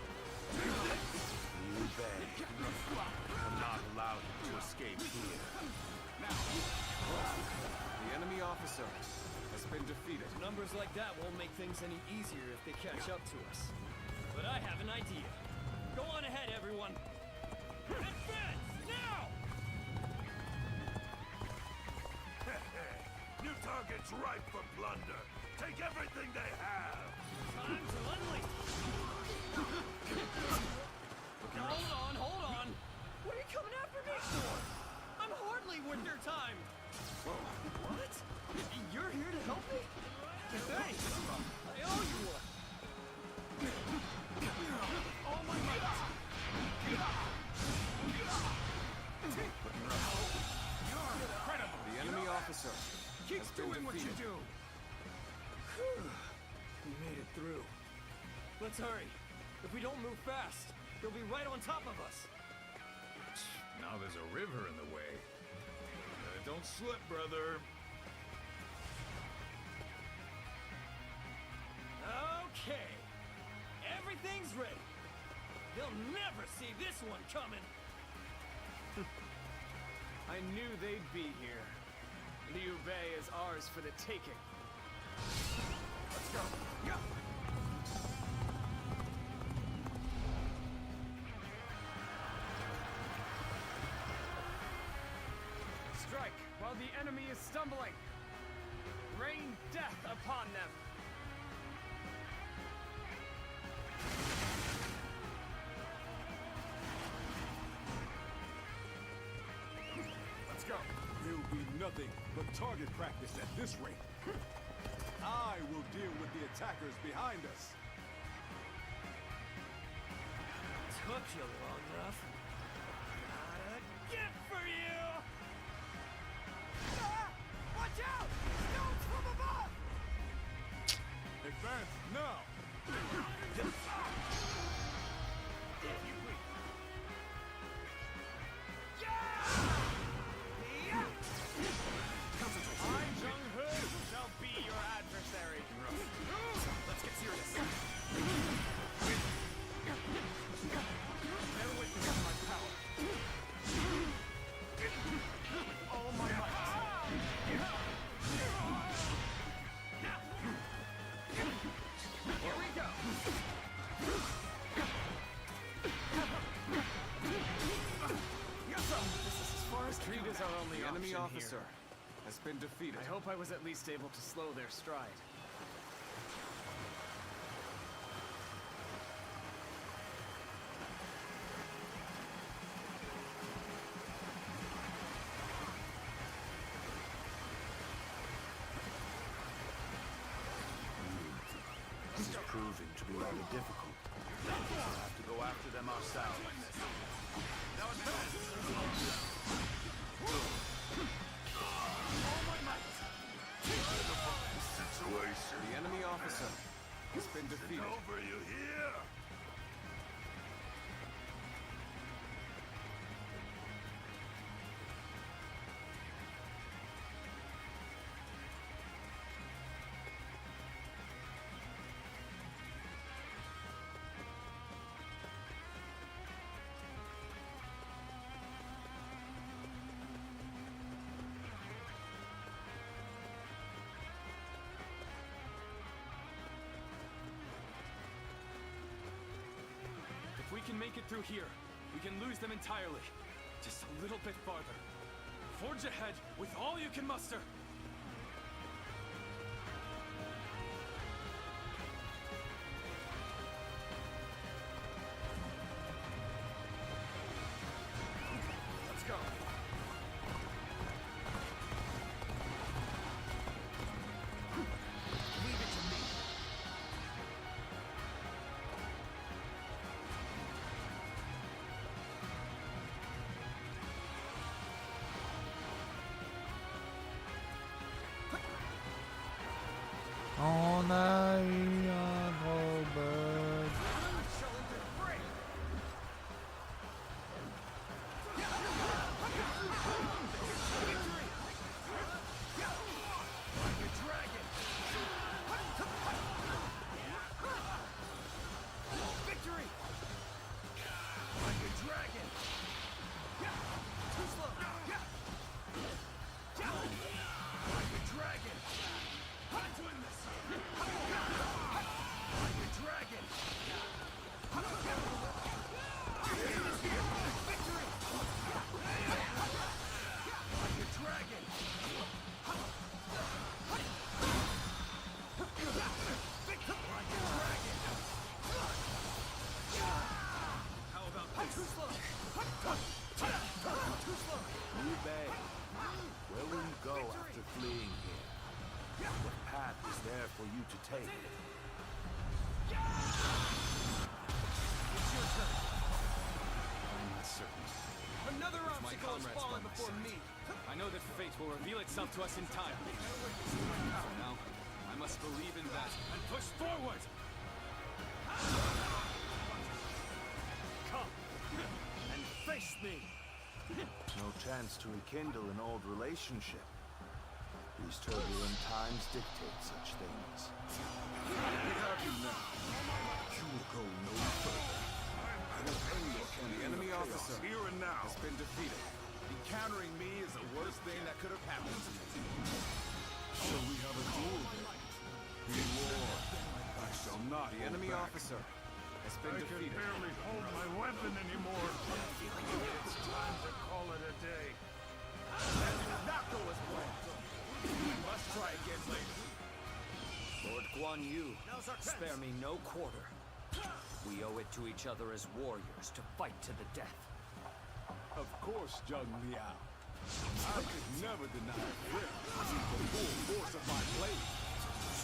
beg. I'm not allowed to escape here. The enemy officer has been defeated. Numbers like that won't make things any easier if they catch up to us. But I have an idea. Go on ahead, everyone. Advance, now! New target's ripe for plunder. Take everything they have. Time to unleash! Hold on! What are you coming after me for? I'm hardly worth your time! What? You're here to help me? Thanks! I owe you one! All my might! You're incredible! The enemy officer Keep has been doing what you defeated. do. We made it through. Let's hurry. If we don't move fast, they'll be right on top of us. Now there's a river in the way. Don't slip, brother. Okay. Everything's ready. They'll never see this one coming. I knew they'd be here. Liu Bei is ours for the taking. Let's go. Yeah. Strike while the enemy is stumbling. Rain death upon them. Let's go. There'll be nothing but target practice at this rate. I will deal with the attackers behind us. Took you long enough. Got a gift for you! Ah! Watch out! Stones from above! Advance now! I, Jung-Hu, shall be your adversary. Let's get serious. Bear witness to my power. With all my might. Here we go. This is as far as Retreat is our only the enemy option officer here. has been defeated. I hope I was at least able to slow their stride. This is proving to be rather difficult. We'll have to go after them ourselves. Now advance! The enemy officer has been defeated. Over you here! If we can make it through here, we can lose them entirely. Just a little bit farther. Forge ahead with all you can muster. Let's go. Leave it to me. On a eu un gros bug. Victory! Like a dragon! Too slow! Like a dragon! I'm doing this! Like a dragon! Victory! Like a dragon! How about this? Too slow! Too slow! Liu Bei, where will you go after fleeing here? What path is there for you to take? It's your turn. I'm not certain. Another My obstacle has comrades fallen by my before side. me. I know that fate will reveal itself to us in time. For now, I must believe in that and push forward! Come and face me. No chance to rekindle an old relationship. These turbulent times dictate such things. We have you now. You will go no further. I will end your The enemy officer here and now has been defeated. Encountering me is the worst thing that could have happened to me. So we have a duel then. Be warned. I shall not. The enemy officer has been defeated. barely hold my weapon anymore. It's time to call it a day. That did not go as planned. We must try again later. Lord Guan Yu, spare me no quarter. We owe it to each other as warriors to fight to the death. Of course, Zheng Liao. I could never deny a grip the full force of my blade.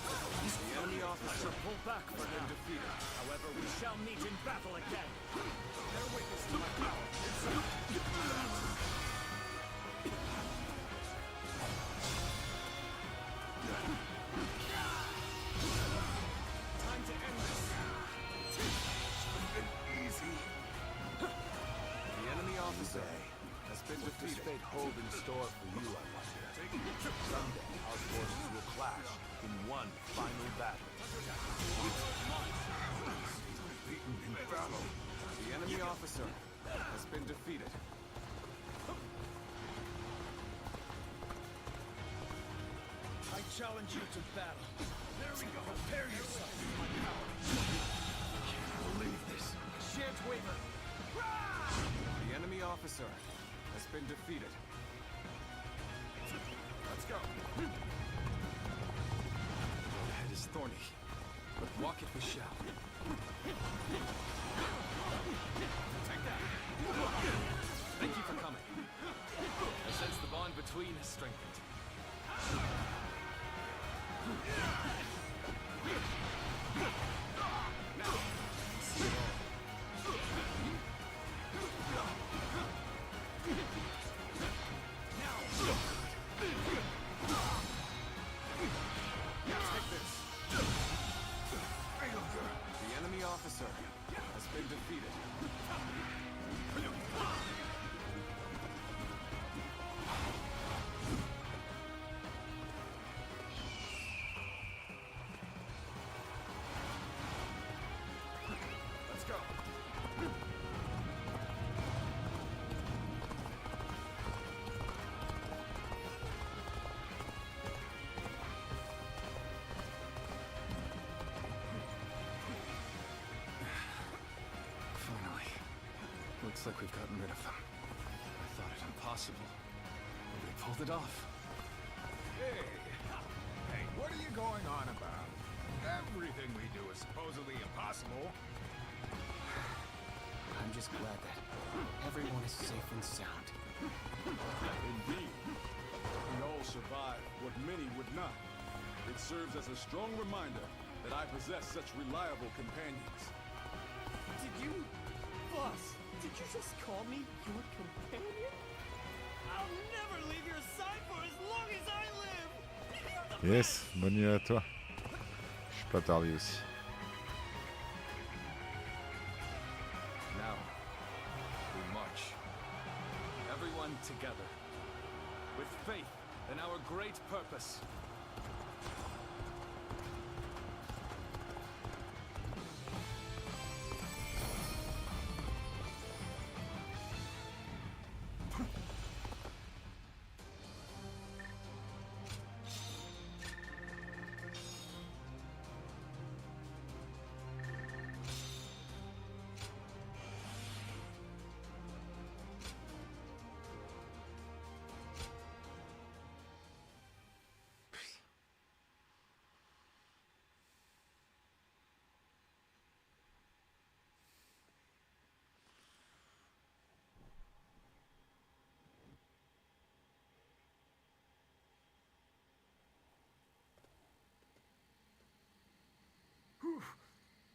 The enemy officer pull back for them defeated. However, we shall meet in battle again. Bear witness to my power. Time to end this. Should've been easy. The enemy officer has been defeated. What does fate hold in store for you, I wonder? Someday, our forces will clash in one final battle. Beaten in battle. The enemy officer has been defeated. I challenge you to battle. There we go. Prepare yourself for my power. Can't believe this. Shan't waver. The enemy officer has been defeated. Let's go. The head is thorny, but walk it we shall. Take that. Thank you for coming. I sense the bond between has strengthened. Now, see it all. The enemy officer has been defeated. Let's go. Finally. Looks like we've gotten rid of them. I thought it impossible. But we pulled it off. Hey, what are you going on about? Everything we do is supposedly impossible. I'm just glad that everyone is safe and sound. Indeed. We all survive what many would not. It serves as a strong reminder that I possess such reliable companions. Did you... Boss, did you just call me your companion? I'll never leave your side for as long as I live! Yes, bonne nuit à toi. Je suis pas tardé aussi. Now, we march. Everyone together. With faith in our great purpose.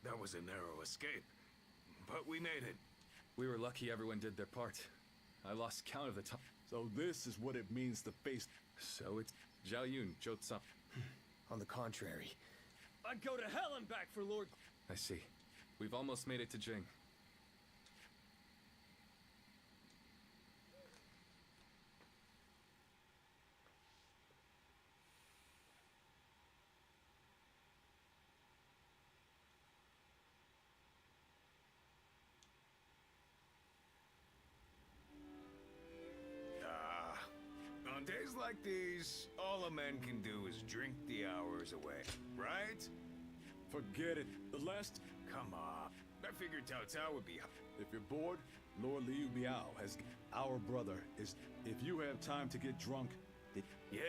That was a narrow escape, but we made it. We were lucky everyone did their part. I lost count of the time. So this is what it means to face... So it's Zhao Yun, Zhou Tsang. On the contrary. I'd go to hell and back for Lord... I see. We've almost made it to Jing. On days like these, all a man can do is drink the hours away, right? Forget it. The last... Come on. I figured Cao Cao would be... If you're bored, Lord Liu Biao has... Our brother is... If you have time to get drunk... Yeah.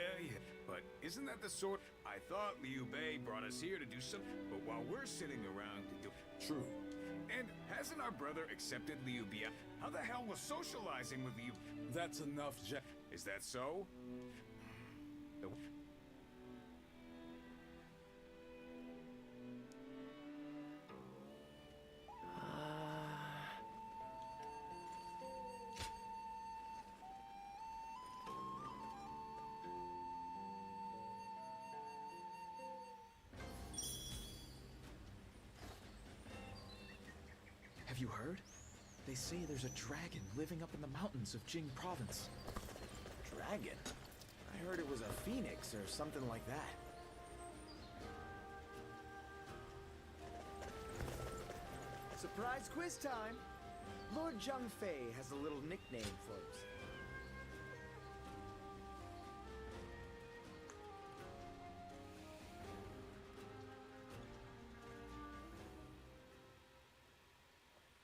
But isn't that the sort... I thought Liu Bei brought us here to do something, but while we're sitting around to do... True. And hasn't our brother accepted Liu Biao? How the hell was socializing with Liu... That's enough, Jack. Is that so? Have you heard? They say there's a dragon living up in the mountains of Jing province. Dragon? I heard it was a phoenix or something like that. Surprise quiz time! Lord Zhang Fei has a little nickname for us.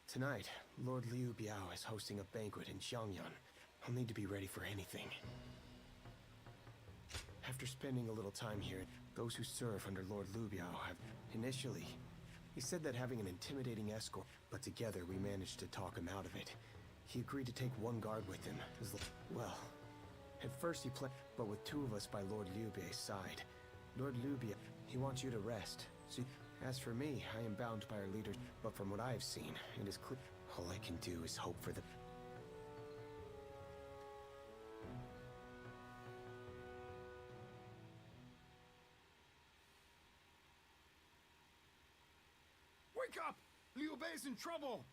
Tonight, Lord Liu Biao is hosting a banquet in Xiangyan. I'll need to be ready for anything. After spending a little time here, those who serve under Lord Liu Biao have... Initially, he said that having an intimidating escort, but together we managed to talk him out of it. He agreed to take one guard with him. Well, at first he planned, but with two of us by Lord Liu Biao's side. Lord Liu Biao, he wants you to rest. So, as for me, I am bound by our leaders, but from what I have seen, it is clear all I can do is hope for the... Wake up! Liu Bei's in trouble!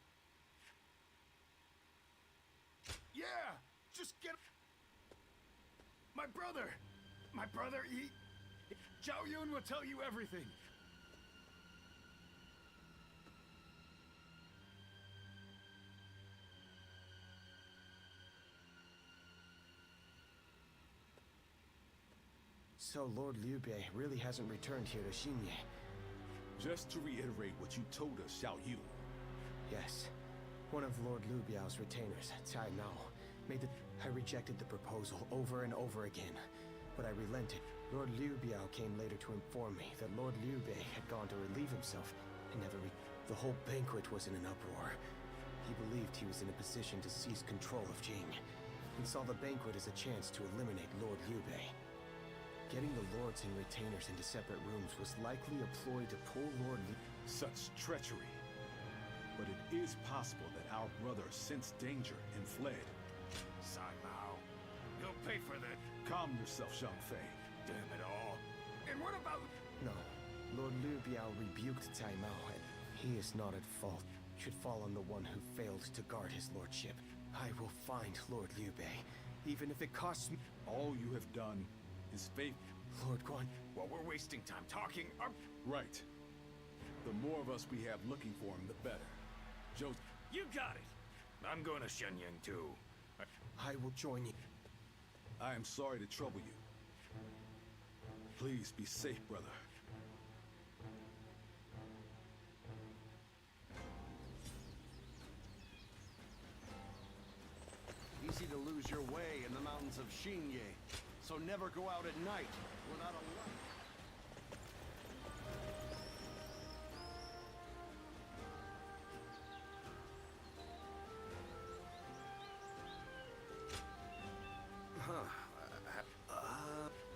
Yeah! Just get... My brother! My brother, he... Zhao Yun will tell you everything! So Lord Liu Bei really hasn't returned here to Xinye. Just to reiterate what you told us, Xiao Yu. Yes. One of Lord Liu Biao's retainers, Cai Mao, made the... I rejected the proposal over and over again, but I relented. Lord Liu Biao came later to inform me that Lord Liu Bei had gone to relieve himself and never The whole banquet was in an uproar. He believed he was in a position to seize control of Jing, and saw the banquet as a chance to eliminate Lord Liu Bei. Getting the lords and retainers into separate rooms was likely a ploy to pull Lord Liu... Such treachery. But it is possible that our brother sensed danger and fled. Sai Mao, you'll pay for that. Calm yourself, Zhang Fei. Damn it all. And what about... No. Lord Liu Biao rebuked Cai Mao, and he is not at fault. Should fall on the one who failed to guard his lordship. I will find Lord Liu Bei, even if it costs me... All you have done is faith... Lord Guan... Well, we're wasting time talking. Right. The more of us we have looking for him, the better. Joe... You got it. I'm going to Shenyang too. I will join you. I am sorry to trouble you. Please be safe, brother. Easy to lose your way in the mountains of Xinye, so never go out at night without a light.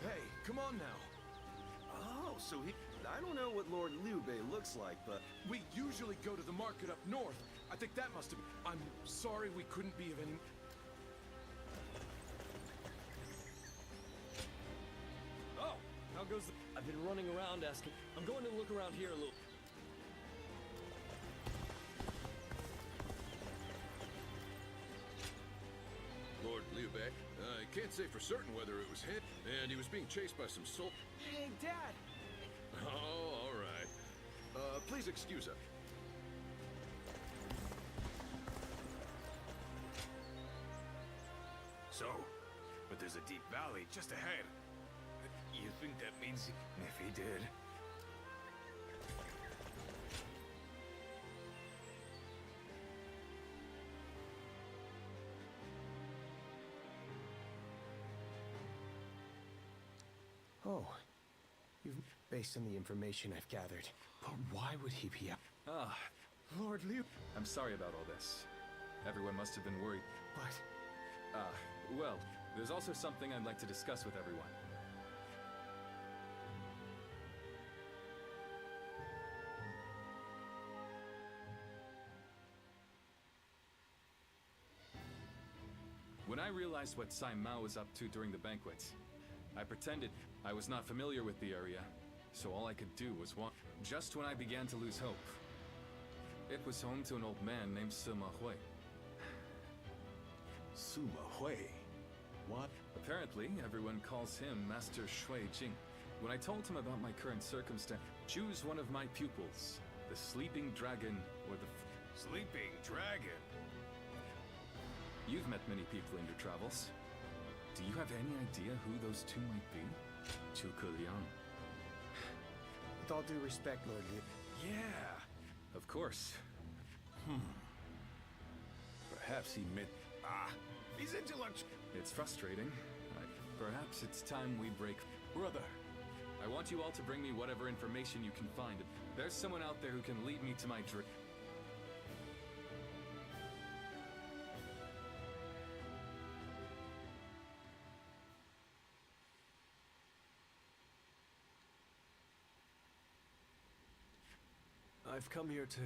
Hey, come on now. Oh, so he... I don't know what Lord Liu Bei looks like, but... We usually go to the market up north. I think that must have been... I'm sorry we couldn't be of any... Oh, how goes the... I've been running around asking... I'm going to look around here a little... Lord Liu Bei, I can't say for certain whether it was him, and he was being chased by some soul... Hey, Dad! Oh, all right. Please excuse us. So, but there's a deep valley just ahead. You think that means if he did? Oh. Based on the information I've gathered. But why would he be up? Ah, Lord Liu... I'm sorry about all this. Everyone must have been worried. But... Well, There's also something I'd like to discuss with everyone. When I realized what Sai Mao was up to during the banquets, I pretended I was not familiar with the area, so all I could do was walk. Just when I began to lose hope, it was home to an old man named Sima Hui. Sima Hui? What? Apparently, everyone calls him Master Shui Jing. When I told him about my current circumstance, choose one of my pupils, the Sleeping Dragon or the... Sleeping Dragon? You've met many people in your travels. Do you have any idea who those two might be? Zhuge Liang. With all due respect, Lord Liu. Yeah, of course. Perhaps he meant... He's intellectual. It's frustrating. Perhaps it's time we break. Brother. I want you all to bring me whatever information you can find. There's someone out there who can lead me to my dream. I've come here to...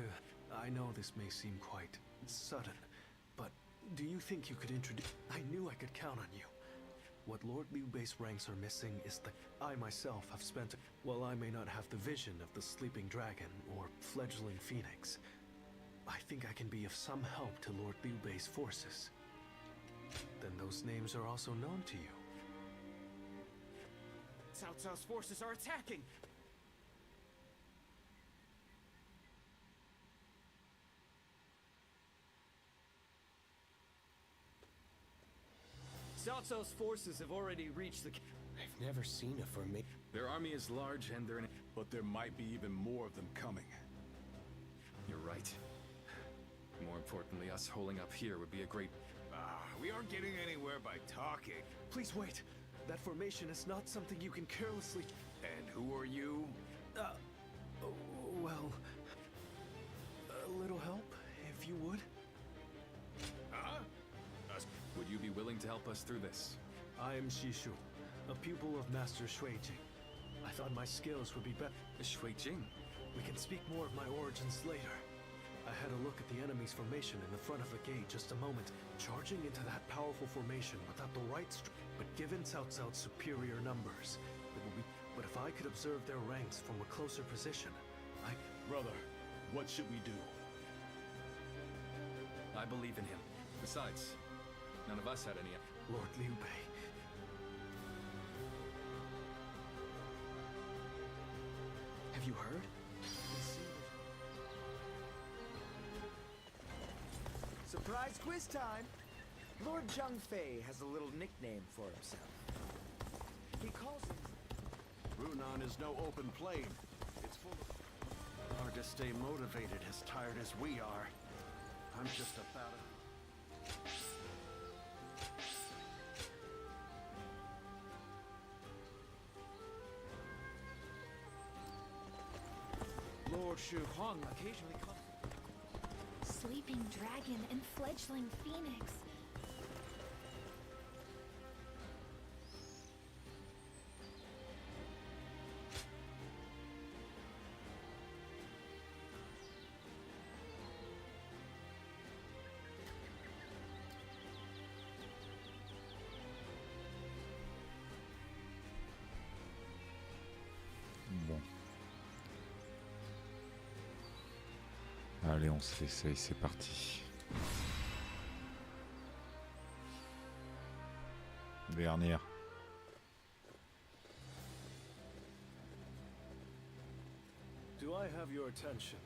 I know this may seem quite sudden, but do you think you could introduce... I knew I could count on you. What Lord Liu Bei's ranks are missing is the... I myself have spent... While I may not have the vision of the Sleeping Dragon or fledgling Phoenix, I think I can be of some help to Lord Liu Bei's forces. Then those names are also known to you. Cao Cao's forces are attacking! Cao Cao's forces have already reached the... I've never seen a formation. Their army is large and they're in... But there might be even more of them coming. You're right. More importantly, us holding up here would be a great... We aren't getting anywhere by talking. Please wait. That formation is not something you can carelessly... And who are you? Well... A little help, if you would. Huh? Would you be willing to help us through this? I am Shishu, a pupil of Master Shui Jing. I thought my skills would be better. Shui Jing? We can speak more of my origins later. I had a look at the enemy's formation in the front of the gate just a moment. Charging into that powerful formation without the right but given Cao Cao's superior numbers, it will be... But if I could observe their ranks from a closer position, Brother, what should we do? I believe in him. Besides, none of us had any... Lord Liu Bei. Have you heard? Surprise quiz time! Lord Zhang Fei has a little nickname for himself. He calls it... Runan is no open plain. It's full of... Hard to stay motivated as tired as we are. I'm just about Lord Shu Hong occasionally comes... Sleeping Dragon and fledgling Phoenix. Bon. Allez, on se l'essaye, c'est parti. Dernière. Do I have your attention?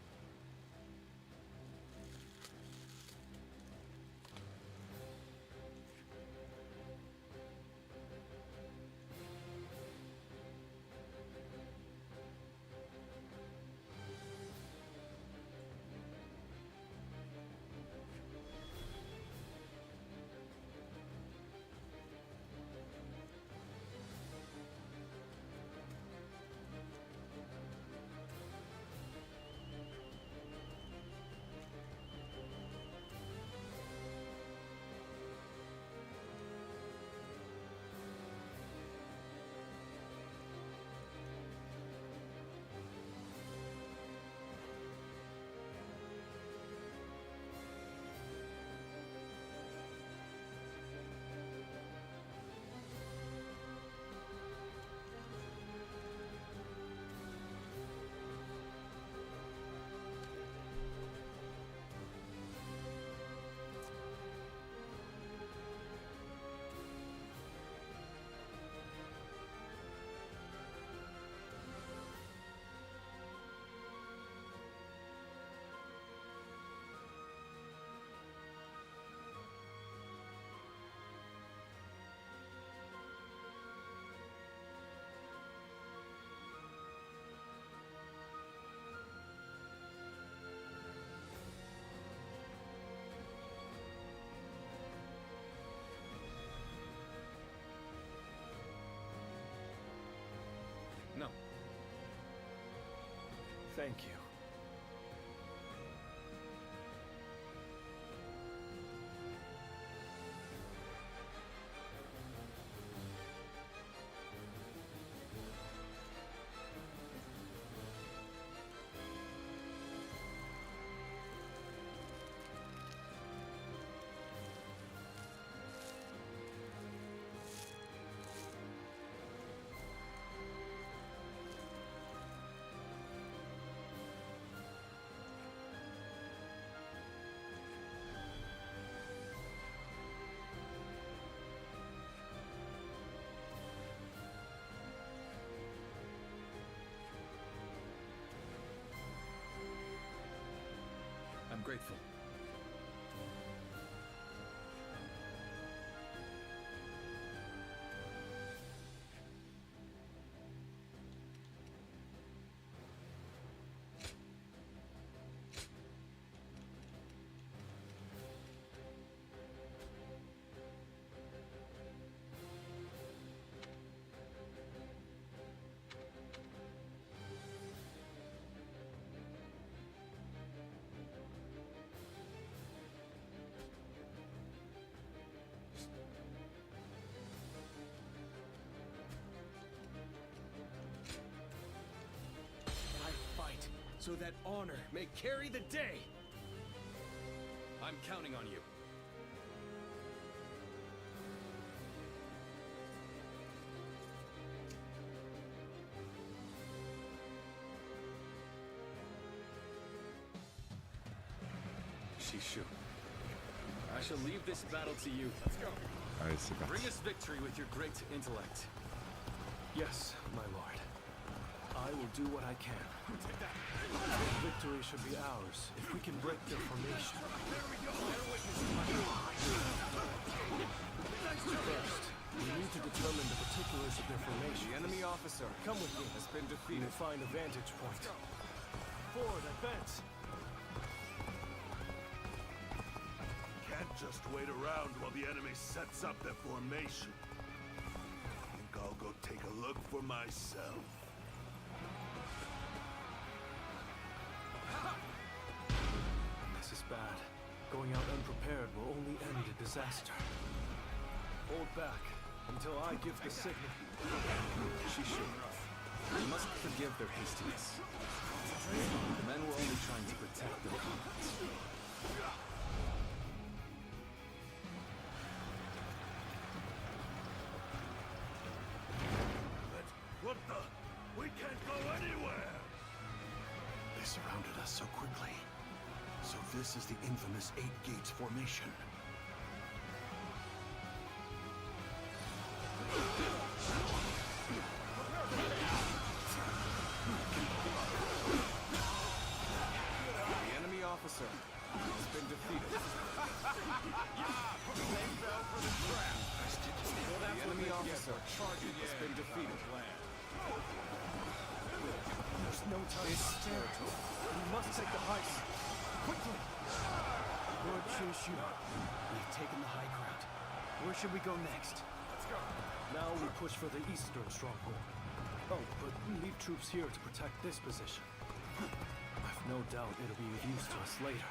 Thank you. I'm grateful. So that honor may carry the day! I'm counting on you. Shishu, I shall leave this battle to you. Let's go. Allez, c'est parti. Bring us victory with your great intellect. Yes, my lord. I will do what I can. Victory should be ours if we can break their formation. First, we need to determine the particulars of their formation. The enemy officer, Come with me. has been We defeated. will find a vantage point. Forward, advance! Can't just wait around while the enemy sets up their formation. Think I'll go take a look for myself. This is bad. Going out unprepared will only end in disaster. Hold back until I give the signal. Shishu, you must forgive their hastiness. The men were only trying to protect their comrades. What the? We can't go anywhere! They surrounded us so quickly. So this is the infamous 8 Gates formation. The enemy officer has been defeated. They fell for the trap. The enemy officer has been defeated. There's no time to spare. We must take the heights. Quickly! Lord Shishu, we've taken the high ground. Where should we go next? Let's go. Now we push for the eastern stronghold. Oh, but leave troops here to protect this position. I've no doubt it'll be of use to us later.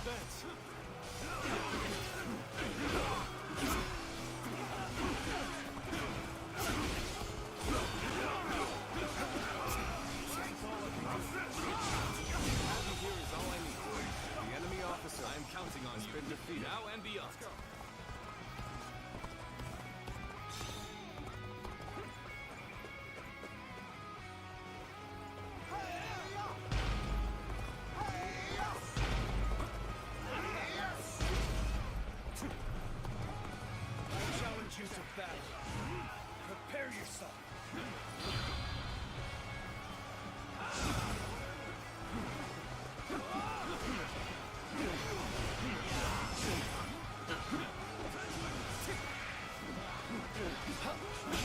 Advance! Here is all I need. The enemy officer I am counting on has you. been defeated. Now and beyond. Let's go. I challenge you to battle. Prepare yourself.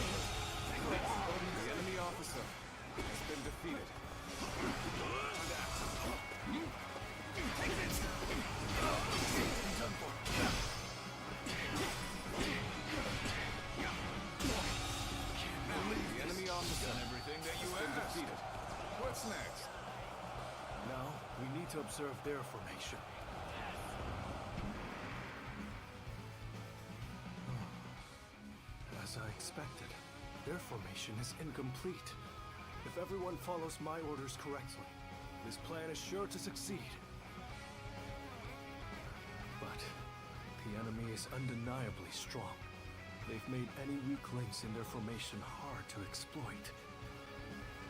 The enemy officer has been defeated. The enemy officer Everything that you has been asked. defeated. What's next? Now, we need to observe their formation. As I expected, their formation is incomplete. If everyone follows my orders correctly, this plan is sure to succeed. But the enemy is undeniably strong. They've made any weak links in their formation hard to exploit.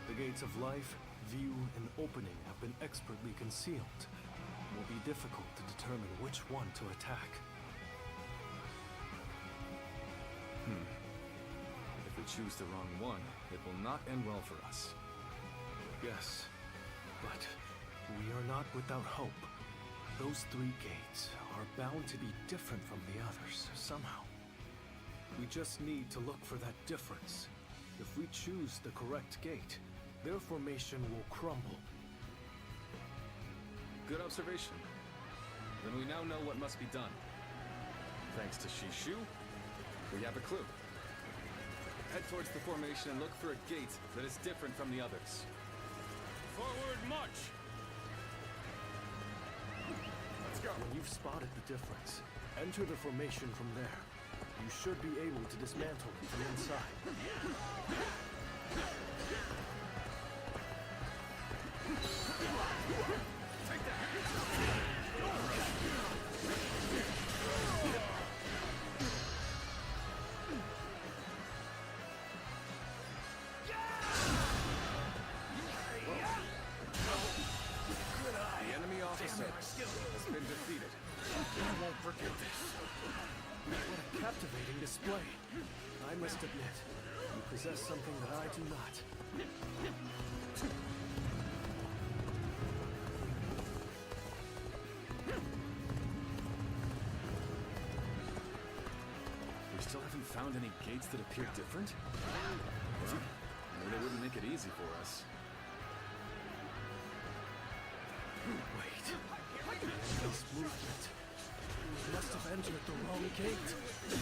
The gates of life, view, and opening have been expertly concealed. It will be difficult to determine which one to attack. If we choose the wrong one, it will not end well for us. Yes, but we are not without hope. Those three gates are bound to be different from the others, somehow. We just need to look for that difference. If we choose the correct gate, their formation will crumble. Good observation. Then we now know what must be done. Thanks to Shishu, we have a clue. Head towards the formation and look for a gate that is different from the others. Forward march! Let's go. When you've spotted the difference, enter the formation from there. You should be able to dismantle it from inside. Take that! The enemy officer has been defeated. I won't forget this. What a captivating display. I must admit, you possess something that I do not. We still haven't found any gates that appear different? Well, maybe they wouldn't make it easy for us. Wait. This movement. We must have entered the wrong gate. You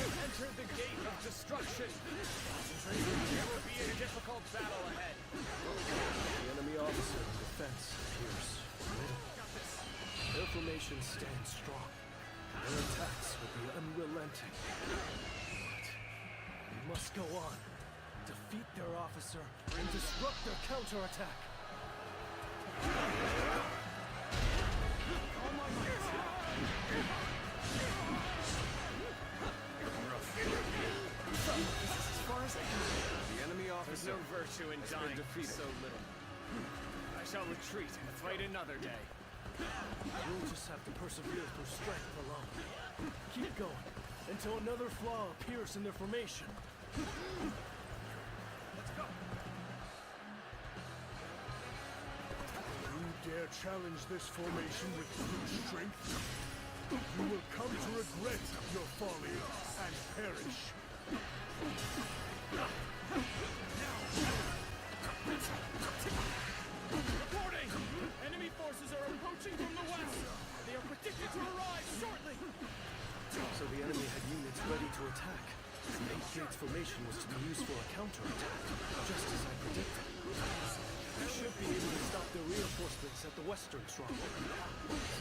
have entered the gate of destruction. There will be a difficult battle ahead. The enemy officer in defense appears formidable. Their formation stands strong. Their attacks will be unrelenting. But we must go on. Defeat their officer and disrupt their counterattack. All my might. As far as I can see, the enemy officer There's no virtue in has dying been defeated. so little. I shall retreat and fight another day. You'll just have to persevere through strength alone. Keep going until another flaw appears in their formation. Let's go. You dare challenge this formation with brute strength? You will come to regret your folly and perish. Reporting! Enemy forces are approaching from the west. They are predicted to arrive shortly. So the enemy had units ready to attack. The 8 gates formation was to be used for a counterattack, just as I predicted. We should be able to stop the reinforcements at the western stronghold.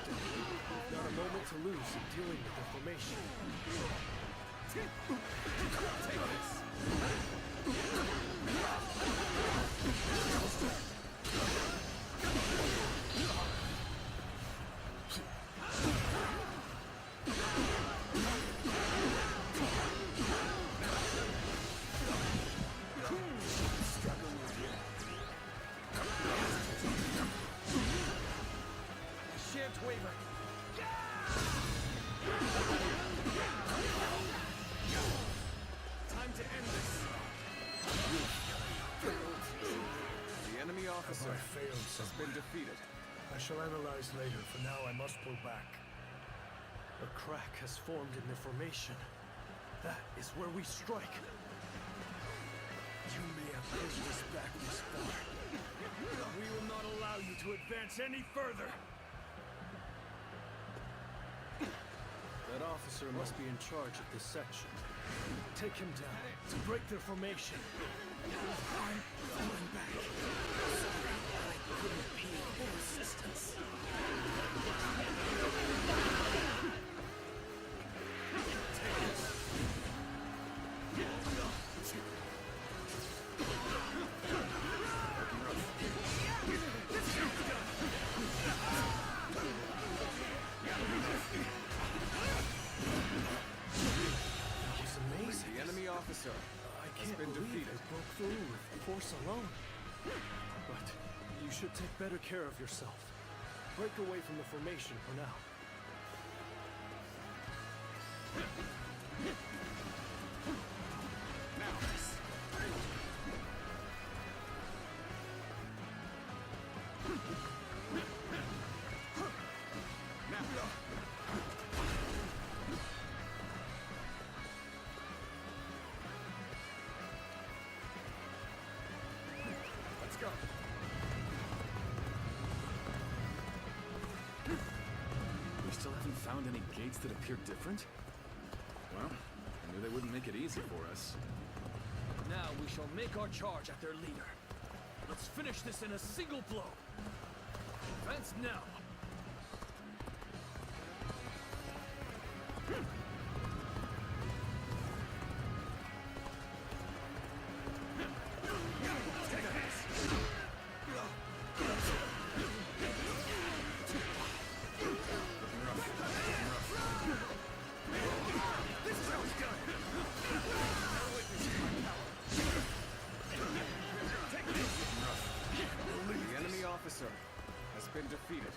Still, we've not a moment to lose in dealing with their formation. Take this. Shan't waver. Time to end this. The enemy officer Have I failed has been defeated. I shall analyze later. For now, I must pull back. A crack has formed in their formation. That is where we strike. You may have pushed us back this far. We will not allow you to advance any further. That officer must be in charge of this section. Take him down to break their formation. I'm falling back. alone. But you should take better care of yourself. Break away from the formation for now. Let's go. We still haven't found any gates that appear different? Well, I knew they wouldn't make it easy for us. Now we shall make our charge at their leader. Let's finish this in a single blow. Advance now. The enemy officer has been defeated.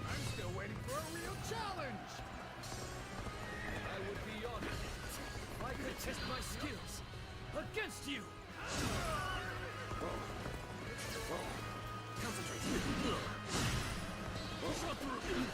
I'm still waiting for a real challenge! I would be honored if I could test my skills against you! Concentrate. Shot through!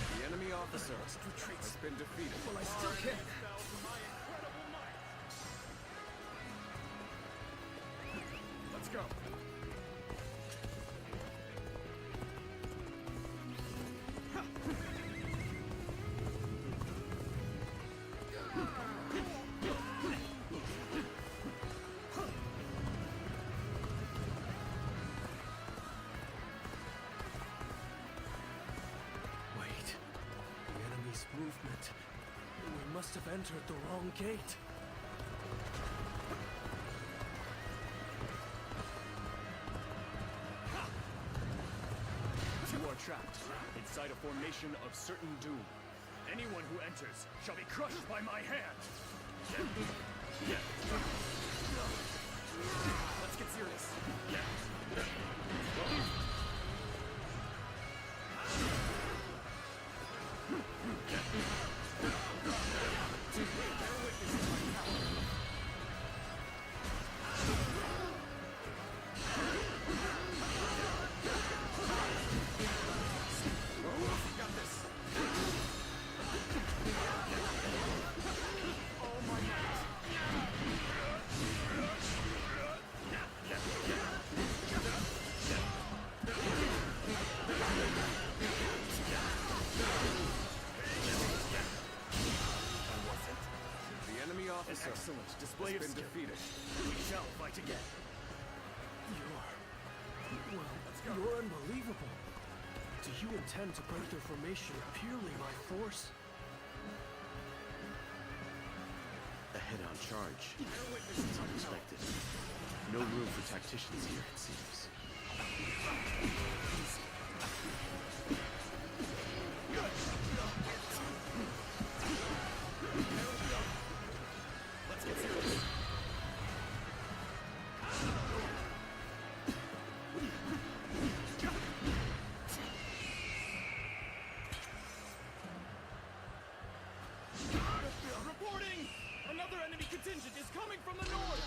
The enemy officer has been defeated. Well, I still can. Let's go. Wait. The enemy's movement. We must have entered the wrong gate. You are trapped inside a formation of certain doom. Anyone who enters shall be crushed by my hand. Let's get serious. Got this. The enemy officer excellent display has of been skill. defeated. We shall fight again. You're unbelievable. Do you intend to break their formation purely by force? A head-on charge. It's unexpected. No room for tacticians here, it seems. Let's get serious. Reporting! Another enemy contingent is coming from the north!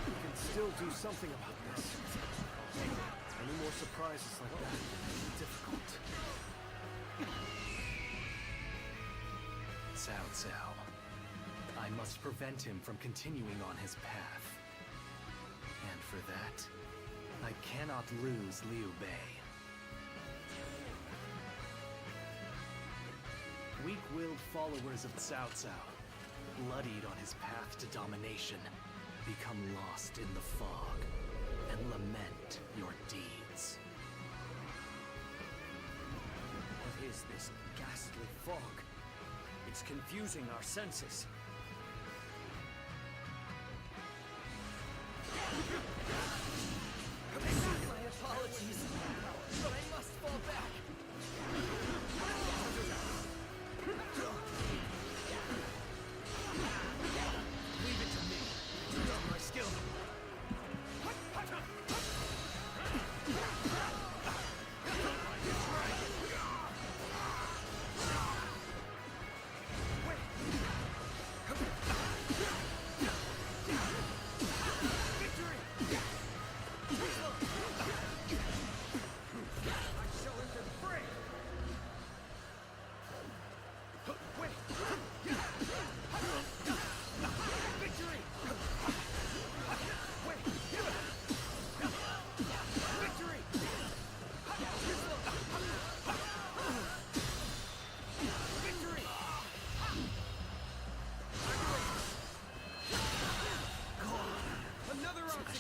We can still do something about this. Any more surprises like that will be difficult. Cao Cao. I must prevent him from continuing on his path. And for that, I cannot lose Liu Bei. Weak-willed followers of Cao Cao, bloodied on his path to domination, become lost in the fog and lament your deeds. What is this ghastly fog? It's confusing our senses. My apologies, but I must fall back. Leave it to me. Use my skill.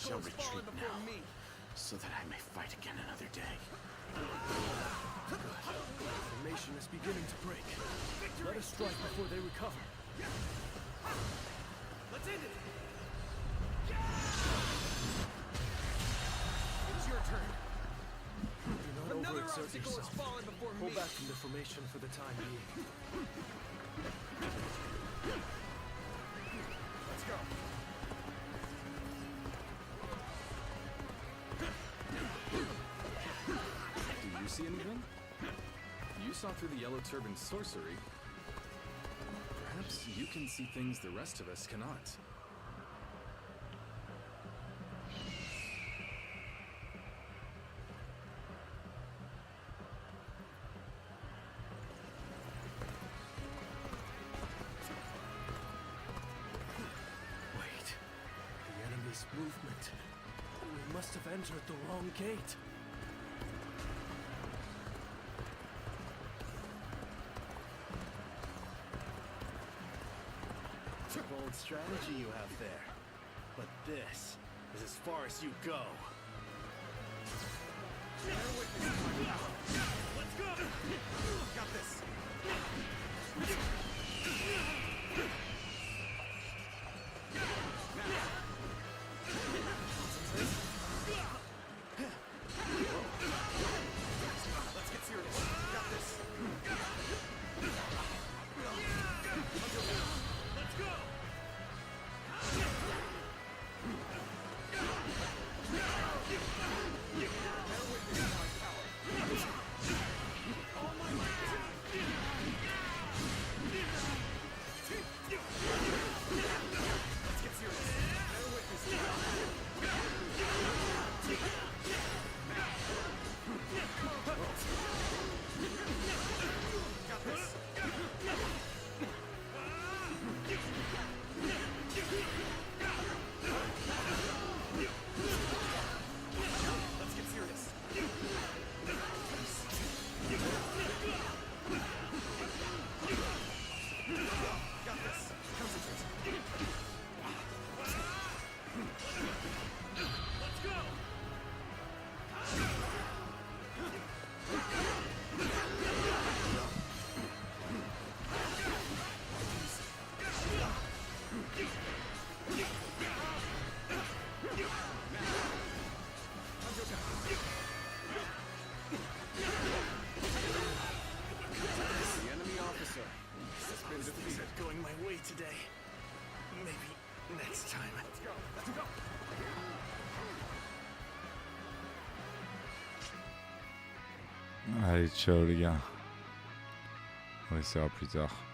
shall retreat now, so that I may fight again another day. Good. Formation is beginning to break. Let us strike before they recover. Let's end it! It's your turn. Do not Another overexert obstacle yourself. has fallen before Pull me. back from the formation for the time being. Let's go. Do you see anything? You saw through the Yellow Turban's sorcery. Perhaps you can see things the rest of us cannot. Wait. The enemy's movement. We must have entered the wrong gate. Bold strategy you have there. But this is as far as you go. Let's go! Got this. Let's get serious. Got this. Let's go! Let's get serious. Bear witness. Got this. Let's get serious. Got this. Concentrate. Let's go. The enemy officer has been defeated. Going my way today. Maybe next time. Let's go. Let's go. Allez, ciao les gars. On essaiera plus tard.